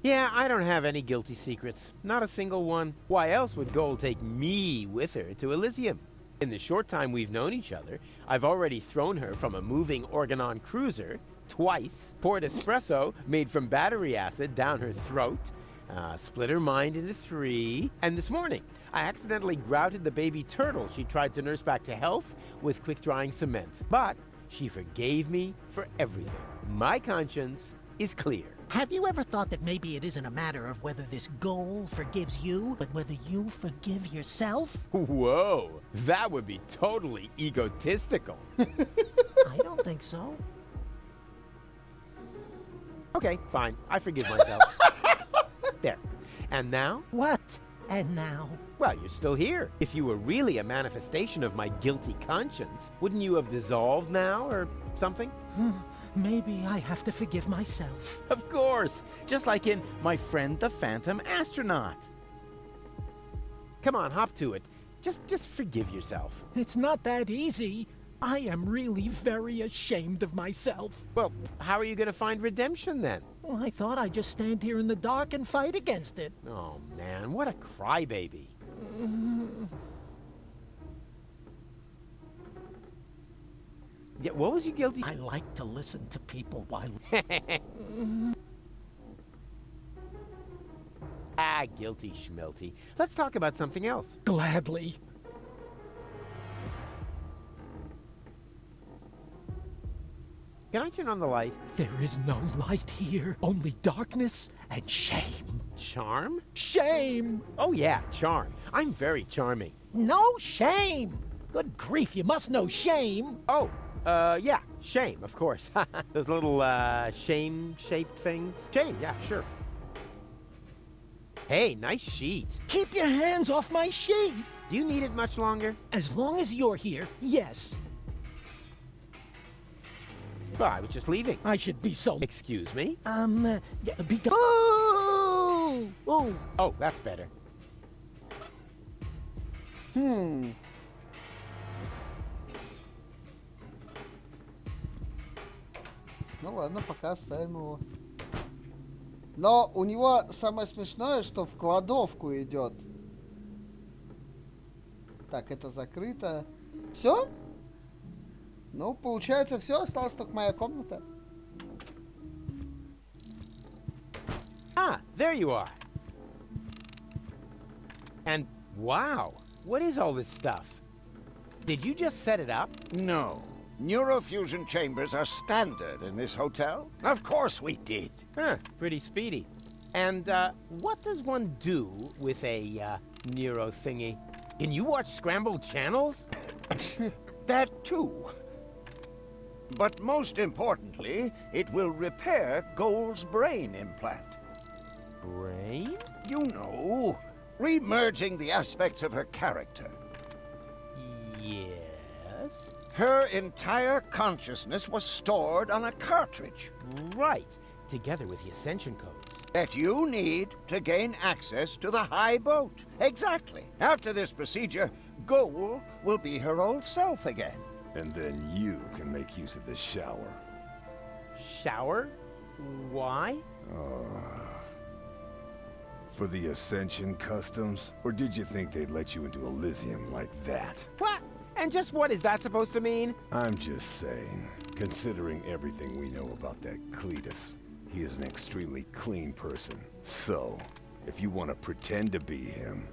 Yeah, I don't have any guilty secrets. Not a single one. Why else would Gold take me with her to Elysium? In the short time we've known each other, I've already thrown her from a moving Organon cruiser twice, poured espresso made from battery acid down her throat, split her mind into 3, and this morning, I accidentally grouted the baby turtle she tried to nurse back to health with quick-drying cement. But she forgave me for everything. My conscience is clear. Have you ever thought that maybe it isn't a matter of whether this goal forgives you, but whether you forgive yourself? Whoa, that would be totally egotistical. I don't think so. Okay, fine. I forgive myself. There. And now? What? And now? Well, you're still here. If you were really a manifestation of my guilty conscience, wouldn't you have dissolved now or something? Maybe I have to forgive myself. Of course. Just like in My Friend the Phantom Astronaut. Come on, hop to it. Just forgive yourself. It's not that easy. I am really very ashamed of myself. Well, how are you going to find redemption then? Well, I thought I'd just stand here in the dark and fight against it. Oh, man, what a crybaby. Yeah, what was you guilty? I like to listen to people while... Guilty schmilty. Let's talk about something else. Gladly. Can I turn on the light? There is no light here, only darkness and shame. Charm? Shame! Oh yeah, charm. I'm very charming. No shame! Good grief, you must know shame. Oh, yeah, shame, of course. Those little, shame-shaped things. Shame, yeah, sure. Hey, nice sheet. Keep your hands off my sheet! Do you need it much longer? As long as you're here, yes. Well, I was just leaving. I should be so... Excuse me? Be... Oh! Oh! Oh, that's better. Ну ладно, пока оставим его. Но у него самое смешное, что в кладовку идет. Так, это закрыто. Все? Ну, получается, все, осталась только моя комната. there you are. And wow, what is all this stuff? Did you just set it up? No. Neurofusion chambers are standard in this hotel. Of course we did. Huh, pretty speedy. And, what does one do with a, neuro thingy? Can you watch scrambled channels? That too. But most importantly, it will repair Gold's brain implant. Brain? You know, re-merging the aspects of her character. Yes? Her entire consciousness was stored on a cartridge. Right, together with the Ascension codes. That you need to gain access to the high boat. Exactly. After this procedure, Gold will be her old self again. And then you can make use of the shower. Shower? Why? For the Ascension customs? Or did you think they'd let you into Elysium like that? What? And just what is that supposed to mean? I'm just saying, considering everything we know about that Cletus, he is an extremely clean person. So, if you want to pretend to be him,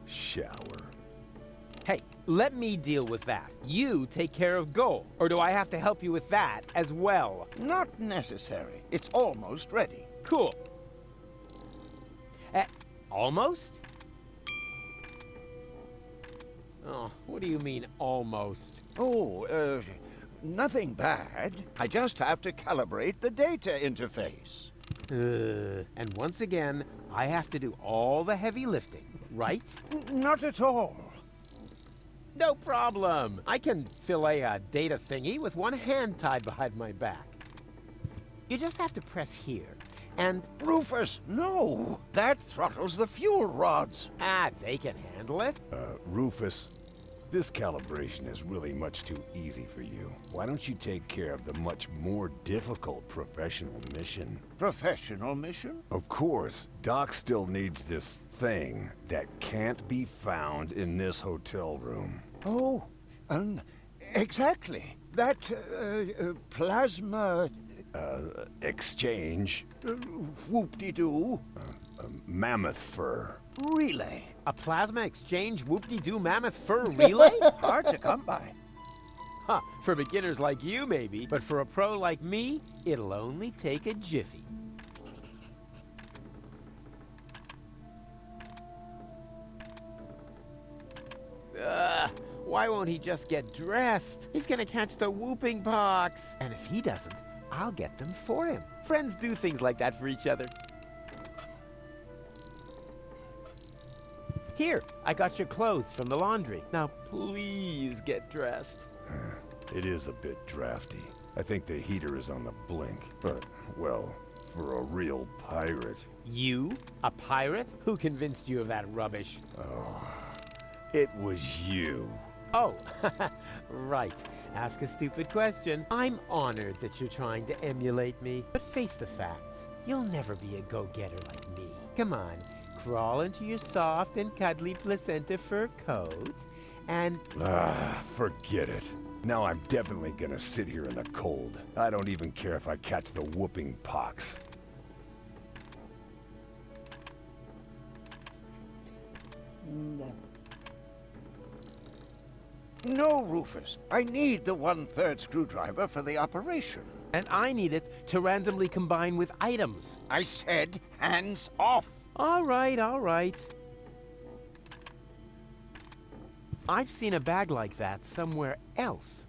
shower. Hey, let me deal with that. You take care of Goal. Or do I have to help you with that as well? Not necessary. It's almost ready. Cool. Almost? Oh, what do you mean, almost? Oh, nothing bad. I just have to calibrate the data interface. And once again, I have to do all the heavy lifting, right? Not at all. No problem. I can fillet a data thingy with one hand tied behind my back. You just have to press here, and... Rufus, no! That throttles the fuel rods. Ah, they can handle it. Rufus, this calibration is really much too easy for you. Why don't you take care of the much more difficult professional mission? Professional mission? Of course. Doc still needs this thing that can't be found in this hotel room. Oh, exactly. That, plasma... exchange. Whoop-de-doo. Mammoth fur. Relay. A plasma exchange whoop-de-doo mammoth fur relay? Hard to come by. Huh, for beginners like you maybe, but for a pro like me, it'll only take a jiffy. Why won't he just get dressed? He's gonna catch the whooping pox. And if he doesn't, I'll get them for him. Friends do things like that for each other. Here, I got your clothes from the laundry. Now please get dressed. It is a bit drafty. I think the heater is on the blink. But, well, for a real pirate. You? A pirate? Who convinced you of that rubbish? Oh, it was you. Oh, right. Ask a stupid question. I'm honored that you're trying to emulate me. But face the facts. You'll never be a go-getter like me. Come on, crawl into your soft and cuddly placenta fur coat, and... Forget it. Now I'm definitely gonna sit here in the cold. I don't even care if I catch the whooping pox. No, Rufus. I need the 1/3 screwdriver for the operation. And I need it to randomly combine with items. I said hands off. All right, all right. I've seen a bag like that somewhere else.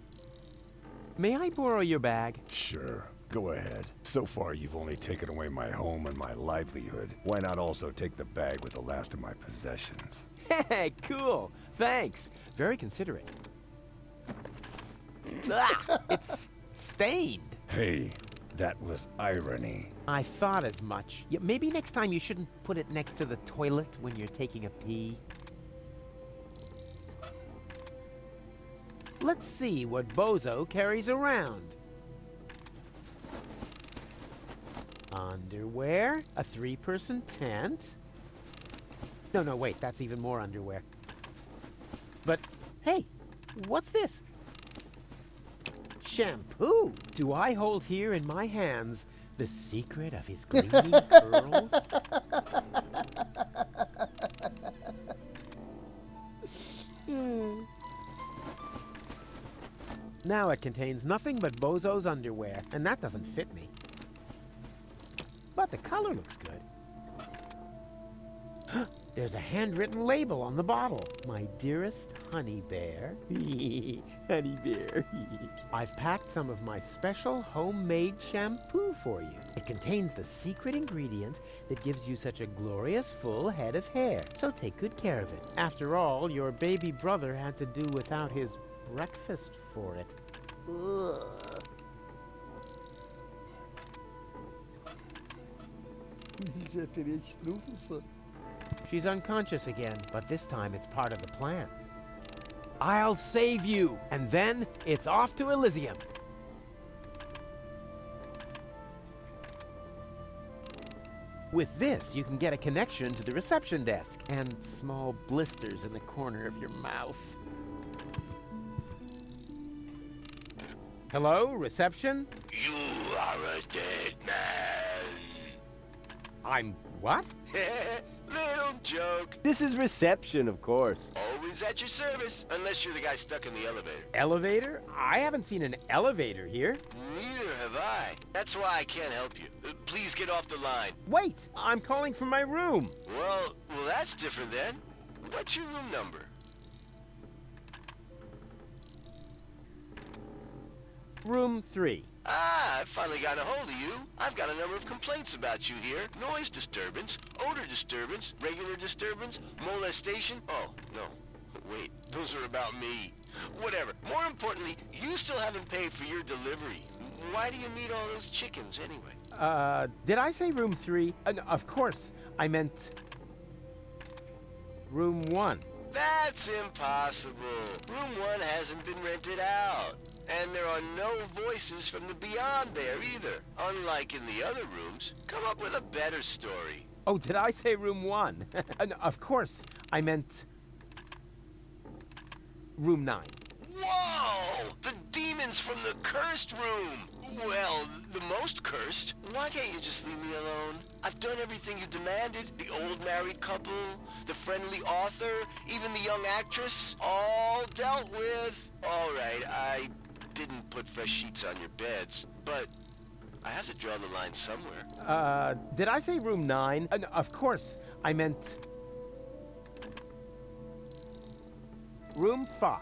May I borrow your bag? Sure. Go ahead. So far, you've only taken away my home and my livelihood. Why not also take the bag with the last of my possessions? Hey, cool. Thanks. Very considerate. It's stained. Hey, that was irony. I thought as much. Yeah, maybe next time you shouldn't put it next to the toilet when you're taking a pee. Let's see what Bozo carries around. Underwear, a 3-person tent. No, wait, that's even more underwear. But, hey, what's this? Shampoo. Do I hold here in my hands The secret of his gleaming pearls? Now it contains nothing but Bozo's underwear, and that doesn't fit me. But the color looks good. There's a handwritten label on the bottle. My dearest honey bear. Honey bear. I've packed some of my special homemade shampoo for you. It contains the secret ingredient that gives you such a glorious full head of hair. So take good care of it. After all, your baby brother had to do without his breakfast for it. Нельзя перечить Руфуса. She's unconscious again, but this time it's part of the plan. I'll save you, and then it's off to Elysium. With this, you can get a connection to the reception desk and small blisters in the corner of your mouth. Hello, reception? You are a dead man. I'm what? Little joke. This is reception, of course. Always at your service, unless you're the guy stuck in the elevator. Elevator? I haven't seen an elevator here. Neither have I. That's why I can't help you. Please get off the line. Wait, I'm calling from my room. Well, that's different then. What's your room number? Room 3. Ah, I've finally gotten a hold of you. I've got a number of complaints about you here. Noise disturbance, odor disturbance, regular disturbance, molestation. Oh, no. Wait, those are about me. Whatever. More importantly, you still haven't paid for your delivery. Why do you need all those chickens anyway? Did I say room 3? Of course, I meant room 1. That's impossible. Room 1 hasn't been rented out. And there are no voices from the beyond there either. Unlike in the other rooms. Come up with a better story. Oh, did I say room 1? Of course, I meant room 9. Whoa! The demons from the cursed room! Well, the most cursed. Why can't you just leave me alone? I've done everything you demanded. The old married couple, the friendly author, even the young actress. All dealt with. All right, I didn't put fresh sheets on your beds, but I have to draw the line somewhere. Did I say room 9? Of course, I meant room 5.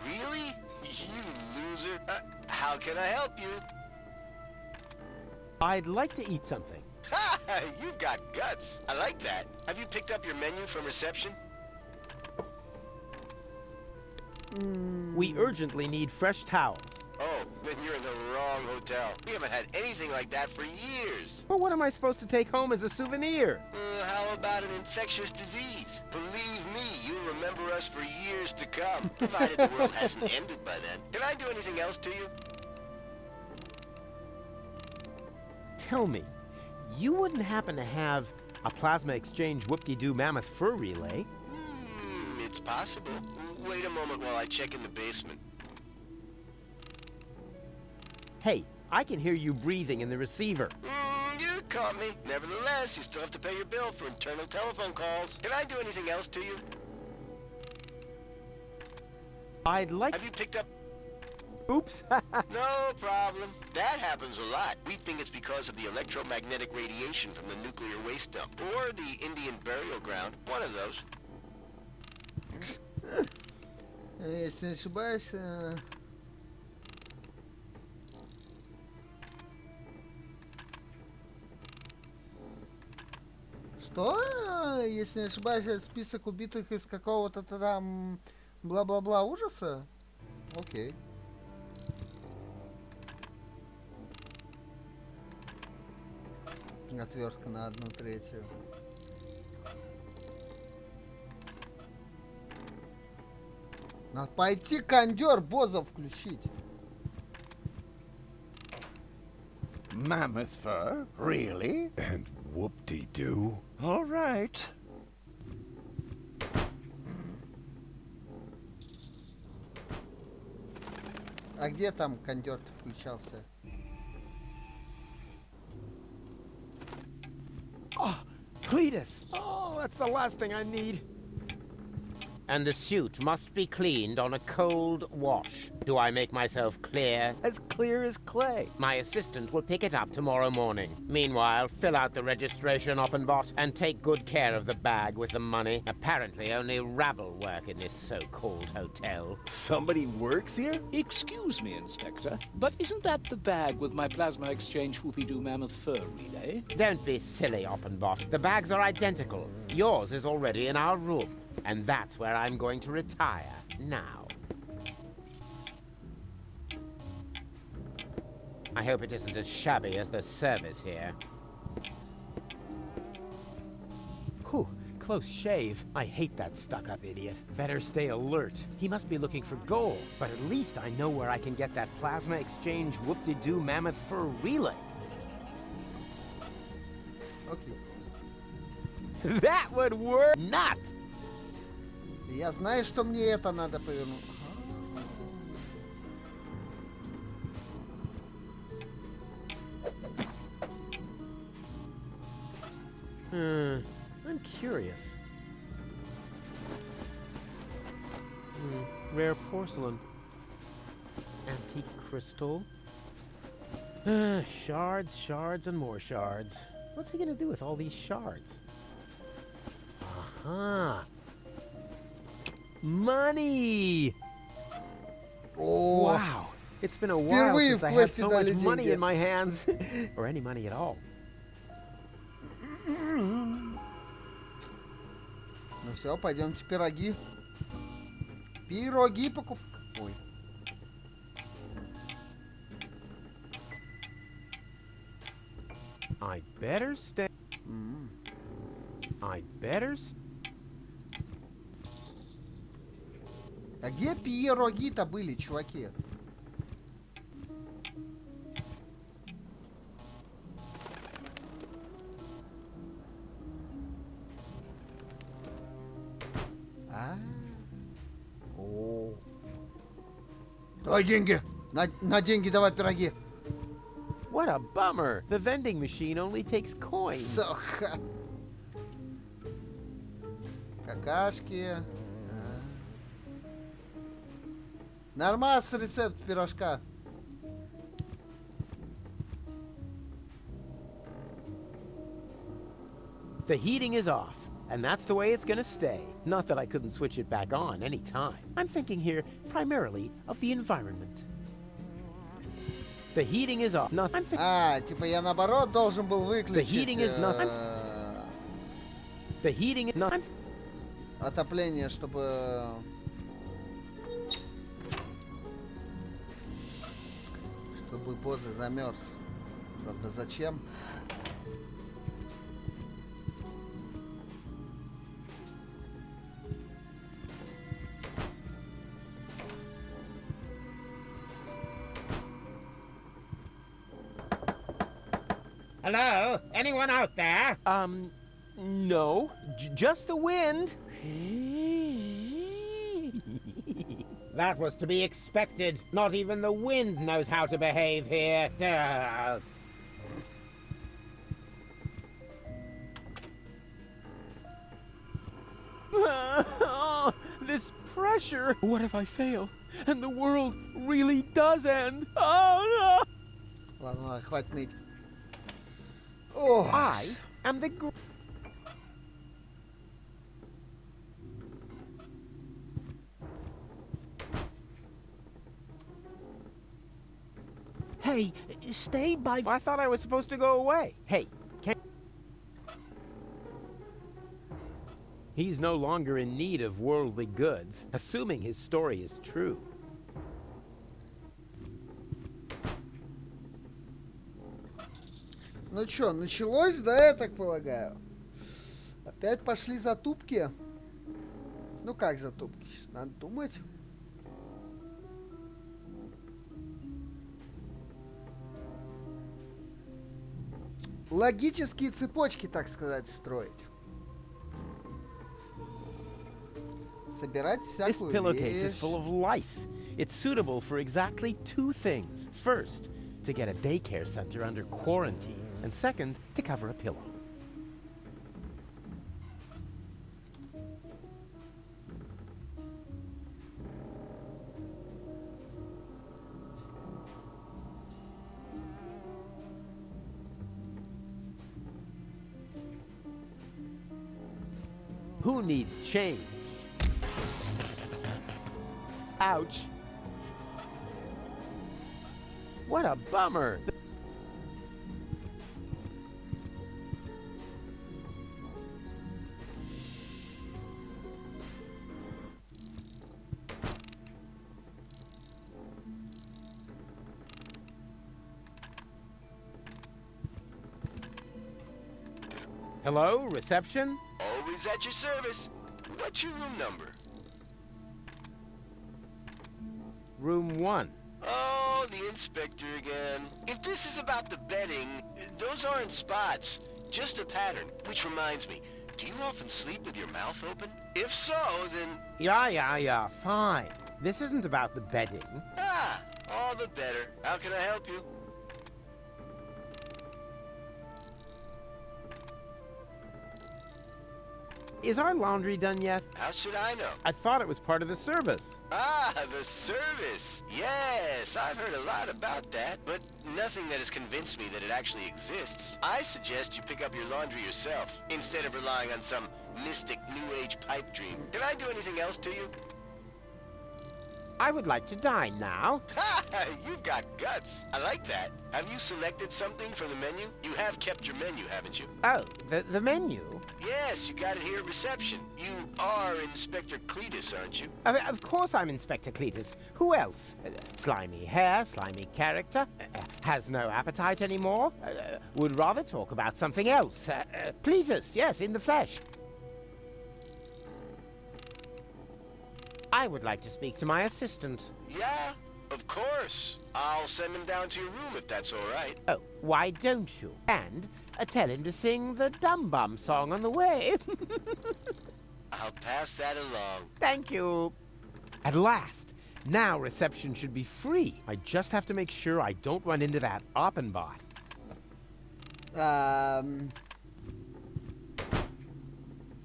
Really? You loser. How can I help you? I'd like to eat something. Ha! You've got guts. I like that. Have you picked up your menu from reception? We urgently need fresh towels. Oh, then you're in the wrong hotel. We haven't had anything like that for years. But what am I supposed to take home as a souvenir? How about an infectious disease? Believe me, you'll remember us for years to come, provided the world hasn't ended by then. Can I do anything else to you? Tell me, you wouldn't happen to have a plasma exchange whoop-de-doo mammoth fur relay? It's possible. Wait a moment while I check in the basement. Hey, I can hear you breathing in the receiver. You caught me. Nevertheless, you still have to pay your bill for internal telephone calls. Can I do anything else to you? I'd like... Have you picked up... Oops. No problem. That happens a lot. We think it's because of the electromagnetic radiation from the nuclear waste dump. Or the Indian burial ground. One of those. Если не ошибаюсь... Что? Если не ошибаюсь, это список убитых из какого-то там бла-бла-бла ужаса? Окей. Отвертка на 1/3. Надо пойти кондер Боза включить. Mammoth fur? Really? And whoop-de-doo. All right. А где там кондер-то включался? Cletus! Oh, that's the last thing I need. And the suit must be cleaned on a cold wash. Do I make myself clear? As clear as clay. My assistant will pick it up tomorrow morning. Meanwhile, fill out the registration, Oppenbot, and take good care of the bag with the money. Apparently, only rabble work in this so-called hotel. Somebody works here? Excuse me, Inspector, but isn't that the bag with my plasma exchange whoopie-doo mammoth fur relay? Don't be silly, Oppenbot. The bags are identical. Yours is already in our room. And that's where I'm going to retire now. I hope it isn't as shabby as the service here. Whew, close shave. I hate that stuck-up idiot. Better stay alert. He must be looking for gold, but at least I know where I can get that plasma exchange whoop-de-doo mammoth fur relay. Окей. That would work! Not! Я знаю, что мне это надо повернуть. I'm curious. Rare porcelain. Antique crystal. Shards, shards, and more shards. What's he gonna do with all these shards? Aha! Money! Oh, wow! It's been a while since I had so much money деньги. in my hands. Or any money at all. Ну все, пойдемте пироги. Пироги покуп... Ой. I better stay. I better. А где пироги-то были, чуваки? О. Давай деньги! На деньги давай пироги! What a bummer! The vending machine only takes coins. Сука! Какашки. Нормас рецепт пирожка. The heating is off, and that's the way it's gonna stay. Not that I couldn't switch it back on any time. I'm thinking here primarily of the environment. The heating is off. Nothing. Типа я наоборот должен был выключить. The heating is nothing. The heating is not. Отопление, чтобы... Чтобы позже замерз. Правда, зачем? Hello? Anyone out there? No. Just the wind. That was to be expected. Not even the wind knows how to behave here. Duh. Oh, this pressure. What if I fail and the world really does end? Oh no! Ладно, хватит ныть. Oh. I am the. Hey, stay by. I thought I was supposed to go away. Hey, can. He's no longer in need of worldly goods, assuming his story is true. Ну чё, началось, да, я так полагаю? Опять пошли затупки? Ну как затупки? Сейчас надо думать. Логические цепочки, так сказать, строить. Собирать всякую This pillowcase вещь. is full of lice. It's suitable for exactly two things. First, to get a daycare center under quarantine. And second, to cover a pillow. Who needs change? Ouch. What a bummer. Hello, reception? Always at your service. What's your room number? Room 1. Oh, the inspector again. If this is about the bedding, those aren't spots, just a pattern. Which reminds me, do you often sleep with your mouth open? If so, then... Yeah, fine. This isn't about the bedding. Ah, all the better. How can I help you? Is our laundry done yet? How should I know? I thought it was part of the service. Ah, the service. Yes, I've heard a lot about that, but nothing that has convinced me that it actually exists. I suggest you pick up your laundry yourself, instead of relying on some mystic New Age pipe dream. Can I do anything else to you? I would like to dine now. Ha! You've got guts. I like that. Have you selected something for the menu? You have kept your menu, haven't you? Oh, the menu? Yes, you got it here at reception. You are Inspector Cletus, aren't you? Of course I'm Inspector Cletus. Who else? Slimy hair, slimy character, has no appetite anymore, would rather talk about something else. Cletus, yes, in the flesh. I would like to speak to my assistant. Yeah, of course. I'll send him down to your room if that's all right. Oh, why don't you? And tell him to sing the Dum Bum song on the way. I'll pass that along. Thank you. At last. Now reception should be free. I just have to make sure I don't run into that Oppenbot.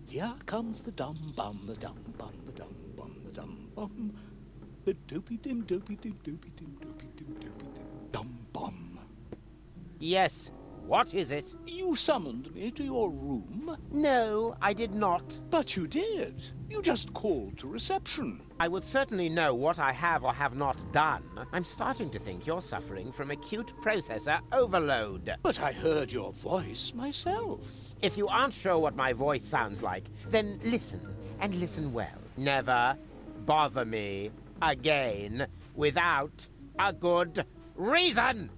Here comes the dum bum, the dum bum, the dum bum, the dum bum. The dopey dim dopey dim dopey dim dopey dim dopey dim dum bum. Yes. What is it? You summoned me to your room? No, I did not. But you did. You just called to reception. I would certainly know what I have or have not done. I'm starting to think you're suffering from acute processor overload. But I heard your voice myself. If you aren't sure what my voice sounds like, then listen, and listen well. Never bother me again without a good reason.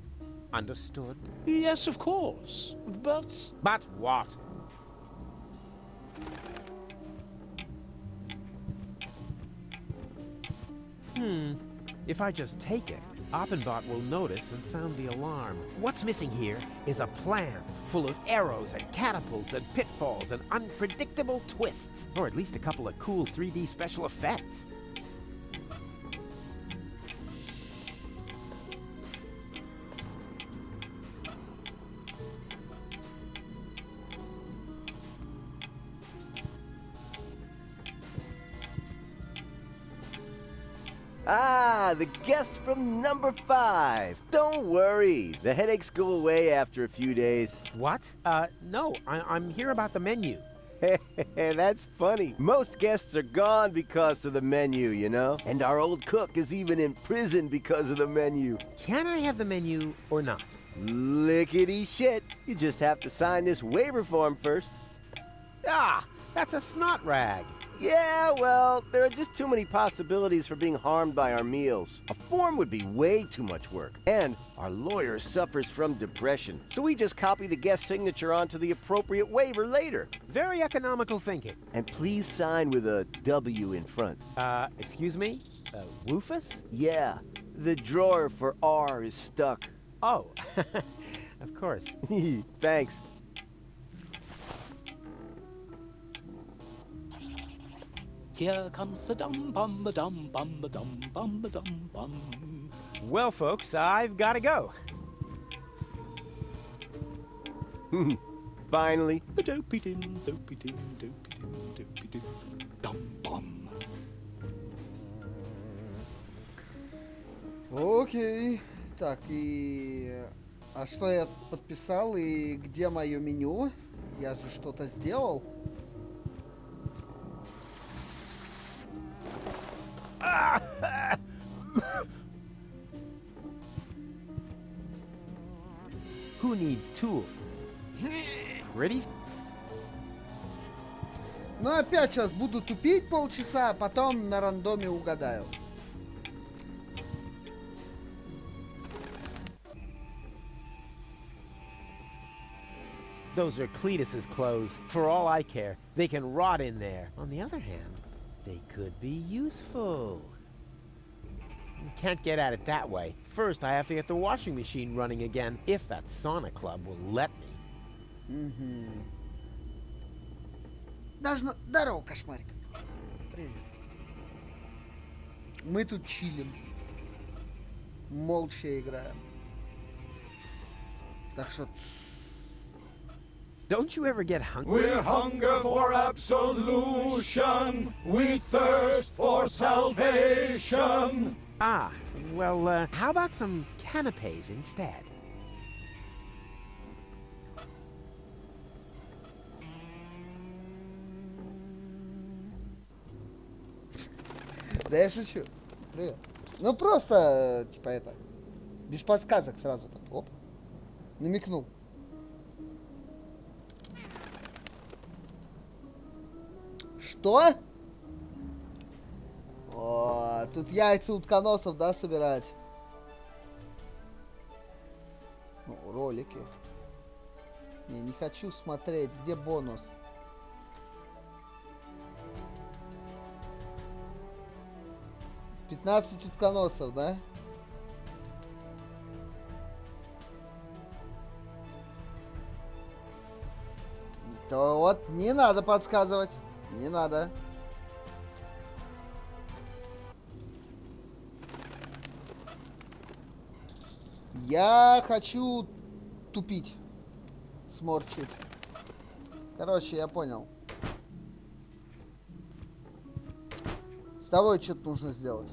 Understood? Yes, of course. But... But what? If I just take it, Oppenbot will notice and sound the alarm. What's missing here is a plan full of arrows and catapults and pitfalls and unpredictable twists. Or at least a couple of cool 3D special effects. Ah, the guest from number 5. Don't worry, the headaches go away after a few days. What? No, I'm here about the menu. That's funny. Most guests are gone because of the menu, you know? And our old cook is even in prison because of the menu. Can I have the menu or not? Lickety shit. You just have to sign this waiver form first. Ah, that's a snot rag. Yeah, well, there are just too many possibilities for being harmed by our meals. A form would be way too much work. And our lawyer suffers from depression. So we just copy the guest signature onto the appropriate waiver later. Very economical thinking. And please sign with a W in front. Excuse me? Rufus? Yeah, the drawer for R is stuck. Oh, of course. Thanks. Here comes the dum bum, the dum bum, the dum bum, the dum bum. Well, folks, I've got to go. Finally. The dopey dim, dopey dim, dopey dim, dopey dim, dum bum. Окей. Так, и... А что я подписал и где мое меню? Я же что-то сделал. Who needs tools? Ready? Ну, опять сейчас буду тупить полчаса, а потом на рандоме угадаю. Those are Cletus's clothes. For all I care, they can rot in there. On the other hand, they could be useful. You can't get at it that way. First, I have to get the washing machine running again, if that sauna club will let me. Здорово, кошмарик. Привет. Мы тут чилим. Молча играем. Так что... Don't you ever get hungry? We hunger for absolution. We thirst for salvation. Ah, well, how about some canapes instead? Да я шучу. Привет. Ну просто, типа это, без подсказок сразу так, оп, намекнул. Что? О, тут яйца утконосов, да, собирать? Ну, ролики. Не хочу смотреть, где бонус? «15 утконосов», да? То вот не надо подсказывать. Не надо. Я хочу тупить. Сморчить. Короче, я понял. С тобой что-то нужно сделать.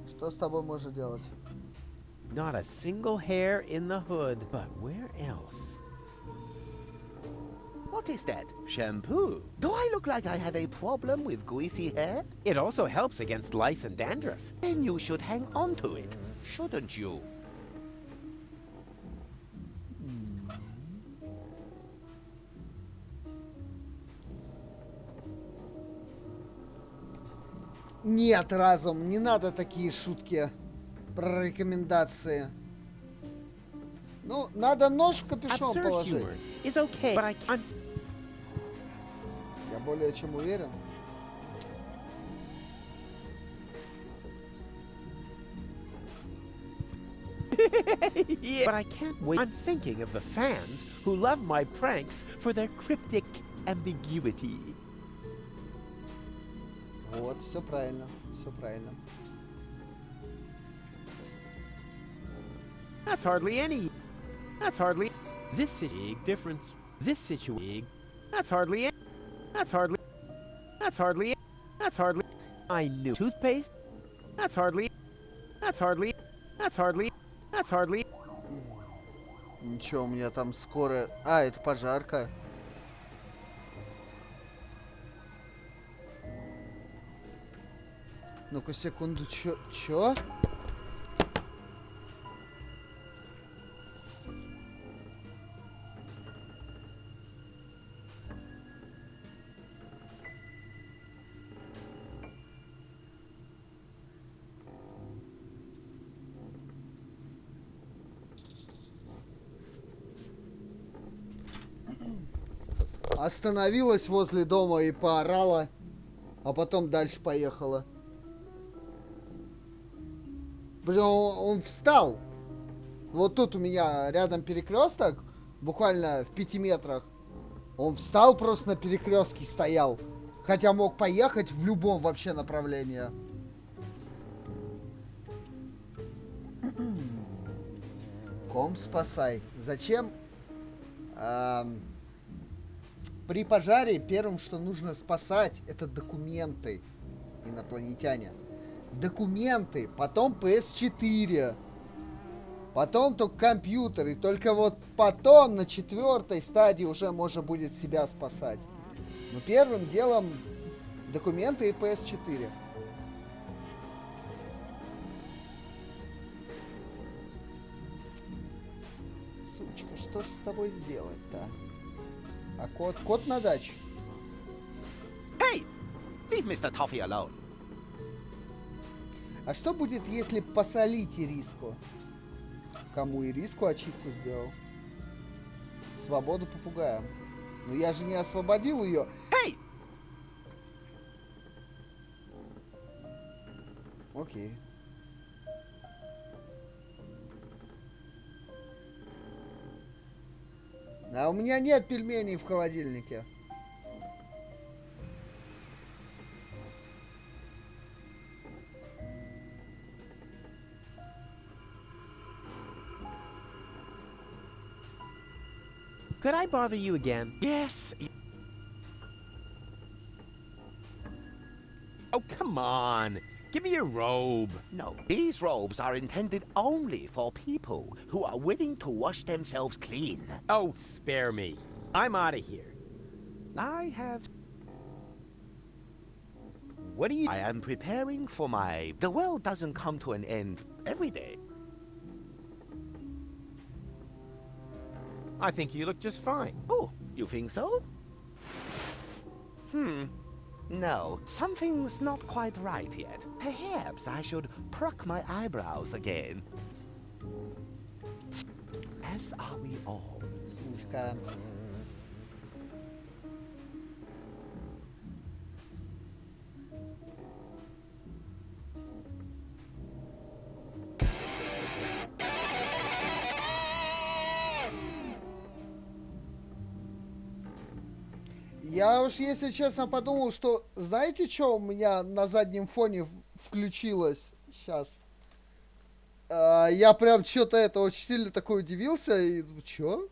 Что с тобой можно делать? Not a single hair in the hood, but where else? What is that? Shampoo? Do I look like I have a problem with greasy hair? It also helps against lice and dandruff. Then you should hang on to it, shouldn't you? Нет, разум, не надо такие шутки про рекомендации. Ну, надо нож в капюшон положить. Okay, but I can't... Я более чем уверен. Yeah, but I can't wait. I'm thinking of the fans who love my pranks for their cryptic ambiguity. Вот, все правильно, все правильно. That's hardly any. That's hardly. This big difference. This situation. That's hardly. That's hardly. That's hardly. That's hardly. I knew. Toothpaste. That's hardly. That's hardly. That's hardly. That's hardly. Ничего, у меня там скоро... А, это пожарка. Ну-ка, секунду, чё? Остановилась возле дома и поорала, а потом дальше поехала. Блин, он встал. Вот тут у меня рядом перекресток, буквально в 5 метрах. Он встал просто на перекрестке, стоял. Хотя мог поехать в любом вообще направлении. Ком спасай. Зачем? При пожаре первым, что нужно спасать, это документы, инопланетяне. Документы, потом PS4, потом только компьютер, и только вот потом на 4-й стадии уже можно будет себя спасать. Но первым делом Документы и PS4. Сучка, что ж с тобой сделать-то? А кот? Кот на даче. Hey! Leave Mr. Toffee alone. А что будет, если посолить Ириску? Кому Ириску ачивку сделал? Свободу попугая. Но я же не освободил ее. Hey! Окей. А у меня нет пельменей в холодильнике. Could I bother you again? Yes. Oh, come on. Give me your robe. No, these robes are intended only for people who are willing to wash themselves clean. Oh, spare me. I'm out of here. I have... What are you... I am preparing for my... The world doesn't come to an end every day. I think you look just fine. Oh, you think so? No, something's not quite right yet. Perhaps I should pluck my eyebrows again. As are we all. Слушка. Я уж, если честно, подумал, что... Знаете, что у меня на заднем фоне включилось? Сейчас. Я прям что-то это очень сильно такой удивился. И чё?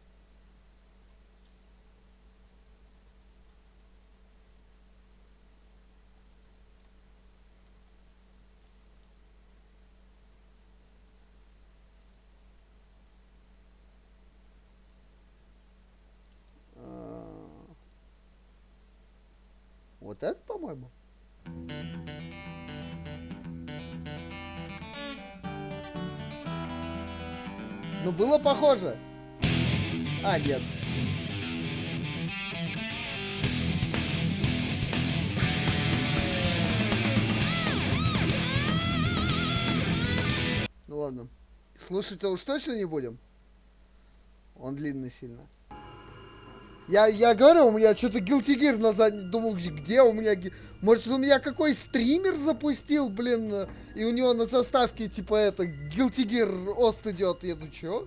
Вот это, по-моему. Ну, было похоже. А, нет. Ну ладно. Слушать-то уж точно не будем. Он длинный сильно. Я говорю, у меня что-то Guilty Gear на заднем... Думал, где у меня... Может, у меня какой стример запустил, блин, и у него на заставке, типа, это, Guilty Gear Ост идет. Я думаю, чё?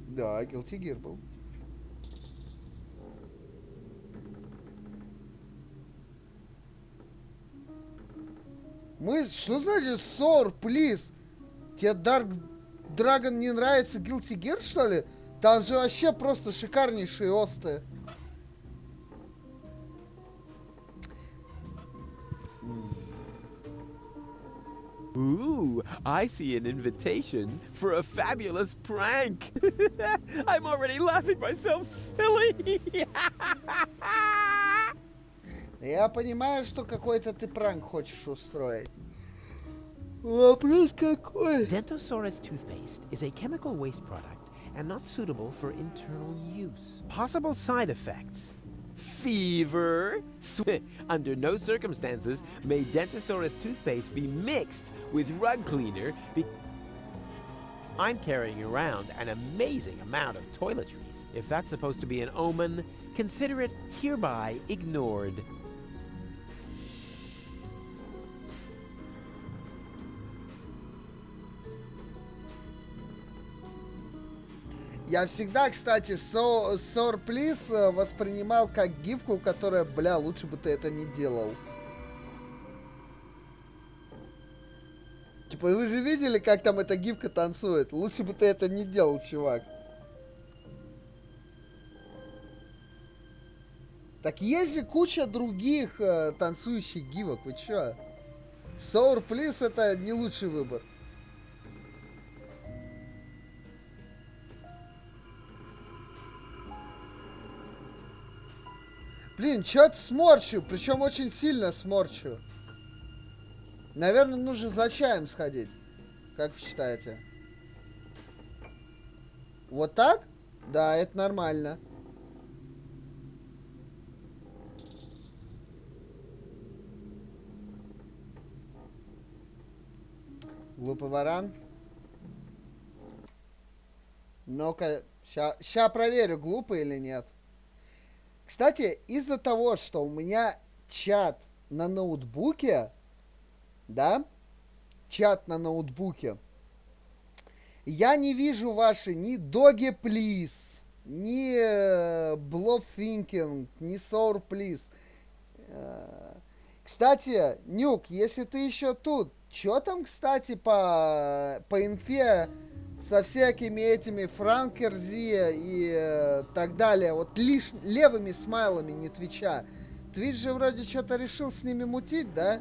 Да, Guilty Gear был. Что значит SMOrc, please? Тебе Dark Dragon не нравится Guilty Gear, что ли? Там же вообще просто шикарнейшие осты. Ooh, I see an invitation for a fabulous prank. I'm already laughing myself silly. Я понимаю, что какой-то ты пранк хочешь устроить. Вопрос какой? Dentosaurus toothpaste is a chemical waste product and not suitable for internal use. Possible side effects: fever. Under no circumstances may Dentosaurus toothpaste be mixed with rug cleaner. I'm carrying around an amazing amount of toiletries. If that's supposed to be an omen, consider it hereby ignored. Я всегда, кстати, SMOrc Please воспринимал как гифку, которая, бля, лучше бы ты это не делал. Типа, вы же видели, как там эта гифка танцует? Лучше бы ты это не делал, чувак. Так есть же куча других танцующих гифок, вы чё? SMOrc Please это не лучший выбор. Блин, что-то сморчу, причем очень сильно сморчу. Наверное, нужно за чаем сходить. Как вы считаете? Вот так? Да, это нормально. Глупый варан. Ну-ка, ща проверю, глупый или нет. Кстати, из-за того, что у меня чат на ноутбуке, да, чат на ноутбуке, я не вижу ваши ни Doggy Please, ни Blob Thinking, ни Sour Please. Кстати, Нюк, если ты еще тут, что там, кстати, по инфе со всякими этими Франкерзи и так далее, вот лишь левыми смайлами, не Твича. Твич же вроде что-то решил с ними мутить, да?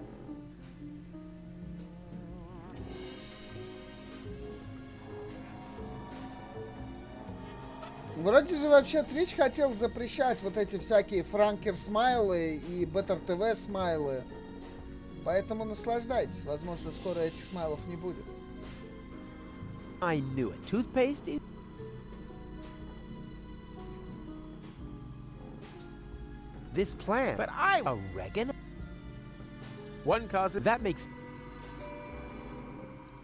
Вроде же вообще Twitch хотел запрещать вот эти всякие Франкер смайлы и Better TV смайлы. Поэтому наслаждайтесь. Возможно, скоро этих смайлов не будет. I knew it. Toothpaste is... This plant, but I... Oregano? One cause of... That makes...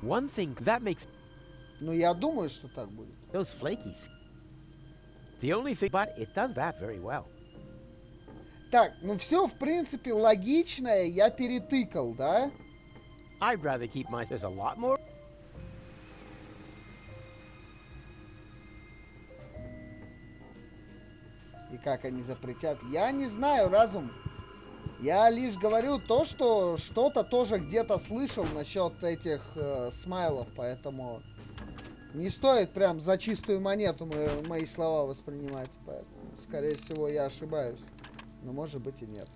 One thing that makes... Ну, я думаю, что так будет. Those flakies. The only thing... But it does that very well. Так, ну все, в принципе, логичное я перетыкал, да? I'd rather keep my... There's a lot more... И как они запретят? Я не знаю, разум. Я лишь говорю то, что что-то тоже где-то слышал насчет этих смайлов, поэтому не стоит прям за чистую монету мои слова воспринимать. Поэтому, скорее всего, я ошибаюсь. Но может быть и нет.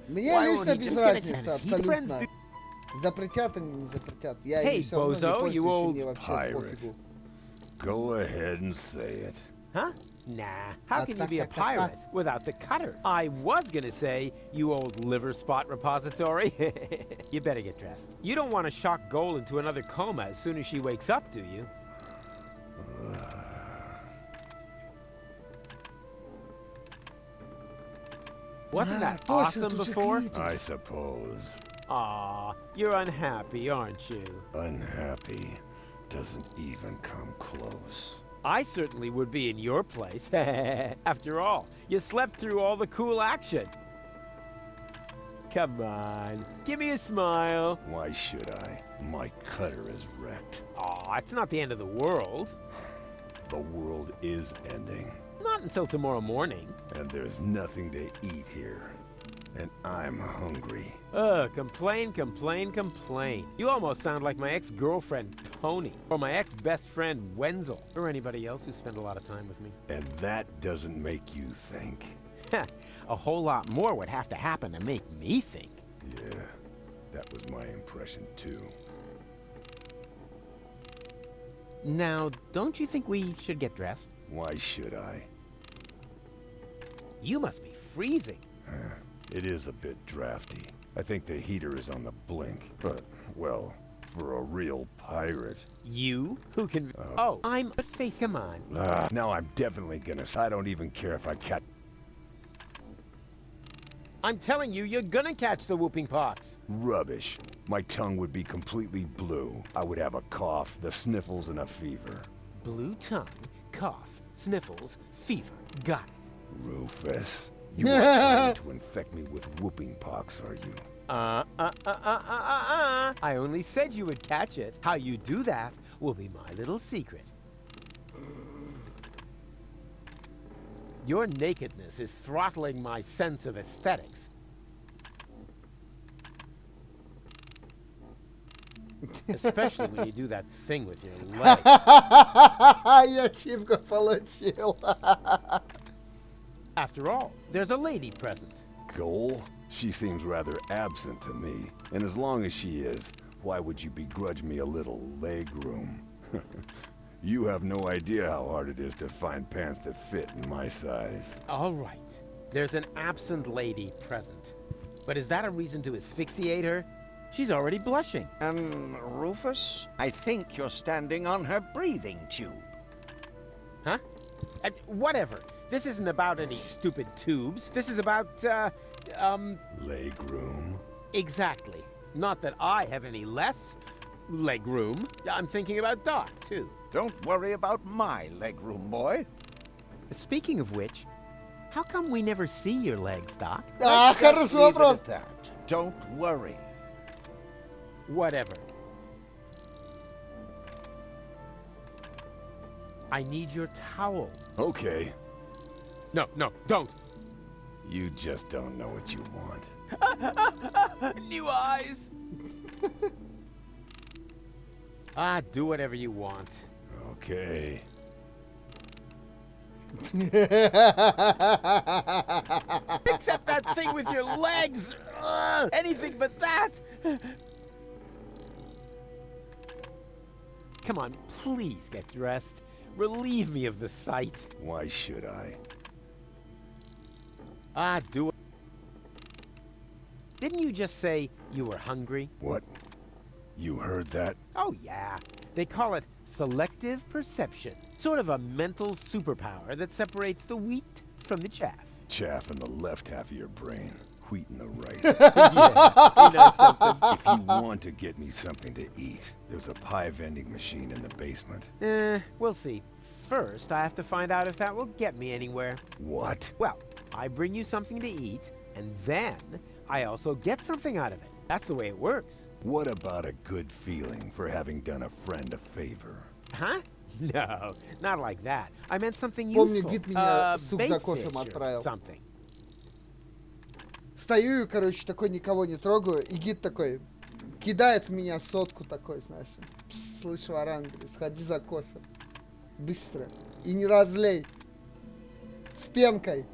Мне лично без разницы, абсолютно. Запретят или не запретят. Я им все равно не пользуюсь, и мне вообще пофигу. Go ahead and say it. Huh? Nah. How can you be a pirate without the cutter? I was gonna say, you old liver spot repository. You better get dressed. You don't want to shock Goal into another coma as soon as she wakes up, do you? Wasn't that awesome before? I suppose. Aw, you're unhappy, aren't you? Unhappy doesn't even come close. I certainly would be in your place. After all, you slept through all the cool action. Come on, give me a smile. Why should I? My cutter is wrecked. Aw, it's not the end of the world. The world is ending. Not until tomorrow morning. And there's nothing to eat here. And I'm hungry. Complain, complain, complain. You almost sound like my ex-girlfriend, Tony, or my ex-best friend, Wenzel, or anybody else who spent a lot of time with me. And that doesn't make you think? A whole lot more would have to happen to make me think. Yeah, that was my impression too. Now, don't you think we should get dressed? Why should I? You must be freezing. It is a bit drafty. I think the heater is on the blink. But, well, for a real pirate. You? Who can... Oh, I'm... But face, come on. Now I'm definitely gonna... I don't even care if I catch... I'm telling you, you're gonna catch the whooping pox. Rubbish. My tongue would be completely blue. I would have a cough, the sniffles, and a fever. Blue tongue, cough, sniffles, fever. Got it. Rufus. You are trying to infect me with whooping pox, are you? I only said you would catch it. How you do that will be my little secret. Your nakedness is throttling my sense of aesthetics. Especially when you do that thing with your leg. Я чипку получил. After all, there's a lady present. Goal? She seems rather absent to me. And as long as she is, why would you begrudge me a little leg room? You have no idea how hard it is to find pants that fit in my size. All right. There's an absent lady present. But is that a reason to asphyxiate her? She's already blushing. Rufus, I think you're standing on her breathing tube. Huh? Whatever. This isn't about any stupid tubes. This is about, Leg room? Exactly. Not that I have any less leg room. I'm thinking about Doc, too. Don't worry about my leg room, boy. Speaking of which, how come we never see your legs, Doc? Let's just leave it at that. Don't worry. Whatever. I need your towel. Okay. No, don't. You just don't know what you want. New eyes. Do whatever you want. Okay. Except that thing with your legs. Anything but that. Come on, please get dressed. Relieve me of the sight. Why should I? Do it. Didn't you just say you were hungry? What? You heard that? Oh, yeah. They call it selective perception. Sort of a mental superpower that separates the wheat from the chaff. Chaff in the left half of your brain. Wheat in the right. Yeah, you know something. If you want to get me something to eat, there's a pie vending machine in the basement. We'll see. First, I have to find out if that will get me anywhere. What? Well, I bring you something to eat, and then I also get something out of it. That's the way it works. What about a good feeling for having done a friend a favor? Huh? No, not like that. I meant something Помню, useful. гид меня суп за Bait кофем fish or отправил. something. Стою и, короче, такой никого не трогаю, и гид такой кидает в меня сотку такой, знаешь. Пс, слышь, Варан, говорит, сходи за кофе. Быстро. И не разлей. С пенкой.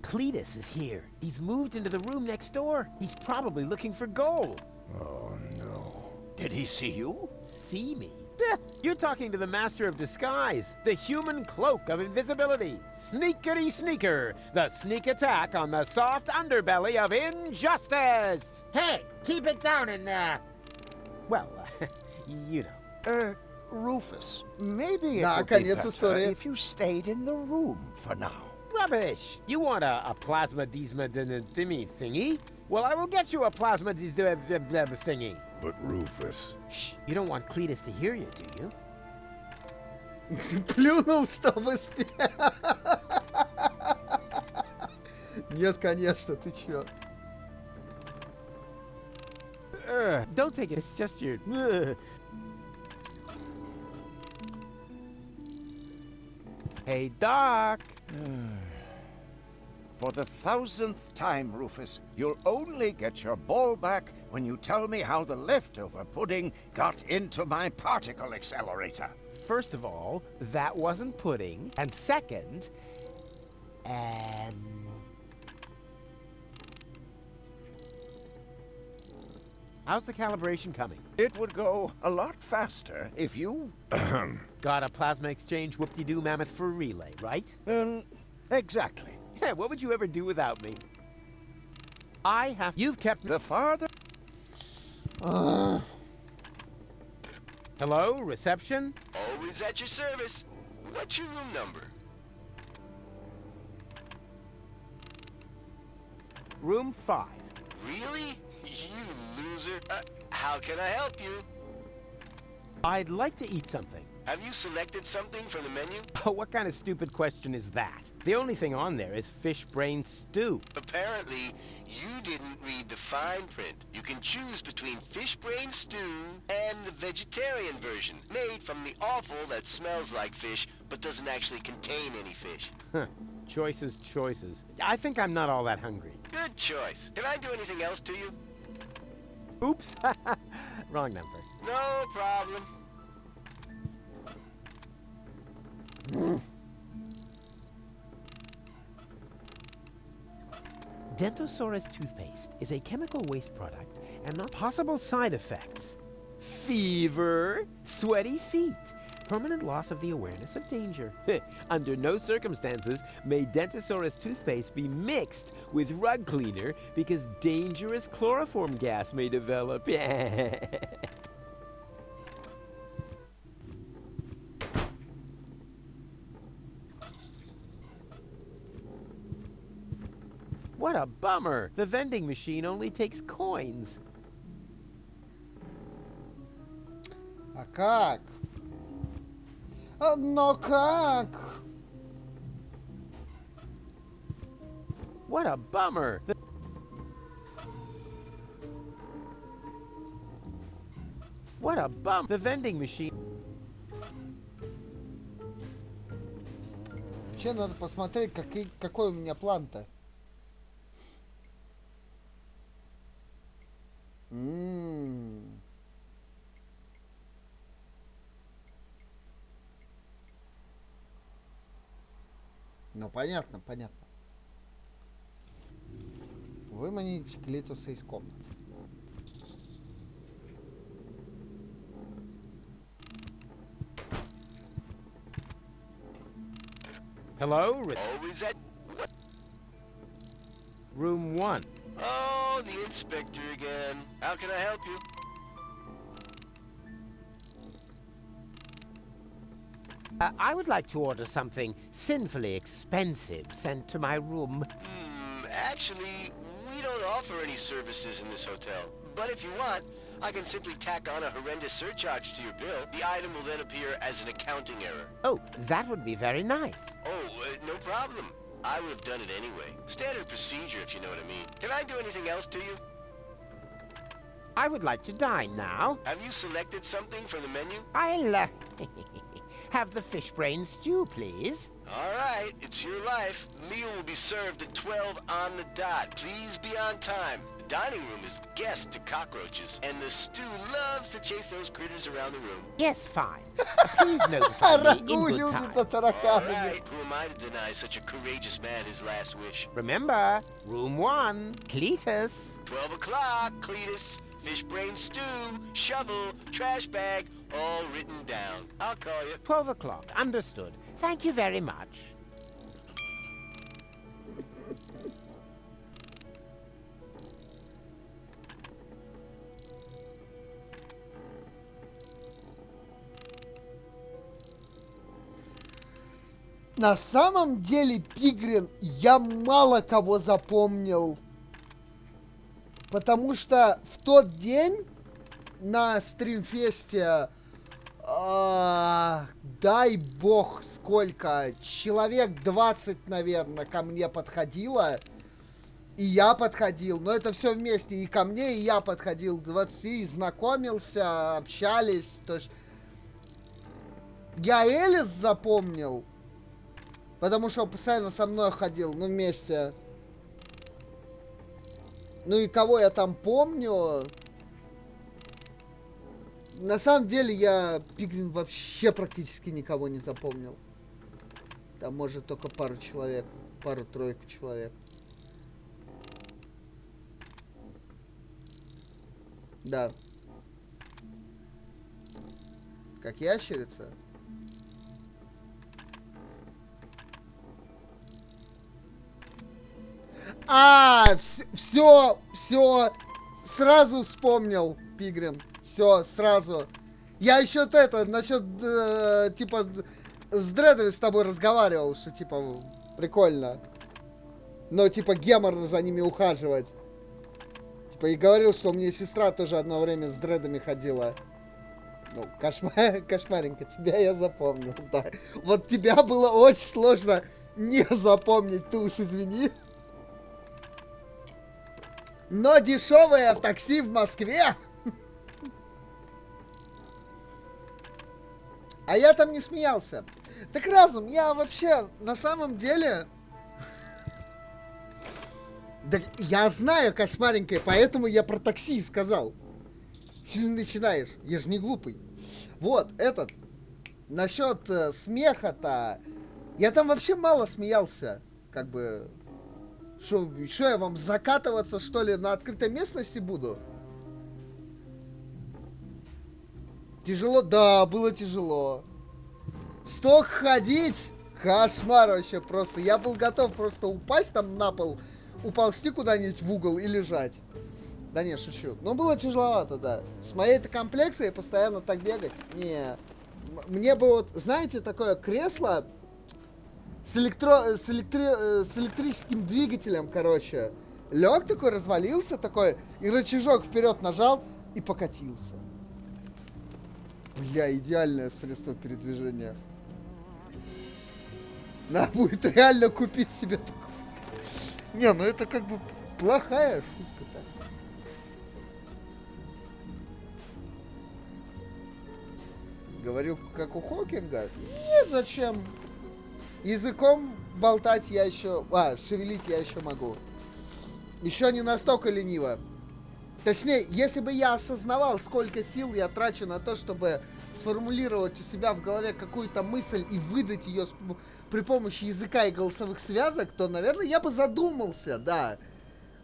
Cletus is here. He's moved into the room next door. He's probably looking for gold. Oh, no. Did he see you? See me? You're talking to the master of disguise, the human cloak of invisibility. Sneakity sneaker, the sneak attack on the soft underbelly of injustice. Hey, keep it down in there. Well, you know. Rufus, maybe it Да, would be конец better истории. if you stayed in the room for now. Rubbish! You want a plasma thingy thingy? Well, I will get you a plasma thingy. But Rufus... Shh, you don't want Cletus to hear you, do you? Плюнул, чтобы Нет, конечно, ты чё? Don't take it, it's just your... Hey, Doc! For the 1000th time, Rufus, you'll only get your ball back when you tell me how the leftover pudding got into my particle accelerator. First of all, that wasn't pudding. And second, how's the calibration coming? It would go a lot faster if you... Got a plasma exchange whoop-de-doo mammoth for a relay, right? Exactly. Yeah, what would you ever do without me? You've kept... The farther... Hello, reception? Always at your service. What's your room number? Room 5. Really? You loser. How can I help you? I'd like to eat something. Have you selected something from the menu? Oh, what kind of stupid question is that? The only thing on there is fish brain stew. Apparently, you didn't read the fine print. You can choose between fish brain stew and the vegetarian version, made from the offal that smells like fish but doesn't actually contain any fish. Huh. Choices, choices. I think I'm not all that hungry. Good choice. Can I do anything else to you? Oops. Wrong number. No problem. Dentosaurus toothpaste is a chemical waste product and not possible side effects. Fever, sweaty feet, permanent loss of the awareness of danger. Under no circumstances may Dentosaurus toothpaste be mixed with rug cleaner because dangerous chloroform gas may develop. What a bummer! The vending machine only takes coins. А как? Но как? What a bummer! What a bum! The vending machine. Вообще надо посмотреть, какой у меня план-то. Ну, понятно, понятно. Выманить Клитуса из комнаты. Hello? Oh, is that... Room 1. Oh, the inspector again. How can I help you? I would like to order something sinfully expensive sent to my room. Actually, we don't offer any services in this hotel. But if you want, I can simply tack on a horrendous surcharge to your bill. The item will then appear as an accounting error. Oh, that would be very nice. Oh, no problem. I would have done it anyway. Standard procedure, if you know what I mean. Can I do anything else to you? I would like to dine now. Have you selected something from the menu? I'll have the fish brain stew, please. All right, it's your life. Meal will be served at 12 on the dot. Please be on time. The dining room is guest to cockroaches, and the stew loves to chase those critters around the room. Yes, fine. Please notify me in good time. All right, who am I to deny such a courageous man his last wish? Remember, room 1, Cletus. 12 o'clock, Cletus. Fish brain stew, shovel, trash bag, all written down. I'll call you. 12 o'clock. Understood. Thank you very much. На самом деле, Пигрин, я мало кого запомнил. Потому что в тот день на стримфесте, дай бог сколько, человек 20, наверное, ко мне подходило. И я подходил, но это все вместе, и ко мне, и я подходил к 20, и знакомился, общались. То есть я Элис запомнил, потому что он постоянно со мной ходил, ну, вместе. Ну и кого я там помню? На самом деле я, Пигрин, вообще практически никого не запомнил. Там может только пару человек, пару-тройку человек. Да. Как ящерица? Все, сразу вспомнил, Пигрин. Все, сразу. Я еще вот это, насчет, типа, с дредами с тобой разговаривал, что, типа, прикольно. Но, типа, геморно за ними ухаживать. Типа, и говорил, что у меня сестра тоже одно время с дредами ходила. Ну, кошмаренько, тебя я запомнил, да. Вот тебя было очень сложно не запомнить, ты уж извини. Но дешевое такси в Москве. А я там не смеялся. Так, Разум, я вообще, на самом деле... Да я знаю, кошмаренькое, поэтому я про такси сказал. Что ты начинаешь? Я же не глупый. Вот, насчет смеха-то... Я там вообще мало смеялся. Как бы... Что я вам закатываться, что ли, на открытой местности буду? Тяжело? Да, было тяжело. Сток ходить? Кошмар вообще просто. Я был готов просто упасть там на пол, уползти куда-нибудь в угол и лежать. Да не, шучу. Но было тяжеловато, да. С моей-то комплекцией постоянно так бегать. Не. Мне бы вот, знаете, такое кресло с электрическим двигателем, короче. Лег такой, развалился такой, и рычажок вперед нажал, и покатился. Бля, идеальное средство передвижения. Надо будет реально купить себе такое. Не, ну это как бы плохая шутка, так. Говорил, как у Хокинга? Нет, зачем? Языком болтать я еще... шевелить я еще могу. Еще не настолько лениво. Точнее, если бы я осознавал, сколько сил я трачу на то, чтобы сформулировать у себя в голове какую-то мысль и выдать ее при помощи языка и голосовых связок, то, наверное, я бы задумался, да.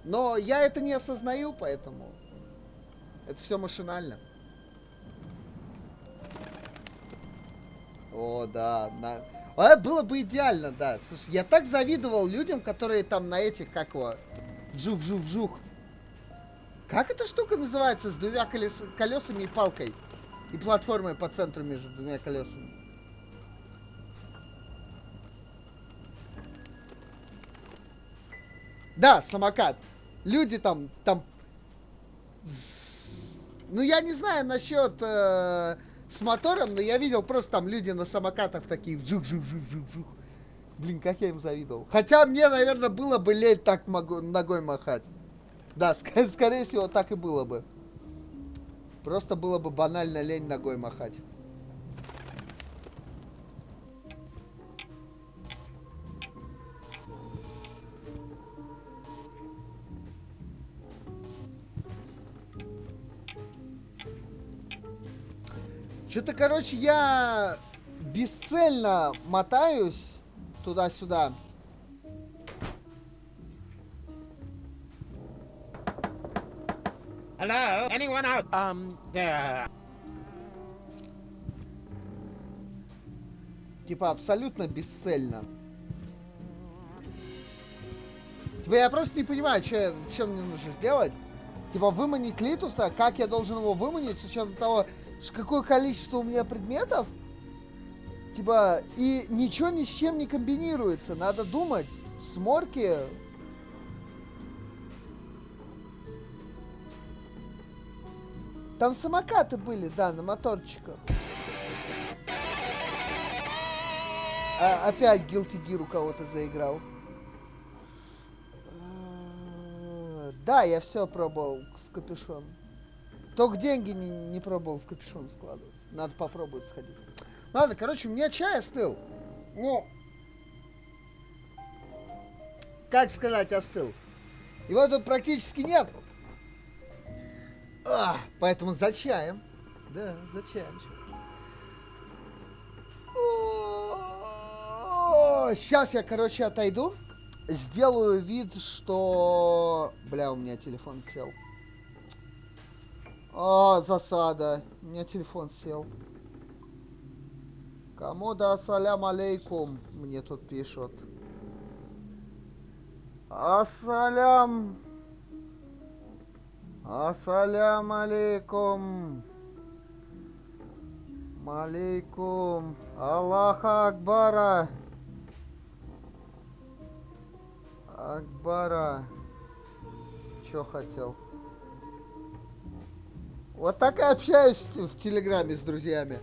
Но я это не осознаю, поэтому это все машинально. О, да. Было бы идеально, да. Слушай, я так завидовал людям, которые там на этих, как его, вжух-вжух-вжух. Как эта штука называется с двумя колесами и палкой? И платформой по центру между двумя колесами. Да, самокат. Люди там... Ну, я не знаю насчет с мотором, но я видел просто там люди на самокатах такие вжух-вжух-вжух-вжух. Блин, как я им завидовал. Хотя мне, наверное, было бы лень так ногой махать. Да, скорее всего, так и было бы. Просто было бы банально лень ногой махать. Что-то, короче, я бесцельно мотаюсь туда-сюда. Hello? Anyone out? Типа абсолютно бесцельно. Типа я просто не понимаю, что мне нужно сделать. Типа выманить Литуса, как я должен его выманить с учетом того, какое количество у меня предметов. Типа, и ничего ни с чем не комбинируется. Надо думать. SMOrc. Там самокаты были, да, на моторчиках. Опять Guilty Gear у кого-то заиграл. Да, я все пробовал в капюшон. Только деньги не пробовал в капюшон складывать. Надо попробовать сходить. Ладно, короче, у меня чай остыл. Ну, как сказать, остыл. Его тут практически нет. Поэтому за чаем. Да, за чаем. Сейчас я, короче, отойду. Сделаю вид, что... Бля, у меня телефон сел. Засада. У меня телефон сел. Кому да ассалям алейкум? Мне тут пишут. Ассалям алейкум. Алейкум. Аллах Акбара. Акбара. Чё хотел? Вот так и общаюсь в Телеграме с друзьями.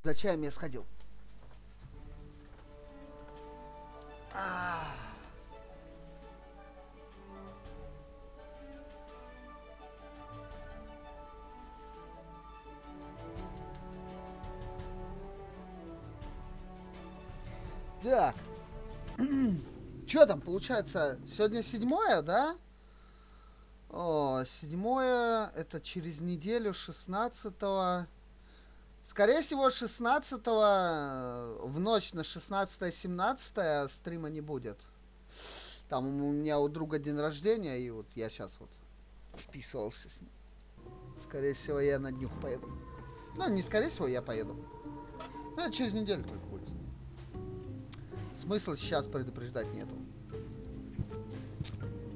За чаем я сходил. Так. Что там получается? Сегодня 7-е, да? О, 7-е, это через неделю, 16-го. Скорее всего, 16-го, в ночь на 16-17 стрима не будет. Там у меня у друга день рождения, и вот я сейчас вот списывался с ним. Скорее всего, я на днюх поеду. Ну, не скорее всего, я поеду. Ну, это через неделю только будет. Смысла сейчас предупреждать нету.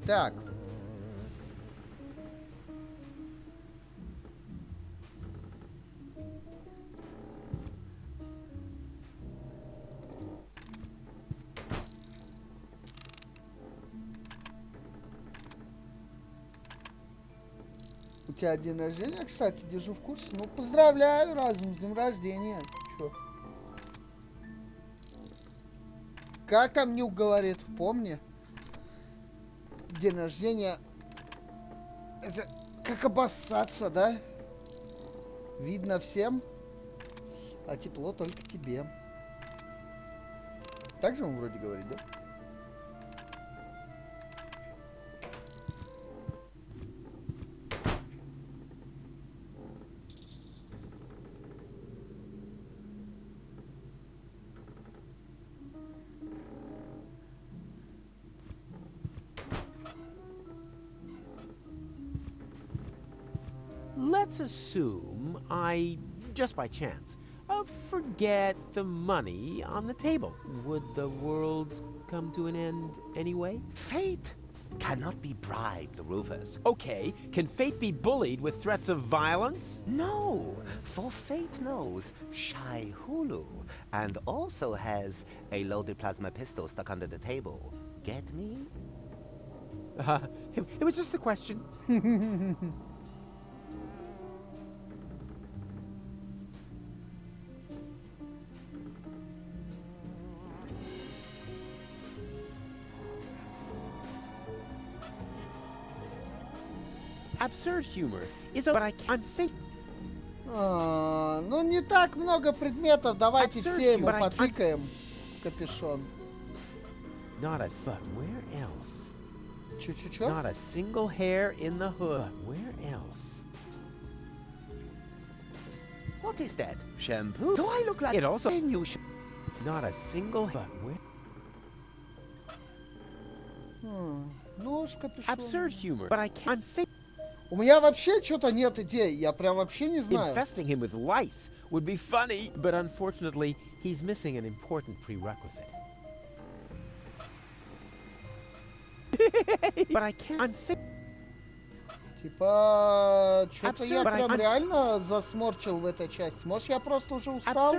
Так. У тебя день рождения, кстати, держу в курсе. Ну, поздравляю, разум, с днем рождения. Чё? Как там Нюк говорит, помни, день рождения это как обоссаться, да? Видно всем, а тепло только тебе. Так же он вроде говорит, да? Let's assume I, just by chance, forget the money on the table. Would the world come to an end anyway? Fate cannot be bribed, Rufus. Okay, can fate be bullied with threats of violence? No, for fate knows Shai Hulu and also has a loaded plasma pistol stuck under the table. Get me? It was just a question. Absurd humor is what I can't think. Ну, не так много предметов. Давайте все ему потыкаем в капюшон. Not a but where else? Чё? Not a single hair in the hood. Where else? What is that? Shampoo? Do I look like It also a new not a single but where? Ну уж капюшон. Absurd humor, but I can't think. У меня вообще что-то нет идей. Я прям вообще не знаю. Infesting him with lice would be funny, but unfortunately, he's missing an important prerequisite. But I can't think. Типа, что-то я прям реально засморчил в этой части. Может, я просто уже устал?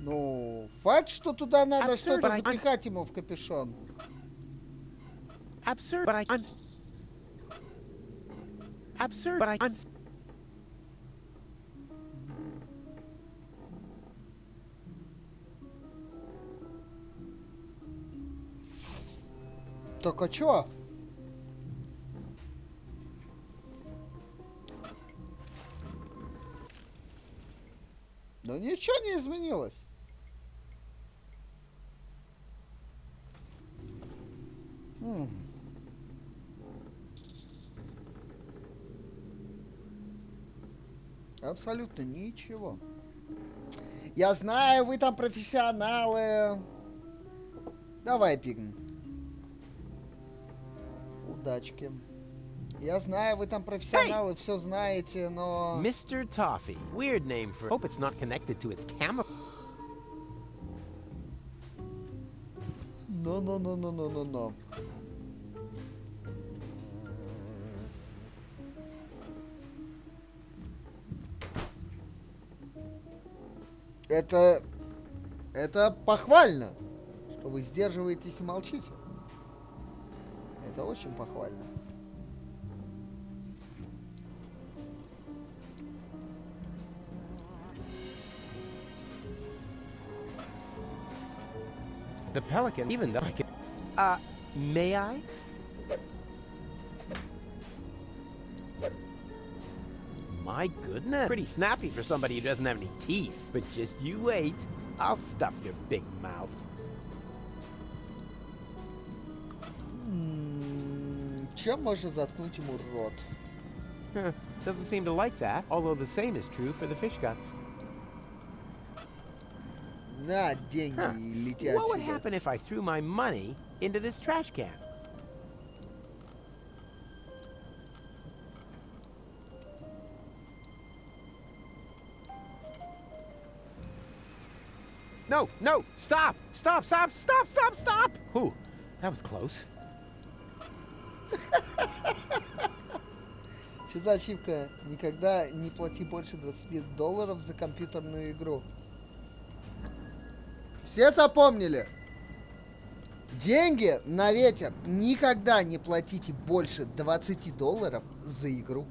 Ну, факт, что туда надо что-то запихать ему в капюшон. Так а чё? Ну ничего не изменилось. Абсолютно ничего. Я знаю, вы там профессионалы. Давай, Пигн. Удачки. Я знаю, вы там профессионалы, все знаете, но... Mr. Toffee. Weird name for... Hope it's not connected to its camera. No. Это похвально, что вы сдерживаетесь и молчите. Это очень похвально. The pelican, even though I can... may I? My goodness. Pretty snappy for somebody who doesn't have any teeth. But just you wait. I'll stuff your big mouth. Чем можно заткнуть ему рот? Doesn't seem to like that, although the same is true for the fish guts. На, деньги, лети What would отсюда. happen if I threw my money into this trash can? No, no, stop, stop, stop, stop, stop, stop! Ooh, that was close. Что за ачивка? Никогда не плати больше $20 за компьютерную игру. Все запомнили? Деньги на ветер. Никогда не платите больше $20 за игру.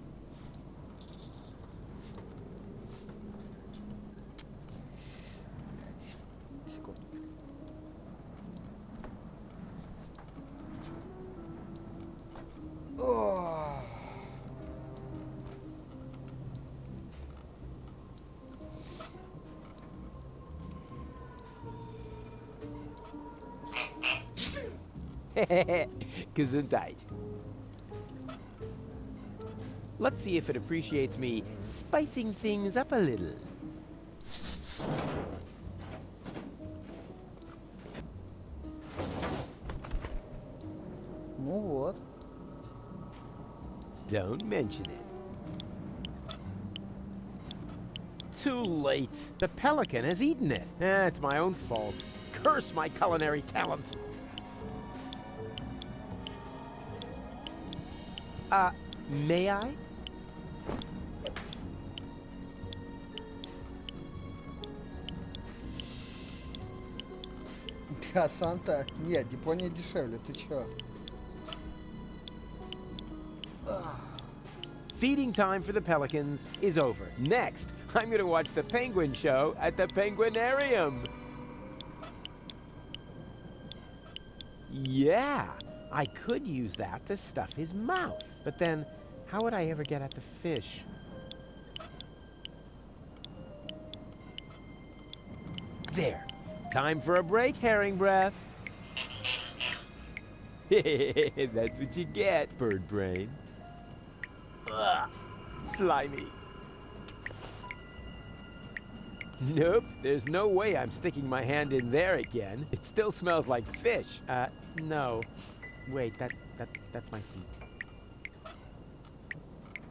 Секунду. Ох. Gesundheit. Let's see if it appreciates me spicing things up a little. Ну вот. Don't mention it. Too late. The pelican has eaten it. It's my own fault. Curse my culinary talent. May I? А Санта? Нет, Депония дешевле, ты чё? Feeding time for the pelicans is over. Next, I'm going to watch the penguin show at the Penguinarium. Yeah, I could use that to stuff his mouth. But then, how would I ever get at the fish? There. Time for a break, herring breath. That's what you get, bird brain. Ugh, slimy. Nope, there's no way I'm sticking my hand in there again. It still smells like fish. No. Wait, that's my feet.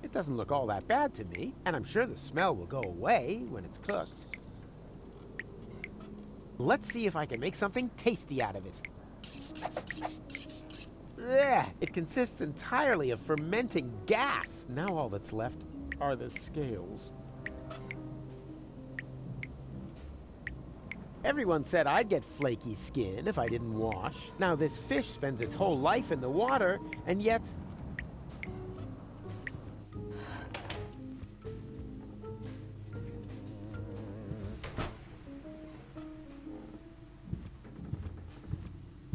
It doesn't look all that bad to me, and I'm sure the smell will go away when it's cooked. Let's see if I can make something tasty out of it. Ugh, it consists entirely of fermenting gas. Now all that's left are the scales. Everyone said I'd get flaky skin if I didn't wash. Now this fish spends its whole life in the water, and yet...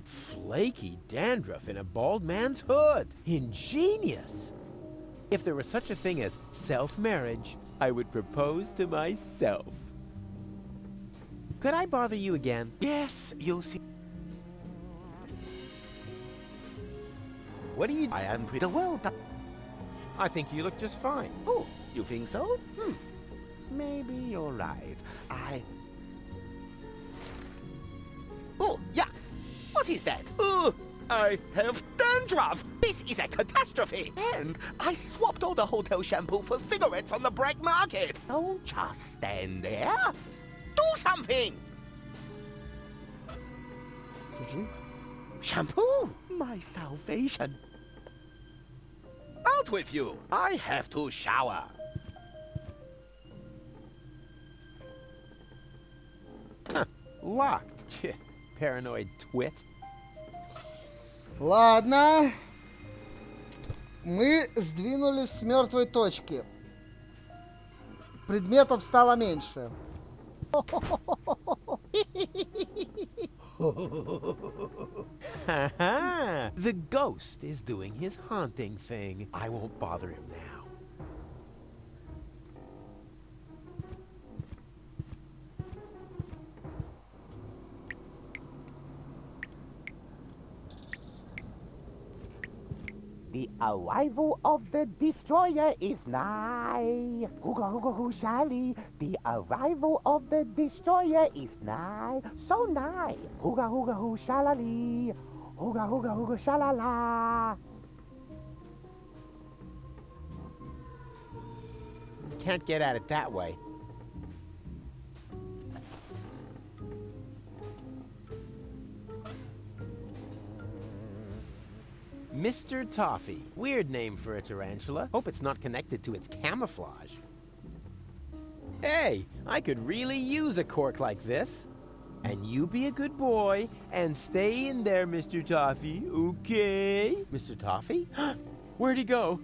Flaky dandruff in a bald man's hood. Ingenious. If there was such a thing as self-marriage, I would propose to myself. Could I bother you again? Yes, you see. What do you... I am pretty well done. I think you look just fine. Oh, you think so? Maybe you're right. Oh, yeah. What is that? I have dandruff! This is a catastrophe! And I swapped all the hotel shampoo for cigarettes on the black market! Don't just stand there! Do something! Shampoo? My salvation! Out with you! I have to shower! Locked. Paranoid twit. Ладно. Мы сдвинулись с мертвой точки. Предметов стало меньше. Ha-ha! The ghost is doing his haunting thing. I won't bother him now. The arrival of the destroyer is nigh. Hooga hooga hoo shally. The arrival of the destroyer is nigh. So nigh. Hooga hooga hoo shalali. Hooga hooga hooga shalala. Can't get at it that way. Mr. Toffee. Weird name for a tarantula. Hope it's not connected to its camouflage. Hey, I could really use a cork like this. And you be a good boy and stay in there, Mr. Toffee, okay? Mr. Toffee? Where'd he go?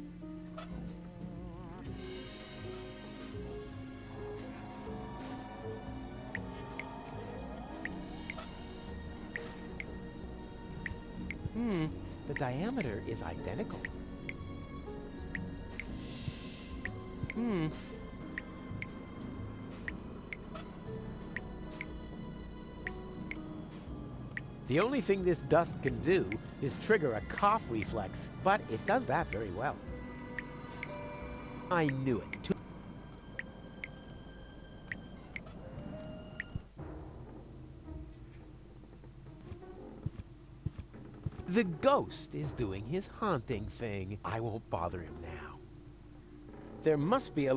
The diameter is identical. The only thing this dust can do is trigger a cough reflex, but it does that very well. I knew it. The ghost is doing his haunting thing. I won't bother him now. There must be a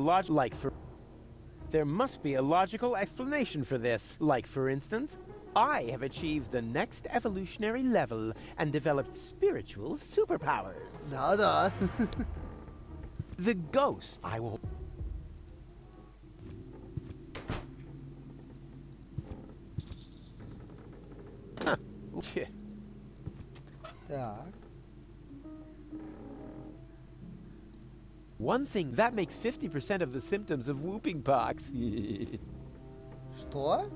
logical explanation for this. Like, for instance, I have achieved the next evolutionary level and developed spiritual superpowers. Да-да. The ghost, I won't... Huh. Так. One thing that makes 50% of the symptoms of whooping pox. Что?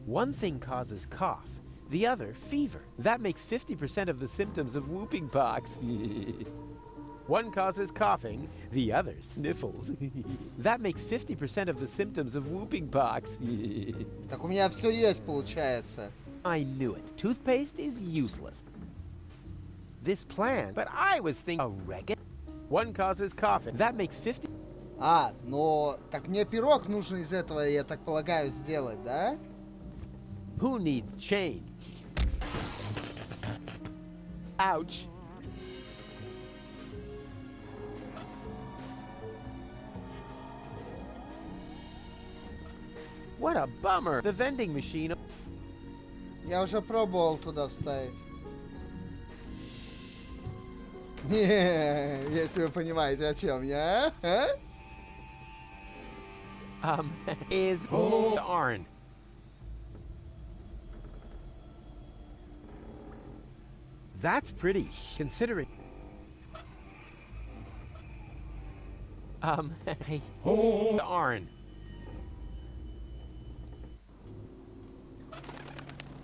One thing causes cough, the other fever. That makes 50% of the symptoms of whooping pox. One causes coughing, the other sniffles. That makes 50% of the symptoms of whooping pox. Так у меня все есть, получается. I knew it. Toothpaste is useless. This plan, but I was thinking oregano. One causes coughing. That makes 50. А, но так мне пирог нужно из этого, я так полагаю, сделать, да? Who needs change? Ouch. What a bummer. The vending machine. Я уже пробовал туда вставить. Если вы понимаете, о чем я, а? Is darn. That's pretty, considering. Hey, darn.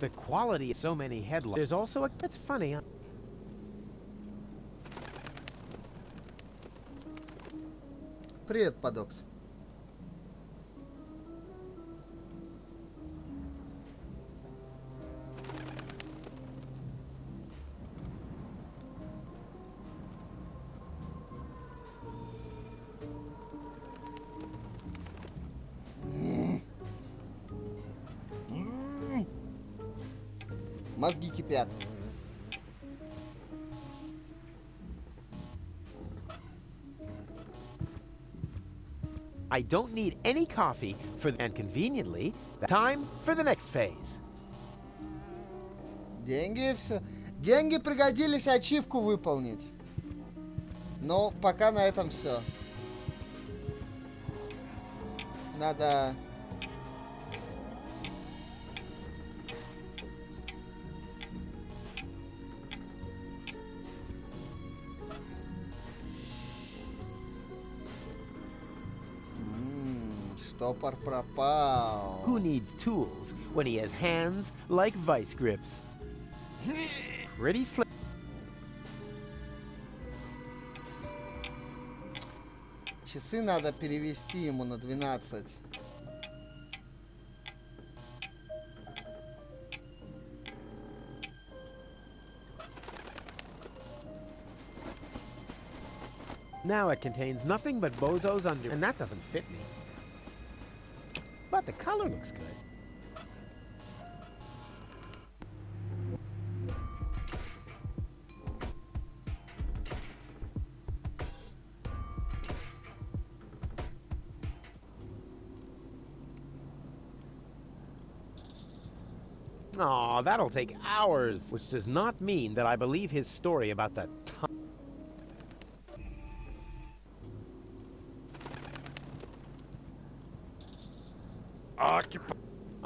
The quality of so many headlines. There's also a. It's funny. Привет, Подокс. Мозги кипят. I don't need any coffee for and conveniently, time for the next phase. Деньги все. Деньги пригодились ачивку выполнить. Но пока на этом все. Надо... Штопор пропал. Who needs tools when he has hands like vice grips? Pretty slick. Часы надо перевести ему на 12. Now it contains nothing but Bozo's under, and that doesn't fit me. But the color looks good. Aw, that'll take hours, which does not mean that I believe his story about the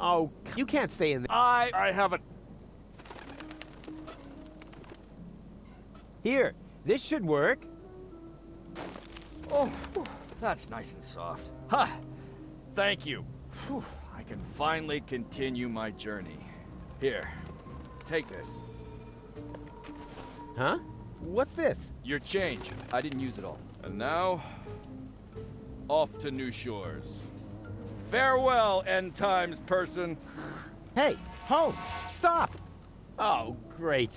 Oh, you can't stay in there. I haven't. Here, this should work. Oh, that's nice and soft. Ha! Thank you. Whew, I can finally continue my journey. Here, take this. Huh? What's this? Your change. I didn't use it all. And now, off to new shores. Farewell, end times person. Hey, Holmes, stop! Oh, great.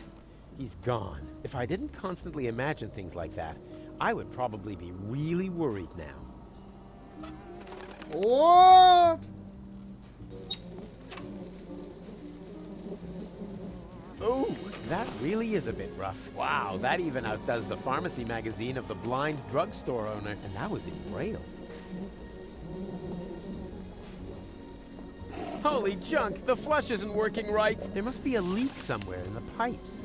He's gone. If I didn't constantly imagine things like that, I would probably be really worried now. What? Oh, that really is a bit rough. Wow, that even outdoes the pharmacy magazine of the blind drugstore owner, and that was in Braille. Holy junk, the flush isn't working right. There must be a leak somewhere in the pipes.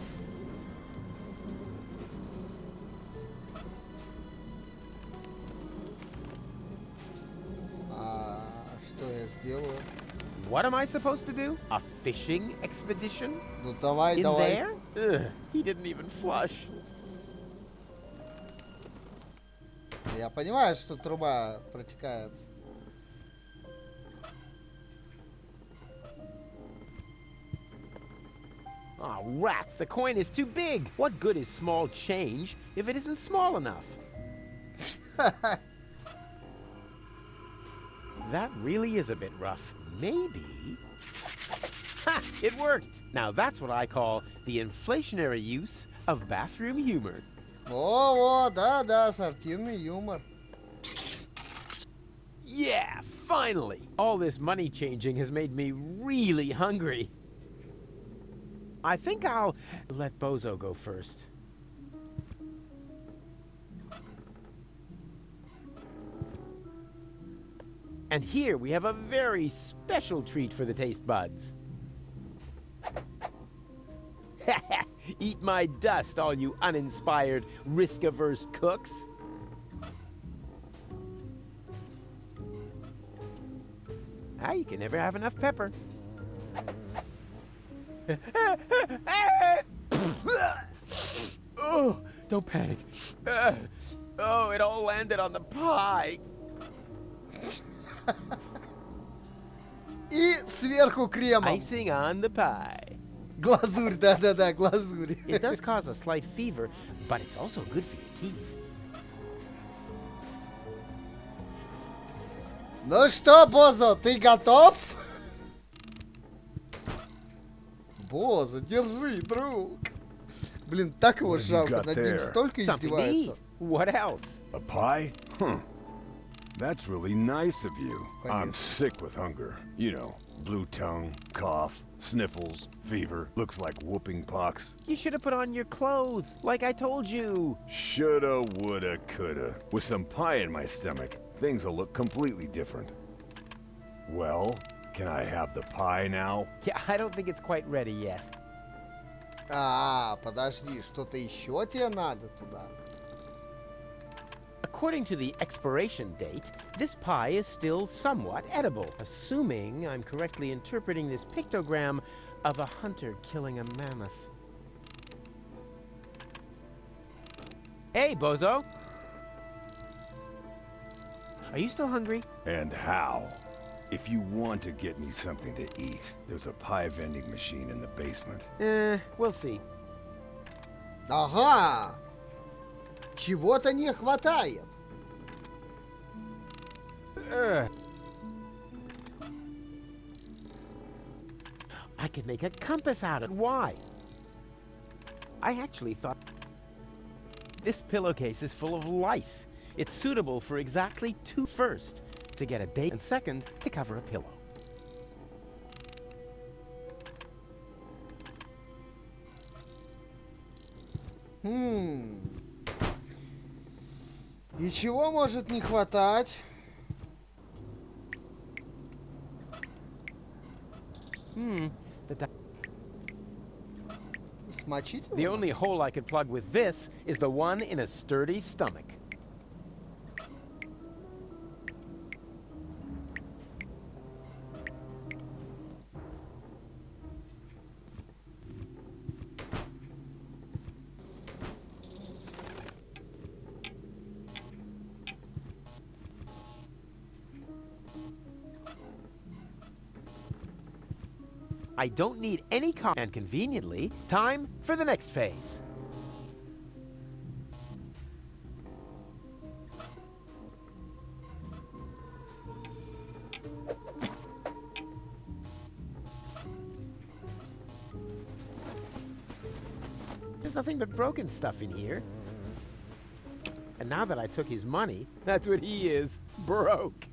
Что я сделаю? What am I supposed to do? A fishing expedition? Ну давай, In давай. there? Ugh, he didn't even flush. Я понимаю, что труба протекает. Oh, rats, the coin is too big. What good is small change if it isn't small enough? That really is a bit rough. Maybe... Ha! It worked! Now that's what I call the inflationary use of bathroom humor. О, да, сортирный юмор. Yeah, finally! All this money changing has made me really hungry. I think I'll let Bozo go first. And here we have a very special treat for the taste buds. Eat my dust, all you uninspired, risk-averse cooks. Ah, you can never have enough pepper. Oh, don't panic. Oh, it all landed on the pie. И сверху кремом. Icing on the pie. Глазурь, да, глазурь. It does cause a slight fever, but it's also good for your teeth. Ну что, Бозо, ты готов? Бозо, держи, друг. Блин, так его жалко, над ним столько издевается. What else? A pie? Huh. That's really nice of you. I'm sick with hunger. You know, blue tongue, cough, sniffles, fever. Looks like whooping pox. You should have put on your clothes, like I told you. Shoulda, woulda, coulda. With some pie in my stomach, things will look completely different. Well, can I have the pie now? Yeah, I don't think it's quite ready yet. Подожди, что-то еще тебе надо туда? According to the expiration date, this pie is still somewhat edible, assuming I'm correctly interpreting this pictogram of a hunter killing a mammoth. Hey, Bozo! Are you still hungry? And how? If you want to get me something to eat, there's a pie vending machine in the basement. We'll see. Ага! Чего-то не хватает. I could make a compass out of it. Why? I actually thought this pillowcase is full of lice. It's suitable for exactly two. First, to get a date, and second, to cover a pillow. И чего может не хватать? Смочить его? The only hole I could plug with this is the one in a sturdy stomach. I don't need any and conveniently, time for the next phase. There's nothing but broken stuff in here. And now that I took his money, that's what he is, broke.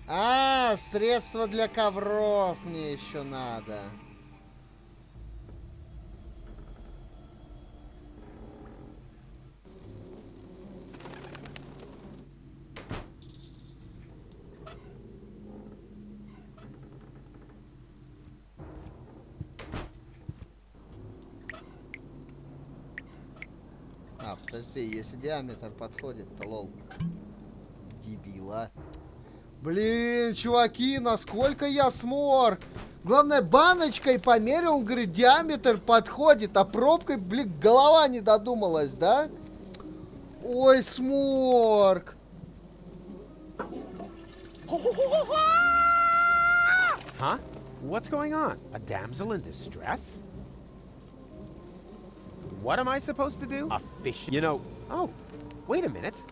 А, средства для ковров мне еще надо. А, подожди, если диаметр подходит, то лол. Дебила. Блин, чуваки, насколько я SMOrc. Главное, баночкой померил, он говорит, диаметр подходит, а пробкой, блин, голова не додумалась, да? Ой, SMOrc. Huh? What's going on? A damsel in distress? What am I supposed to do? A fish. You know, oh, wait a minute.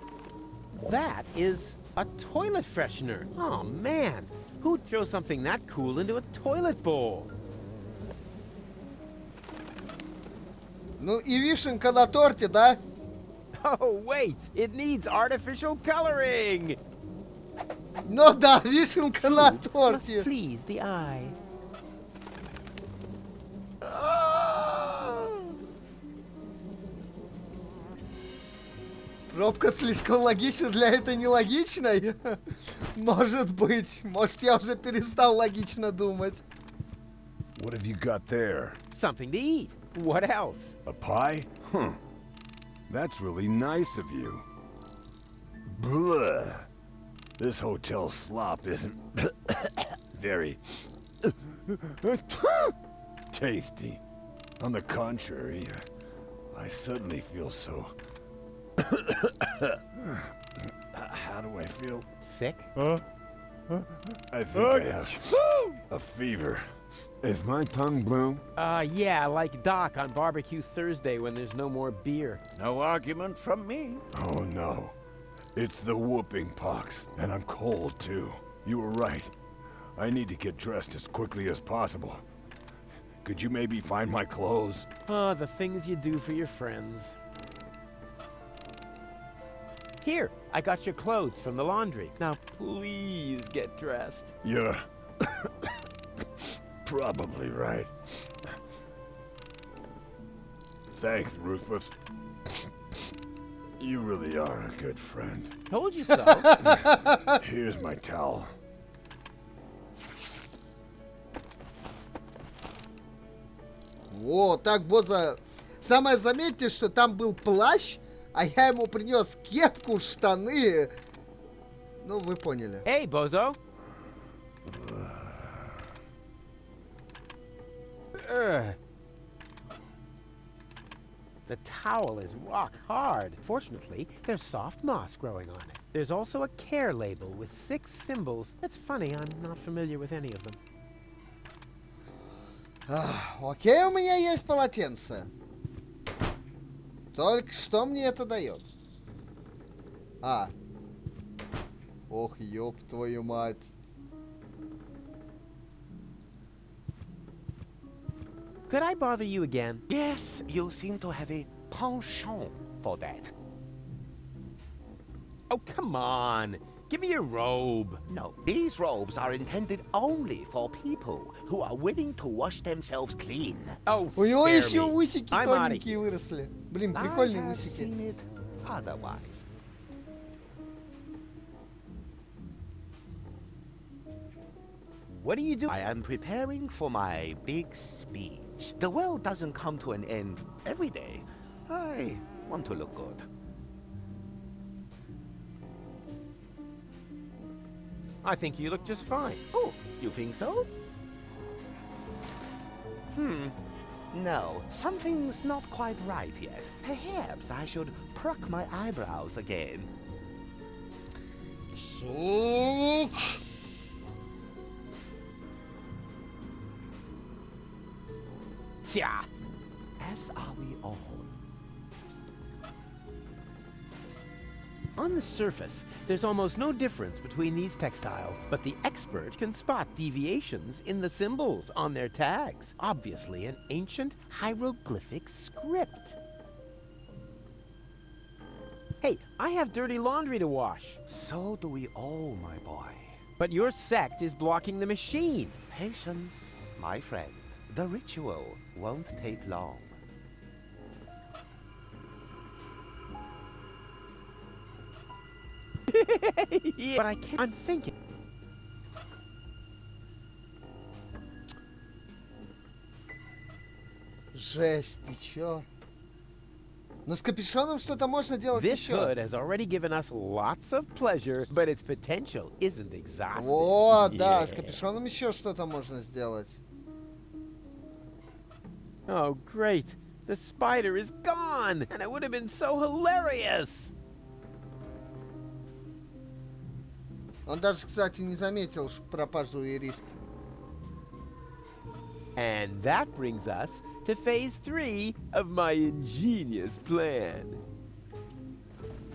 That is a toilet freshener. Oh, man. Who'd throw something that cool into a toilet bowl? Ну и вишенка на торте, да? Oh, wait. It needs artificial coloring. Ну да, вишенка на торте. Must please the eye. Пробка слишком логична для этой нелогичной? Может быть. Может, я уже перестал логично думать. What have you got there? Something to eat. What else? A pie? Huh. That's really nice of you. Blah. This hotel slop isn't very tasty. On the contrary, I suddenly feel so... How do I feel? Sick? I think I have a fever. Is my tongue blue? Yeah, like Doc on Barbecue Thursday when there's no more beer. No argument from me. Oh no. It's the whooping pox, and I'm cold too. You were right. I need to get dressed as quickly as possible. Could you maybe find my clothes? Oh, the things you do for your friends. Here, I got your clothes from the laundry. Now, please get dressed. You're probably right. Thanks, Rufus. You really are a good friend. Told you so. Here's my towel. О, так, Боза. Самое заметьте, что там был плащ, А я ему принес кепку, штаны. Ну, вы поняли. Hey, bozo. The towel is rock hard. Fortunately, there's soft moss growing on it. There's also a care label with 6 symbols. It's funny, I'm not familiar with any of them. Окей, у меня есть полотенце. Только что мне это дает? Ох, ёб твою мать. Could I bother you again? Yes, you seem to have a penchant for that. Oh, come on. Give me your robe. No, these robes are intended only for people who are willing to wash themselves clean. Oh, У него spare еще me. усики I'm outta тоненькие here. выросли. Блин, I прикольные have усики. seen it otherwise. What are you doing? I am preparing for my big speech. The world doesn't come to an end every day. I want to look good. I think you look just fine. Oh, you think so? No, something's not quite right yet. Perhaps I should pluck my eyebrows again. Сук. Tja, as are we all. On the surface, there's almost no difference between these textiles, but the expert can spot deviations in the symbols on their tags. Obviously an ancient hieroglyphic script. Hey, I have dirty laundry to wash. So do we all, my boy. But your sect is blocking the machine. Patience, my friend. The ritual won't take long. Yeah, but I can't. I'm thinking. Жесть, ты чё? Но с капюшоном что-то можно делать This еще. hood has already given us lots of pleasure, but its potential isn't exhausted. Вот, да, с Yeah. капюшоном еще что-то можно сделать. Oh, great. The spider is gone, and it would have been so hilarious. Он даже, кстати, не заметил пропажу ириски. And that brings us to phase 3 of my ingenious plan.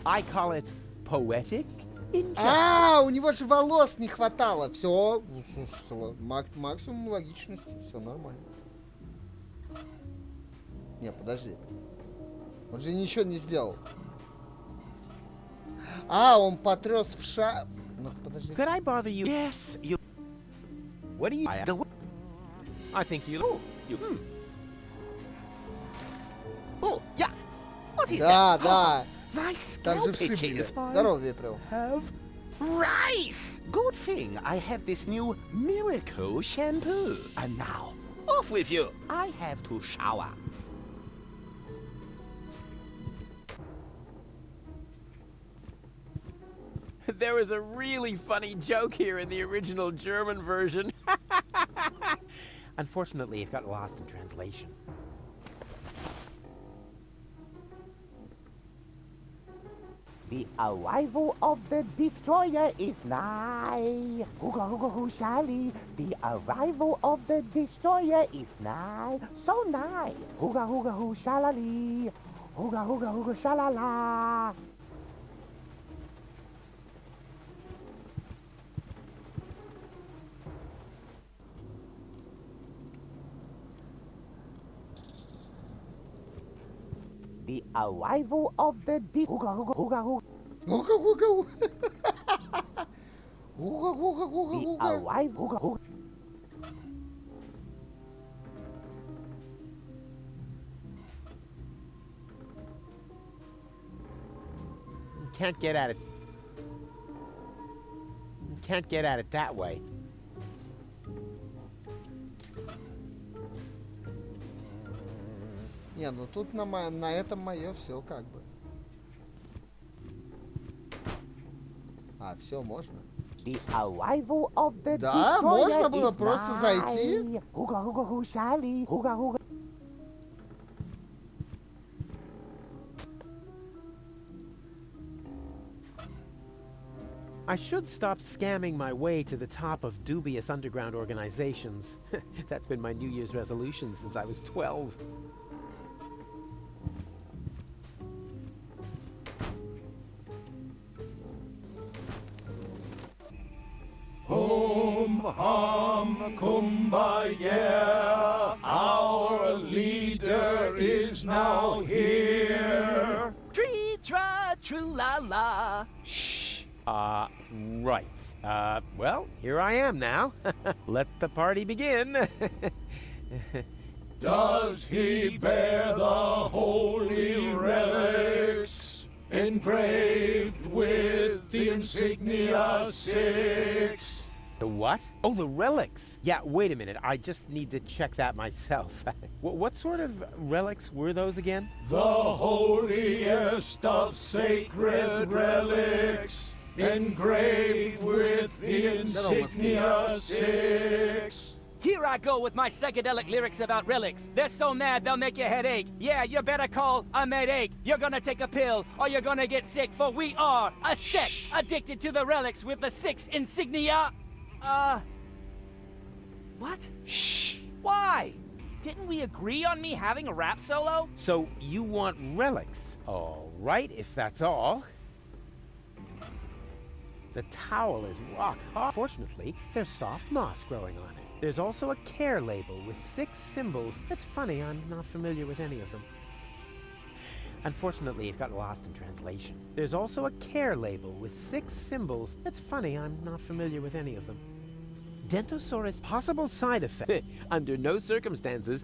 I call it poetic injustice. У него же волос не хватало. Все, максимум логичности, все нормально. Не, подожди. Он же ничего не сделал. Он потряс в Ну, подожди. Could I bother you? Yes, you. What do you? I think you. Oh, you. Oh, yeah. What is Да, that? да. My Там же scalp вшибли. itches. Здоровье прям. Have rice. Good thing I have this new miracle shampoo. And now, off with you. I have to shower. There was a really funny joke here in the original German version. Unfortunately, it got lost in translation. The arrival of the destroyer is nigh. Hooga hooga hoo shally. The arrival of the destroyer is nigh. So nigh. Hooga hooga hoo shalali. Hooga hooga hooga shalala. The arrival of the hooga hooga hooga hoo. Уга-уга-у. Уга-уга-уга-уга. The arrival hooga hooga. You can't get at it. You can't get at it that way. Не, ну тут на этом мое все как бы. все, можно. The arrival of the Да, Deponia можно было is просто зайти. nigh. Huga, huga, hu, Sally. Huga, huga. I should stop scamming my way to the top of dubious underground organizations. That's been my New Year's resolution since I was 12. Hum hum kumbaya, our leader is now here. Tree tra true la la. Right. Well, here I am now. Let the party begin. Does he bear the holy relics engraved with the insignia 6? The what? Oh, the relics. Yeah, wait a minute. I just need to check that myself. What sort of relics were those again? The holiest of sacred relics engraved with the insignia 6. Here I go with my psychedelic lyrics about relics. They're so mad they'll make your head ache. Yeah, you better call a med-ache. You're gonna take a pill or you're gonna get sick, for we are a sect addicted to the relics with the 6 insignia. What? Shh. Why? Didn't we agree on me having a rap solo? So you want relics? All right, if that's all. The towel is rock hard. Fortunately, there's soft moss growing on it. There's also a care label with 6 symbols. It's funny, I'm not familiar with any of them. Unfortunately, it got lost in translation. There's also a care label with 6 symbols. It's funny, I'm not familiar with any of them. Dentosaurus possible side effect. Under no circumstances,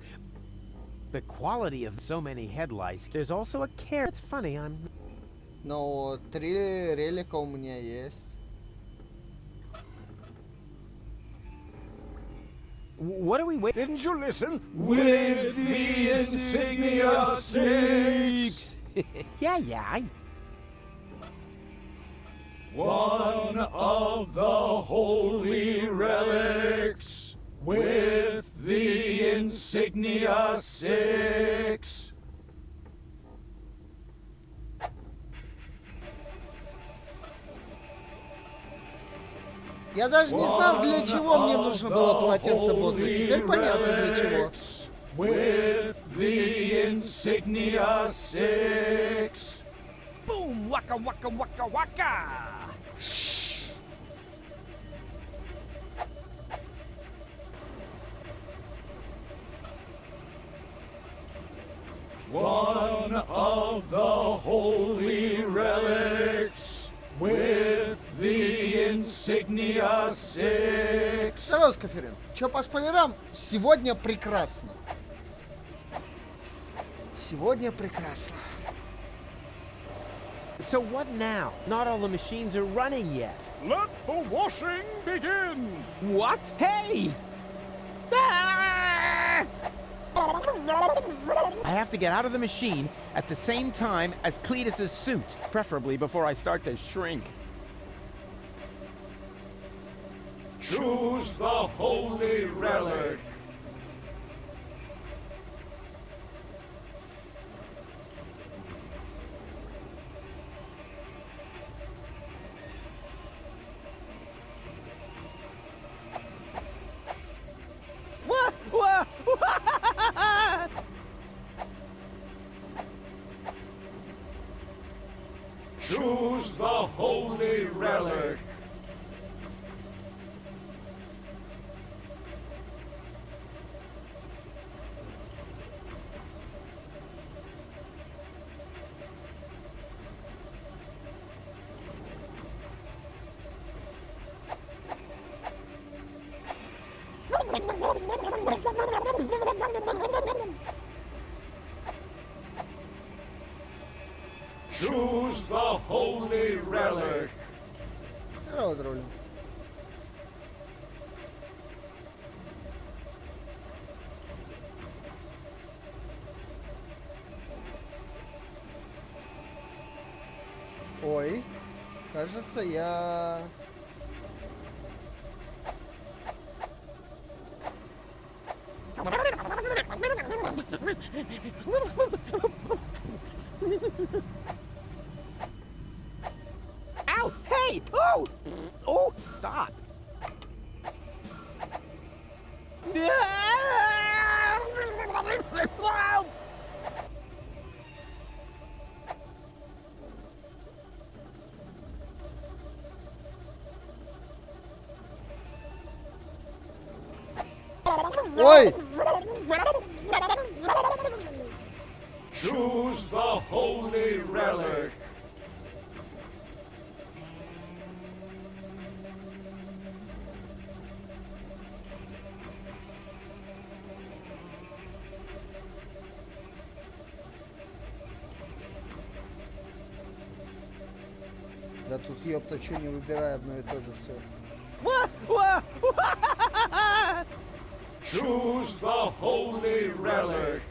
the quality of so many head lice. There's also a care. It's funny, I'm... Но 3 релика у меня есть. What are we waiting? Didn't you listen? With the insignia 6. Yeah. One of the holy relics with the insignia 6. Я даже не знал, для чего мне нужно было полотенце Бозы. Теперь понятно, для чего. With the insignia 6. Boom! Waka waka waka waka! One of the holy relics with the insignia 6. Здорово, Скаферин. Чё по спойлерам? Сегодня прекрасно. Сегодня прекрасно. So what now? Not all the machines are running yet. Let the washing begin. What? Hey! Ah! I have to get out of the machine at the same time as Cletus's suit, preferably before I start to shrink. Choose the holy relic. Choose the holy relic. Choose the holy relic. Здорово, Дроли. Ой. Кажется, я... Ow! Hey! Oh! Oh! Stop! Ой! Choose the holy relic. Да тут, ёпта, что не выбирай, одно и то же все. Choose the holy relic.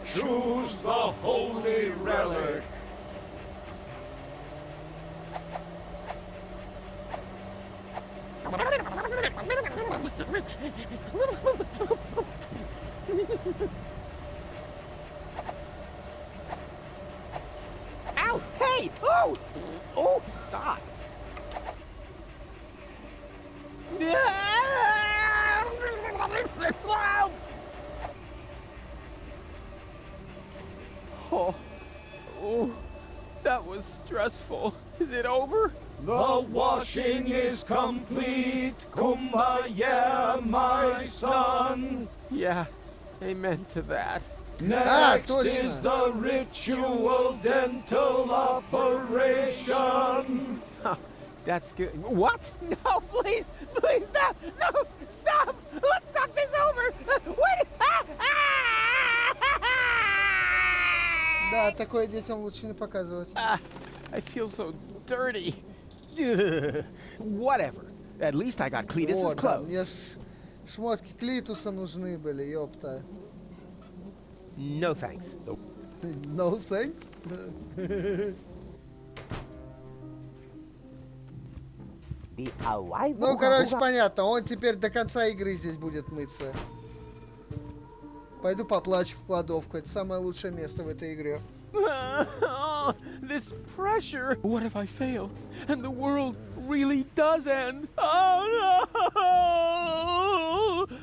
Choose the holy relic. Ow! Hey! Oh! Oh! Stop! Oh, oh, that was stressful. Is it over? The washing is complete. Kumbaya, my son. Yeah, amen to that. Next is the ritual dental operation. Huh, that's good. What? No, please, please, no, no, stop! Let's talk this over. Wait! Да, такое детям лучше не показывать. I feel so dirty. Whatever. At least I got Cletus's Вот, да, clothes. мне шмотки Клитуса нужны были, ёпта. No thanks. No thanks? Ну, короче, понятно. Он теперь до конца игры здесь будет мыться. Пойду поплачу в кладовку. Это самое лучшее место в этой игре. Oh, this pressure. What if I fail and the world really does end? Oh no!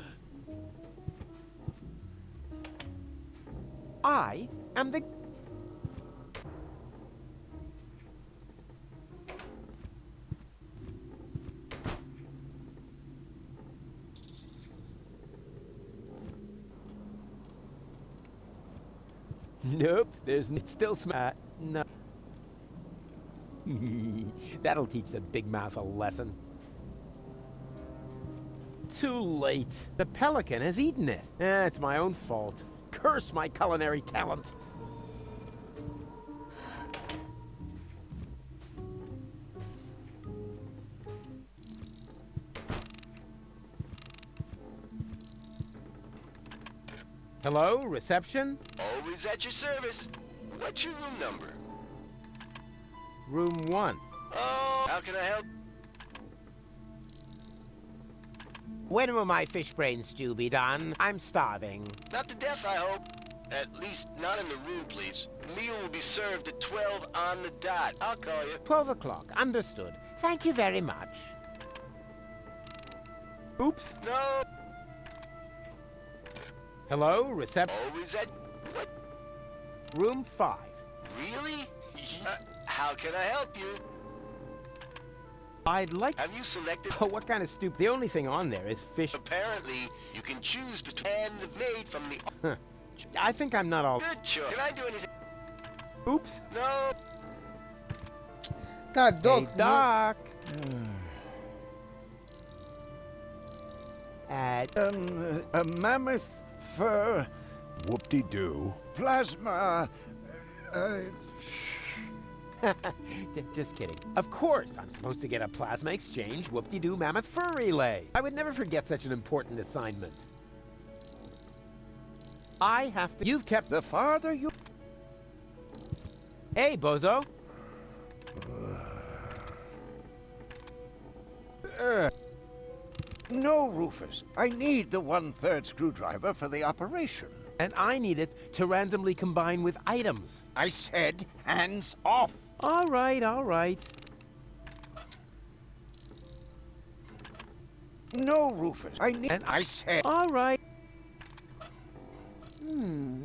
I am the... Nope, it's still smart. No. That'll teach the big mouth a lesson. Too late. The pelican has eaten it. It's my own fault. Curse my culinary talent. Hello, reception? Always at your service. What's your room number? Room 1. Oh, how can I help? When will my fish brain stew be done? I'm starving. Not to death, I hope. At least not in the room, please. Meal will be served at 12 on the dot. I'll call you. 12 o'clock. Understood. Thank you very much. Oops. No. Hello, reception? Always at... What? Room 5. Really? How can I help you? I'd like... Have you selected... Oh, what kind of stoop? The only thing on there is fish... Apparently, you can choose between... And the maid from the... Huh. I think I'm not all... Good choice. Can I do anything? Oops. No. Так, Док. Hey, Doc. A mammoth fur, whoop-de-doo, plasma, Just kidding. Of course, I'm supposed to get a plasma exchange whoop-de-doo mammoth fur relay. I would never forget such an important assignment. I have to... You've kept... The farther you... Hey, bozo. No, Rufus. I need the 1/3 screwdriver for the operation. And I need it to randomly combine with items. I said hands off. All right, all right. No, Rufus. I need... And I said... All right.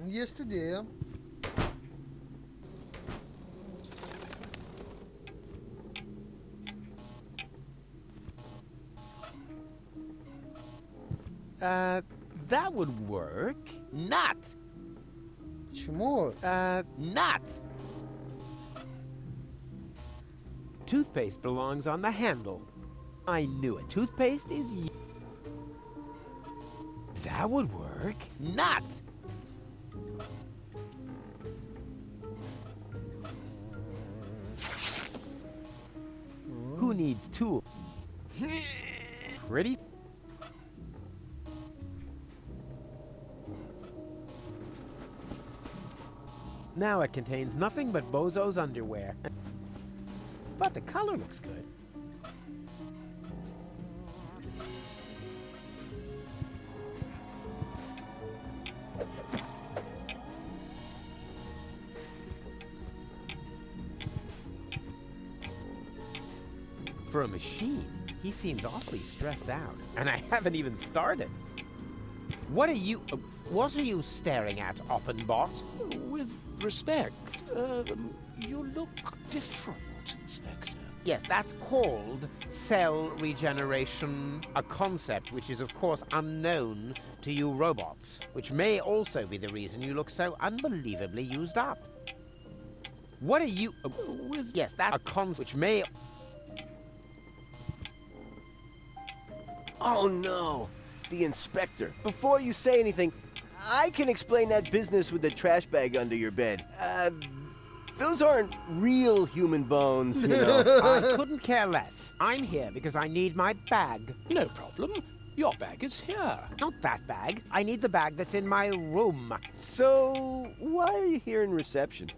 Есть идея. That would work. Not. Почему? Not. Toothpaste belongs on the handle. I knew it. Toothpaste is... That would work. Not. Who needs tools? Pretty... Now it contains nothing but Bozo's underwear. But the color looks good. For a machine, he seems awfully stressed out. And I haven't even started. What are you staring at, Oppenbot? With respect, you look different, Inspector. Yes, that's called cell regeneration, a concept which is of course unknown to you robots, which may also be the reason you look so unbelievably used up. What are you... yes, that's a concept which may... Oh no! The inspector. Before you say anything, I can explain that business with the trash bag under your bed. Those aren't real human bones, you know. I couldn't care less. I'm here because I need my bag. No problem. Your bag is here. Not that bag. I need the bag that's in my room. So, why are you here in reception?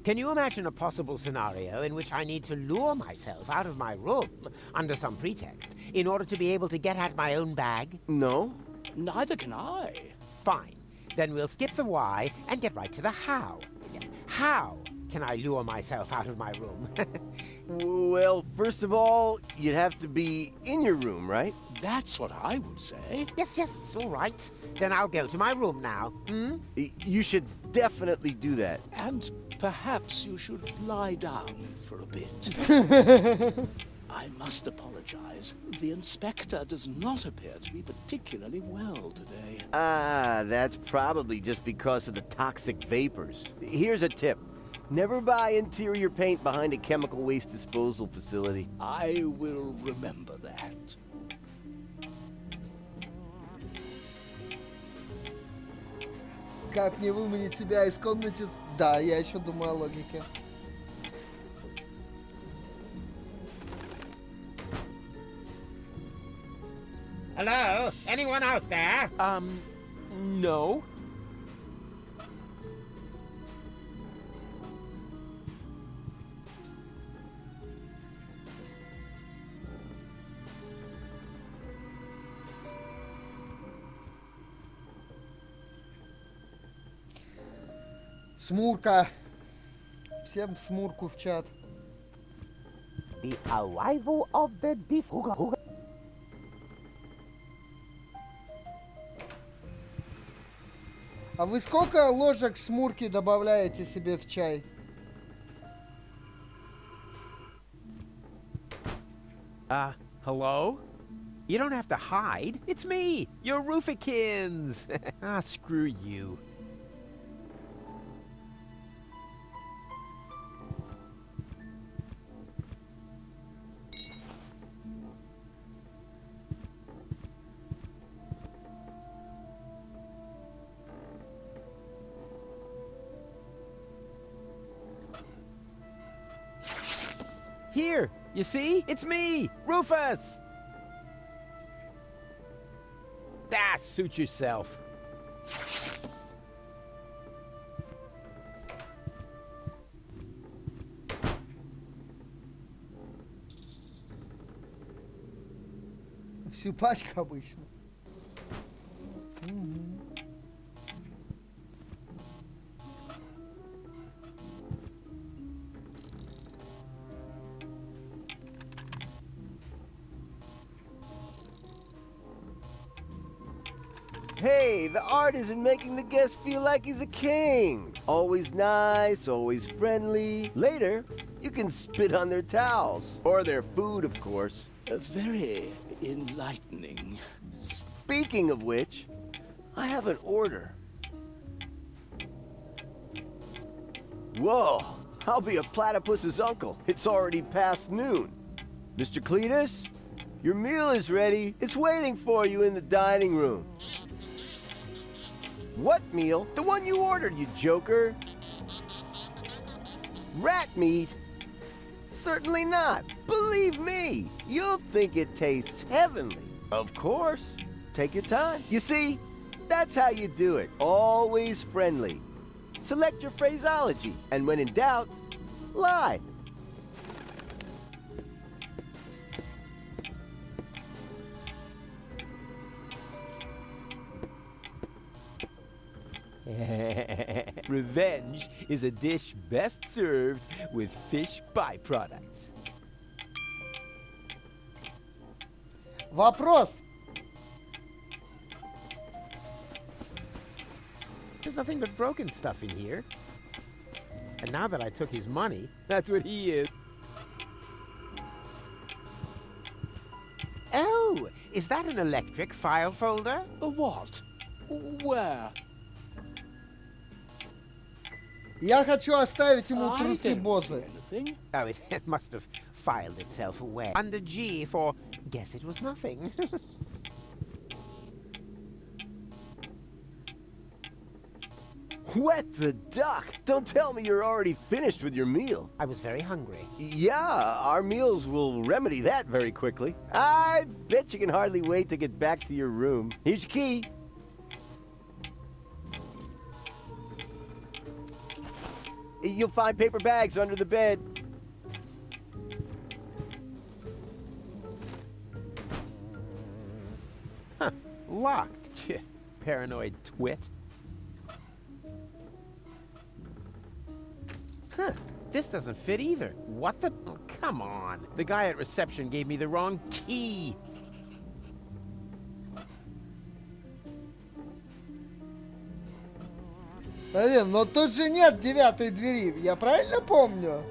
Can you imagine a possible scenario in which I need to lure myself out of my room under some pretext in order to be able to get at my own bag? No. Neither can I. Fine. Then we'll skip the why and get right to the how. How can I lure myself out of my room? Well, first of all, you'd have to be in your room, right? That's what I would say. Yes, all right. Then I'll go to my room now. You should definitely do that. And perhaps you should lie down for a bit. I must apologize. The inspector does not appear to be particularly well today. That's probably just because of the toxic vapors. Here's a tip. Never buy interior paint behind a chemical waste disposal facility. I will remember that. Как мне выманить себя из комнаты? Да, я еще думаю о логике. Hello? Anyone out there? No. Смурка. Всем в смурку в чат. The arrival of the Deponia. А вы сколько ложек смурки добавляете себе в чай? Hello? You don't have to hide. It's me, your Roofikins. Screw you. Here, you see? It's me, Rufus! Ah, suit yourself. Всю пачку обычно. Мгм. Hey, the art isn't making the guest feel like he's a king. Always nice, always friendly. Later, you can spit on their towels. Or their food, of course. Very enlightening. Speaking of which, I have an order. Whoa, I'll be a platypus's uncle. It's already past noon. Mr. Cletus, your meal is ready. It's waiting for you in the dining room. What meal? The one you ordered, you joker. Rat meat? Certainly not. Believe me, you'll think it tastes heavenly. Of course. Take your time. You see, that's how you do it. Always friendly. Select your phraseology, and when in doubt, lie. Revenge is a dish best served with fish byproducts. Вопрос. There's nothing but broken stuff in here. And now that I took his money, that's what he is. Oh, is that an electric file folder? A what? Where? Я хочу оставить ему I трусы don't Бозы. see anything. Oh, it must have filed itself away. Under G for guess it was nothing. Wet the duck! Don't tell me you're already finished with your meal. I was very hungry. Yeah, our meals will remedy that very quickly. I bet you can hardly wait to get back to your room. Here's your key. You'll find paper bags under the bed. Huh, locked. Paranoid twit. Huh, this doesn't fit either. What the? Oh, come on. The guy at reception gave me the wrong key. Блин, но тут же нет 9-й двери, я правильно помню?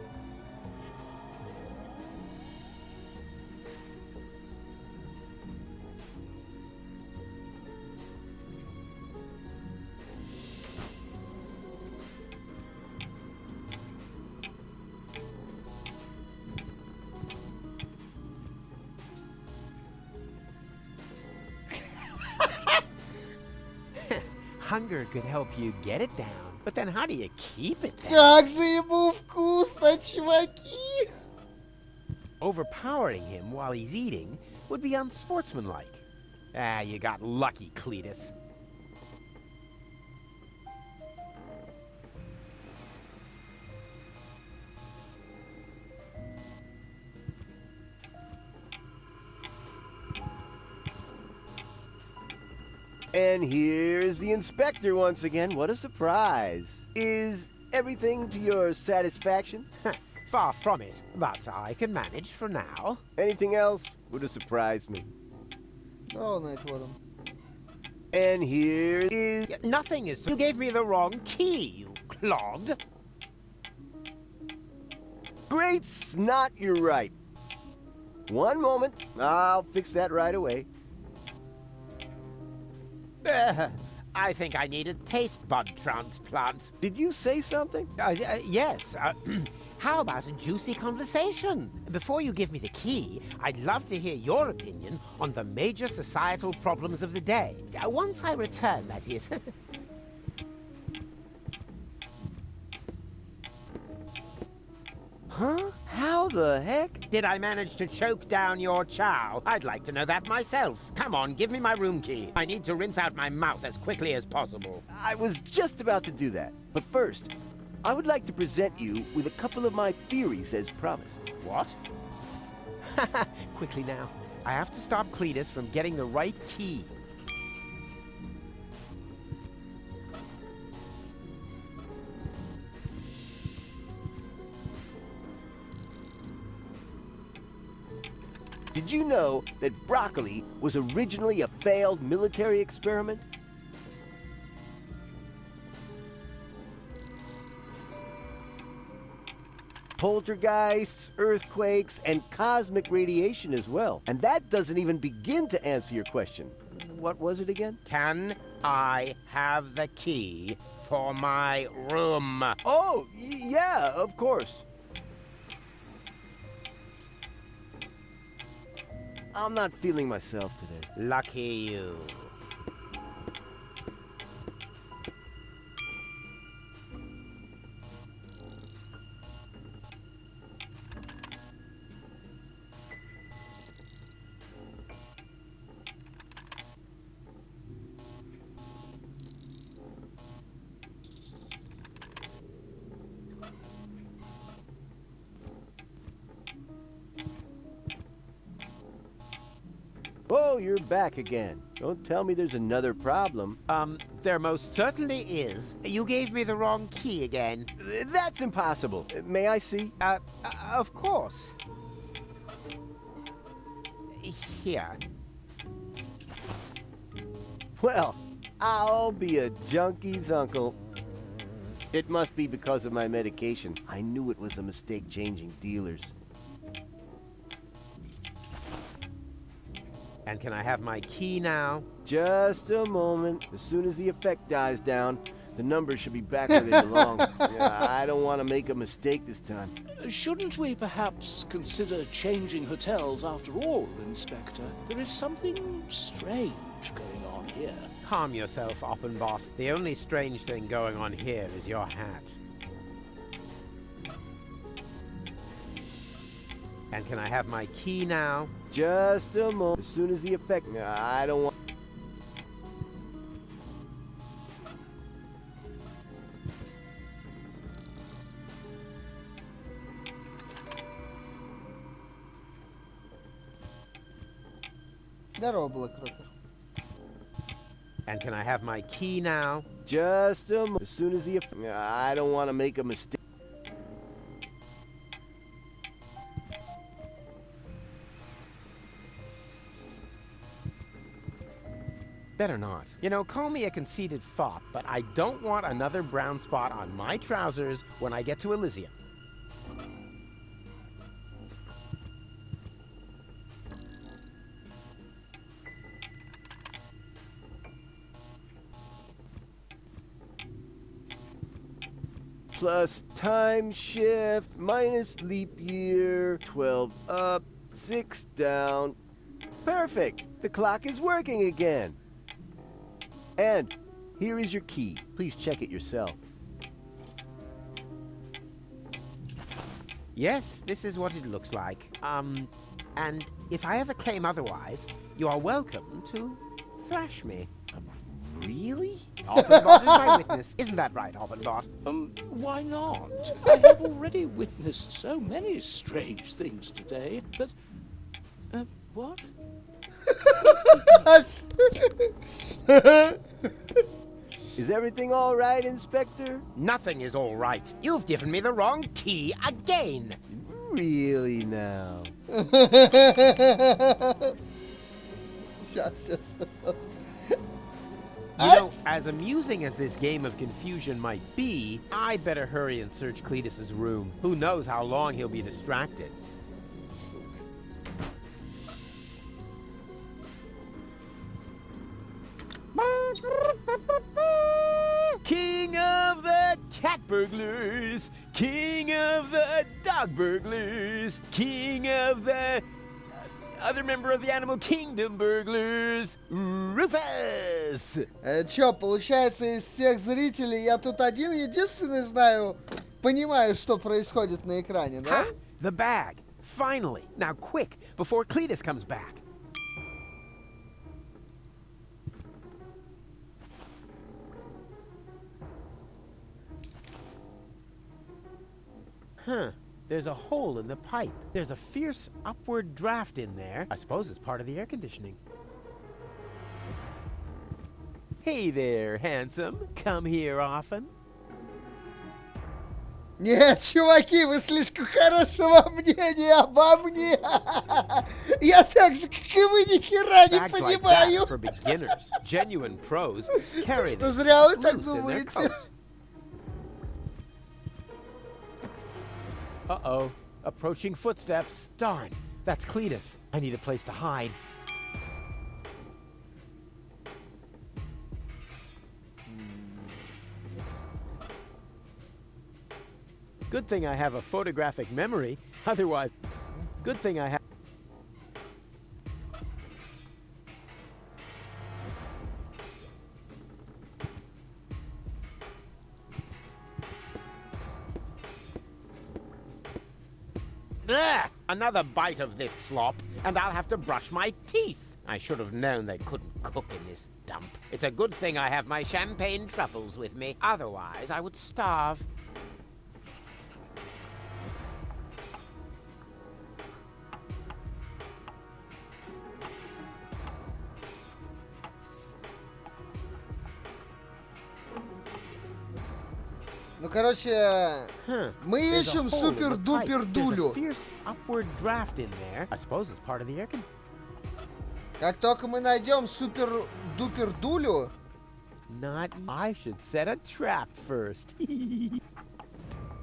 Hunger could help you get it down, but then how do you keep it down? Как же ему вкусно, чуваки! Overpowering him while he's eating would be unsportsmanlike. Ah, you got lucky, Cletus. And here's the inspector once again. What a surprise. Is everything to your satisfaction? Far from it, but I can manage for now. Anything else would have surprised me. Oh, night warden. And here is... Nothing is... You gave me the wrong key, you clogged. Great snot, you're right. One moment. I'll fix that right away. I think I need a taste bud transplant. Did you say something? Yes. How about a juicy conversation? Before you give me the key, I'd love to hear your opinion on the major societal problems of the day. Once I return, that is. Huh? How How the heck? Did I manage to choke down your chow? I'd like to know that myself. Come on, give me my room key. I need to rinse out my mouth as quickly as possible. I was just about to do that. But first, I would like to present you with a couple of my theories as promised. What? Quickly now. I have to stop Cletus from getting the right key. Did you know that broccoli was originally a failed military experiment? Poltergeists, earthquakes, and cosmic radiation as well. And that doesn't even begin to answer your question. What was it again? Can I have the key for my room? Oh, yeah, of course. I'm not feeling myself today. Lucky you. Oh, you're back again. Don't tell me there's another problem. There most certainly is. You gave me the wrong key again. That's impossible. May I see? Of course. Here. Well, I'll be a junkie's uncle. It must be because of my medication. I knew it was a mistake changing dealers. And can I have my key now? Just a moment. As soon as the effect dies down, the numbers should be back where they belong. Yeah, I don't want to make a mistake this time. Shouldn't we perhaps consider changing hotels after all, Inspector? There is something strange going on here. Calm yourself, Oppenbot. The only strange thing going on here is your hat. And can I have my key now? Just a moment. As soon as the effect... I don't want... Здорово, Блэкрокер. And can I have my key now? Just a moment. As soon as the... I don't want to make a mistake. Better not. You know, call me a conceited fop, but I don't want another brown spot on my trousers when I get to Elysium. Plus time shift, minus leap year, 12 up, 6 down. Perfect! The clock is working again. And here is your key. Please check it yourself. Yes, this is what it looks like. And if I ever claim otherwise, you are welcome to thrash me. Really? Oppenbot is my witness. Isn't that right, Oppenbot? Why not? I have already witnessed so many strange things today that... what? Is everything all right, Inspector? Nothing is all right. You've given me the wrong key again. Really now? You know, as amusing as this game of confusion might be, I better hurry and search Cletus's room. Who knows how long he'll be distracted. King of the cat burglars, king of the dog burglars, king of the other member of the animal kingdom burglars, Rufus! Чё, получается, из всех зрителей я тут один единственный знаю, понимаю, что происходит на экране, да? The bag. Finally. Now quick, before Cletus comes back. Huh. There's a hole in the pipe. There's a fierce upward draft in there. I suppose it's part of the air conditioning. Hey there, handsome. Come here often. Нет, чуваки, вы слишком хорошего мнения обо мне. Я так же, как и вы, ни хера не Bags like понимаю. that for beginners, genuine pros, carry Что them зря вы так loose in their думаете. coat. Uh-oh. Approaching footsteps. Darn. That's Cletus. I need a place to hide. Good thing I have a photographic memory. Otherwise, good thing I have... Ugh! Another bite of this slop, and I'll have to brush my teeth. I should have known they couldn't cook in this dump. It's a good thing I have my champagne truffles with me. Otherwise, I would starve. Ну, короче, мы ищем супер-дупер-дулю. Как только мы найдем супер-дупер-дулю... Not I should set a trap first.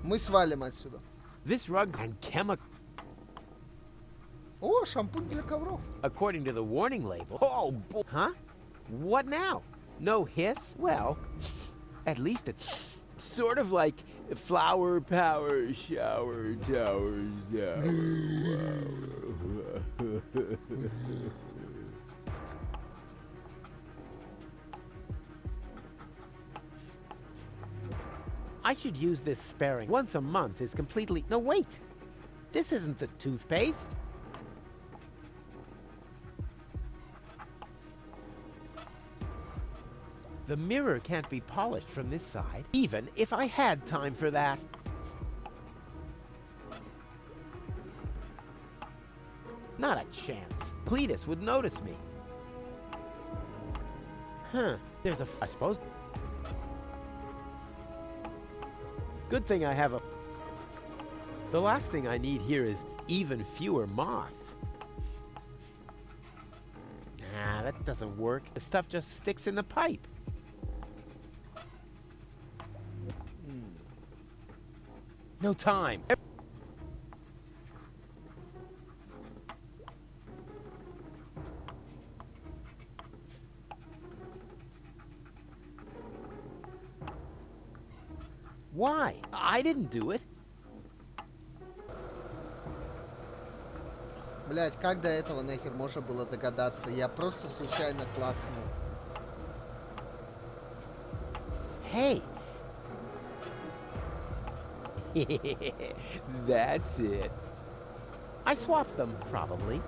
Мы свалим отсюда. This rug and chemical... О, шампунь для ковров. According to the warning label... Oh, boy. Huh? What now? No hiss? Well, at least it's sort of like flower power shower tower. I should use this sparing. Once a month is completely... No, wait! This isn't the toothpaste. The mirror can't be polished from this side, even if I had time for that. Not a chance. Cletus would notice me. Huh, there's a... I suppose... Good thing I have a... The last thing I need here is even fewer moths. Nah, that doesn't work. The stuff just sticks in the pipe. No time. Why? I didn't do it. Блять, как до этого нахер можно было догадаться? Я просто случайно клацнул. Hey. That's it. I swapped them, probably.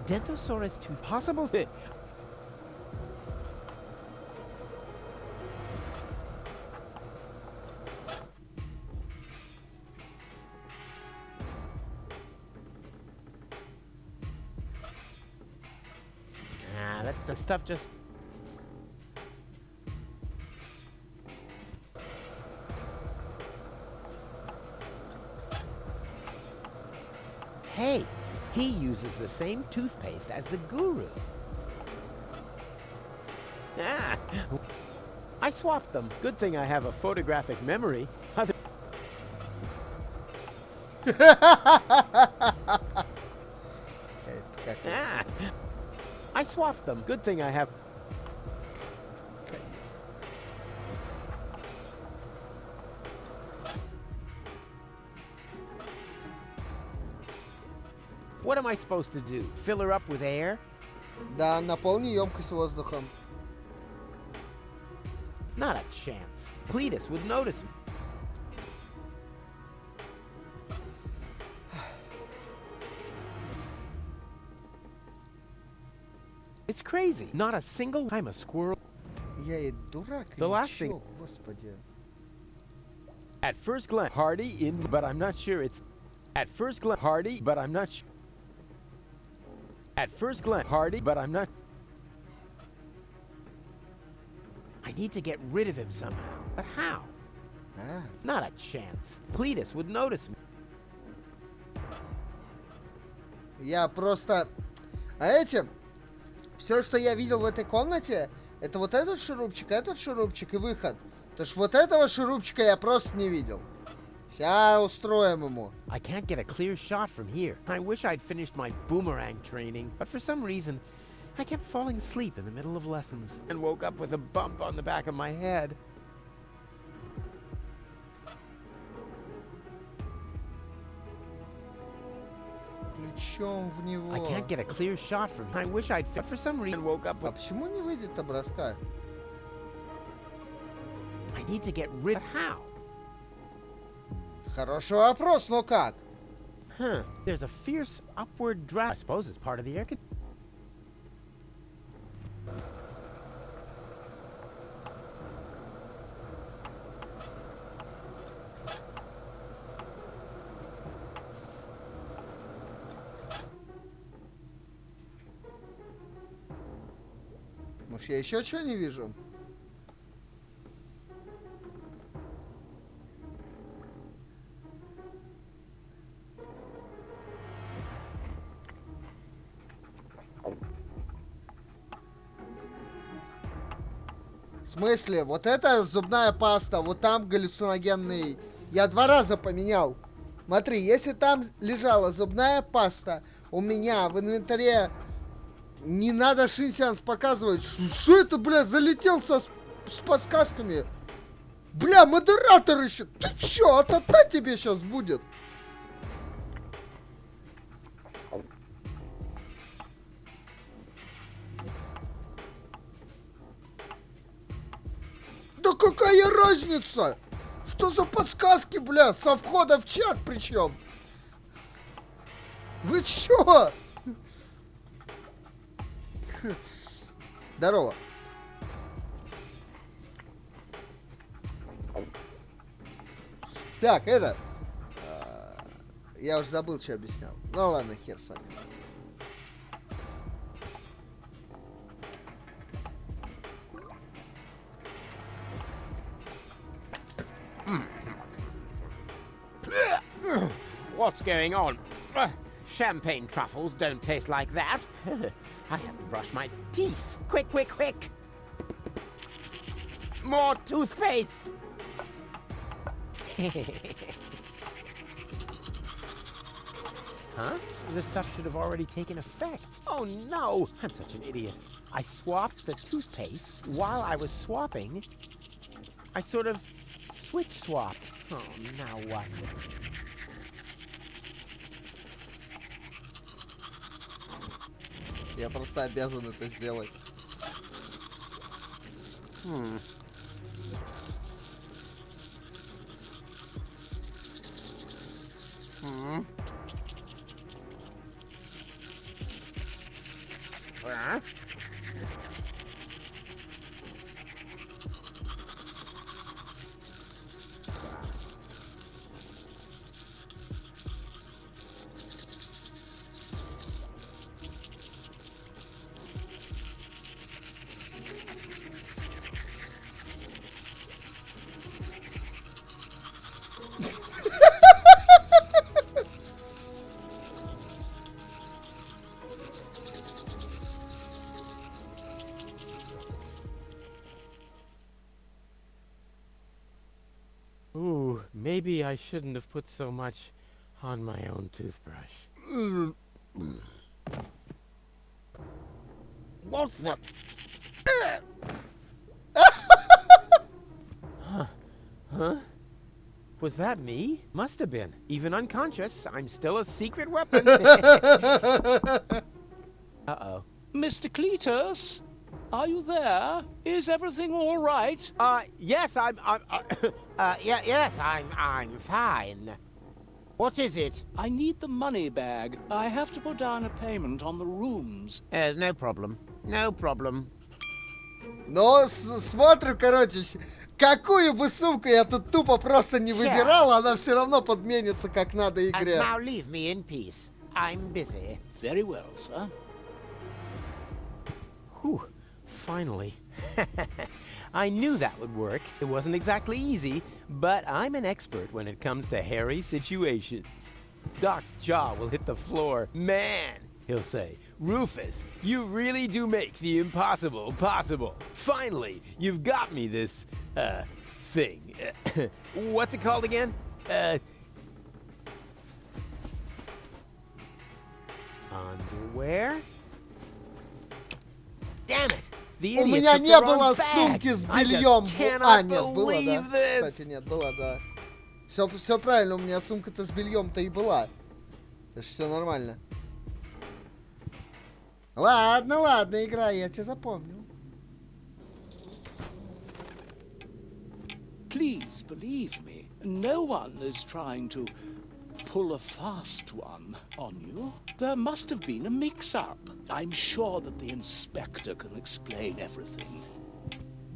Dentosaurus tooth possible? The stuff just... Hey, he uses the same toothpaste as the guru. Ah, I swapped them. Good thing I have a photographic memory. Ah, I swapped them. Good thing I have... What am I supposed to do? Fill her up with air? Да, наполни емкость воздухом. Not a chance. Cletus would notice me. It's crazy. Not a single time a squirrel. Я и дурак, The или last чё, thing- господи. At first glance, hardy in, but I'm not sure it's. At first glance, hardy, but I'm not sure. At first glance, hardy, but I'm not. I need to get rid of him somehow. But how? А, Not a chance. Cletus would notice me. я просто... А этим... Все, что я видел в этой комнате, это вот этот шурупчик и выход. Потому что вот этого шурупчика я просто не видел. Сейчас устроим ему. I can't get a clear shot from here. I wish I'd finished my boomerang training, but for some reason, I kept falling asleep in the middle of lessons and woke up with a bump on the back of my head. Ключом в него. I can't get a clear shot from I wish I'd for some reason woke up А with почему не выйдет образка? I need to get rid how? Хороший вопрос, но как? Huh. There's a fierce upward draft. I suppose it's part of the air con- Может, я еще что не вижу? В смысле? Вот это зубная паста, вот там галлюциногенный. Я 2 раза поменял. Смотри, если там лежала зубная паста, у меня в инвентаре не надо шинсеанс показывать. Что это, бля, залетел с подсказками? Бля, модератор еще. Ты чё, а-та-та тебе сейчас будет. Да какая разница? Что за подсказки, бля, со входа в чат причем? Вы чё? Здорово. Так, это... Я уже забыл, что объяснял. Ну ладно, хер с вами. What's going on? Champagne truffles don't taste like that. I have to brush my teeth. Quick, quick, quick. More toothpaste. Huh? This stuff should have already taken effect. Oh no! I'm such an idiot. I swapped the toothpaste. While I was swapping, I sort of switch swapped. Oh, now what? Я просто обязан это сделать. Ooh, maybe I shouldn't have put so much on my own toothbrush. What's the... Huh? Was that me? Must have been. Even unconscious, I'm still a secret weapon. Uh-oh. Mr. Cletus? Are you there? Is everything all right? Yes, yes, I'm fine. What is it? I need the money bag. I have to put down a payment on the rooms. No problem. No problem. Но смотрю, короче, какую бы сумку я тут тупо просто не выбирал, она все равно подменится как надо игре. And now leave me in peace. I'm busy. Very well, sir. Whew, finally. I knew that would work. It wasn't exactly easy, but I'm an expert when it comes to hairy situations. Doc's jaw will hit the floor. Man, he'll say, Rufus, you really do make the impossible possible. Finally, you've got me this, thing. What's it called again? Underwear? Damn it! У меня не было сумки с бельем. А, нет, было, да. Кстати, нет, было, да. Все правильно, у меня сумка-то с бельем-то и была. Так что все нормально. Ладно, игра, я тебя запомнил. Please believe me, no one is trying to pull a fast one on you. There must have been a mix-up. I'm sure that the inspector can explain everything.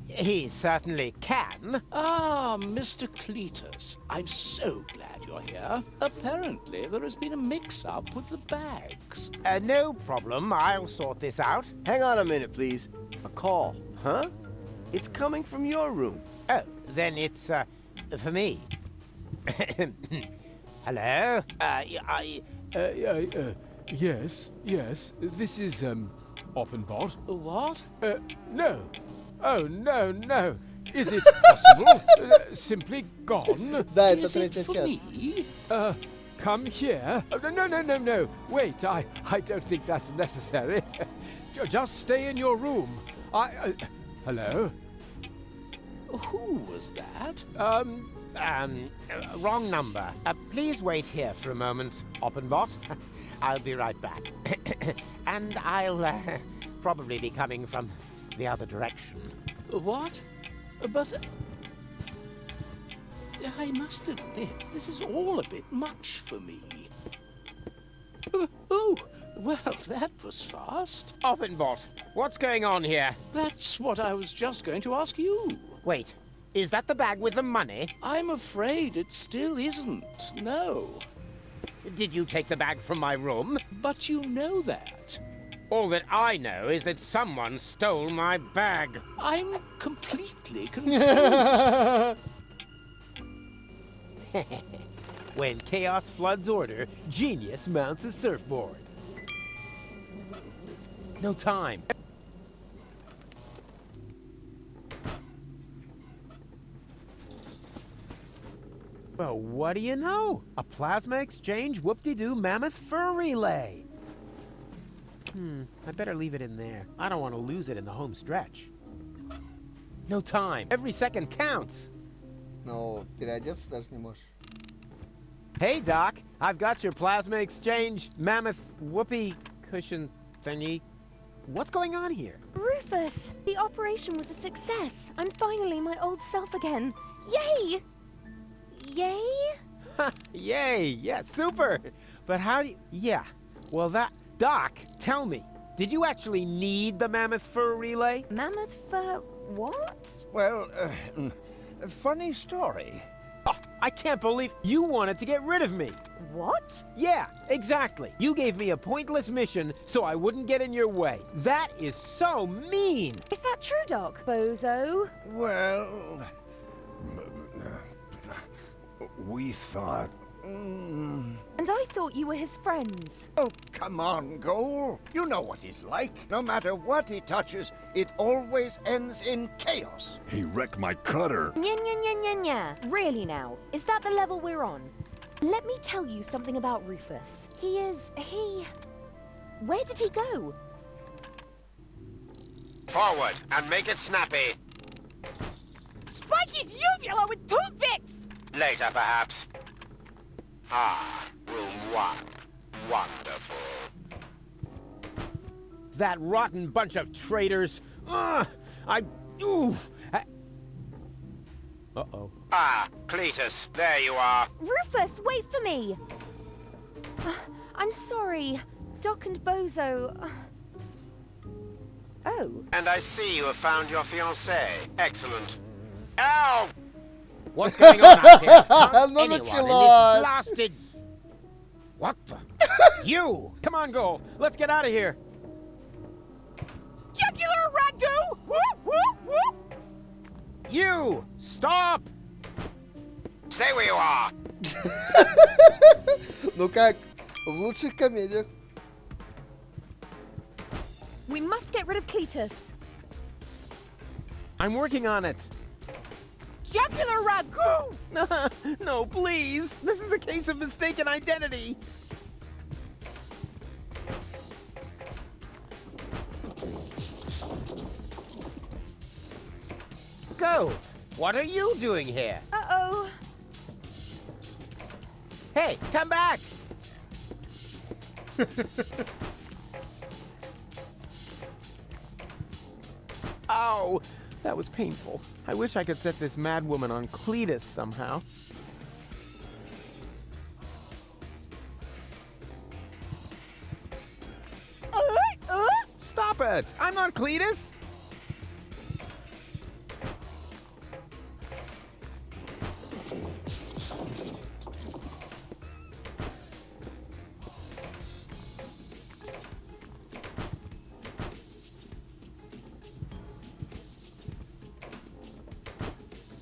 He certainly can. Ah, Mr. Cletus, I'm so glad you're here. Apparently, there has been a mix-up with the bags. No problem. I'll sort this out. Hang on a minute, please. A call, huh? It's coming from your room. Oh, then it's, for me. Hello? Yes, this is, Oppenbot. What? No. Oh, no. Is it possible? Simply gone? Да, это третья часть. Come here. No. Wait, I don't think that's necessary. Just stay in your room. Hello? Who was that? Wrong number. Please wait here for a moment, Oppenbot. I'll be right back. And I'll probably be coming from the other direction. What? But I must admit, this is all a bit much for me. Oh, well, that was fast. Oppenbot, what's going on here? That's what I was just going to ask you. Wait, is that the bag with the money? I'm afraid it still isn't, no. Did you take the bag from my room? But you know that. All that I know is that someone stole my bag. I'm completely confused. When chaos floods order, genius mounts a surfboard. No time. Well, what do you know? A plasma exchange whoop-de-doo mammoth fur relay. I better leave it in there. I don't want to lose it in the home stretch. No time. Every second counts. Но переодеться даже не можешь. Hey, Doc. I've got your plasma exchange mammoth whoopee cushion thingy. What's going on here? Rufus, the operation was a success. I'm finally my old self again. Yay! Yay? Yay! Yeah, super! But how do you... Yeah, well that... Doc, tell me, did you actually need the mammoth fur relay? Mammoth fur... what? Well, funny story. Oh, I can't believe you wanted to get rid of me. What? Yeah, exactly. You gave me a pointless mission so I wouldn't get in your way. That is so mean. Is that true, Doc? Bozo? Well... we thought... And I thought you were his friends. Oh, come on, Goal. You know what he's like. No matter what he touches, it always ends in chaos. He wrecked my cutter. Nya. Really now? Is that the level we're on? Let me tell you something about Rufus. Where did he go? Forward, and make it snappy. Spike his uvula with toothpicks! Later, perhaps. Ah, room 1. Wonderful. That rotten bunch of traitors. Uh-oh. Ah, Cletus, there you are. Rufus, wait for me! I'm sorry. Doc and Bozo... Oh. And I see you have found your fiancée. Excellent. Ow! What's going on out here? Ну Anyone in this началось. blasted... What the? You! Come on, Goal. Let's get out of here. Jugular ragu! Whoop, whoop, whoop! You! Stop! Stay where you are. Ну как в лучших комедиях. We must get rid of Cletus. I'm working on it. Jugular ragu! No, please. This is a case of mistaken identity. Go! What are you doing here? Uh-oh. Hey, come back! Ow, that was painful. I wish I could set this mad woman on Cletus somehow. Stop it! I'm not Cletus!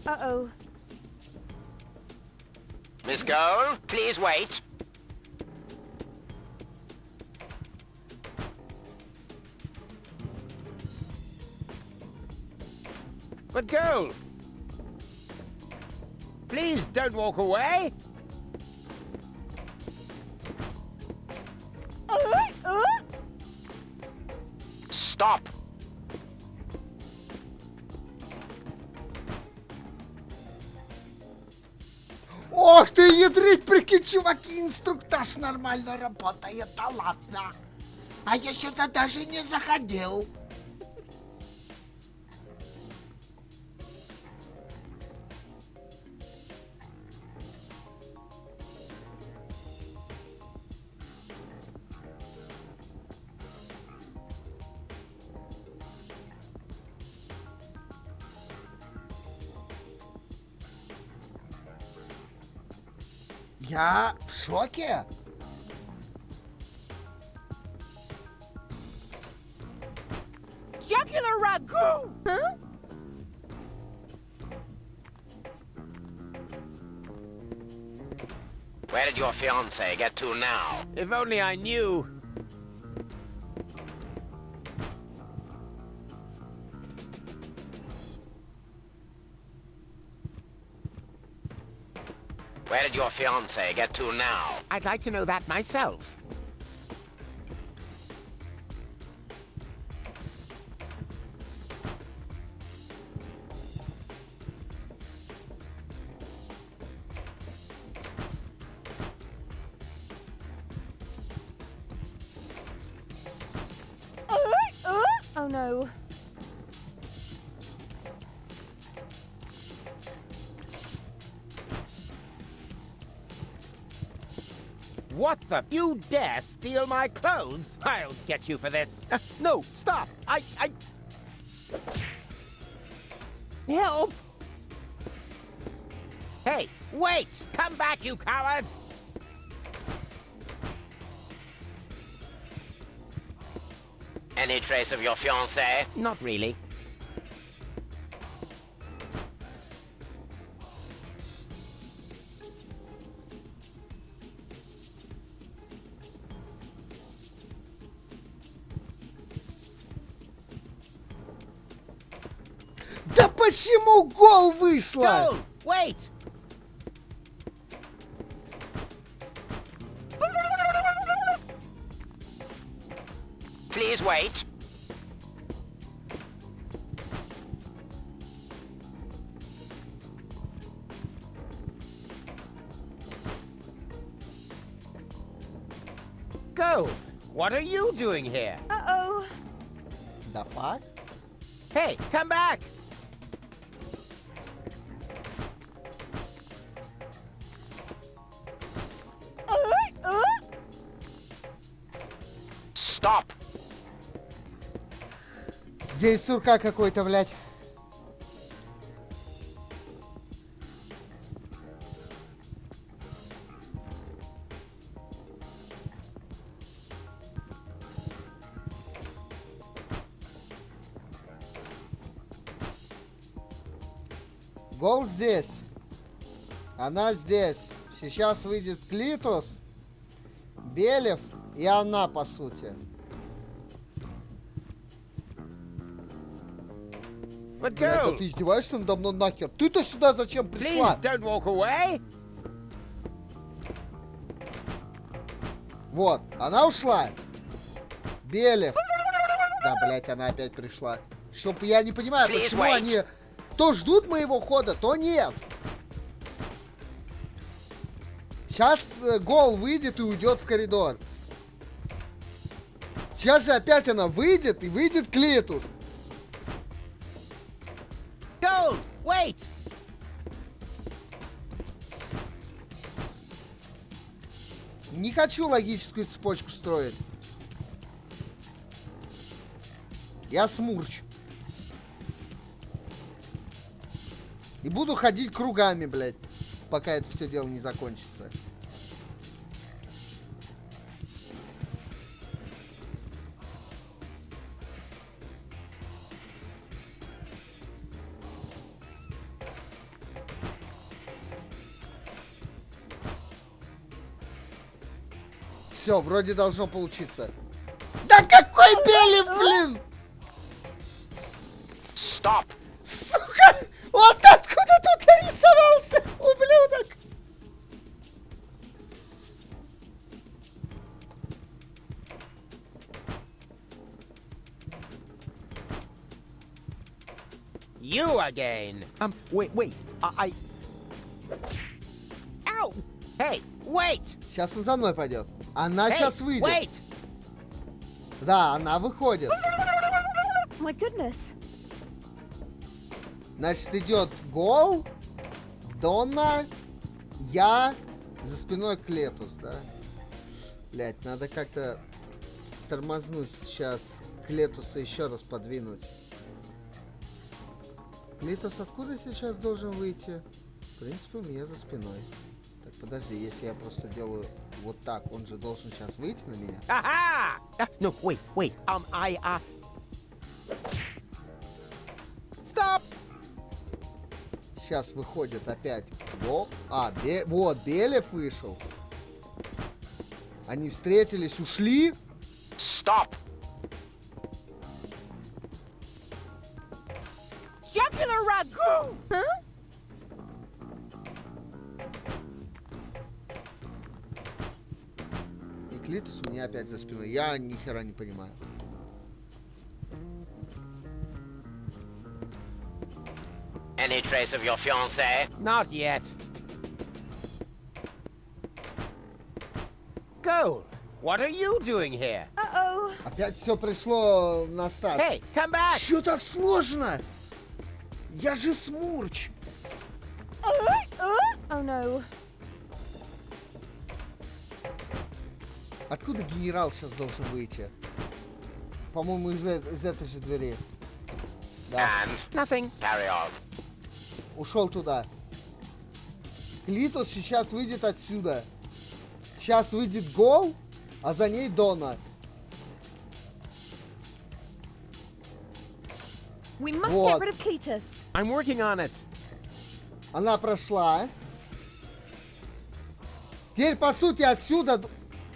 Uh-oh. Miss Goal, please wait. But Goal! Please don't walk away! Stop. Ох ты, ядрить, прикинь, чуваки, инструктаж нормально работает, да ладно. А я сюда даже не заходил. Я в шоке. Jugular ragu! Huh? Where did your fiancé get to now? If only I knew. Where did your fiancé get to now? I'd like to know that myself. Oh no. What the? You dare steal my clothes? I'll get you for this. No, stop! I... Help! Hey, wait! Come back, you coward! Any trace of your fiancé? Not really. Да почему гол вышла? Go! Wait! Please wait. Go! What are you doing here? Uh-oh. The fuck? Hey, come back! Stop! Здесь сурка какой-то, блядь. Гол здесь. Она здесь. Сейчас выйдет Клитус, Белев и она, по сути. But Блядь, да girl, ты издеваешься надо мной нахер? Ты-то сюда зачем пришла? please don't walk away. Вот, она ушла. Белев. Да, блядь, она опять пришла. Чтоб я не понимаю, Please почему wait. они то ждут моего хода, то нет. Сейчас гол выйдет и уйдет в коридор. Сейчас же опять она выйдет и выйдет Клитус. Goal, wait! Не хочу логическую цепочку строить. Я смурч. И буду ходить кругами, блядь, пока это все дело не закончится. Все, вроде должно получиться. Да какой Белев, блин! Stop! Сука! Он откуда тут нарисовался, ублюдок? You again. Wait. I... Ow! Hey, wait! Сейчас он за мной пойдет. Она Hey, сейчас выйдет. wait! Да, она выходит. My goodness. Значит, идет гол, Донна, я, за спиной Клетус, да? Блять, надо как-то тормознуть сейчас Клетуса, еще раз подвинуть. Клетус откуда сейчас должен выйти? В принципе, у меня за спиной. Так, подожди, если я просто делаю вот так, он же должен сейчас выйти на меня. Aha! No, wait. Stop! Сейчас выходит опять. Вот, Белев вышел. Они встретились, ушли. Stop! Jugular ragu! Huh? И Клитус у меня опять за спиной. Я ни хера не понимаю. Any trace of your fiancée? Not yet. Goal, what are you doing here? Uh-oh. Опять все пришло на старт. Hey, come back! Чё так сложно? Я же смурч. Oh no. Откуда генерал сейчас должен выйти? По-моему, из этой же двери. Да. And Nothing. carry on. Ушел туда. Клитус сейчас выйдет отсюда. Сейчас выйдет гол, а за ней Дона. We must Вот. get rid of Cletus. I'm working on it. Она прошла. Теперь, по сути, отсюда...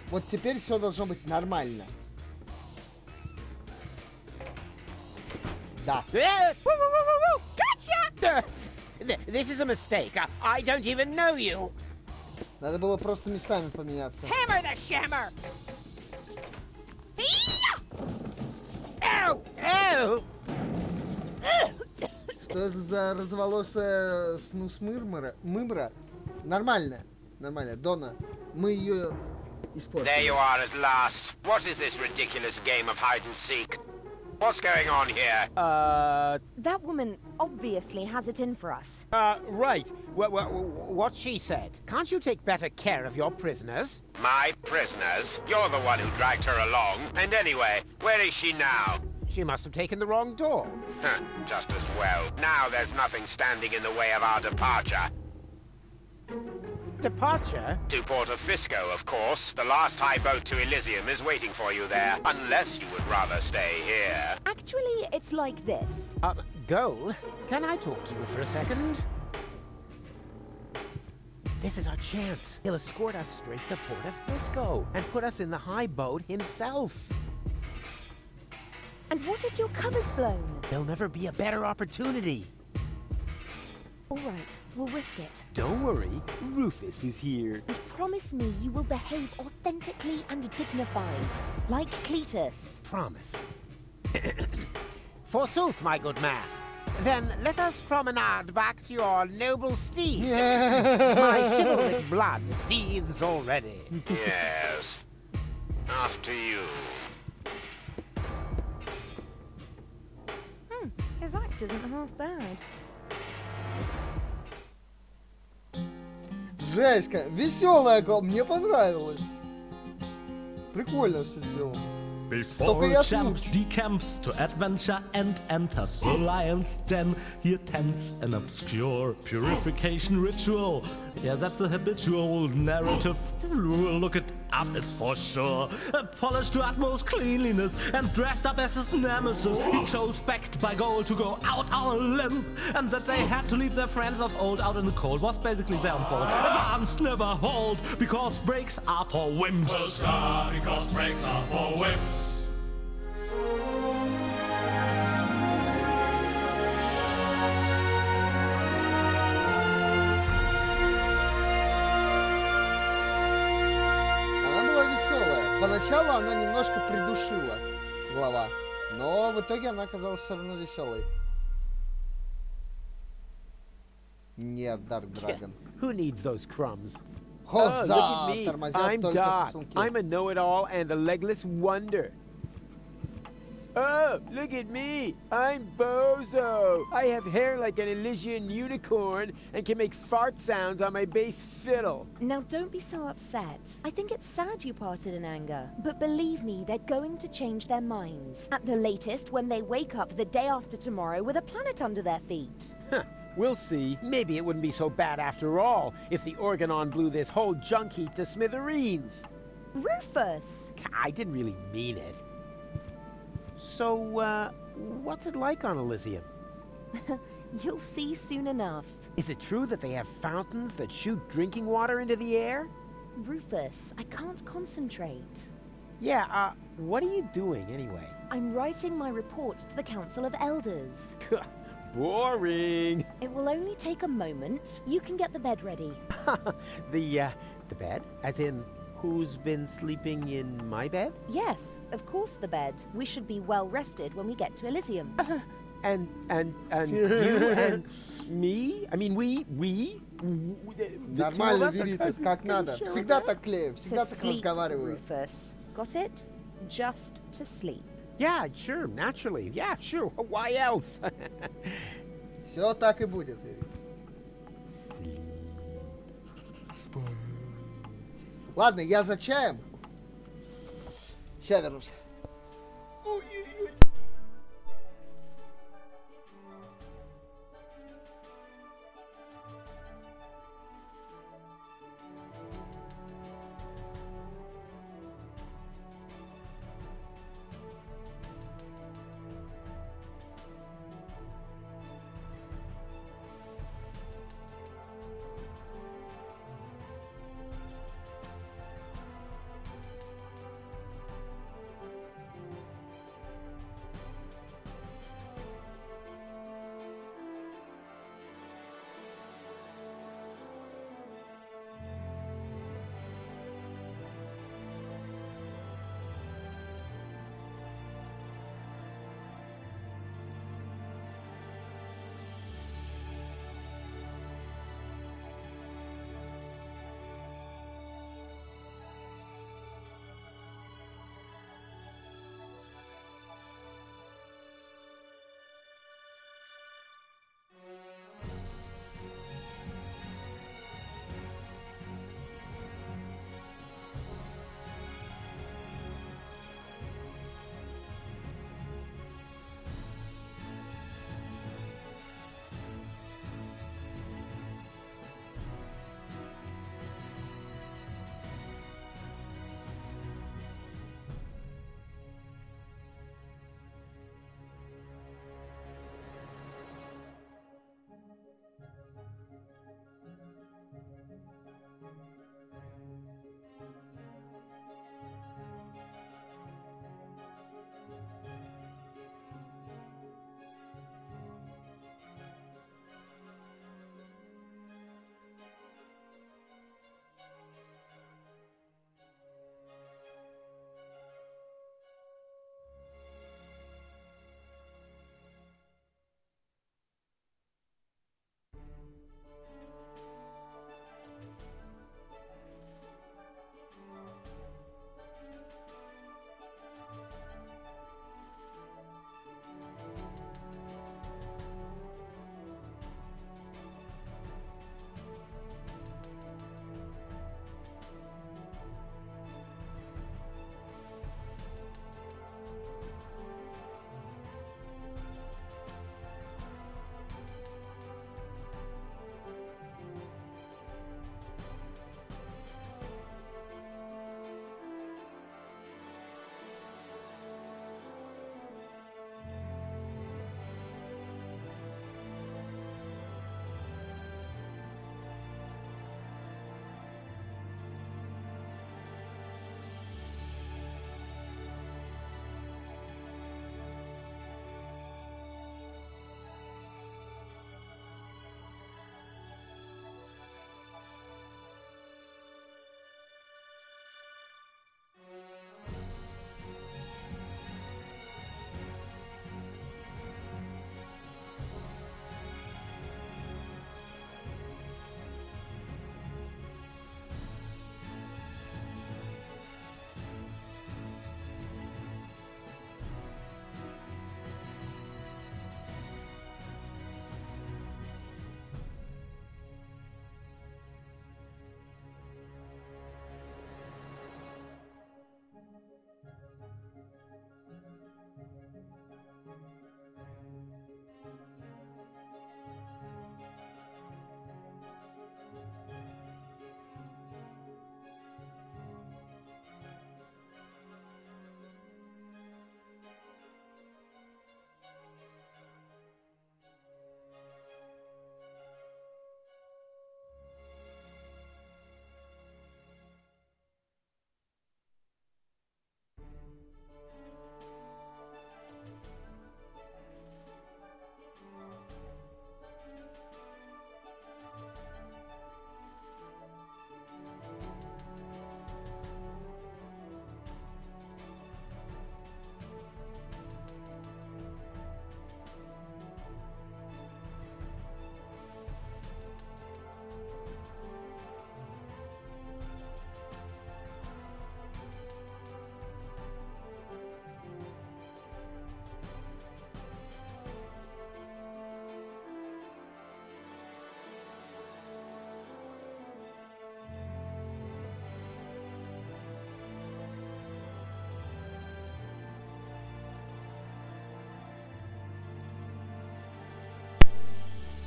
Вот теперь все должно быть нормально. Да. Gotcha! This is a mistake. I don't even know you. Надо было просто местами поменяться. Hammer the shammer! Ow! Ow! Что это за разволосая снус-мымра? Нормально. Нормально. Дона, мы ее испортили. There you are at last. What is this ridiculous game of hide and seek? What's going on here? That woman obviously has it in for us. Right. What she said. Can't you take better care of your prisoners? My prisoners? You're the one who dragged her along. And anyway, where is she now? She must have taken the wrong door. Just as well. Now there's nothing standing in the way of our departure. Departure? To Port of Fisco, of course. The last high boat to Elysium is waiting for you there. Unless you would rather stay here. Actually, it's like this. Goal? Can I talk to you for a second? This is our chance. He'll escort us straight to Port of Fisco and put us in the high boat himself. And what if your cover's blown? There'll never be a better opportunity. All right, we'll risk it. Don't worry, Rufus is here. And promise me you will behave authentically and dignified, like Cletus. Promise. Forsooth, my good man. Then let us promenade back to your noble steed. My chivalric blood seethes already. Yes. After you. His act isn't half bad. Жесть, веселая, мне понравилось. Прикольно все сделано. Before champs decamps to adventure and enters the lion's den, he attends an obscure purification ritual. Yeah, that's a habitual narrative. Look it up, it's for sure. Polished to utmost cleanliness and dressed up as his nemesis, he chose, backed by gold, to go out on a limb. And that they had to leave their friends of old out in the cold was basically their own fault. Advance never hold, because breaks are for wimps. We'll start because breaks are for wimps. Поначалу она немножко придушила, глава, но в итоге она оказалась все равно веселой. Нет, Dark Dragon. Who needs those crumbs? Хоза! Тормозят только Doc. сосунки. I'm a know-it-all and a legless wonder. Oh, look at me! I'm Bozo! I have hair like an Elysian unicorn and can make fart sounds on my bass fiddle. Now don't be so upset. I think it's sad you parted in anger. But believe me, they're going to change their minds. At the latest, when they wake up the day after tomorrow with a planet under their feet. Huh. We'll see. Maybe it wouldn't be so bad after all if the Organon blew this whole junk heap to smithereens. Rufus! I didn't really mean it. So, what's it like on Elysium? You'll see soon enough. Is it true that they have fountains that shoot drinking water into the air? Rufus, I can't concentrate. Yeah, what are you doing anyway? I'm writing my report to the Council of Elders. Boring. It will only take a moment. You can get the bed ready. The bed? As in, who's been sleeping in my bed? Yes, of course the bed. We should be well rested when we get to Elysium. And you and me? I mean, we? Нормально, Веритас, как надо. Всегда так клею, всегда так разговариваю. Rufus. Got it? Just to sleep. Yeah, sure, naturally. Yeah, sure. Why else? Все так и будет, Веритас. Ладно, я за чаем. Сейчас вернусь. Ой-ой-ой.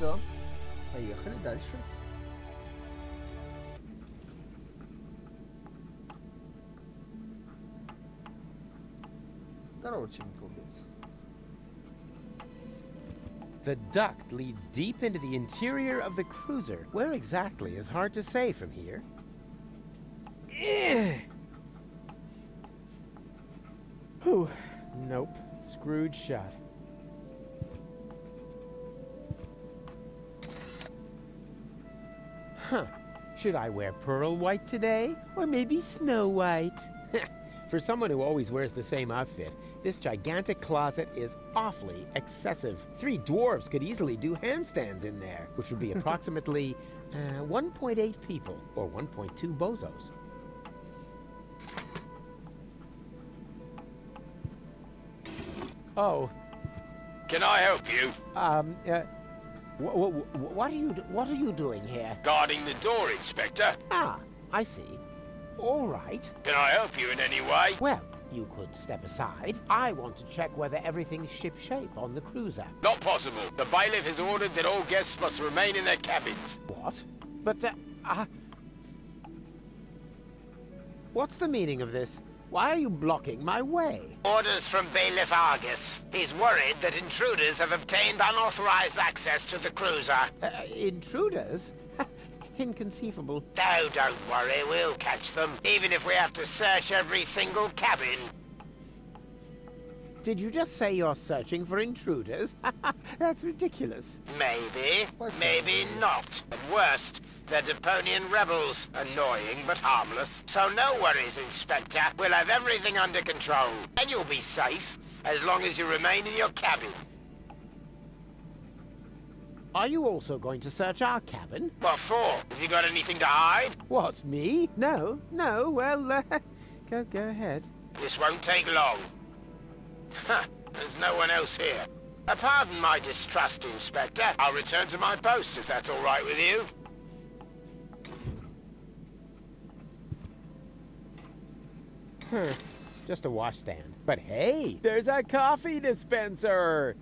что, поехали дальше. Здорово, Чемиколбец. The duct leads deep into the interior of the cruiser. Where exactly is hard to say from here. Whew. Nope. Screwed shut. Huh. Should I wear pearl white today? Or maybe snow white? For someone who always wears the same outfit, this gigantic closet is awfully excessive. 3 dwarves could easily do handstands in there, which would be approximately 1.8 people, or 1.2 bozos. Oh. Can I help you? What are you doing here? Guarding the door, Inspector. Ah, I see. All right. Can I help you in any way? Well, you could step aside. I want to check whether everything's shipshape on the cruiser. Not possible. The bailiff has ordered that all guests must remain in their cabins. What? But, what's the meaning of this? Why are you blocking my way? Orders from Bailiff Argus. He's worried that intruders have obtained unauthorized access to the cruiser. Intruders? Inconceivable. No, don't worry. We'll catch them, even if we have to search every single cabin. Did you just say you're searching for intruders? That's ridiculous. Maybe. Maybe not. At worst, they're Deponian rebels. Annoying, but harmless. So no worries, Inspector. We'll have everything under control. And you'll be safe, as long as you remain in your cabin. Are you also going to search our cabin? What for? Have you got anything to hide? What, me? No. Well, go ahead. This won't take long. Huh, there's no one else here. Pardon my distrust, Inspector. I'll return to my post if that's all right with you. Just a washstand. But hey, there's a coffee dispenser!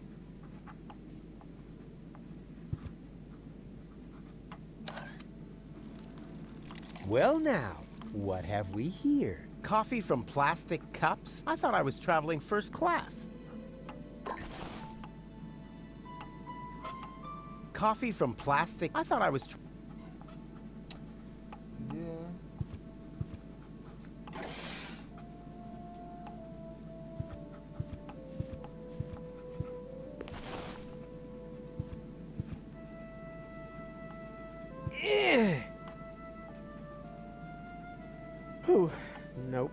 Well now, what have we here? Coffee from plastic cups? I thought I was traveling first class. Coffee from plastic? I thought I was... Whew. Nope.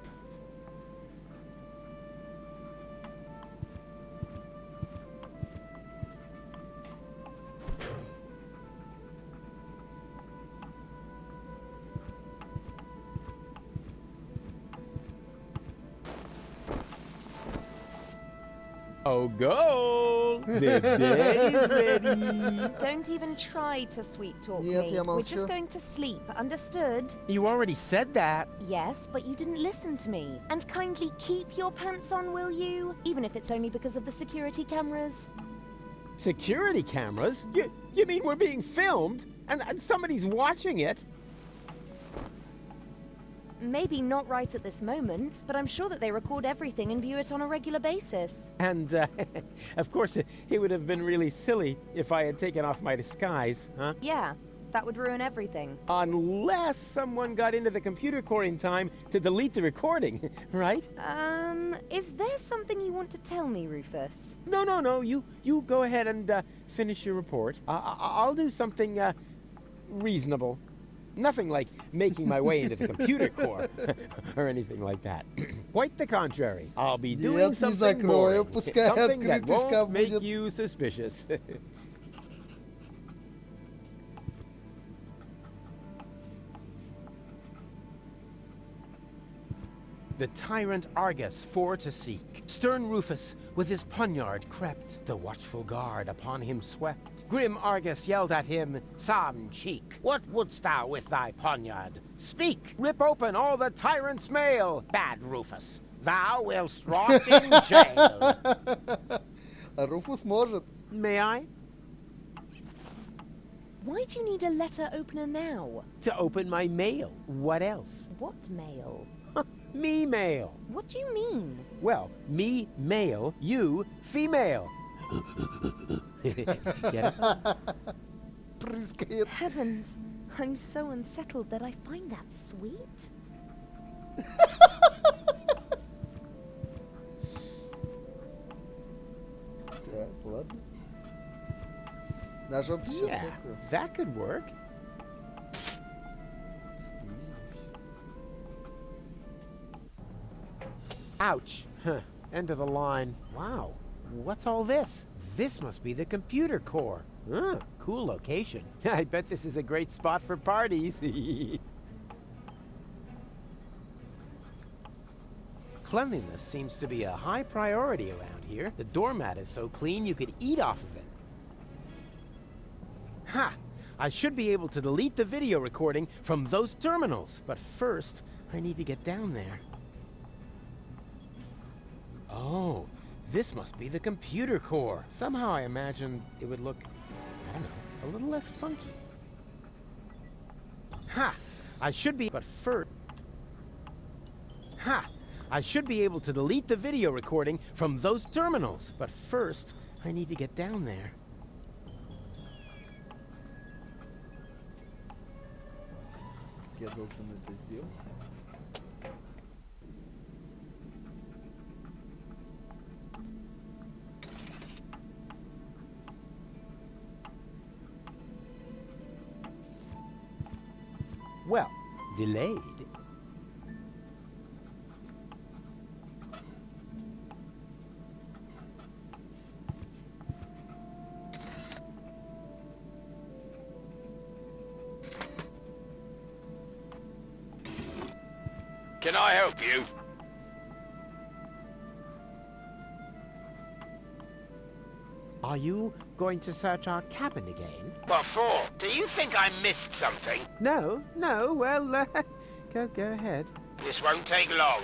Oh, go! The day is ready. Don't even try to sweet talk Нет, me. я We're молчу. just going to sleep, understood? You already said that. Yes, but you didn't listen to me. And kindly keep your pants on, will you? Even if it's only because of the security cameras. Security cameras? You mean we're being filmed? And somebody's watching it? Maybe not right at this moment, but I'm sure that they record everything and view it on a regular basis. And, of course, it would have been really silly if I had taken off my disguise, huh? Yeah, that would ruin everything. Unless someone got into the computer core in time to delete the recording, right? Is there something you want to tell me, Rufus? No. You go ahead and finish your report. I'll do something reasonable. Nothing like making my way into the computer core or anything like that. Quite the contrary. I'll be doing Нет, не something закрою, boring. пускай Something that открытый шкаф won't make будет. you suspicious. The tyrant Argus for to seek. Stern Rufus with his poniard crept. The watchful guard upon him swept. Grim Argus yelled at him, "Some cheek! What wouldst thou with thy poniard? Speak! Rip open all the tyrant's mail! Bad Rufus, thou wilt rot in jail!" А Руфус может. May I? Why do you need a letter opener now? To open my mail. What else? What mail? Me mail. What do you mean? Well, me male, you female. Get it? Heavens, I'm so unsettled that I find that sweet. Так, ладно. Ножом ты сейчас Yeah, соткаю. that could work. Ouch. Huh. End of the line. Wow. What's all this? This must be the computer core. Cool location. I bet this is a great spot for parties. Cleanliness seems to be a high priority around here. The doormat is so clean you could eat off of it. Ha! I should be able to delete the video recording from those terminals. But first, I need to get down there. Oh, this must be the computer core. Somehow I imagined it would look, I don't know, a little less funky. Ha! I should be, but first... Ha! I should be able to delete the video recording from those terminals. But first, I need to get down there. Я должен это сделать. Well, delayed. Can I help you? Are you going to search our cabin again? What for? Do you think I missed something? No, well, go ahead. This won't take long.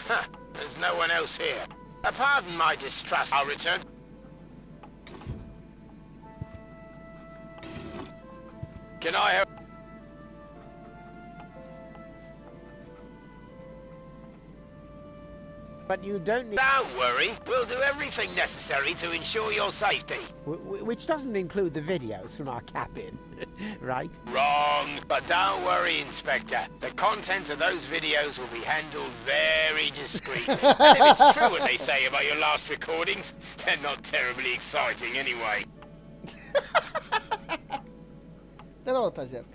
Huh, there's no one else here. Pardon my distrust. I'll return. Can I help? But you don't need... Don't worry. We'll do everything necessary to ensure your safety. Which doesn't include the videos from our cabin, right? Wrong. But don't worry, Inspector. The content of those videos will be handled very discreetly. And if it's true what they say about your last recordings, they're not terribly exciting anyway. Здорово, Тазерка.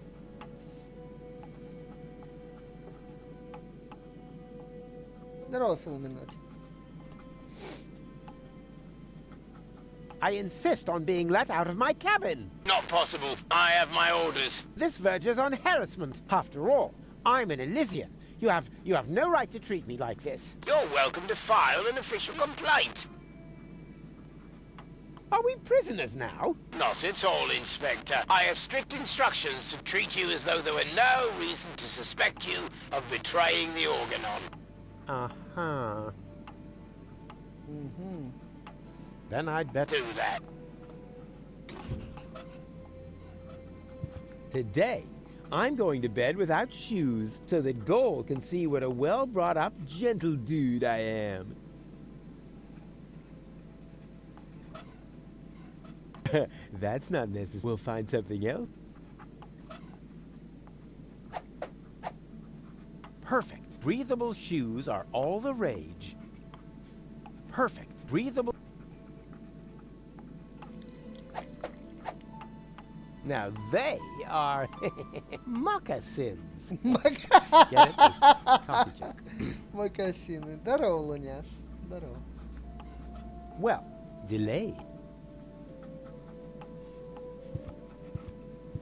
Здорово, Филуминати. I insist on being let out of my cabin. Not possible. I have my orders. This verges on harassment. After all, I'm an Elysian. You have no right to treat me like this. You're welcome to file an official complaint. Are we prisoners now? Not at all, Inspector. I have strict instructions to treat you as though there were no reason to suspect you of betraying the Organon. Uh-huh. Mm-hmm. Then I'd better do that. Today, I'm going to bed without shoes so that Goal can see what a well-brought-up, gentle dude I am. That's not necessary. We'll find something else. Perfect. Breathable shoes are all the rage. Perfect. Breathable... Now they are moccasins. Get it? Coffee joke. Мокасины. Здорово, Луняш. Здорово. Well, delayed.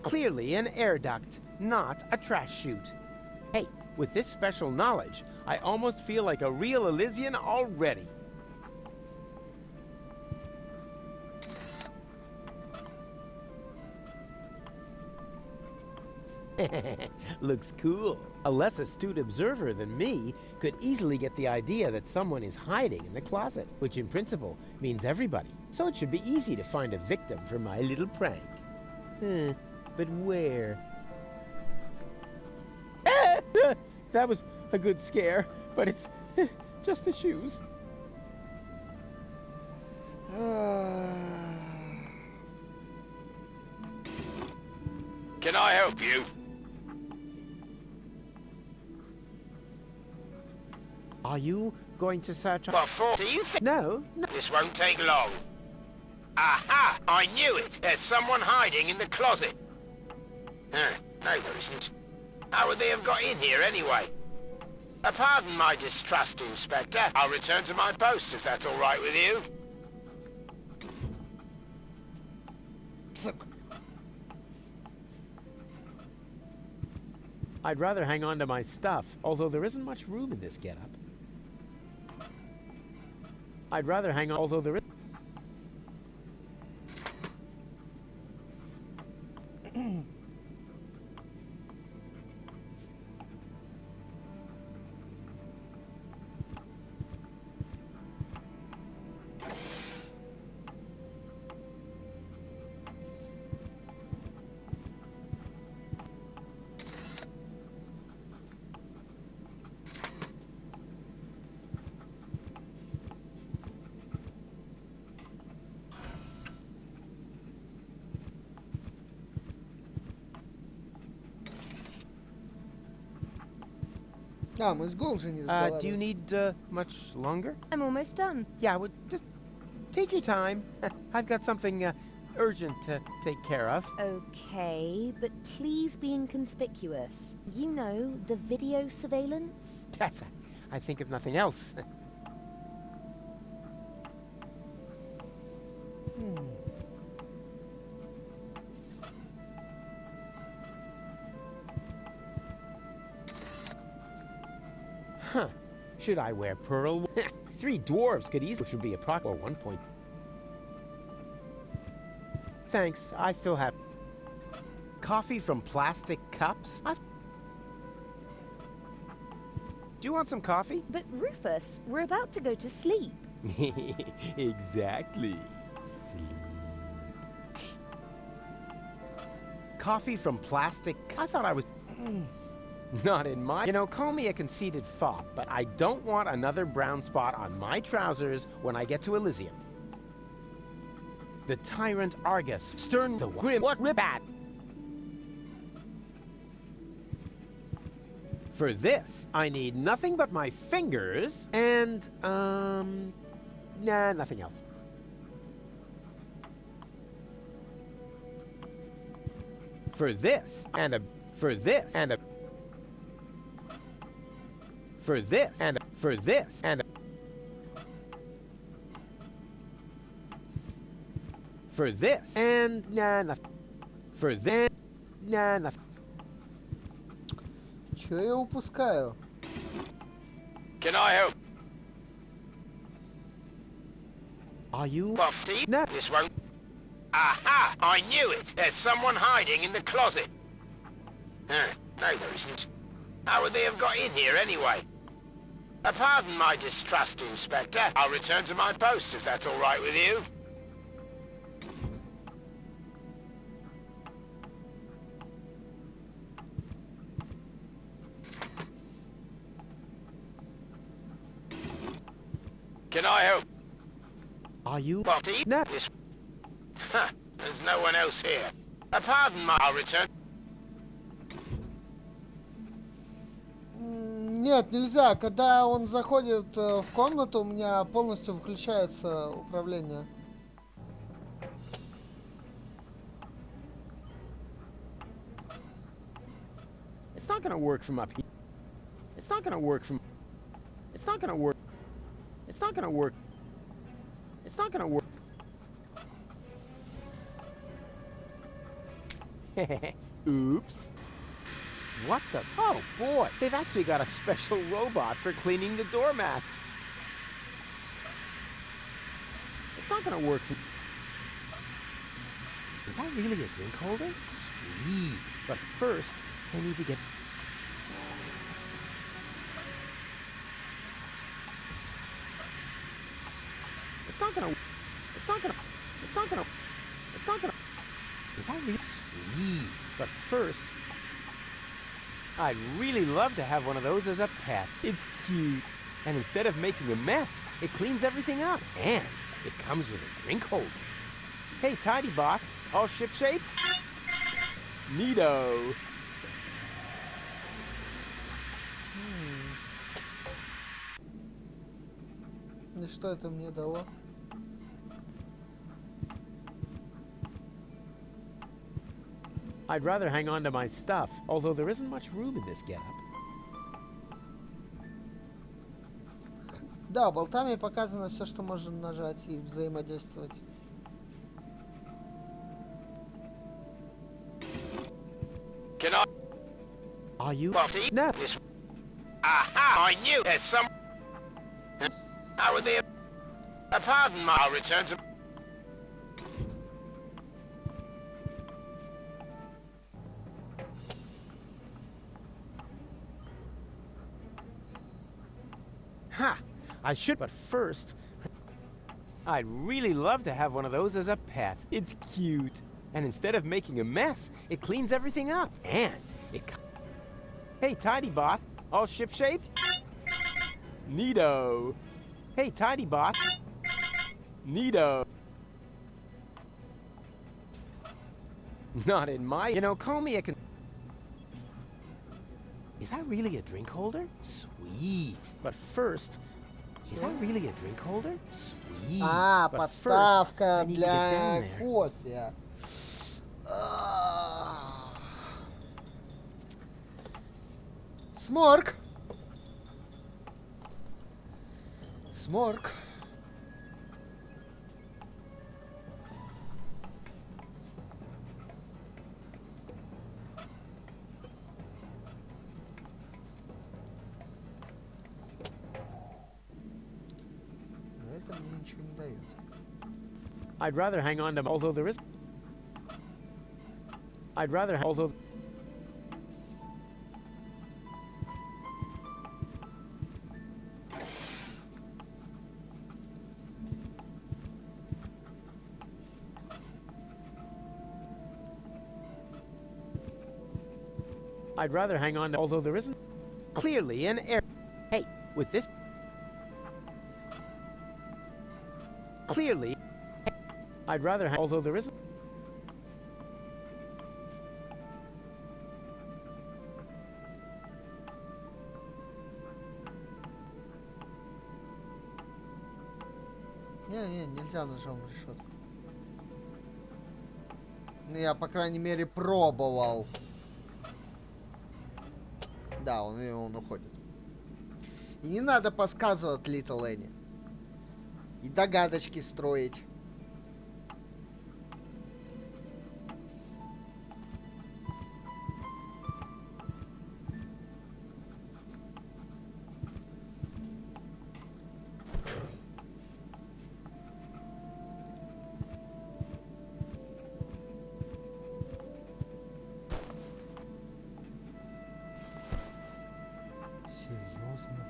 Clearly an air duct, not a trash chute. Hey, with this special knowledge, I almost feel like a real Elysian already. Looks cool. A less astute observer than me could easily get the idea that someone is hiding in the closet, which in principle means everybody. So it should be easy to find a victim for my little prank. But where? That was a good scare, but it's just the shoes. Can I help you? Are you going to search? What for? Do you think? No. This won't take long. Aha! I knew it! There's someone hiding in the closet. No, there isn't. How would they have got in here anyway? Pardon my distrust, Inspector. I'll return to my post if that's all right with you. I'd rather hang on to my stuff, although there isn't much room in this getup. I'd rather hang on, although there is. А, мы с Гол же не Do you разговаривали. need much longer? I'm almost done. Yeah, well, just take your time. I've got something urgent to take care of. Okay, but please be inconspicuous. You know, the video surveillance? Yes, I think of nothing else. Huh. Should I wear pearl? 3 dwarves could easily, which would be approximately 1 point. Thanks, I still have coffee from plastic cups. Do you want some coffee? But Rufus, we're about to go to sleep. Exactly. Coffee from plastic. I thought I was. Not in my... You know, call me a conceited fop, but I don't want another brown spot on my trousers when I get to Elysium. The tyrant Argus, stern the grim... What ribat? For this, I need nothing but my fingers and, nah, nothing else. For this, and a... For this, and a... For this, and a... For this, and a... For this, and... Nah, nothing. For this, nah, nothing. Чё я упускаю? Can I help? Are you... Buffy? No. This won't... Aha! I knew it! There's someone hiding in the closet. No, there isn't. How would they have got in here anyway? Pardon my distrust, Inspector. I'll return to my post if that's all right with you. Can I help? Are you... Buffy? No. This... Huh, there's no one else here. Pardon my... I'll return... Нет, нельзя. Когда он заходит в комнату, у меня полностью выключается управление. It's not gonna work from up here. It's not gonna work from... It's not gonna work. It's not gonna work. It's not gonna work. Oops. What the? Oh boy, they've actually got a special robot for cleaning the doormats. It's not gonna work from... Is that really a drink holder? Sweet. But first, I need to get... It's not gonna... It's not gonna... It's not gonna... It's not gonna... Is that really sweet? But first, I'd really love to have one of those as a pet. It's cute. And instead of making a mess, it cleans everything up. And it comes with a drink holder. Hey, Tidy Bot, all shipshape? Neato. И что это мне дало? I'd rather hang on to my stuff, although there isn't much room in this getup. Да, болтами показано все, что можно нажать и взаимодействовать. Can I? Are you? No. Aha! I knew there's some. How would they? Pardon, I'll return to. Ha! I should, but first, I'd really love to have one of those as a pet. It's cute. And instead of making a mess, it cleans everything up. And it... Hey, Tidy Bot, all shipshape? Neato. Hey, Tidy Bot. Neato. Not in my... You know, call me a... Is that really a drink holder? Sweet. But first... Is that really a drink holder? Sweet. А, But подставка first, I need to get down для there. кофе. SMOrc. SMOrc. Но это мне ничего не дает. I'd rather hang on to... Although there is... I'd rather... Although... I'd rather hang on to... Although there isn't... Clearly an error. Hey, with this... Clearly... I'd rather... Although there isn't... Не, нельзя ножом в решетку. Ну, я, по крайней мере, пробовал. Да, он уходит. И не надо подсказывать Литл Энни. И догадочки строить. Серьезно?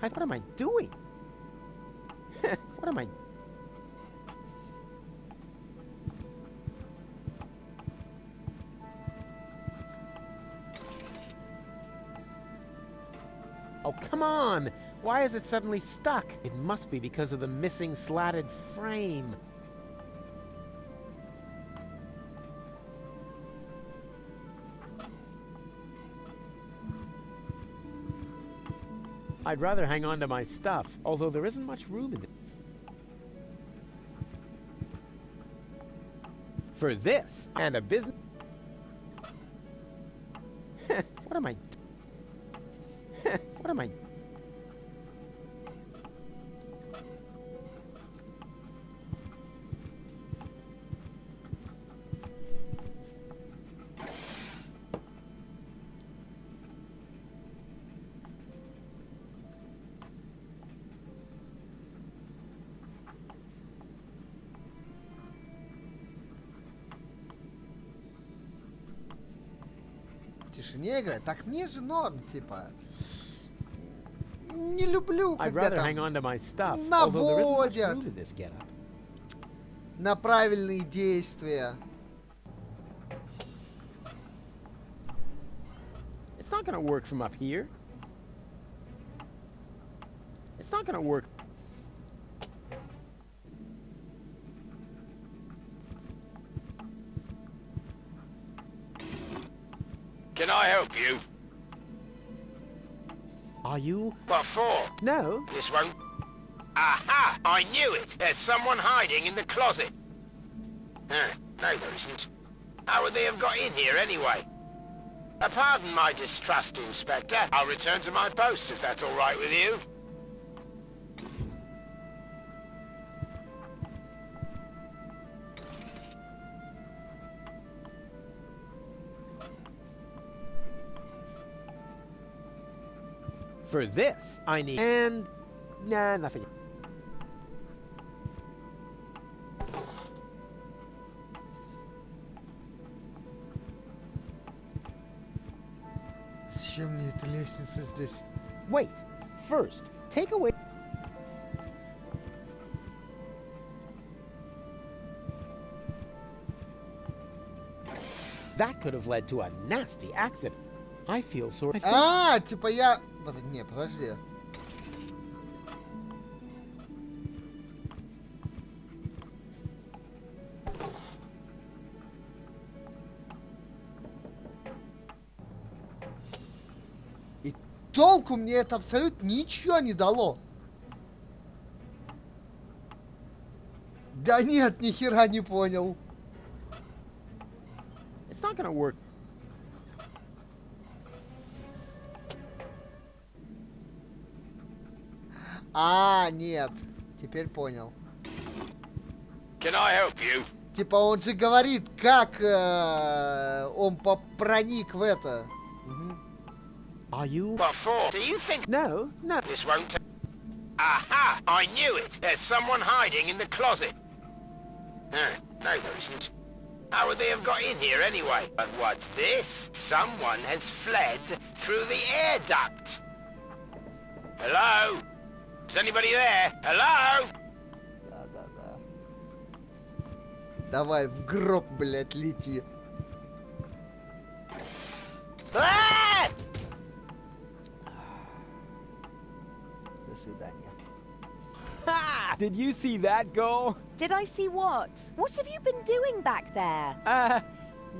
What am I doing? What am I... Oh, come on! Why is it suddenly stuck? It must be because of the missing slatted frame. I'd rather hang on to my stuff, although there isn't much room in it. For this, and a business... What am I... What am I... тишине играть. Так мне же норм, типа. Не люблю, I'd когда rather там hang on to my stuff, although there isn't much наводят room in this getup. на правильные действия. It's not gonna work from up here. It's not gonna work. Can I help you? Are you? What for? No. This won't... Aha! I knew it! There's someone hiding in the closet. No, there isn't. How would they have got in here anyway? Pardon my distrust, Inspector. I'll return to my post if that's all right with you. For this, I need... And... Nah, nothing. Зачем мне эта лестница здесь? Wait. First, take away... That could have led to a nasty accident. I feel sorry. А, типа я... Не, подожди. И толку мне это абсолютно ничего не дало. Да нет, ни хера не понял. It's not gonna work. А, нет. Теперь понял. Can I help you? Типа он же говорит, как он проник в это. Are you? What for? Do you think... No, no. This won't... Aha! I knew it! There's someone hiding in the closet. No, there isn't. How would they have got in here anyway? But what's this? Someone has fled through the air duct. Hello? Is anybody there? Hello? Да. Давай в гроб, блядь, лети. Ah! До свидания. Ha! Did you see that goal? Did I see what? What have you been doing back there?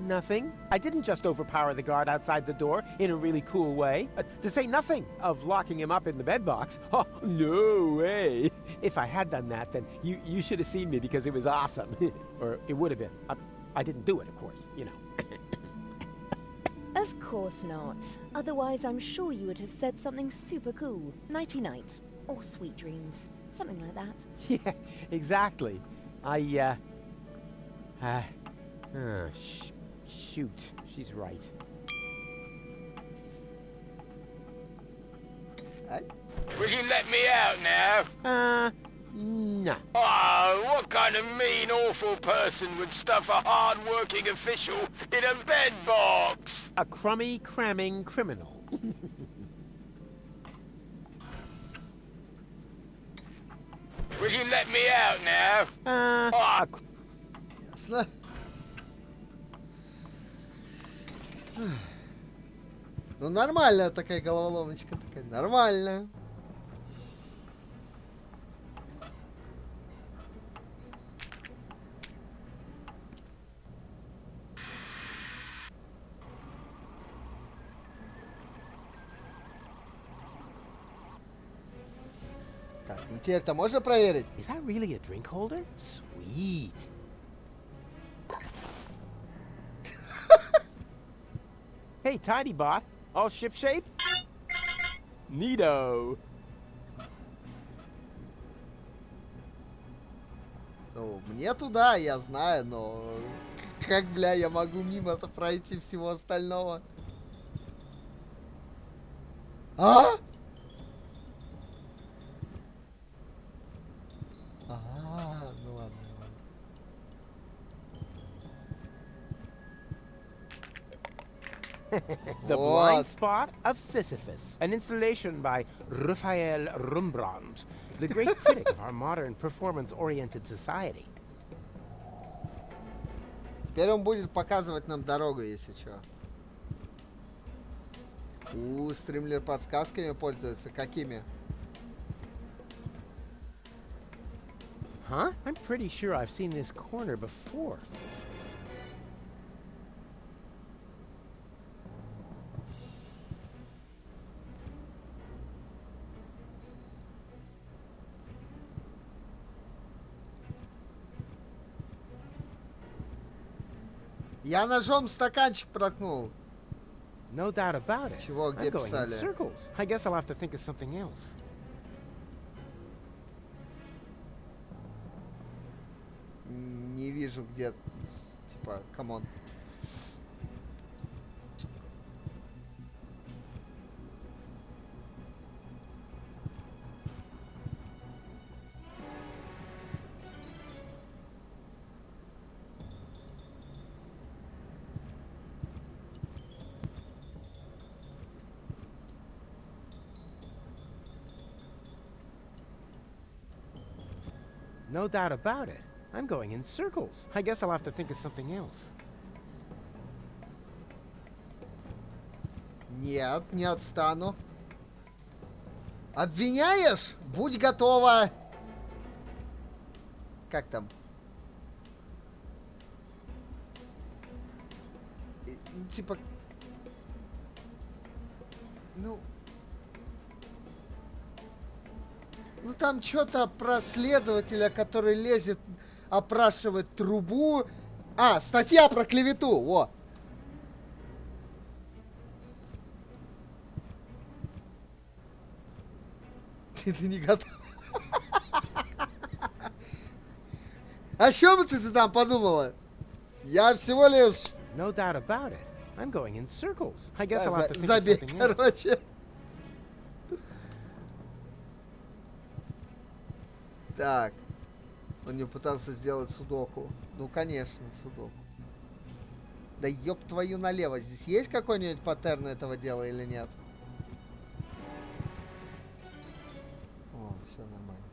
Nothing. I didn't just overpower the guard outside the door in a really cool way. To say nothing of locking him up in the bedbox. Oh, no way. If I had done that, then you should have seen me because it was awesome. Or it would have been. I didn't do it, of course, you know. Of course not. Otherwise, I'm sure you would have said something super cool. Nighty-night. Or sweet dreams. Something like that. Yeah, exactly. Shoot. She's right. Will you let me out now? No. Oh, what kind of mean, awful person would stuff a hard-working official in a bed box? A crummy, cramming criminal. Will you let me out now? Ясно. Ну, нормальная такая головоломочка такая. Нормально. Так, ну теперь-то можно проверить? Is that really a drink holder? Sweet. Hey, Tiny Bot. All ship-shape? Neato. Ну, мне туда, я знаю, но как, бля, я могу мимо-то пройти всего остального? А? Ну ладно. The Вот. Blind Spot of Sisyphus, an installation by Raphael Rembrandt, the great critic of our modern performance-oriented society. Теперь он будет показывать нам дорогу, если что. Стримлер подсказками пользуется. Какими? Huh? I'm pretty sure I've seen this corner before. Я ножом стаканчик проткнул. No doubt about it. Чего, где I'm going in писали? circles. I guess I'll have to think of something else. Не вижу, где... Типа, камон. No doubt about it. I'm going in circles. I guess I'll have to think of something else. Нет, не отстану. Обвиняешь? Будь готова. Как там? Типа... Ну там что-то про следователя, который лезет, опрашивает трубу. А, статья про клевету, во. Ты не готов? О чем ты там подумала? Я всего лишь... No doubt about it. I'm going in circles. I guess I'll have to think of Забей, something else. короче. Так. Он не пытался сделать судоку. Ну, конечно, судоку. Да ёб твою налево. Здесь есть какой-нибудь паттерн этого дела или нет? О, все нормально.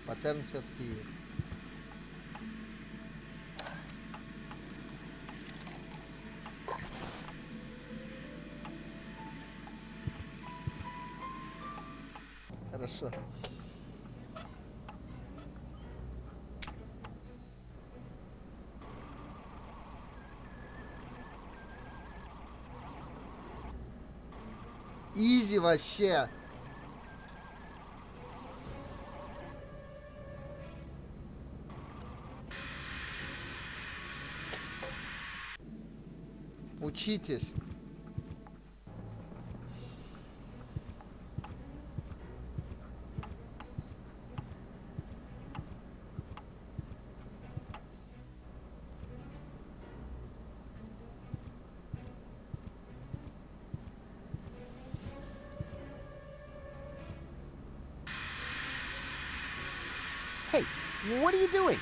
Паттерн все-таки есть. Хорошо. Изи вообще. Учитесь. Hey, what are you doing?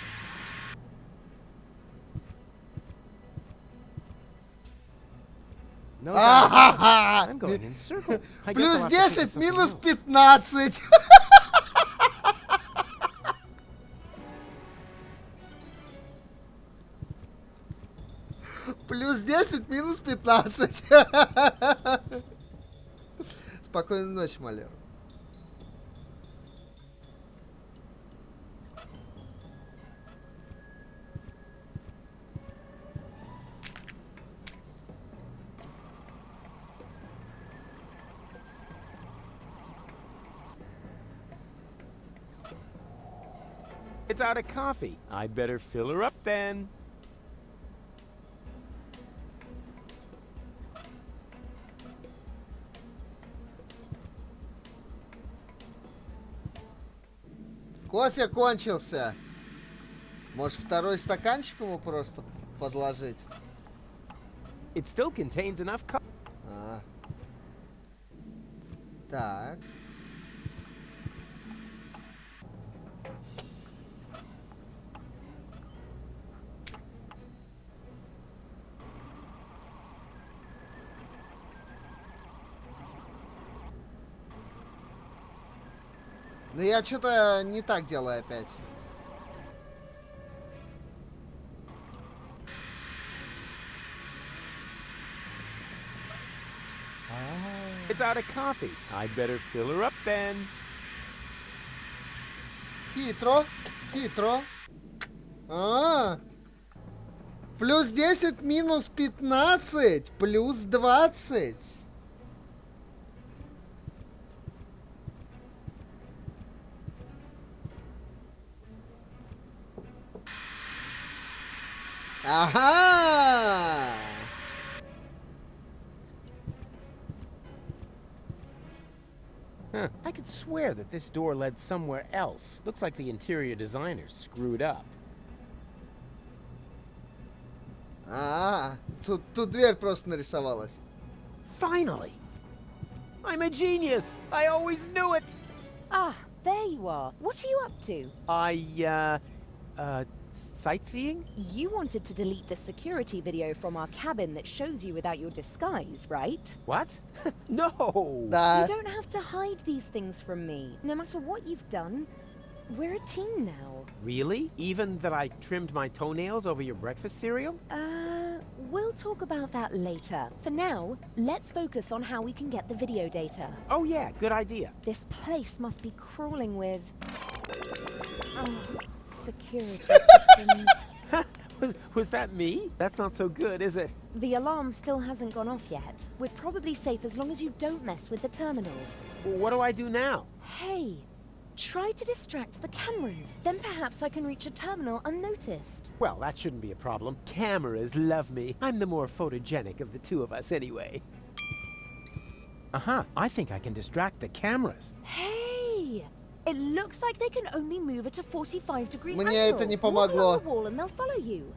No doubt about it. I'm going in circles. I guess Плюс I'll have to think of 10, something минус else. 15. Плюс 10, минус 15. Спокойной ночи, Малер. It's out of coffee. I better fill her up then. Кофе кончился. Может, второй стаканчик ему просто подложить? It still contains enough coffee. А. Так. Но я что-то не так делаю опять. It's out of coffee. I better fill her up then. Хитро, хитро. Плюс 10, минус 15, плюс 20. Ага! Huh. I could swear that this door led somewhere else. Looks like the interior designer screwed up. Тут дверь просто нарисовалась. Finally! I'm a genius! I always knew it! Ah, there you are. What are you up to? Sightseeing? You wanted to delete the security video from our cabin that shows you without your disguise, right? What? No! You don't have to hide these things from me. No matter what you've done, we're a team now. Really? Even that I trimmed my toenails over your breakfast cereal? We'll talk about that later. For now, let's focus on how we can get the video data. Oh yeah, good idea. This place must be crawling with... security systems. Was that me? That's not so good, is it? The alarm still hasn't gone off yet. We're probably safe as long as you don't mess with the terminals. What do I do now? Hey, try to distract the cameras. Then perhaps I can reach a terminal unnoticed. Well, that shouldn't be a problem. Cameras love me. I'm the more photogenic of the two of us anyway. I think I can distract the cameras. Hey! It looks like they can only move at a 45-degree angle. Мне это не помогло. Walk along the wall and they'll follow you.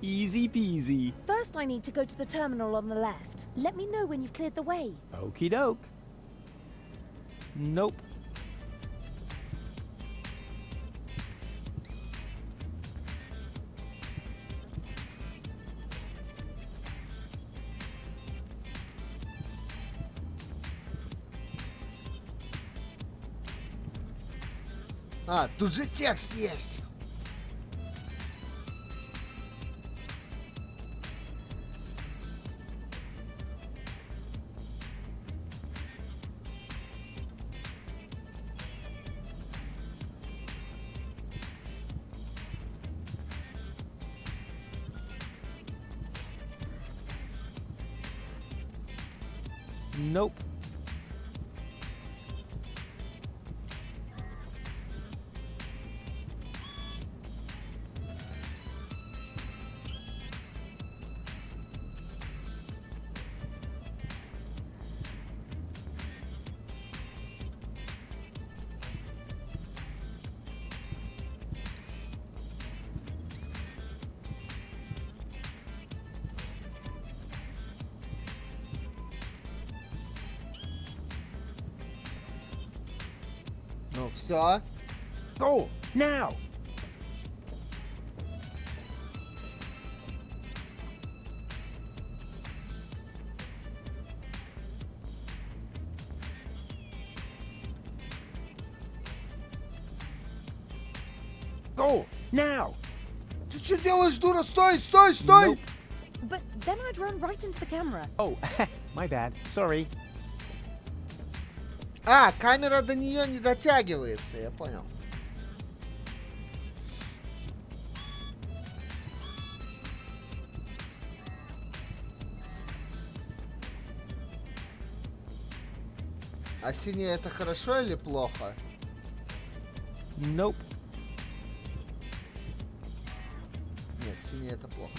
Easy peasy. First, I need to go to the terminal on the left. Let me know when you've cleared the way. Okie doke. Nope. Тут же текст есть. Nope. Ну все. Go now. Go now. Ты что делаешь, дура? Стой, стой, стой! Nope. But then I'd run right into the camera. Oh, my bad. Sorry. Камера до нее не дотягивается, я понял. А синяя это хорошо или плохо? Nope. Нет, синяя это плохо.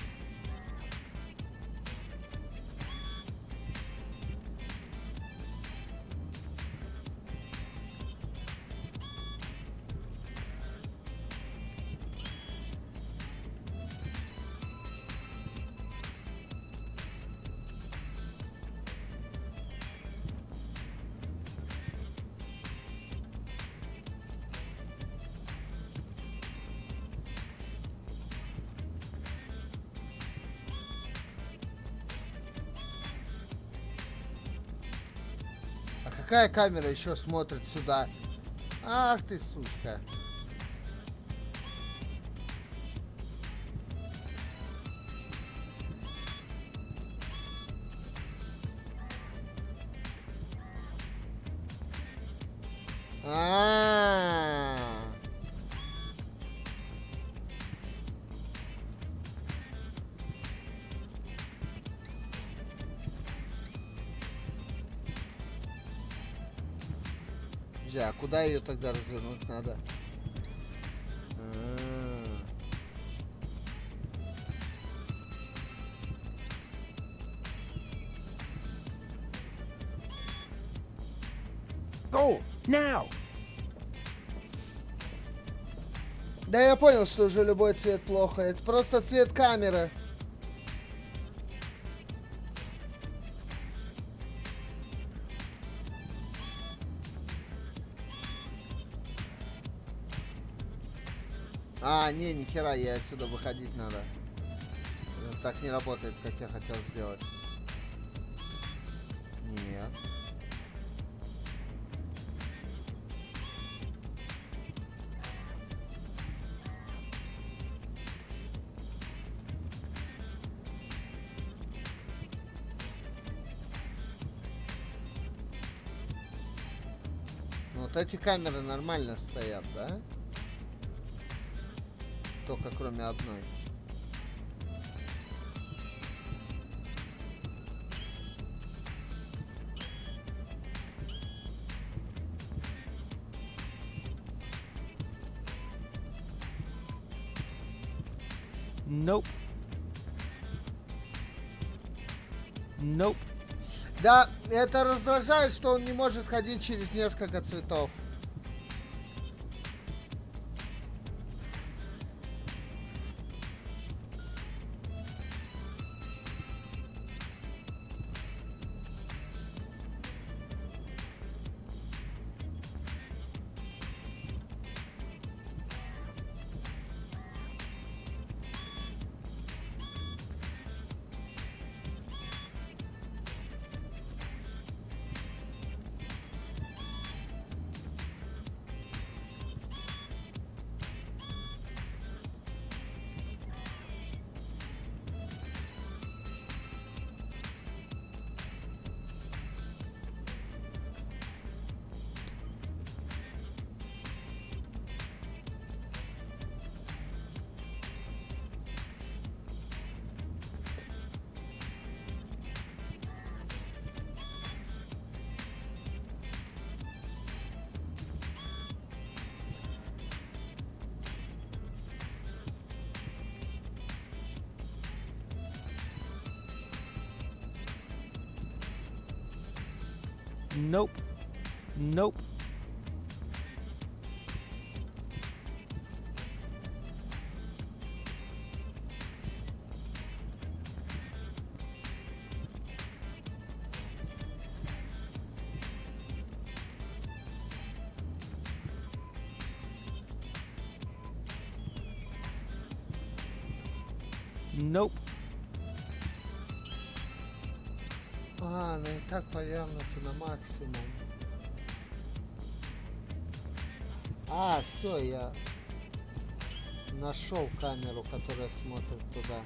Какая камера еще смотрит сюда? Ах ты, сучка. А-а-а. А куда ее тогда развернуть надо? Go now. Да я понял, что уже любой цвет плохо. Это просто цвет камеры. А, не, нихера, ей отсюда выходить надо. Так не работает, как я хотел сделать. Нет. Ну, вот эти камеры нормально стоят, да? Только кроме одной. Nope. Nope. Да, это раздражает, что он не может ходить через несколько цветов. Nope. Nope. Nope. А, она и так повернута на максимум. А, все, я нашел камеру, которая смотрит туда.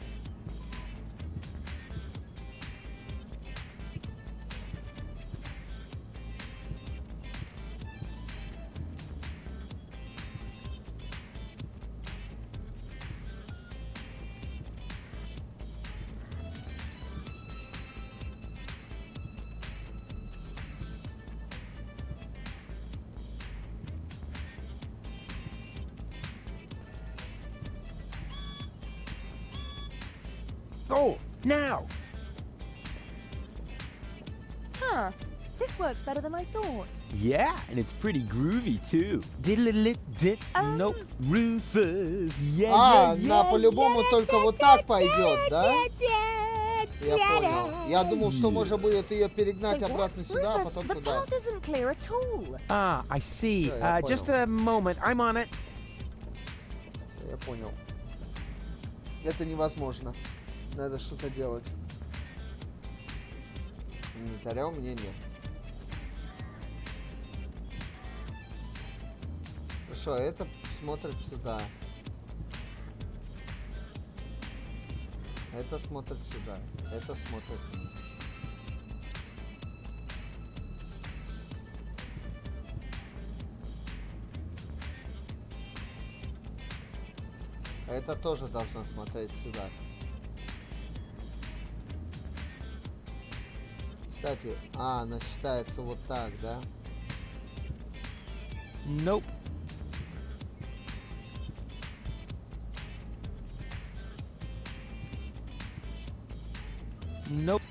Go now. Huh. This works better than I thought. Yeah, and it's pretty groovy too. Diddle-dit, nope, Rufus, yeah, А, yeah, на yeah. по-любому только вот так пойдет, да? Я понял. Я думал, что можно будет ее перегнать обратно сюда, а потом туда. Ah, I see. Всё, я Just понял. a moment. I'm on it. Я понял. Это невозможно. Надо что-то делать. Инвентаря у меня нет. Хорошо, это смотрит сюда. Это смотрит сюда. Это смотрит вниз. Это тоже должно смотреть сюда. Кстати, она считается вот так, да? Nope. Nope.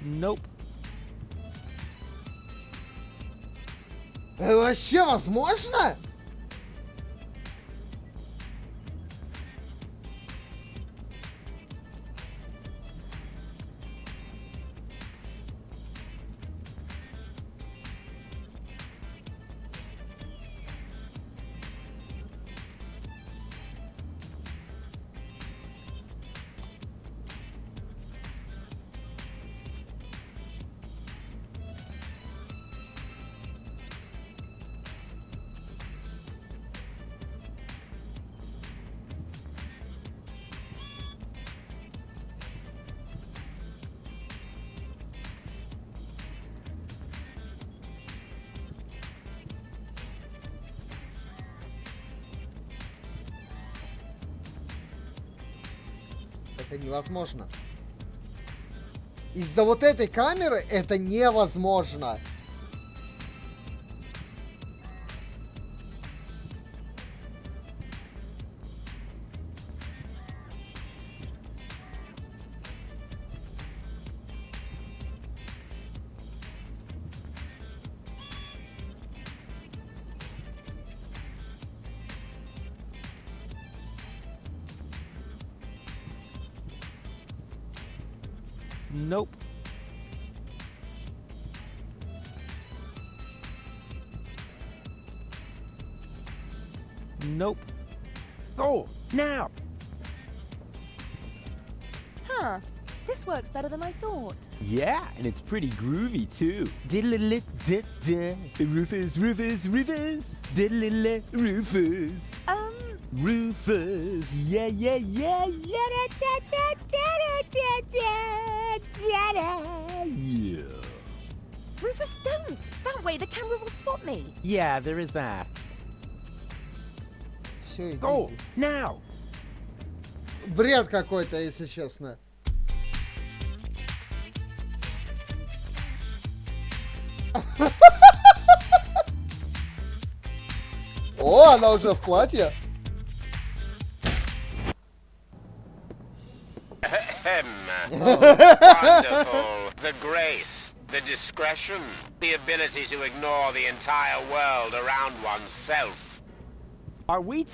Nope. Вообще возможно? Это невозможно. Из-за вот этой камеры это невозможно. Nope. Nope. Oh, now! Huh. This works better than I thought. Yeah, and it's pretty groovy too. Diddle-a-lit-dit-da. Rufus, Rufus, Rufus. Diddle-a-lit, Rufus. Rufus. Yeah, yeah, yeah. Yeah. Rufus, don't! That way the camera will spot me. Yeah, there is that. Все, иди. Go, now! Бред какой-то, если честно. О, она уже в платье. Wonderful. The grace, the discretion, the ability to ignore the entire world around oneself. Are we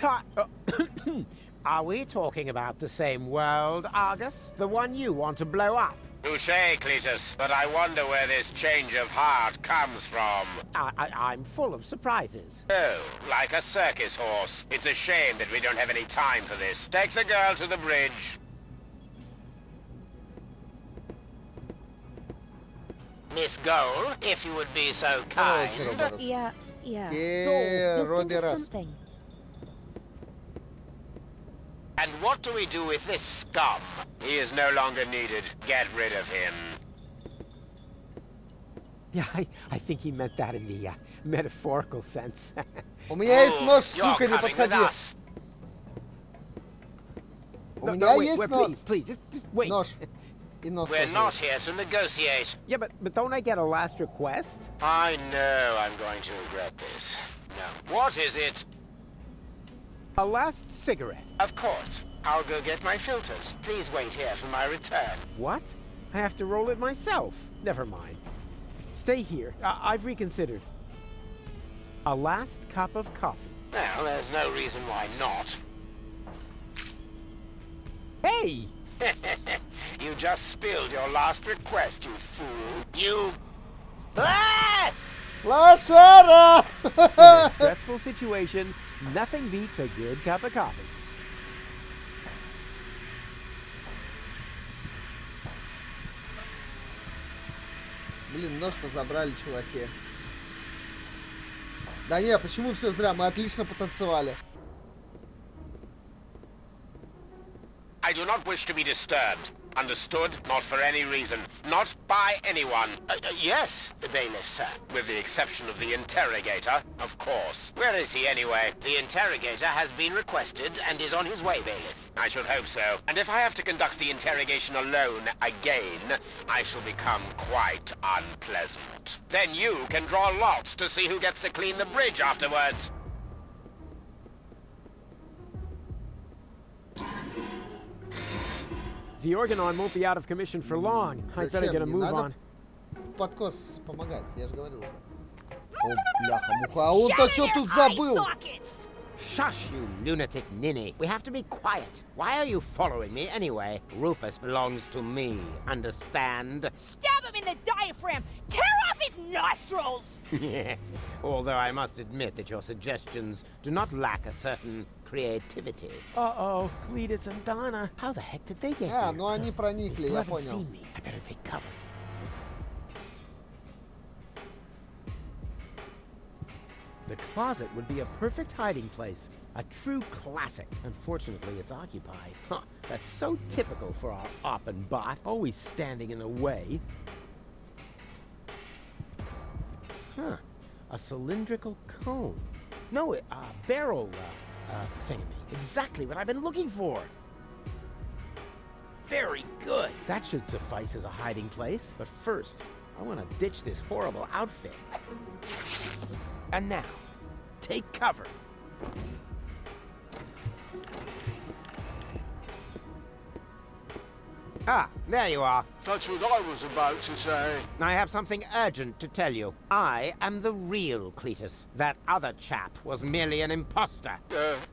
Are we talking about the same world, Argus? The one you want to blow up? Touché, Cletus, but I wonder where this change of heart comes from. I'm full of surprises. Oh, like a circus horse. It's a shame that we don't have any time for this. Take the girl to the bridge. Miss Goal, if you would be so kind. Yeah. Робби раз. Something. And what do we do with this scum? He is no longer needed. Get rid of him. Yeah, I think he meant that in the metaphorical sense. У меня есть нож, сука, не подходи. У меня есть нож. Please, just wait. Нож. И нож. We're not here to negotiate. Yeah, but don't I get a last request? I know I'm going to regret this. No. What is it? A last cigarette. Of course. I'll go get my filters. Please wait here for my return. What? I have to roll it myself. Never mind. Stay here. I've reconsidered. A last cup of coffee. Well, there's no reason why not. Hey! You just spilled your last request, you fool. You... Ah! Лошара! In a stressful situation, nothing beats a good cup of coffee. Блин, нож-то забрали, чуваки. Да не, почему все зря? Мы отлично потанцевали. I do not wish to be disturbed. Understood? Not for any reason. Not by anyone. Yes, the bailiff, sir. With the exception of the interrogator, of course. Where is he, anyway? The interrogator has been requested and is on his way, bailiff. I should hope so. And if I have to conduct the interrogation alone again, I shall become quite unpleasant. Then you can draw lots to see who gets to clean the bridge afterwards. The Organon won't be out of commission for long. I better get a move on. Подкос помогать, я же говорил уже. О, бляха-муха, а он-то что тут забыл? Shush, you lunatic ninny. We have to be quiet. Why are you following me anyway? Rufus belongs to me. Understand? Stab him in the diaphragm! Tear off his nostrils! Although I must admit that your suggestions do not lack a certain creativity. Uh-oh, Cletus and Donna. How the heck did they get А, here? ну они проникли, You я haven't понял. seen me. I better take cover. The closet would be a perfect hiding place. A true classic. Unfortunately, it's occupied. Huh, that's so typical for our op and bot. Always standing in the way. Huh. A cylindrical cone. No, a barrel thingy. Exactly what I've been looking for. Very good. That should suffice as a hiding place. But first, I want to ditch this horrible outfit. And now, take cover. Ah, there you are. That's what I was about to say. I have something urgent to tell you. I am the real Cletus. That other chap was merely an imposter.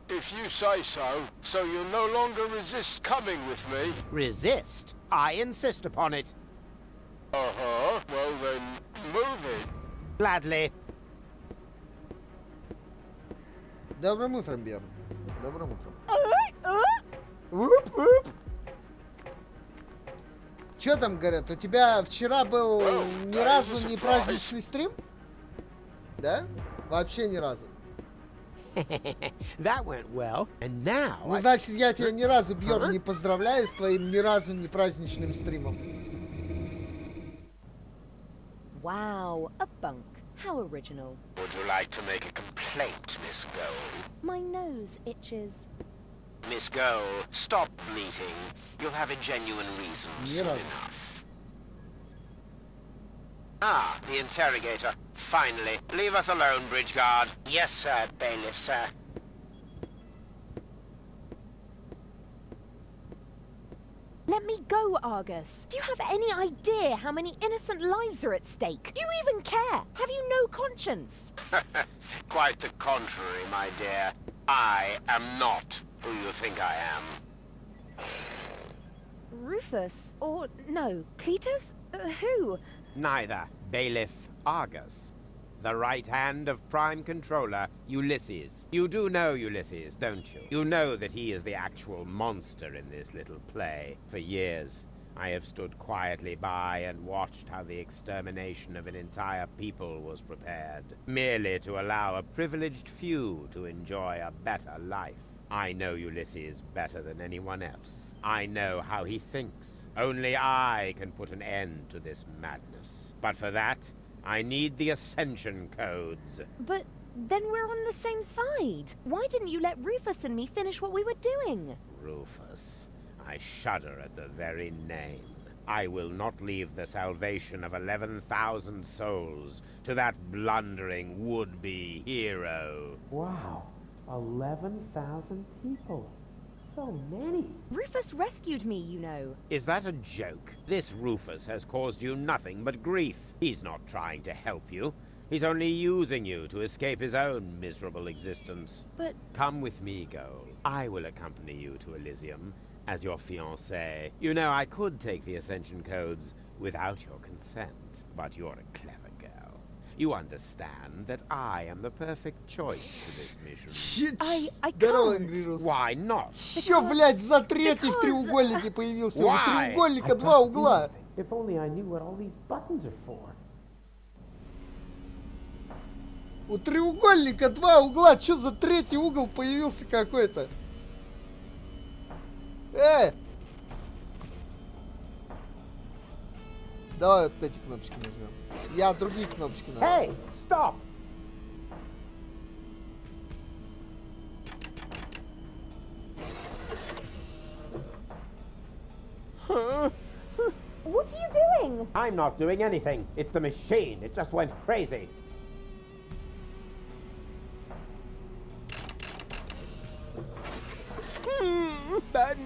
If you say so, so you'll no longer resist coming with me? Resist? I insist upon it. Uh-huh. Well then, move it. Gladly. Добрым утром, Берн. Добрым утром. Чё там, говорят, у тебя вчера был ни разу не праздничный стрим? Да? Вообще ни разу. That went well. And now... Ну, значит, я тебя ни разу, Бьорн, не поздравляю с твоим ни разу не праздничным стримом. Wow, a bunk. How original. Would you like to make a complaint, Miss Gold? My nose itches. Miss Gold, stop bleating. You'll have a genuine reason soon enough. Ah, the interrogator. Finally. Leave us alone, bridge guard. Yes, sir, bailiff, sir. Let me go, Argus. Do you have any idea how many innocent lives are at stake? Do you even care? Have you no conscience? Quite the contrary, my dear. I am not who you think I am. Rufus? Or, no, Cletus? Who? Neither. Bailiff Argus. The right hand of Prime Controller, Ulysses. You do know Ulysses, don't you? You know that he is the actual monster in this little play. For years, I have stood quietly by and watched how the extermination of an entire people was prepared, merely to allow a privileged few to enjoy a better life. I know Ulysses better than anyone else. I know how he thinks. Only I can put an end to this madness. But for that, I need the Ascension codes. But then we're on the same side. Why didn't you let Rufus and me finish what we were doing? Rufus. I shudder at the very name. I will not leave the salvation of 11,000 souls to that blundering would-be hero. Wow. 11,000 people. So many. Rufus rescued me, you know. Is that a joke? This Rufus has caused you nothing but grief. He's not trying to help you. He's only using you to escape his own miserable existence. But... Come with me, Goal. I will accompany you to Elysium, as your fiancé. You know, I could take the Ascension codes without your consent, but you're a clever girl. You understand that I am the perfect choice for this mission. Здорово, Грирус. Why not? Чё, блядь, за третий в треугольнике появился? У треугольника два угла. If only I knew what all these buttons are for. У треугольника два угла. Чё за третий угол появился какой-то? Давай вот эти кнопочки нажмем. Я другие кнопочки нажму. Hey, stop! What are you doing? I'm not doing anything. It's the machine. It just went crazy.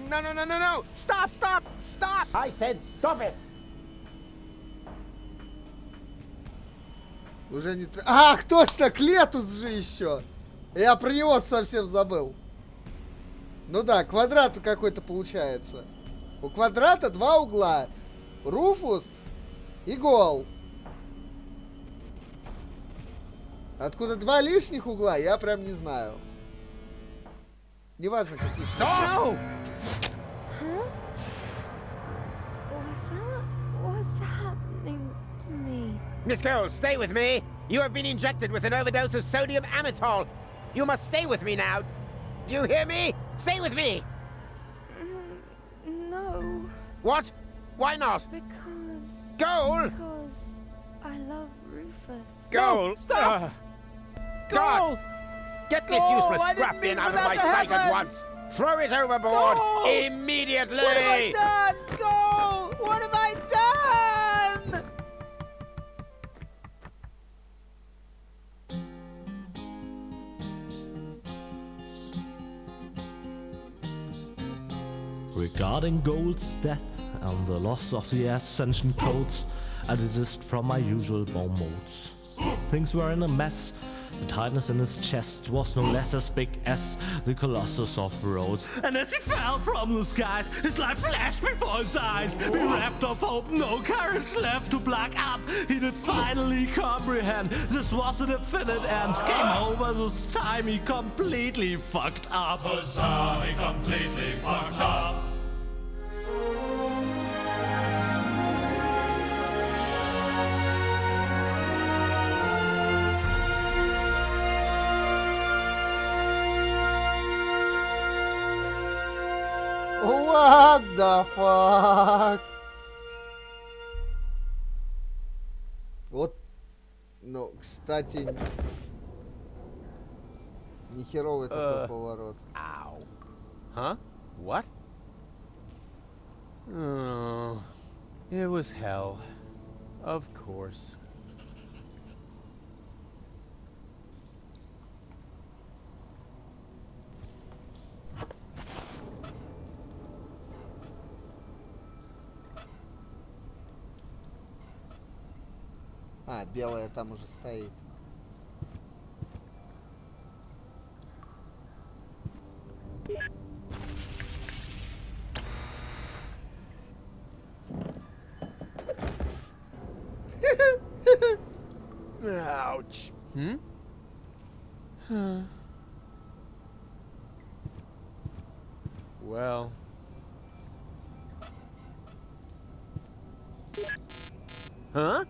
No. Stop. I said stop it. Уже не... Ах, точно, Клетус же еще. Я про него совсем забыл. Ну да, квадрат какой-то получается. У квадрата два угла. Руфус и Гол. Откуда два лишних угла, я прям не знаю. Неважно, какие. No! What's happening to me? Miss Cole, stay with me. You have been injected with an overdose of sodium amytal. You must stay with me now. Do you hear me? Stay with me. No. What? Why not? Because Goal! I love Rufus. Goal! No, stop! God! Get this Goal! useless I didn't scrap mean bin out for of my that to sight at happen! once! Throw it overboard! Goal! Immediately! What have I done? Goal! What have I done? Regarding Gold's death and the loss of the Ascension codes, I desist from my usual bomb modes. Things were in a mess. The tightness in his chest was no less as big as the Colossus of Rhodes. And as he fell from the skies, his life flashed before his eyes. Bereft of hope, no courage left to black up. He did finally comprehend this was an infinite end. Came over this time, he completely fucked up. Huzzah, he completely fucked up. What the fuck? Вот, ну, кстати, нехеровый такой поворот. Ow. Huh? What? Oh, it was hell. Of course. А, белая там уже стоит. Ouch. Well. Huh?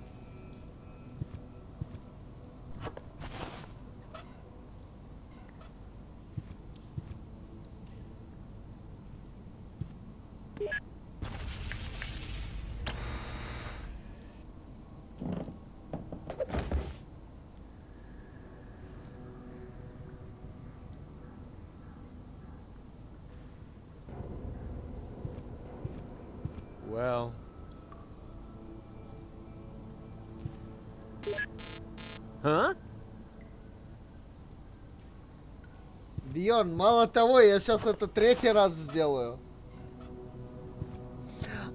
Well. Huh? Бьерн, мало того, я сейчас это третий раз сделаю.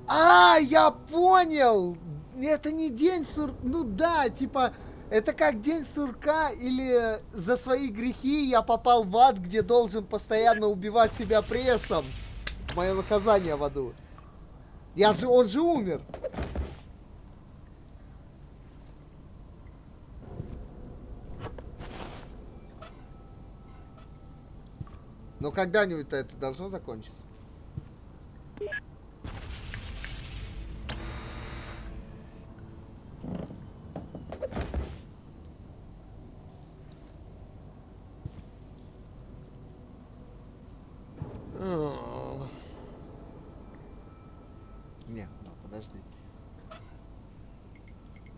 А, я понял! Это не день сурка. Ну да, типа, это как день сурка или за свои грехи я попал в ад, где должен постоянно убивать себя прессом. Мое наказание в аду. Он же умер. Но когда-нибудь это должно закончиться. Не, ну подожди.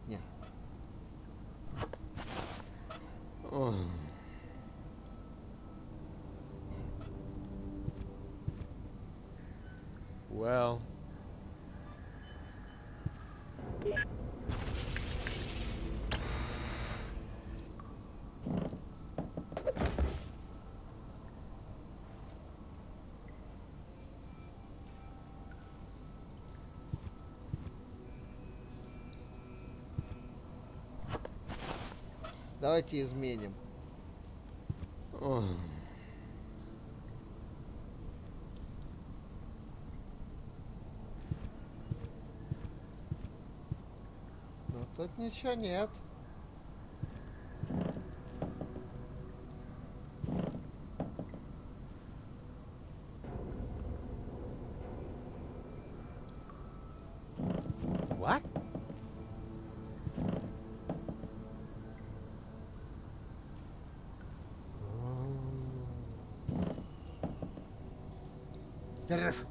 Не. Well. Давайте изменим. Но тут ничего нет. What? Перерыв.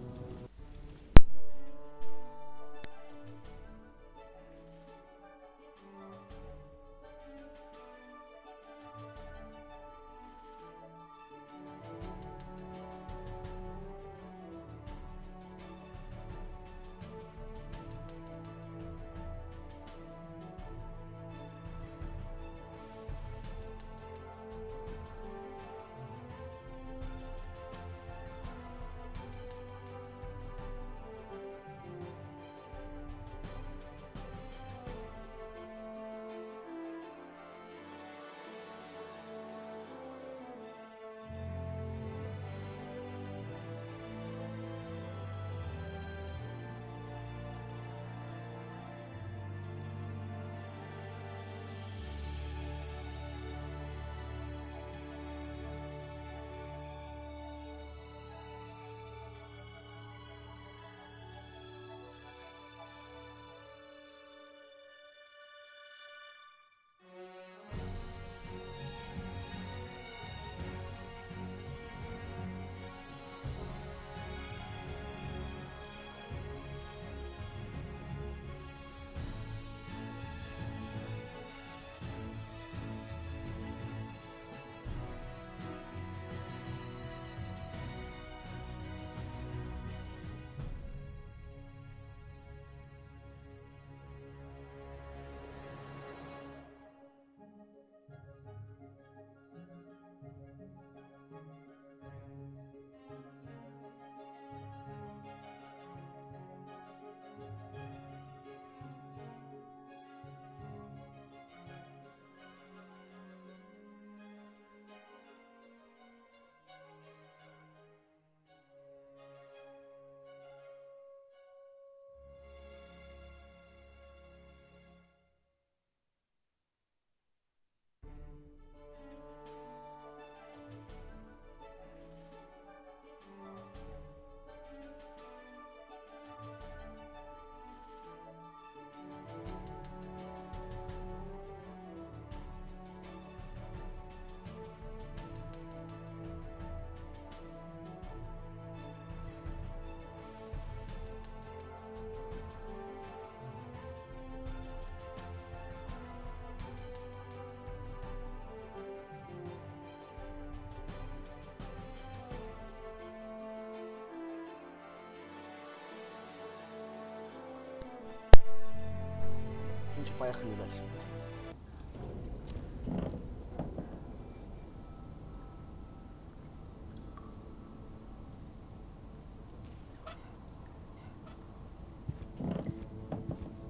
Ну что, поехали дальше.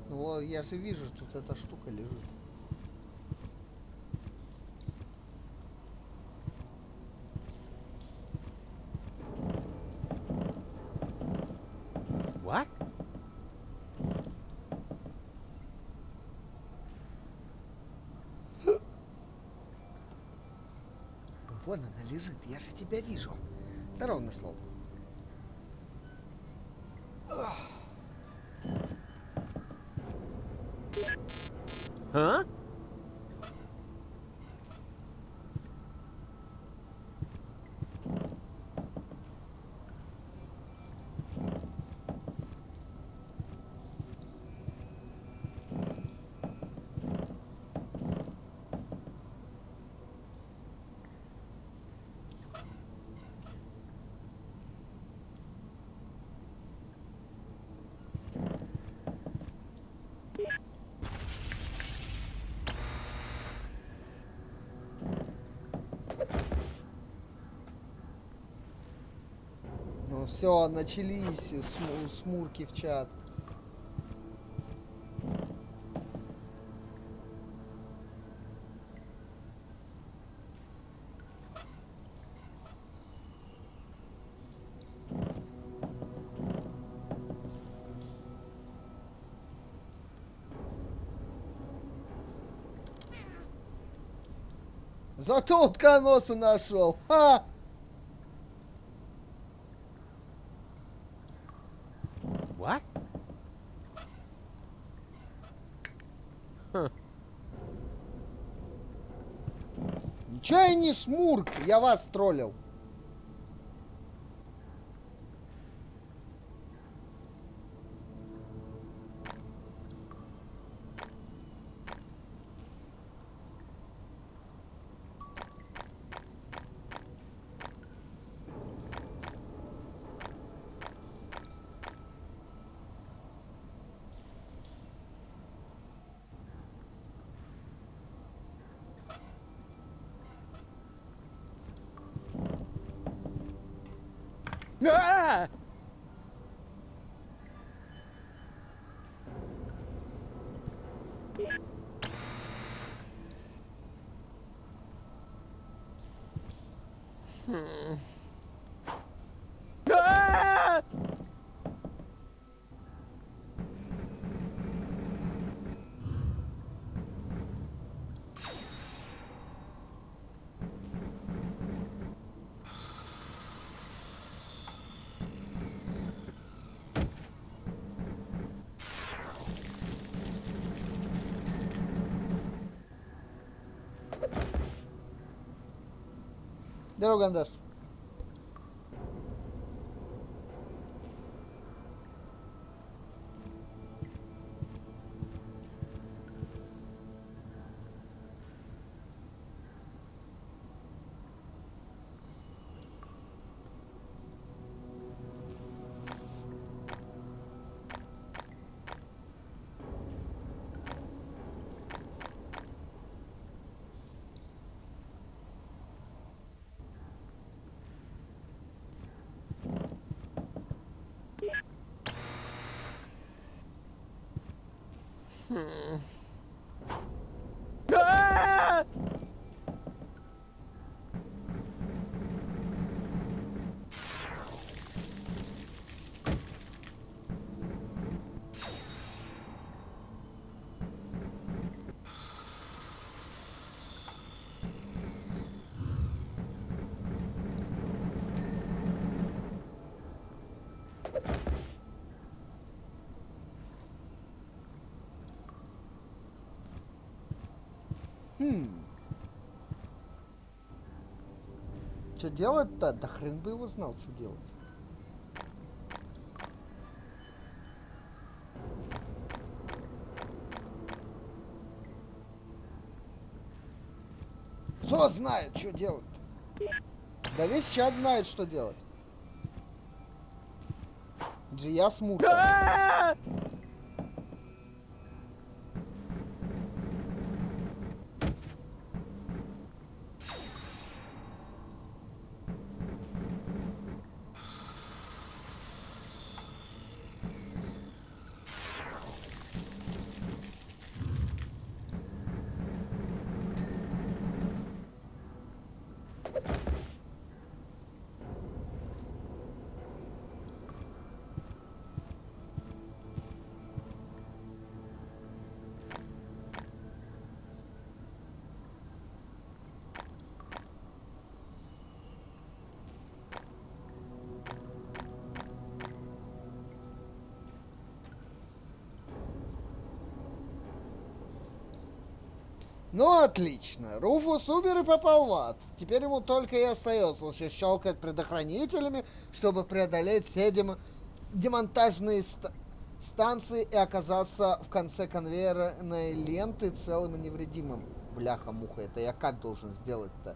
Ну вот, я же вижу, тут эта штука лежит. Вон она лежит, я же тебя вижу. Да ровно слово. Huh? Ну все, начались смурки в чат. Зато утконоса нашел. Ха! What? Huh. Ничего я не смурк, я вас троллил. Ah! Ah! Здорово, Гандас. Ah! Что делать-то? Да хрен бы его знал, что делать. Кто знает, что делать-то? Да весь чат знает, что делать. Джия смурка. Ну, отлично. Руфус умер и попал в ад. Теперь ему только и остается щелкать предохранителями, чтобы преодолеть все демонтажные станции и оказаться в конце конвейерной ленты целым и невредимым. Бляха-муха, это я как должен сделать-то?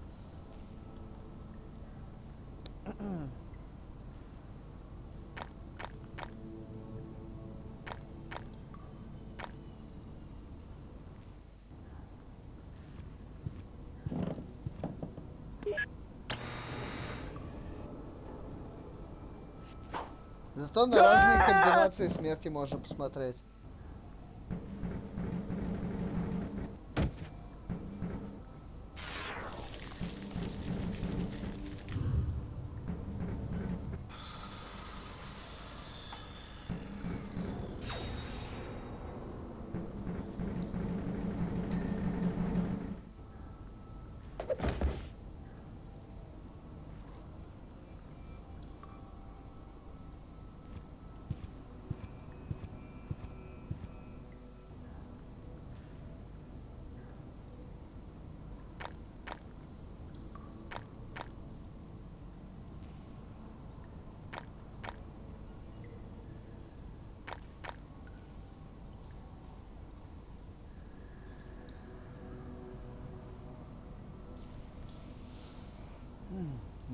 Зато на разные комбинации смерти можно посмотреть.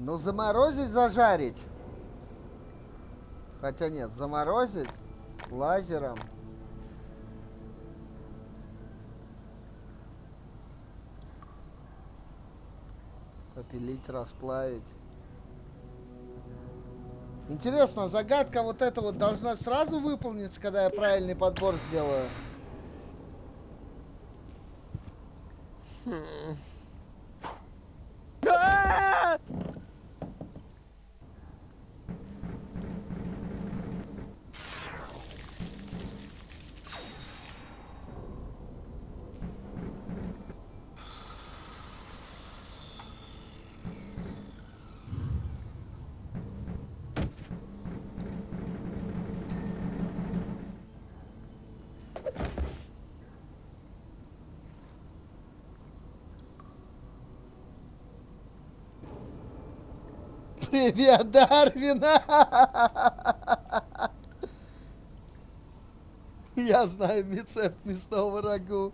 Ну, заморозить, зажарить. Хотя нет, заморозить лазером. Попилить, расплавить. Интересно, загадка вот эта вот должна сразу выполниться, когда я правильный подбор сделаю? Привет, Дарвин! Я знаю рецепт мясного рагу.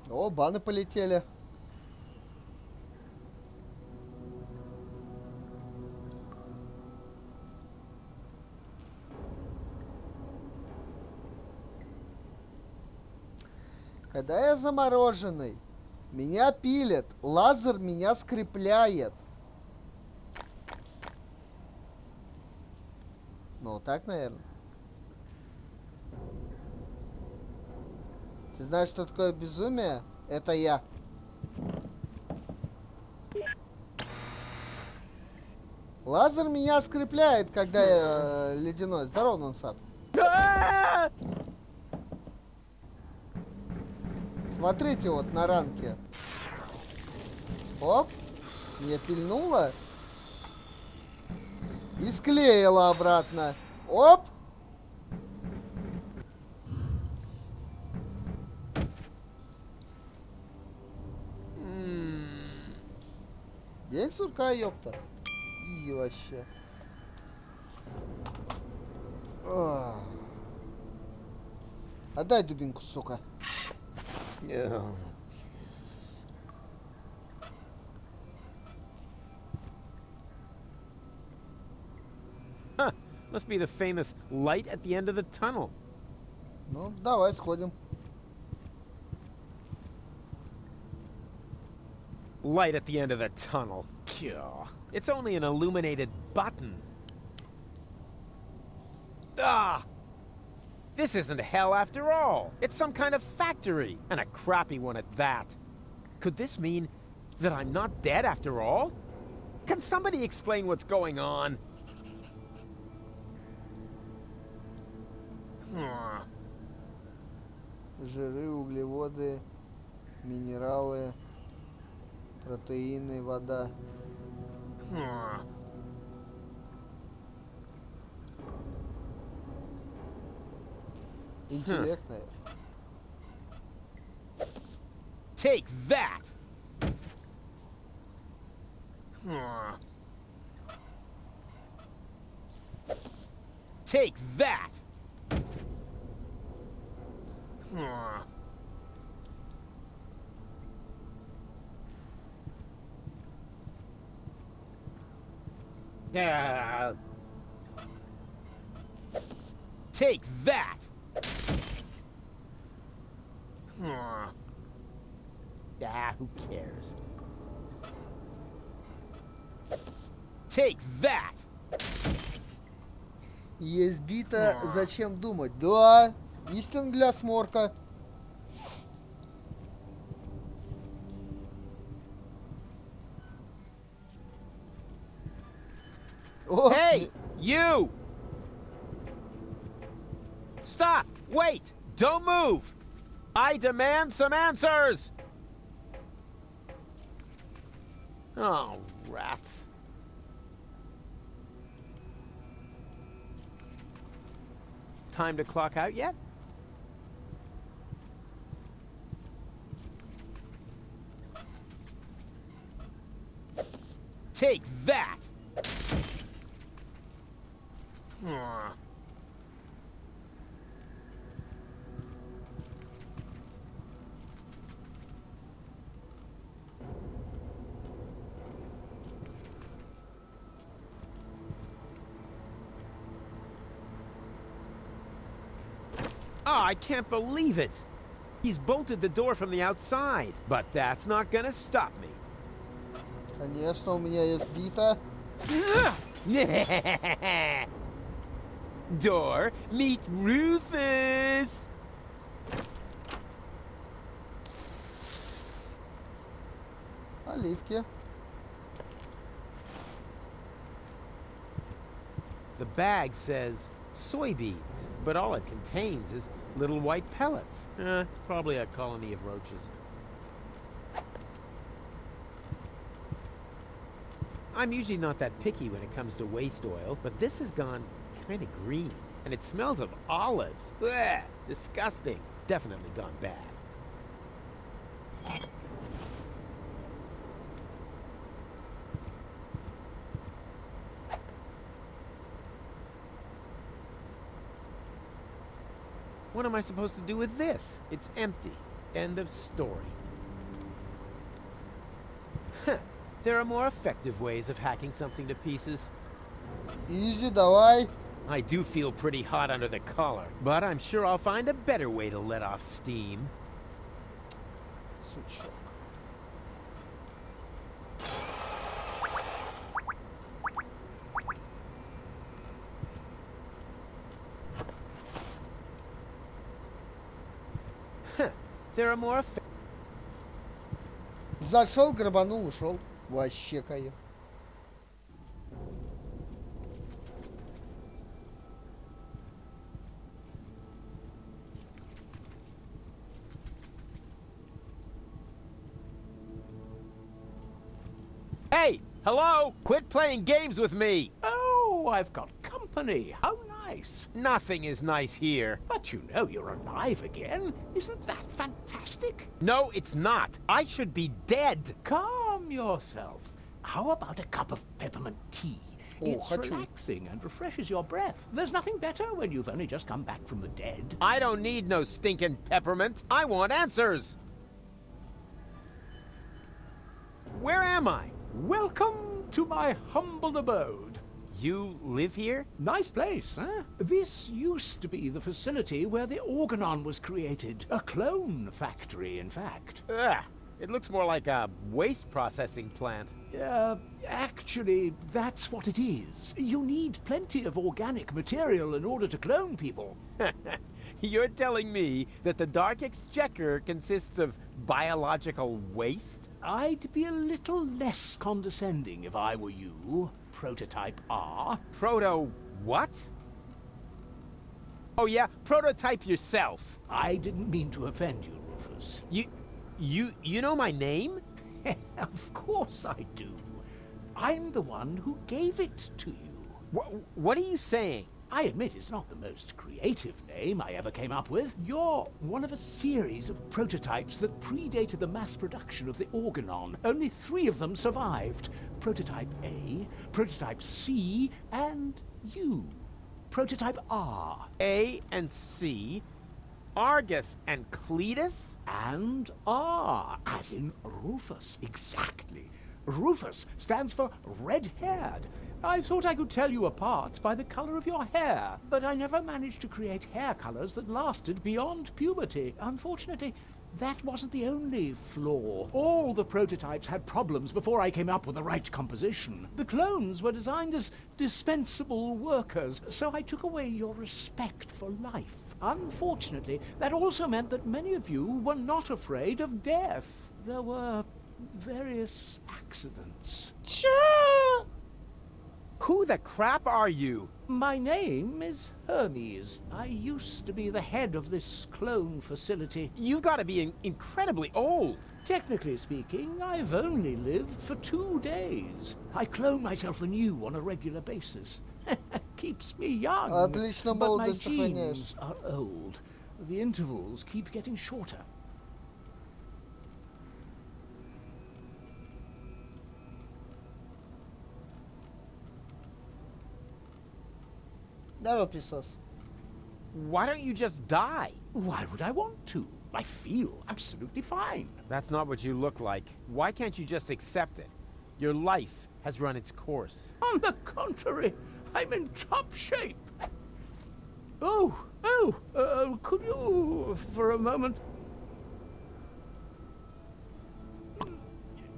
О, баны полетели. Когда я замороженный, меня пилят, лазер меня скрепляет. Ну, так, наверное. Ты знаешь, что такое безумие? Это я. Лазер меня скрепляет, когда я ледяной. Здорово, нонсап. Смотрите вот на ранке. Оп. Меня пильнуло. И склеила обратно. Оп. День сурка, ёпта. Изи вообще. Отдай дубинку, сука. Huh. Must be the famous light at the end of the tunnel. Ну, давай сходим. Light at the end of the tunnel. Gah. It's only an illuminated button. Ah! This isn't hell after all. It's some kind of factory, and a crappy one at that. Could this mean that I'm not dead after all? Can somebody explain what's going on? Жиры, углеводы, минералы, протеины, вода. Интеллектная. Take that! Take that! Take that! Who cares? Take that! Есть бита, зачем думать? Да, истин для SMOrc. Hey, you! Stop! Wait! Don't move! I demand some answers! Oh, rats. Time to clock out yet? Take that! Oh, I can't believe it! He's bolted the door from the outside, but that's not gonna stop me. Конечно, у меня есть бита. Door, meet Rufus! Оливки. The bag says soybeans, but all it contains is little white pellets. It's probably a colony of roaches. I'm usually not that picky when it comes to waste oil, but this has gone kind of green, and it smells of olives. Ugh, disgusting. It's definitely gone bad. What am I supposed to do with this? It's empty. End of story. There are more effective ways of hacking something to pieces. Easy, давай. I do feel pretty hot under the collar, but I'm sure I'll find a better way to let off steam. Сучок. There are more effective... Зашел, грабанул, ушел. Вообще кайф. Hey! Hello! Quit playing games with me! Oh, I've got company. How nice. Nothing is nice here. But you know you're alive again. Isn't that fantastic? No, it's not. I should be dead. Calm yourself. How about a cup of peppermint tea? It's хочу. relaxing and refreshes your breath. There's nothing better when you've only just come back from the dead. I don't need no stinking peppermint. I want answers. Where am I? Welcome to my humble abode. You live here? Nice place, huh? This used to be the facility where the Organon was created. A clone factory, in fact. Ugh, it looks more like a waste processing plant. Actually, that's what it is. You need plenty of organic material in order to clone people. You're telling me that the Dark Exchequer consists of biological waste? I'd be a little less condescending if I were you. Prototype R. Proto what? Oh yeah, prototype yourself. I didn't mean to offend you, Rufus. You know my name? Of course I do. I'm the one who gave it to you. What are you saying? I admit it's not the most creative name I ever came up with. You're one of a series of prototypes that predated the mass production of the Organon. Only 3 of them survived. Prototype A, Prototype C, and you. Prototype R. A and C, Argus and Cletus? And R, as in Rufus, exactly. Rufus stands for red-haired. I thought I could tell you apart by the color of your hair, but I never managed to create hair colors that lasted beyond puberty. Unfortunately, that wasn't the only flaw. All the prototypes had problems before I came up with the right composition. The clones were designed as dispensable workers, so I took away your respect for life. Unfortunately, that also meant that many of you were not afraid of death. There were various accidents. Sure. Who the crap are you? My name is Hermes. I used to be the head of this clone facility. You've got to be incredibly old. Technically speaking, I've only lived for 2 days. I clone myself anew on a regular basis. Keeps me young. Отлично But my молодость сохраняешь. genes are old. The intervals keep getting shorter. Давай, писос. Why don't you just die? Why would I want to? I feel absolutely fine. That's not what you look like. Why can't you just accept it? Your life has run its course. On the contrary, I'm in top shape. Could you, for a moment...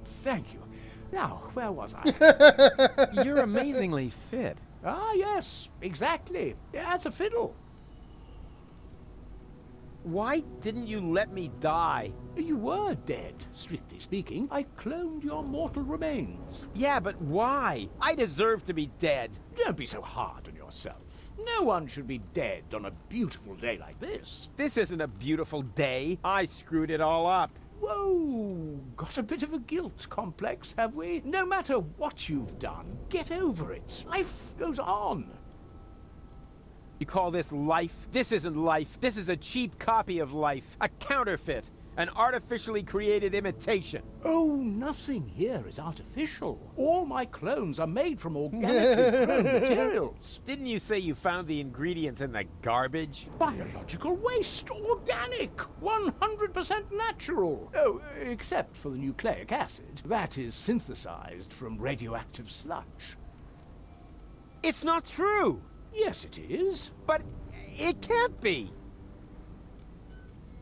Thank you. Now, where was I? You're amazingly fit. Ah, yes, exactly. As a fiddle. Why didn't you let me die? You were dead, strictly speaking. I cloned your mortal remains. Yeah, but why? I deserve to be dead. Don't be so hard on yourself. No one should be dead on a beautiful day like this. This isn't a beautiful day. I screwed it all up. Whoa, got a bit of a guilt complex, have we? No matter what you've done, get over it. Life goes on. You call this life? This isn't life. This is a cheap copy of life. A counterfeit. An artificially created imitation. Oh, nothing here is artificial. All my clones are made from organically grown materials. Didn't you say you found the ingredients in the garbage? Biological waste, organic, 100% natural. Oh, except for the nucleic acid. That is synthesized from radioactive sludge. It's not true. Yes, it is. But it can't be.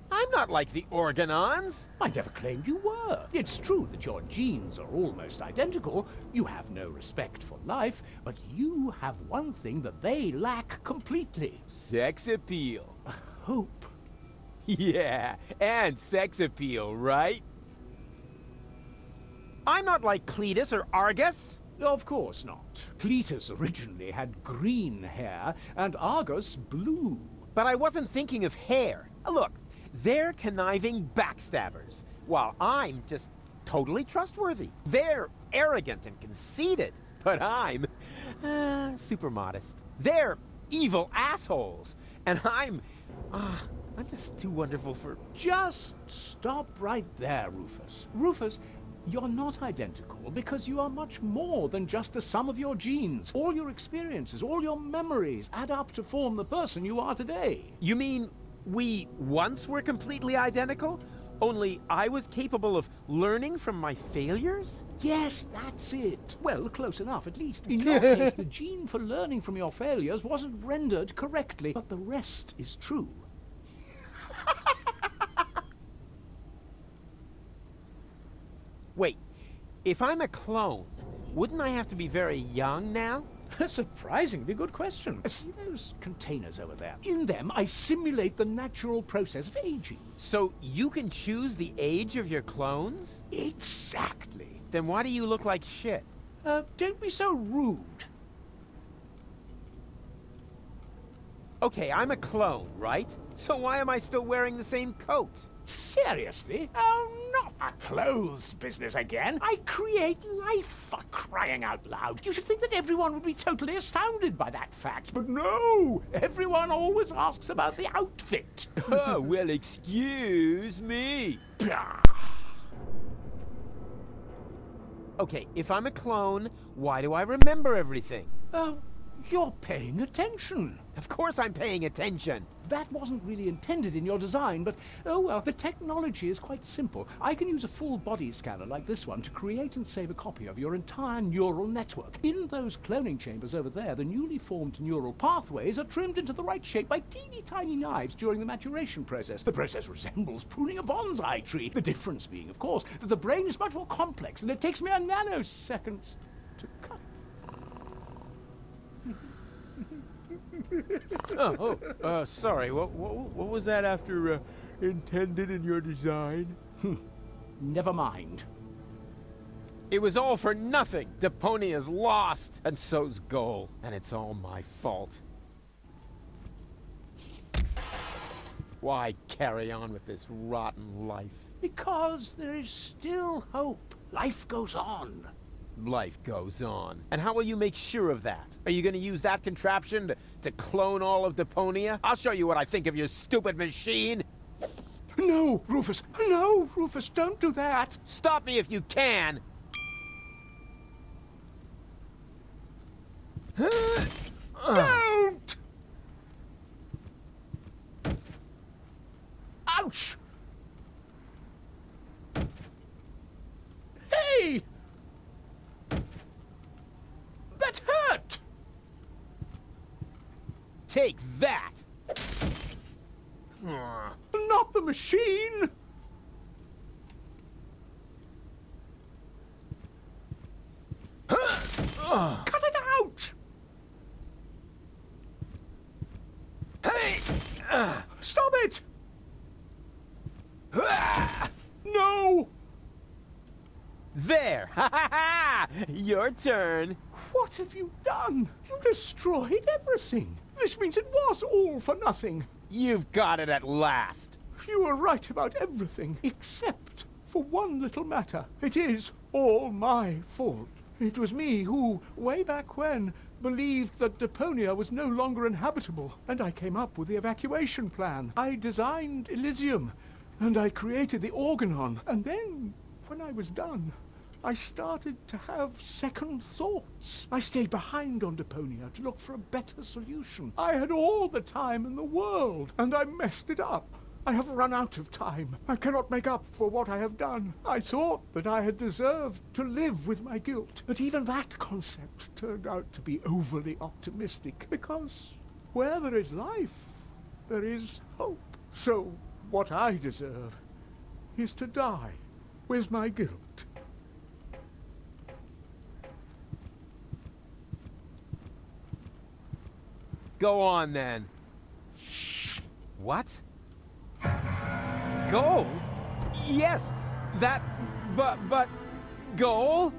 I'm not like the Organons. I never claimed you were. It's true that your genes are almost identical. You have no respect for life, but you have one thing that they lack completely. Sex appeal. Hope. Yeah, and sex appeal, right? I'm not like Cletus or Argus. Of course not. Cletus originally had green hair, and Argus blue. But I wasn't thinking of hair. Look, they're conniving backstabbers, while I'm just totally trustworthy. They're arrogant and conceited, but I'm super modest. They're evil assholes, and I'm just too wonderful for... Just stop right there, Rufus. Rufus, you're not identical because you are much more than just the sum of your genes. All your experiences, all your memories add up to form the person you are today. You mean we once were completely identical? Only I was capable of learning from my failures? Yes, that's it. Well, close enough, at least. In your case, the gene for learning from your failures wasn't rendered correctly, but the rest is true. Wait, if I'm a clone, wouldn't I have to be very young now? A surprisingly good question. See those containers over there? In them, I simulate the natural process of aging. So you can choose the age of your clones? Exactly. Then why do you look like shit? Don't be so rude. Okay, I'm a clone, right? So why am I still wearing the same coat? Seriously? Oh, not a clothes business again. I create life, for crying out loud. You should think that everyone would be totally astounded by that fact. But no! Everyone always asks about the outfit. Oh, well, excuse me. Okay, if I'm a clone, why do I remember everything? You're paying attention. Of course I'm paying attention. That wasn't really intended in your design, but oh well, the technology is quite simple. I can use a full body scanner like this one to create and save a copy of your entire neural network. In those cloning chambers over there, the newly formed neural pathways are trimmed into the right shape by teeny tiny knives during the maturation process. The process resembles pruning a bonsai tree. The difference being, of course, that the brain is much more complex and it takes mere nanoseconds to cut. Sorry. What was that after intended in your design? Never mind. It was all for nothing. Deponia's lost, and so's Goal, and it's all my fault. Why carry on with this rotten life? Because there is still hope. Life goes on. Life goes on. And how will you make sure of that? Are you going to use that contraption to clone all of Deponia? I'll show you what I think of your stupid machine. No, Rufus. No, Rufus, don't do that. Stop me if you can. Don't! Ouch! Hey! That hurt! Take that! Not the machine! Cut it out! Hey! Stop it! No! There! Ha ha ha! Your turn. What have you done? You destroyed everything. This means it was all for nothing. You've got it at last. You were right about everything, except for one little matter. It is all my fault. It was me who, way back when, believed that Deponia was no longer inhabitable, and I came up with the evacuation plan. I designed Elysium, and I created the Organon, and then, when I was done, I started to have second thoughts. I stayed behind on Deponia to look for a better solution. I had all the time in the world, and I messed it up. I have run out of time. I cannot make up for what I have done. I thought that I had deserved to live with my guilt, but even that concept turned out to be overly optimistic, because where there is life, there is hope. So what I deserve is to die with my guilt. Go on, then. What? Goal? Yes, that... but... Goal?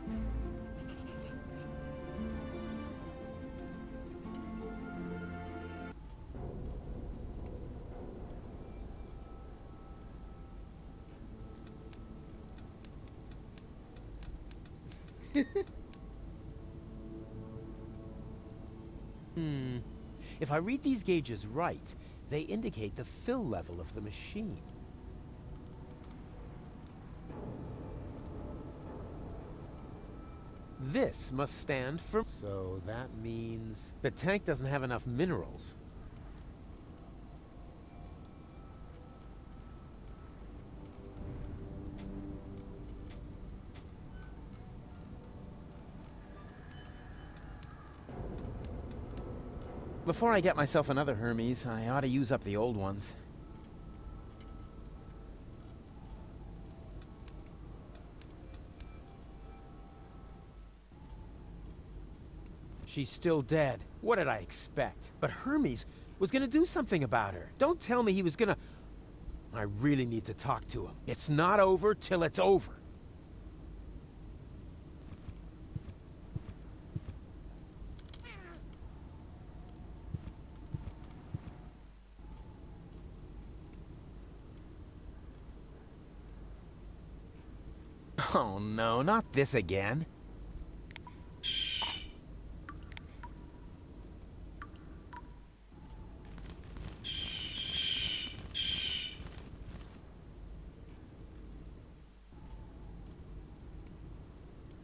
If I read these gauges right, they indicate the fill level of the machine. This must stand for... So that means... the tank doesn't have enough minerals. Before I get myself another Hermes, I ought to use up the old ones. She's still dead. What did I expect? But Hermes was gonna do something about her. Don't tell me he was gonna... I really need to talk to him. It's not over till it's over. Oh no, not this again.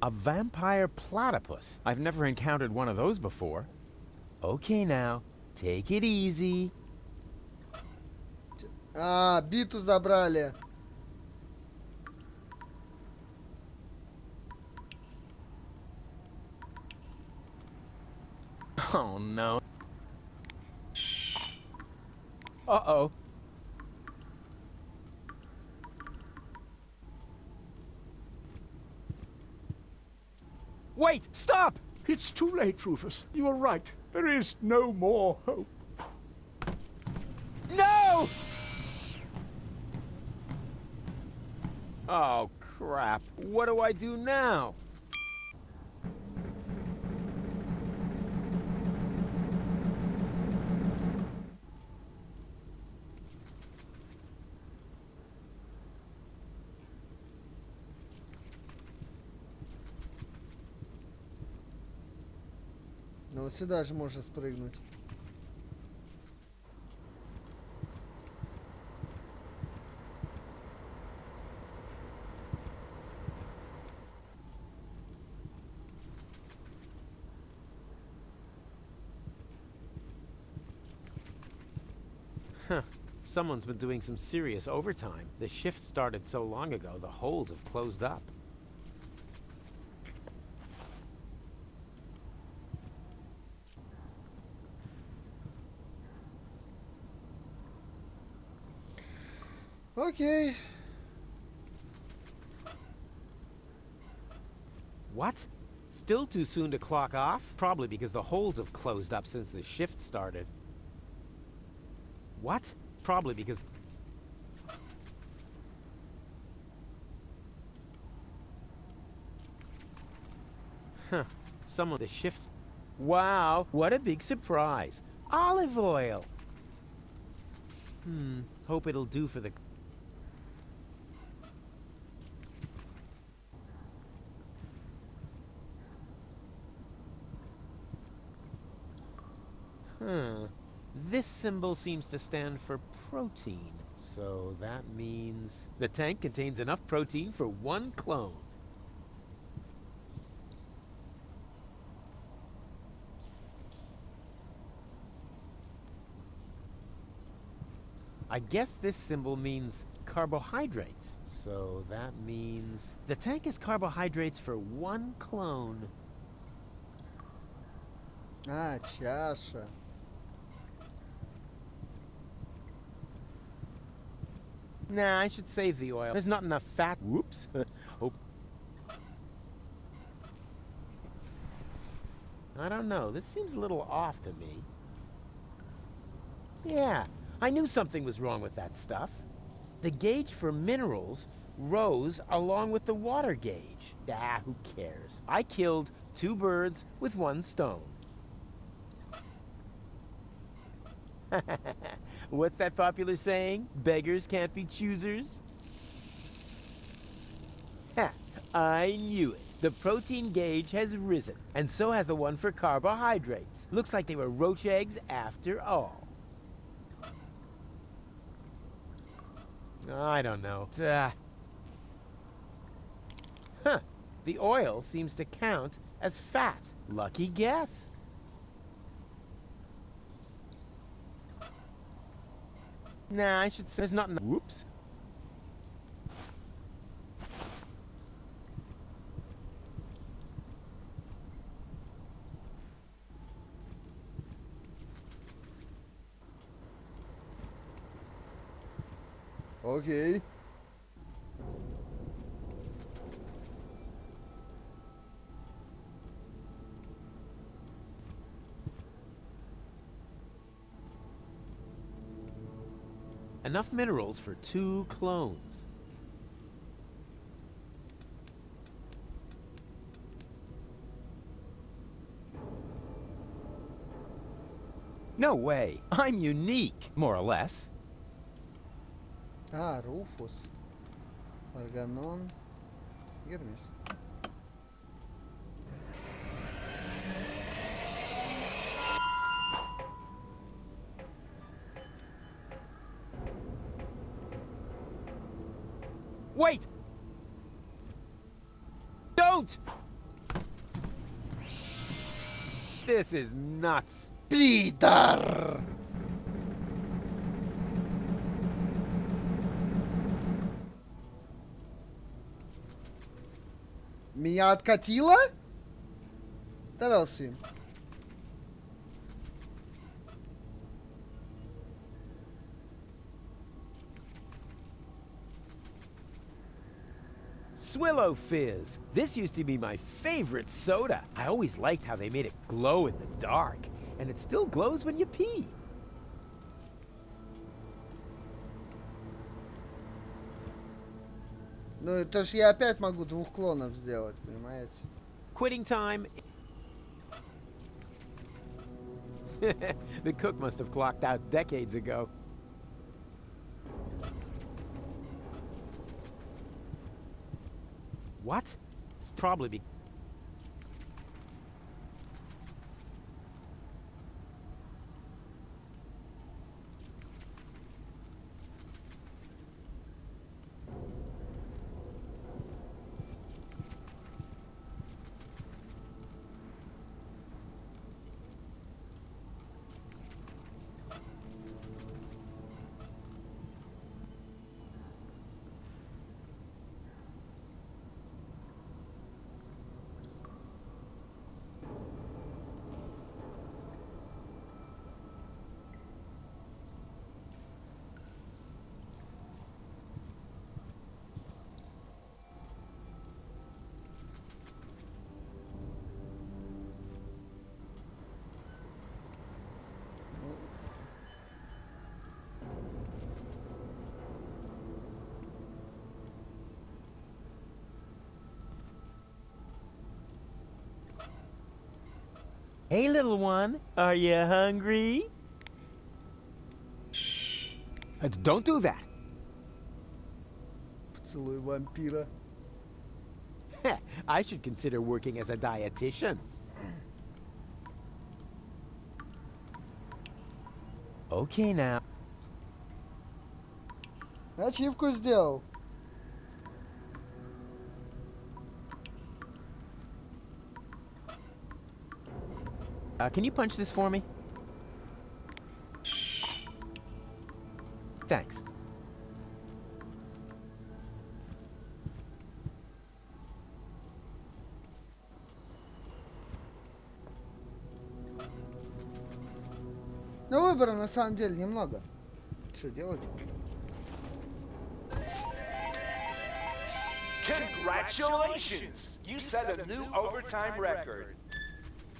A vampire platypus. I've never encountered one of those before. Okay now, take it easy. А, биту забрали. Oh no. Uh-oh. Wait! Stop! It's too late, Rufus. You are right. There is no more hope. No! Oh, crap. What do I do now? Ну вот сюда же можно спрыгнуть. Huh. Someone's been doing some serious overtime. The shift started so long ago, the holes have closed up. Окей. What? Still too soon to clock off? Probably because the holes have closed up since the shift started. What? Probably because... Huh. Someone... The shift... Wow, what a big surprise. Olive oil! Hope it'll do for the... This symbol seems to stand for protein. So that means the tank contains enough protein for one clone. I guess this symbol means carbohydrates. So that means the tank has carbohydrates for one clone. А, чаша. Nah, I should save the oil. There's not enough fat. Whoops. Oh. I don't know. This seems a little off to me. Yeah, I knew something was wrong with that stuff. The gauge for minerals rose along with the water gauge. Ah, who cares? I killed 2 birds with 1 stone. What's that popular saying? Beggars can't be choosers? Ha! I knew it. The protein gauge has risen, and so has the one for carbohydrates. Looks like they were roach eggs after all. I don't know. Huh. The oil seems to count as fat. Lucky guess. Nah, I should say there's not enough. Whoops. Окей. Enough minerals for 2 clones. No way. I'm unique, more or less. А, Руфус. Органон. Гермес. Wait! Don't! This is nuts. Пидор! Меня откатило? Тарался. Swillow Fizz. This used to be my favorite soda. I always liked how they made it glow in the dark. And it still glows when you pee. Ну это ж я опять могу 2 клонов сделать, понимаете? Quitting time. The cook must have clocked out decades ago. What? It's probably be... Hey, little one, are you hungry? Don't do that. Поцелуй вампира. I should consider working as a dietitian. Okay, now. Ачивку сделал. Can you punch this for me? Thanks. Но выбора на самом деле немного. Что делать? Congratulations! You set a new overtime record.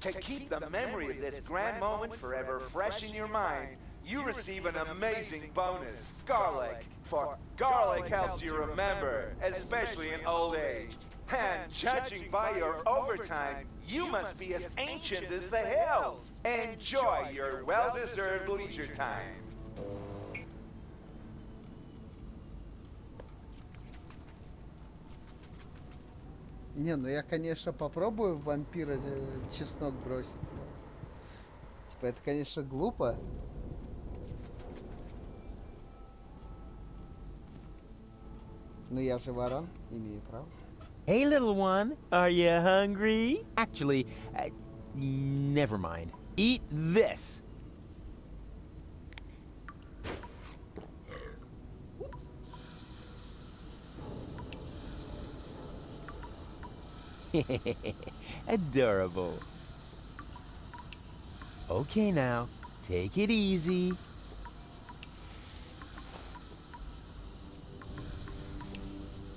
To keep the memory of this grand moment forever fresh in your mind, you receive an amazing bonus, garlic. For garlic helps you remember, especially in old age. And judging by your overtime, you must be as ancient as the hills. Enjoy your well-deserved leisure time. Не, ну я, конечно, попробую в вампира чеснок бросить. Но... Типа, это, конечно, глупо. Но я же Варан, имею право. Hey, little one, are you hungry? Actually, never mind. Eat this. Adorable. Okay now, take it easy.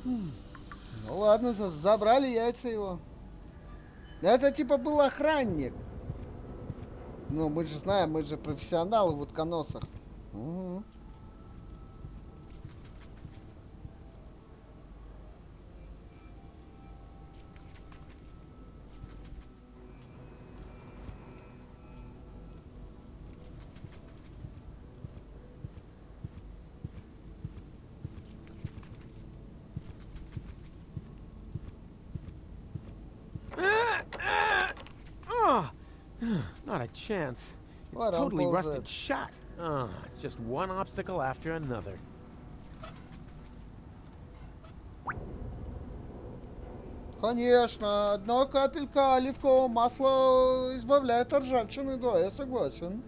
Ну ладно, забрали яйца его. Это типа был охранник. Ну, мы же знаем, мы же профессионалы в утконосах. Угу. Oh, not a chance. It's What totally was rusted it? shut. Oh, it's just one obstacle after another. Конечно, одна капелька оливкового масла избавляет от ржавчины, да, я согласен.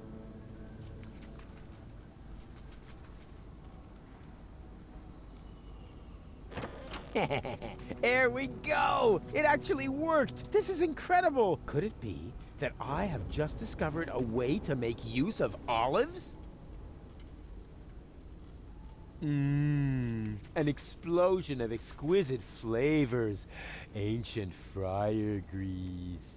There we go! It actually worked! This is incredible! Could it be that I have just discovered a way to make use of olives? An explosion of exquisite flavors. Ancient fryer grease.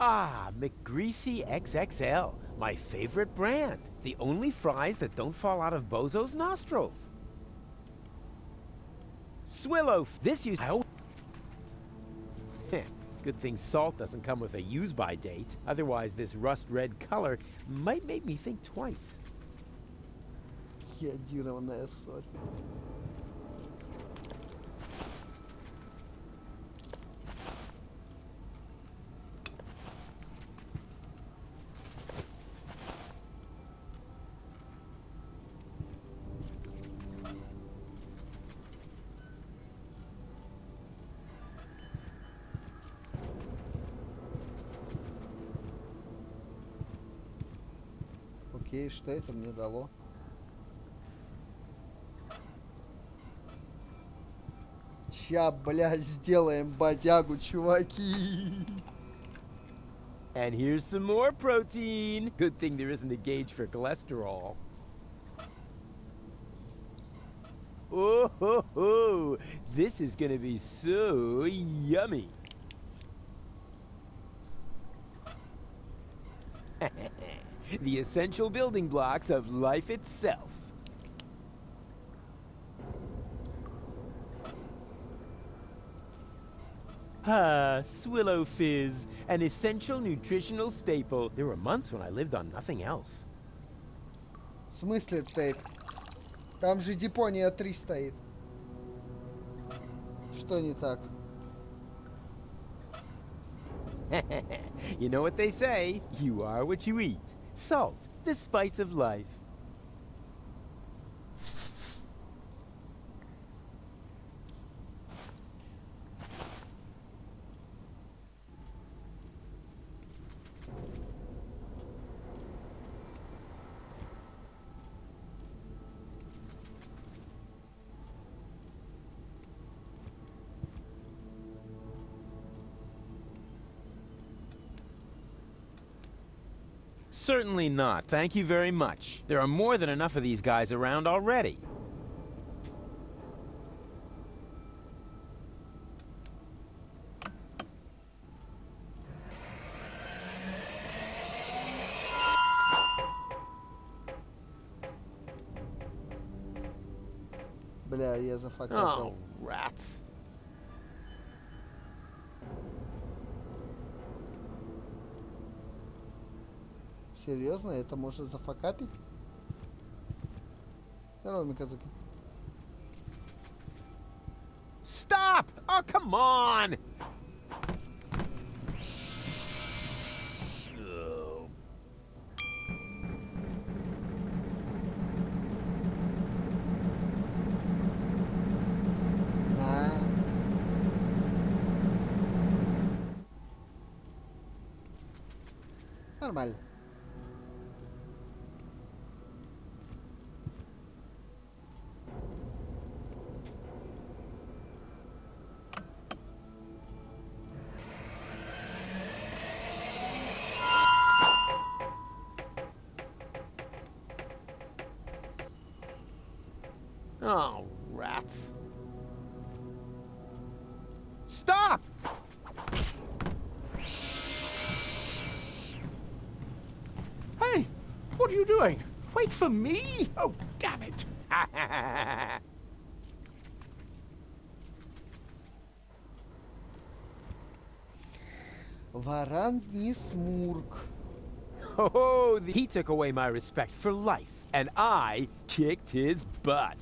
Ah, McGreasy XXL, my favorite brand. The only fries that don't fall out of Bozo's nostrils. Swillow, this use. Good thing salt doesn't come with a use-by date. Otherwise, this rust-red color might make me think twice. Йодированная соль. Окей, что это мне дало? Ща, бля, сделаем бодягу, чуваки. And here's some more protein. Good thing there isn't a gauge for cholesterol. Oh ho ho! This is gonna be so yummy. The essential building blocks of life itself. Ah, Swillow Fizz, an essential nutritional staple. There were months when I lived on nothing else. В смысле тейп? Там же Deponia 3 стоит. Что не так? You know what they say, you are what you eat. Salt, the spice of life. Certainly not. Thank you very much. There are more than enough of these guys around already. Бля, я зафакапил. Oh, rats. Серьезно, это можно зафакапить? Здорово, Миказуки. Stop! Oh, come on! Нормально. Oh, rats. you doing? Wait for me? Oh, damn it. Варан не SMOrc. Oh, he took away my respect for life, and I kicked his butt.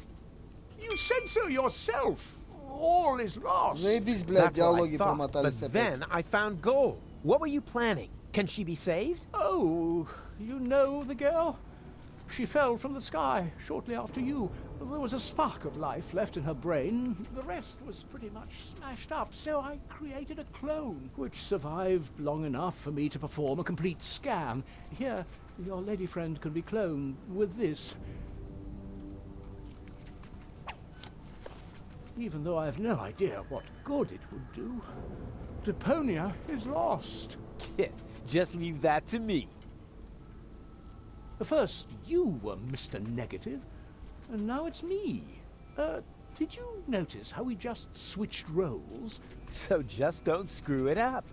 You said so yourself. All is lost. Заебись, блядь, That's what I диалоги thought, промотались but опять. then I found gold. What were you planning? Can she be saved? Oh, you know the girl? She fell from the sky shortly after you. There was a spark of life left in her brain. The rest was pretty much smashed up, so I created a clone, which survived long enough for me to perform a complete scan. Here, your lady friend can be cloned with this. Even though I have no idea what good it would do. Deponia is lost. Just leave that to me. First, you were Mr. Negative, and now it's me. Did you notice how we just switched roles? So just don't screw it up.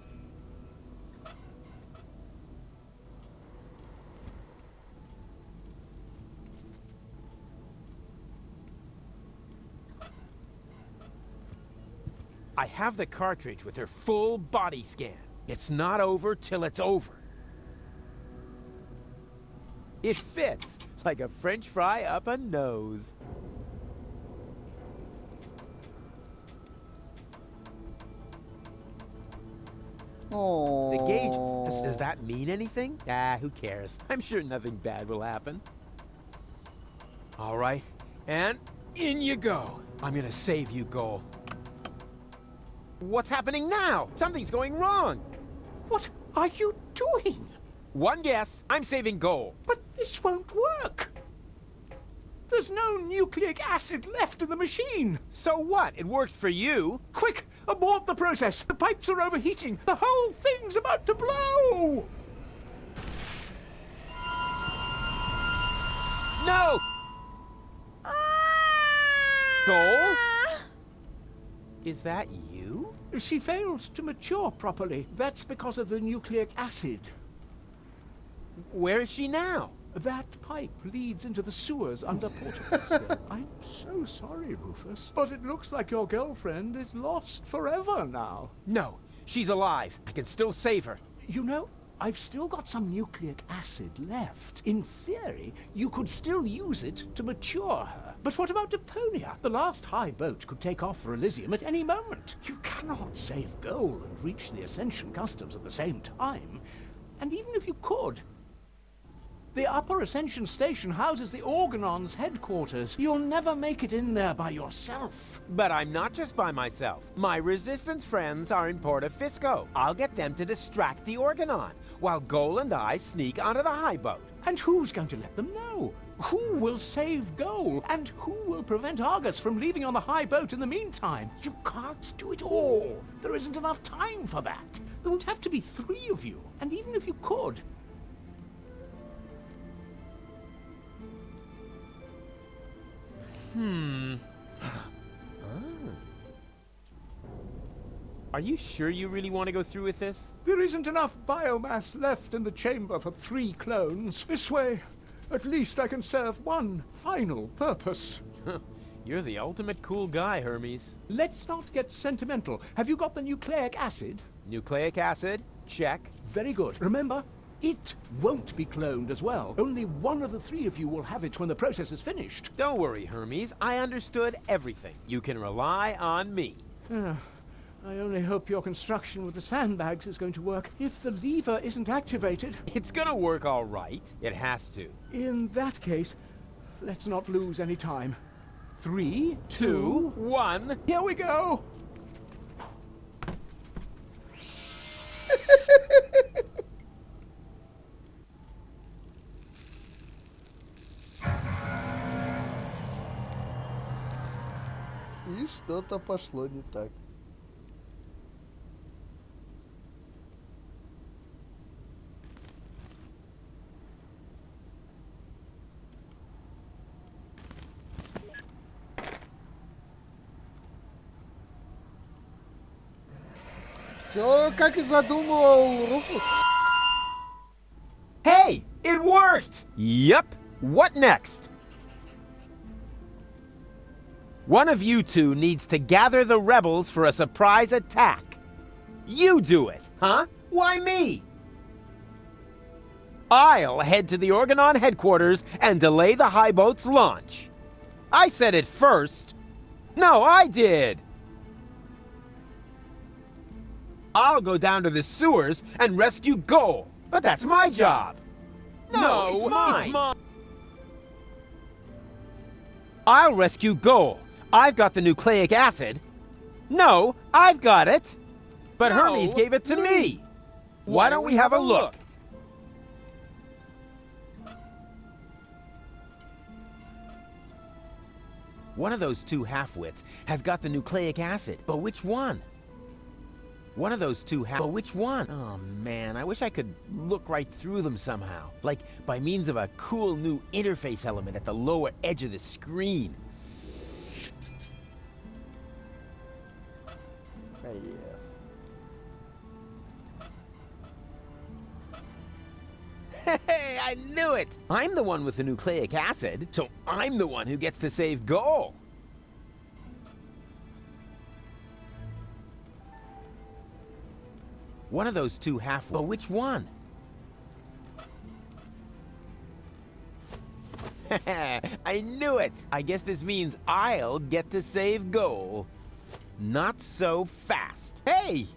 I have the cartridge with her full body scan. It's not over till it's over. It fits like a French fry up a nose. Oh. The gauge, does that mean anything? Ah, who cares? I'm sure nothing bad will happen. All right, and in you go. I'm gonna save you, Goal. What's happening now? Something's going wrong. What are you doing? One guess. I'm saving Goal. But this won't work. There's no nucleic acid left in the machine. So what? It worked for you. Quick, abort the process. The pipes are overheating. The whole thing's about to blow. No! Goal? Is that you? She failed to mature properly. That's because of the nucleic acid. Where is she now? That pipe leads into the sewers under Portofisco. I'm so sorry, Rufus, but it looks like your girlfriend is lost forever now. No, she's alive. I can still save her. You know, I've still got some nucleic acid left. In theory, you could still use it to mature her. But what about Deponia? The last high boat could take off for Elysium at any moment. You cannot save Goal and reach the Ascension customs at the same time. And even if you could, the Upper Ascension Station houses the Organon's headquarters. You'll never make it in there by yourself. But I'm not just by myself. My Resistance friends are in Portofisco. I'll get them to distract the Organon, while Goal and I sneak onto the high boat. And who's going to let them know? Who will save Goal? And who will prevent Argus from leaving on the high boat in the meantime? You can't do it all. There isn't enough time for that. There would have to be 3 of you. And even if you could, Are you sure you really want to go through with this? there isn't enough biomass left in the chamber for 3 clones. This way, at least I can serve one final purpose. You're the ultimate cool guy, Hermes. Let's not get sentimental. Have you got the nucleic acid? Nucleic acid? Check. Very good. Remember, it won't be cloned as well. Only one of the 3 of you will have it when the process is finished. Don't worry, Hermes. I understood everything. You can rely on me. I only hope your construction with the sandbags is going to work. If the lever isn't activated... It's gonna work all right. It has to. In that case, let's not lose any time. 3, 2, 1. Here we go! И что-то пошло не так. Все, как и задумывал Руфус. Hey! It worked! Yup. What next? One of you two needs to gather the rebels for a surprise attack. You do it, huh? Why me? I'll head to the Organon headquarters and delay the high boat's launch. I said it first. No, I did. I'll go down to the sewers and rescue Goal. But that's my job. No, it's mine. I'll rescue Goal. I've got the nucleic acid. No, I've got it. But No, Hermes gave it to me. Why don't we have a look? One of those two half-wits has got the nucleic acid, but which one? One of those two but which one? Oh man, I wish I could look right through them somehow. Like by means of a cool new interface element at the lower edge of the screen. Hey, I knew it! I'm the one with the nucleic acid, so I'm the one who gets to save Goal. One of those two but which one? I knew it! I guess this means I'll get to save Goal. Not so fast. Hey!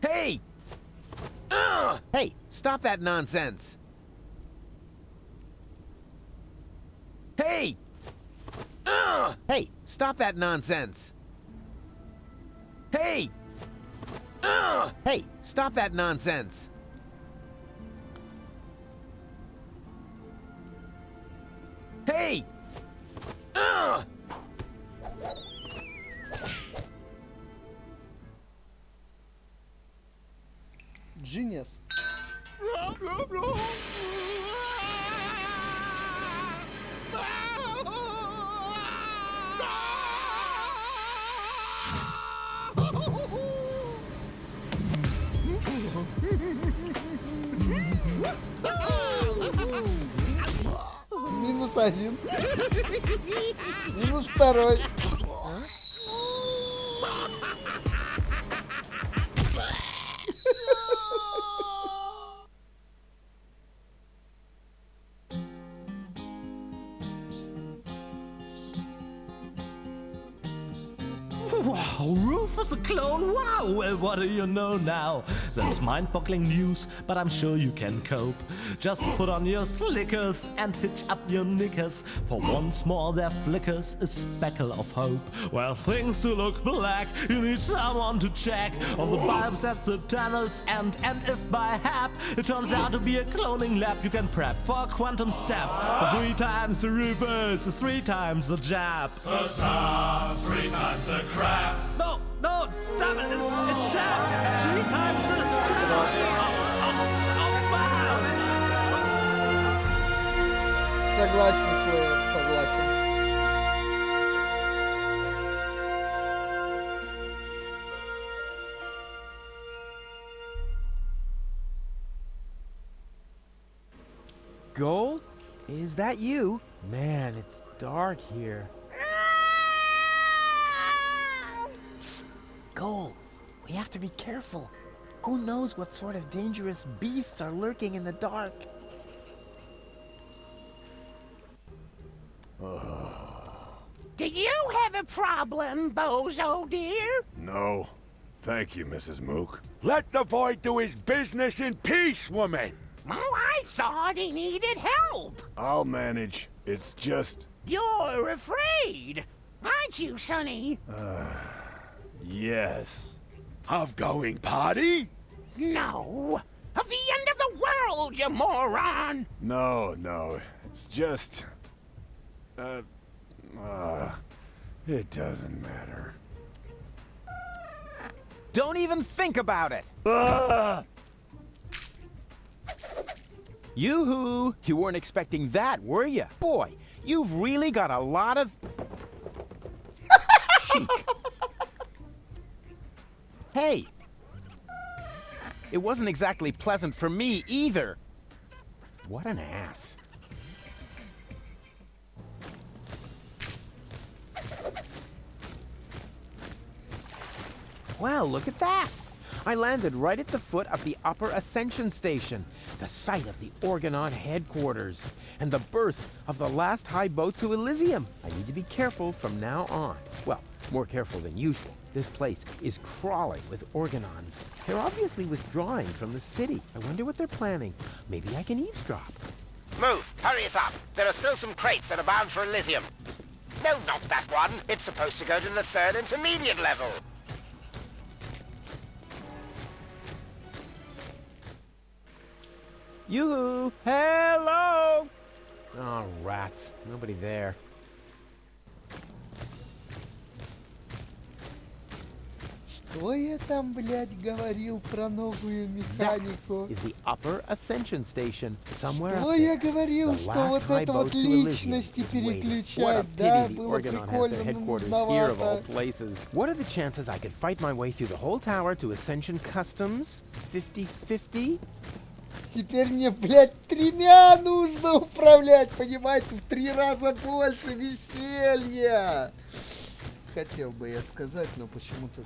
Hey! Hey, stop that nonsense. Hey! Hey, stop that nonsense. Hey! Hey, stop that nonsense. Hey! Genius. -1. -2. Wow, Rufus a clone? Wow, well, what do you know now? That's mind-boggling news, but I'm sure you can cope. Just put on your slickers and hitch up your knickers, for once more there flickers a speckle of hope. Well, things do look black, you need someone to check on the bulbs at the tunnels, and if by hap it turns out to be a cloning lab, you can prep for a quantum step. For 3 times the reverse is 3 times the jab. The sauce, 3 times the crap. No, damn it, it's jab. 3 times the jab. Согласен, Слэйр, согласен. Goal? Is that you? Man, it's dark here. Psst, Goal, we have to be careful. Who knows what sort of dangerous beasts are lurking in the dark? Do you have a problem, Bozo dear? No. Thank you, Mrs. Mook. Let the boy do his business in peace, woman! Oh, I thought he needed help. I'll manage. It's just... You're afraid, aren't you, Sonny? Yes. Of going party? No. Of the end of the world, you moron! No. It's just... it doesn't matter. Don't even think about it! Yoo-hoo! You weren't expecting that, were you? Boy, you've really got a lot of... chic. Hey! It wasn't exactly pleasant for me either. What an ass. Well, look at that! I landed right at the foot of the Upper Ascension Station, the site of the Orgonaut headquarters, and the birth of the last high boat to Elysium. I need to be careful from now on. Well, more careful than usual. This place is crawling with Orgonons. They're obviously withdrawing from the city. I wonder what they're planning. Maybe I can eavesdrop. Move! Hurry us up! There are still some crates that are bound for Elysium. No, not that one. It's supposed to go to the 3rd intermediate level. Yoo-hoo! Hello! Oh, rats. Nobody there. Что я там, блядь, говорил про новую механику? Is the Upper Ascension Station somewhere Что up я there. говорил, The что last вот high это boat вот to Elysium личности is waiting. переключать, What a да, pity the было Orgonon has прикольно, their но headquarters here of all нудновато. places. What are the chances I could fight my way through the whole tower to Ascension Customs? 50-50? Теперь мне, блядь, 3 нужно управлять, понимаете, в 3 раза больше веселья. Хотел бы я сказать, но почему-то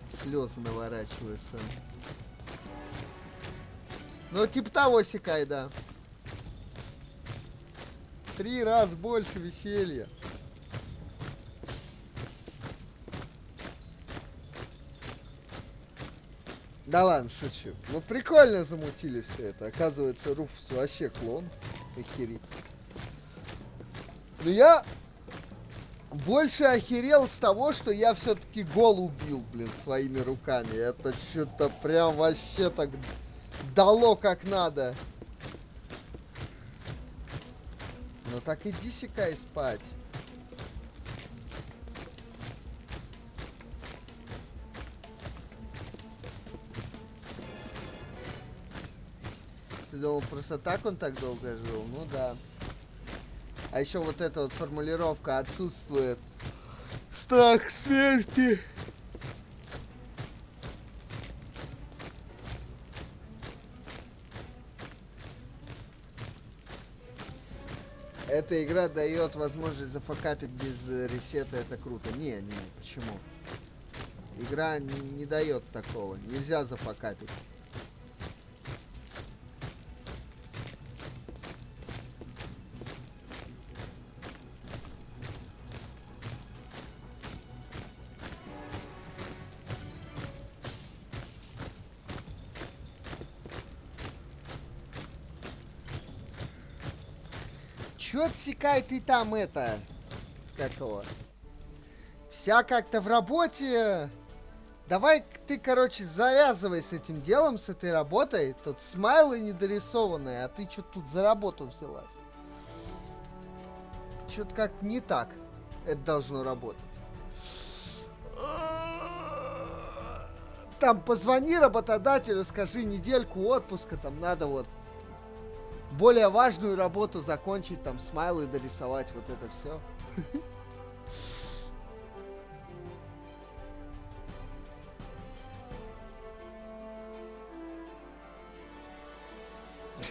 слезы наворачиваются. Ну, типа того, Сикай, да. В 3 раза больше веселья. Да ладно, шучу. Ну, прикольно замутили все это. Оказывается, Руфус вообще клон. Охереть. Но я больше охерел с того, что я все-таки гол убил, блин, своими руками. Это что-то прям вообще так дало как надо. Ну так иди, Сикай, спать. Ты думал, просто так он так долго жил? Ну да. А еще вот эта вот формулировка отсутствует. Страх смерти. Эта игра дает возможность зафакапить без ресета, это круто. Не, почему? Игра не дает такого. Нельзя зафакапить. Чё отсекай ты там это? Как его? Вся как-то в работе. Давай ты, короче, завязывай с этим делом, с этой работой. Тут смайлы недорисованные, а ты чё тут за работу взялась? Чё-то как-то не так это должно работать. Там позвони работодателю, скажи недельку отпуска, там надо вот более важную работу закончить, там смайлы дорисовать, вот это все.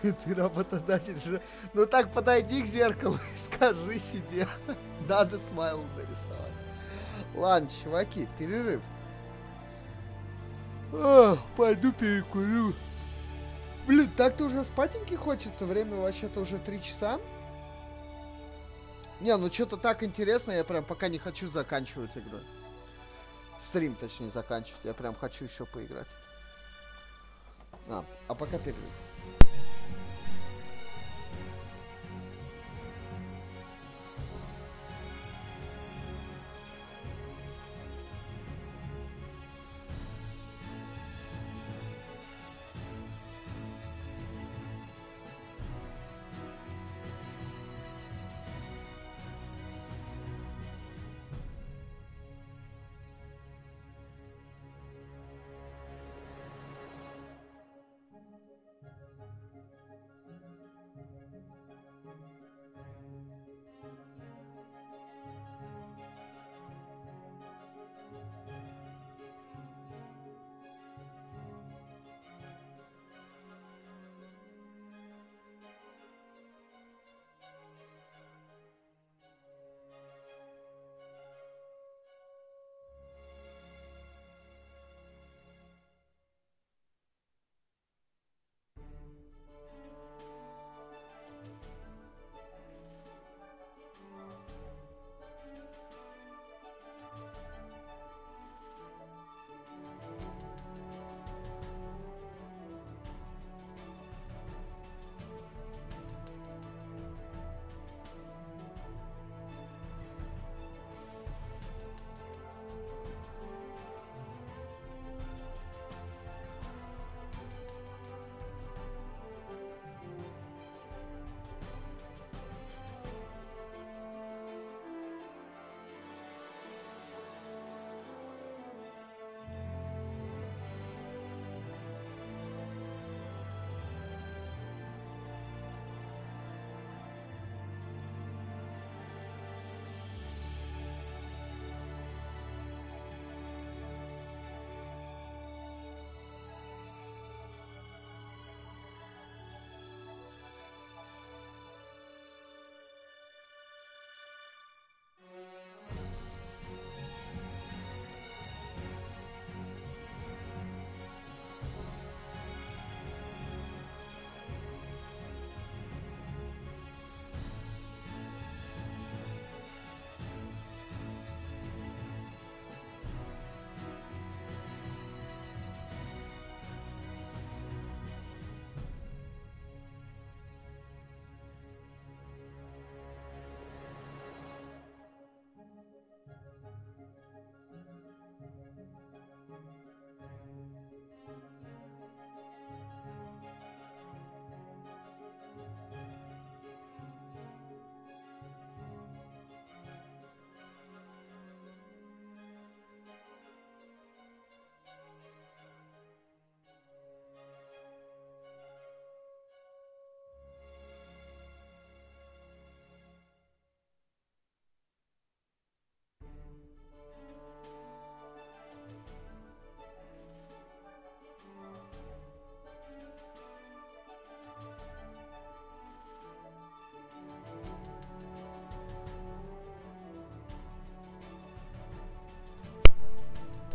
Ты работодатель же. Ну так подойди к зеркалу и скажи себе. Надо смайл нарисовать. Ладно, чуваки, перерыв. Пойду перекурю. Блин, так-то уже спатеньки хочется. Время вообще-то уже 3 часа. Не, ну что-то так интересно. Я прям пока не хочу заканчивать игру. Стрим, точнее, заканчивать. Я прям хочу еще поиграть. А пока перерыв.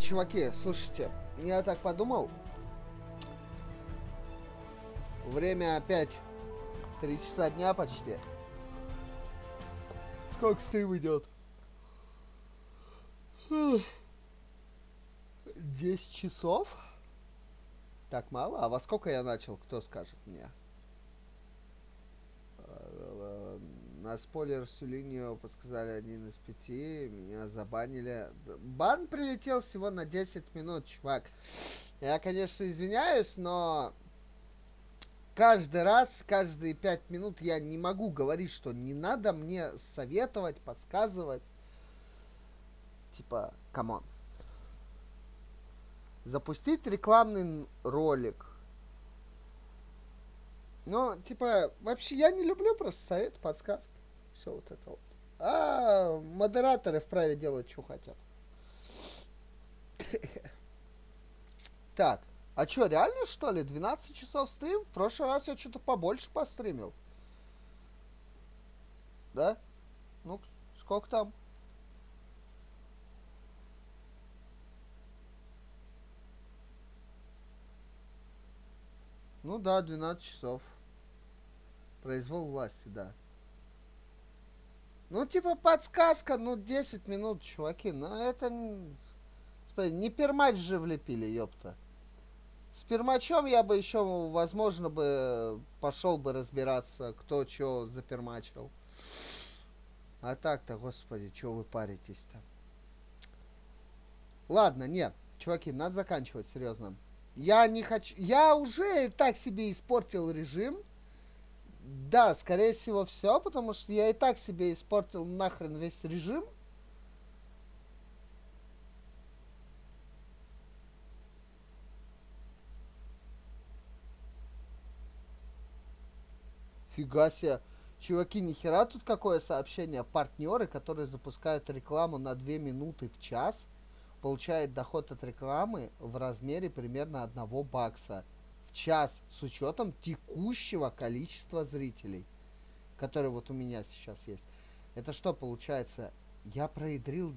чуваки, слушайте, я так подумал. Время опять 3 часа дня почти. Сколько стрим идет? 10 часов? Так мало? А во сколько я начал? Кто скажет мне? На спойлер всю линию подсказали 1 из 5. Меня забанили. Бан прилетел всего на 10 минут, чувак. Я, конечно, извиняюсь, но каждый раз, каждые 5 минут я не могу говорить, что не надо мне советовать, подсказывать. Типа, камон. Запустить рекламный ролик. Ну, типа, вообще я не люблю просто совет, подсказки. Все вот это вот. А модераторы вправе делать, что хотят. Так, а что, реально, что ли? 12 часов стрим? В прошлый раз я что-то побольше постримил. Да? Ну, сколько там? Ну да, 12 часов. Произвол власти, да. Ну, типа, подсказка, ну, 10 минут, чуваки. Ну, это... Смотри, не пермач же влепили, ёпта. С пермачом я бы еще, возможно, бы пошел бы разбираться, кто что запермачил. А так-то, господи, что вы паритесь-то? Ладно, не, чуваки, надо заканчивать, серьезно. Я не хочу... Я уже так себе испортил режим. Да, скорее всего, все, потому что я и так себе испортил нахрен весь режим. Фига себе. Чуваки, нихера тут какое сообщение. Партнеры, которые запускают рекламу на 2 минуты в час, получают доход от рекламы в размере примерно 1 бакса в час с учетом текущего количества зрителей, которые вот у меня сейчас есть. Это что получается? Я проядрил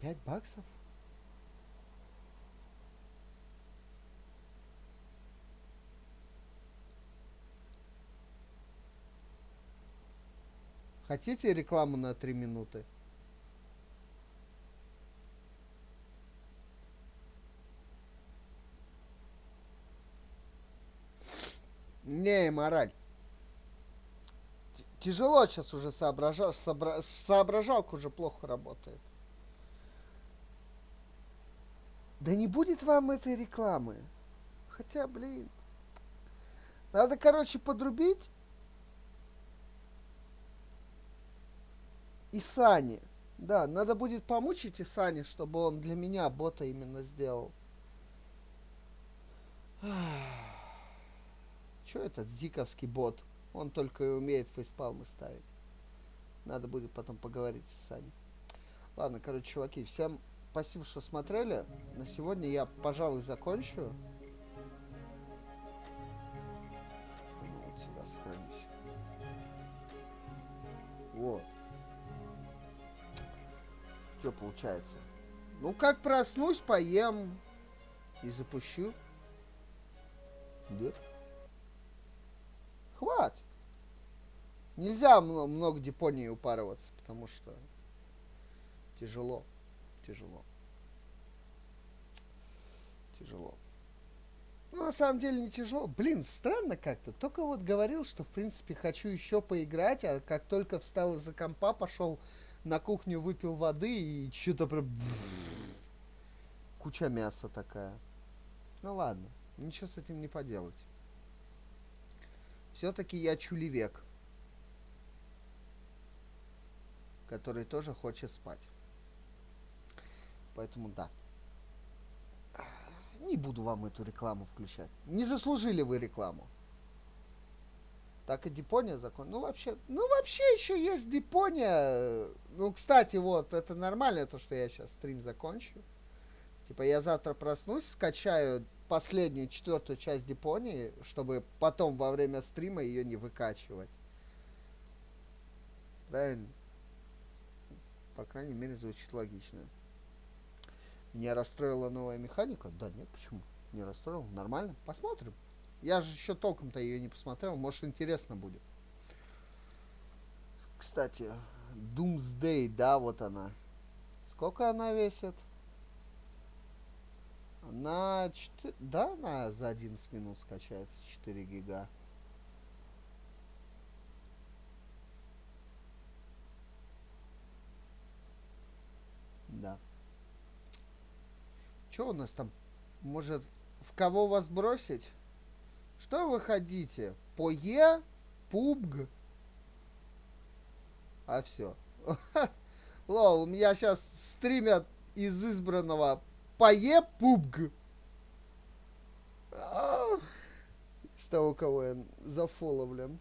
5 баксов? Хотите рекламу на 3 минуты? Не, мораль. Тяжело сейчас уже соображалка уже плохо работает. Да не будет вам этой рекламы. Хотя, блин. Надо, короче, подрубить. И Сани. Да, надо будет помучить и Сани, чтобы он для меня бота именно сделал. Чё этот зиковский бот? Он только и умеет фейспалмы ставить. Надо будет потом поговорить с Саней. Ладно, короче, чуваки, всем спасибо, что смотрели. На сегодня я, пожалуй, закончу. Ну, вот сюда сохранюсь. Вот. Что получается? Ну, как проснусь, поем и запущу. Да? Хватит. Нельзя много Депонии упарываться, потому что тяжело. Тяжело. Ну, на самом деле не тяжело. Блин, странно как-то. Только вот говорил, что, в принципе, хочу еще поиграть, а как только встал из-за компа, пошел на кухню, выпил воды и что-то прям... Куча мяса такая. Ну ладно, ничего с этим не поделать. Все-таки я чулевек, который тоже хочет спать. Поэтому да. Не буду вам эту рекламу включать. Не заслужили вы рекламу. Так и Депония закон. Ну вообще еще есть Депония. Ну, кстати, вот, это нормально, то, что я сейчас стрим закончу. Типа, я завтра проснусь, скачаю последнюю 4-ю часть Депонии, чтобы потом во время стрима ее не выкачивать. Правильно? По крайней мере, звучит логично. Меня расстроила новая механика? Да нет, почему? Не расстроил, нормально. Посмотрим. Я же еще толком-то ее не посмотрел, может интересно будет. Кстати, Doomsday, да, вот она. Сколько она весит? Она 4... Да, она за 11 минут скачается, 4 гига. Да. Что у нас там? Может, в кого вас бросить? Что вы хотите? Пое? Пубг? А все. Лол, у меня сейчас стримят из избранного Пое Пубг. С того, кого я зафоловлен.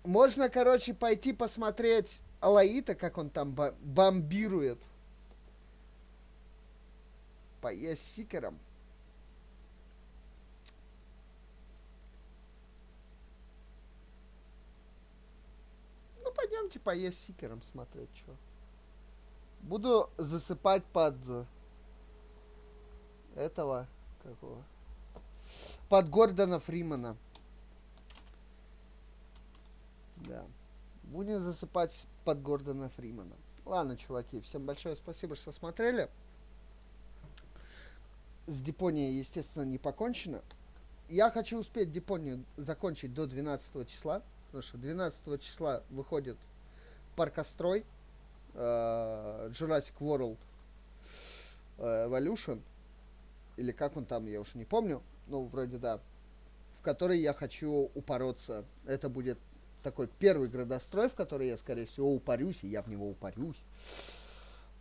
Можно, короче, пойти посмотреть Алаита, как он там бомбирует. Пое с сикером. Ну, пойдемте поесть с сикером смотреть, что. Буду засыпать под этого, какого? Под Гордона Фримана. Да. Будем засыпать под Гордона Фримана. Ладно, чуваки, всем большое спасибо, что смотрели. С Депонией, естественно, не покончено. Я хочу успеть Депонию закончить до 12 числа. Потому что 12 числа выходит Паркострой, Jurassic World Evolution. Или как он там, я уже не помню. Ну, вроде да. В который я хочу упороться. Это будет такой первый градострой, в который я, скорее всего, упарюсь. И я в него упарюсь.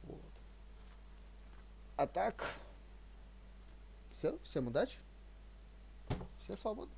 Вот. А так... Все, всем удачи. Все свободны.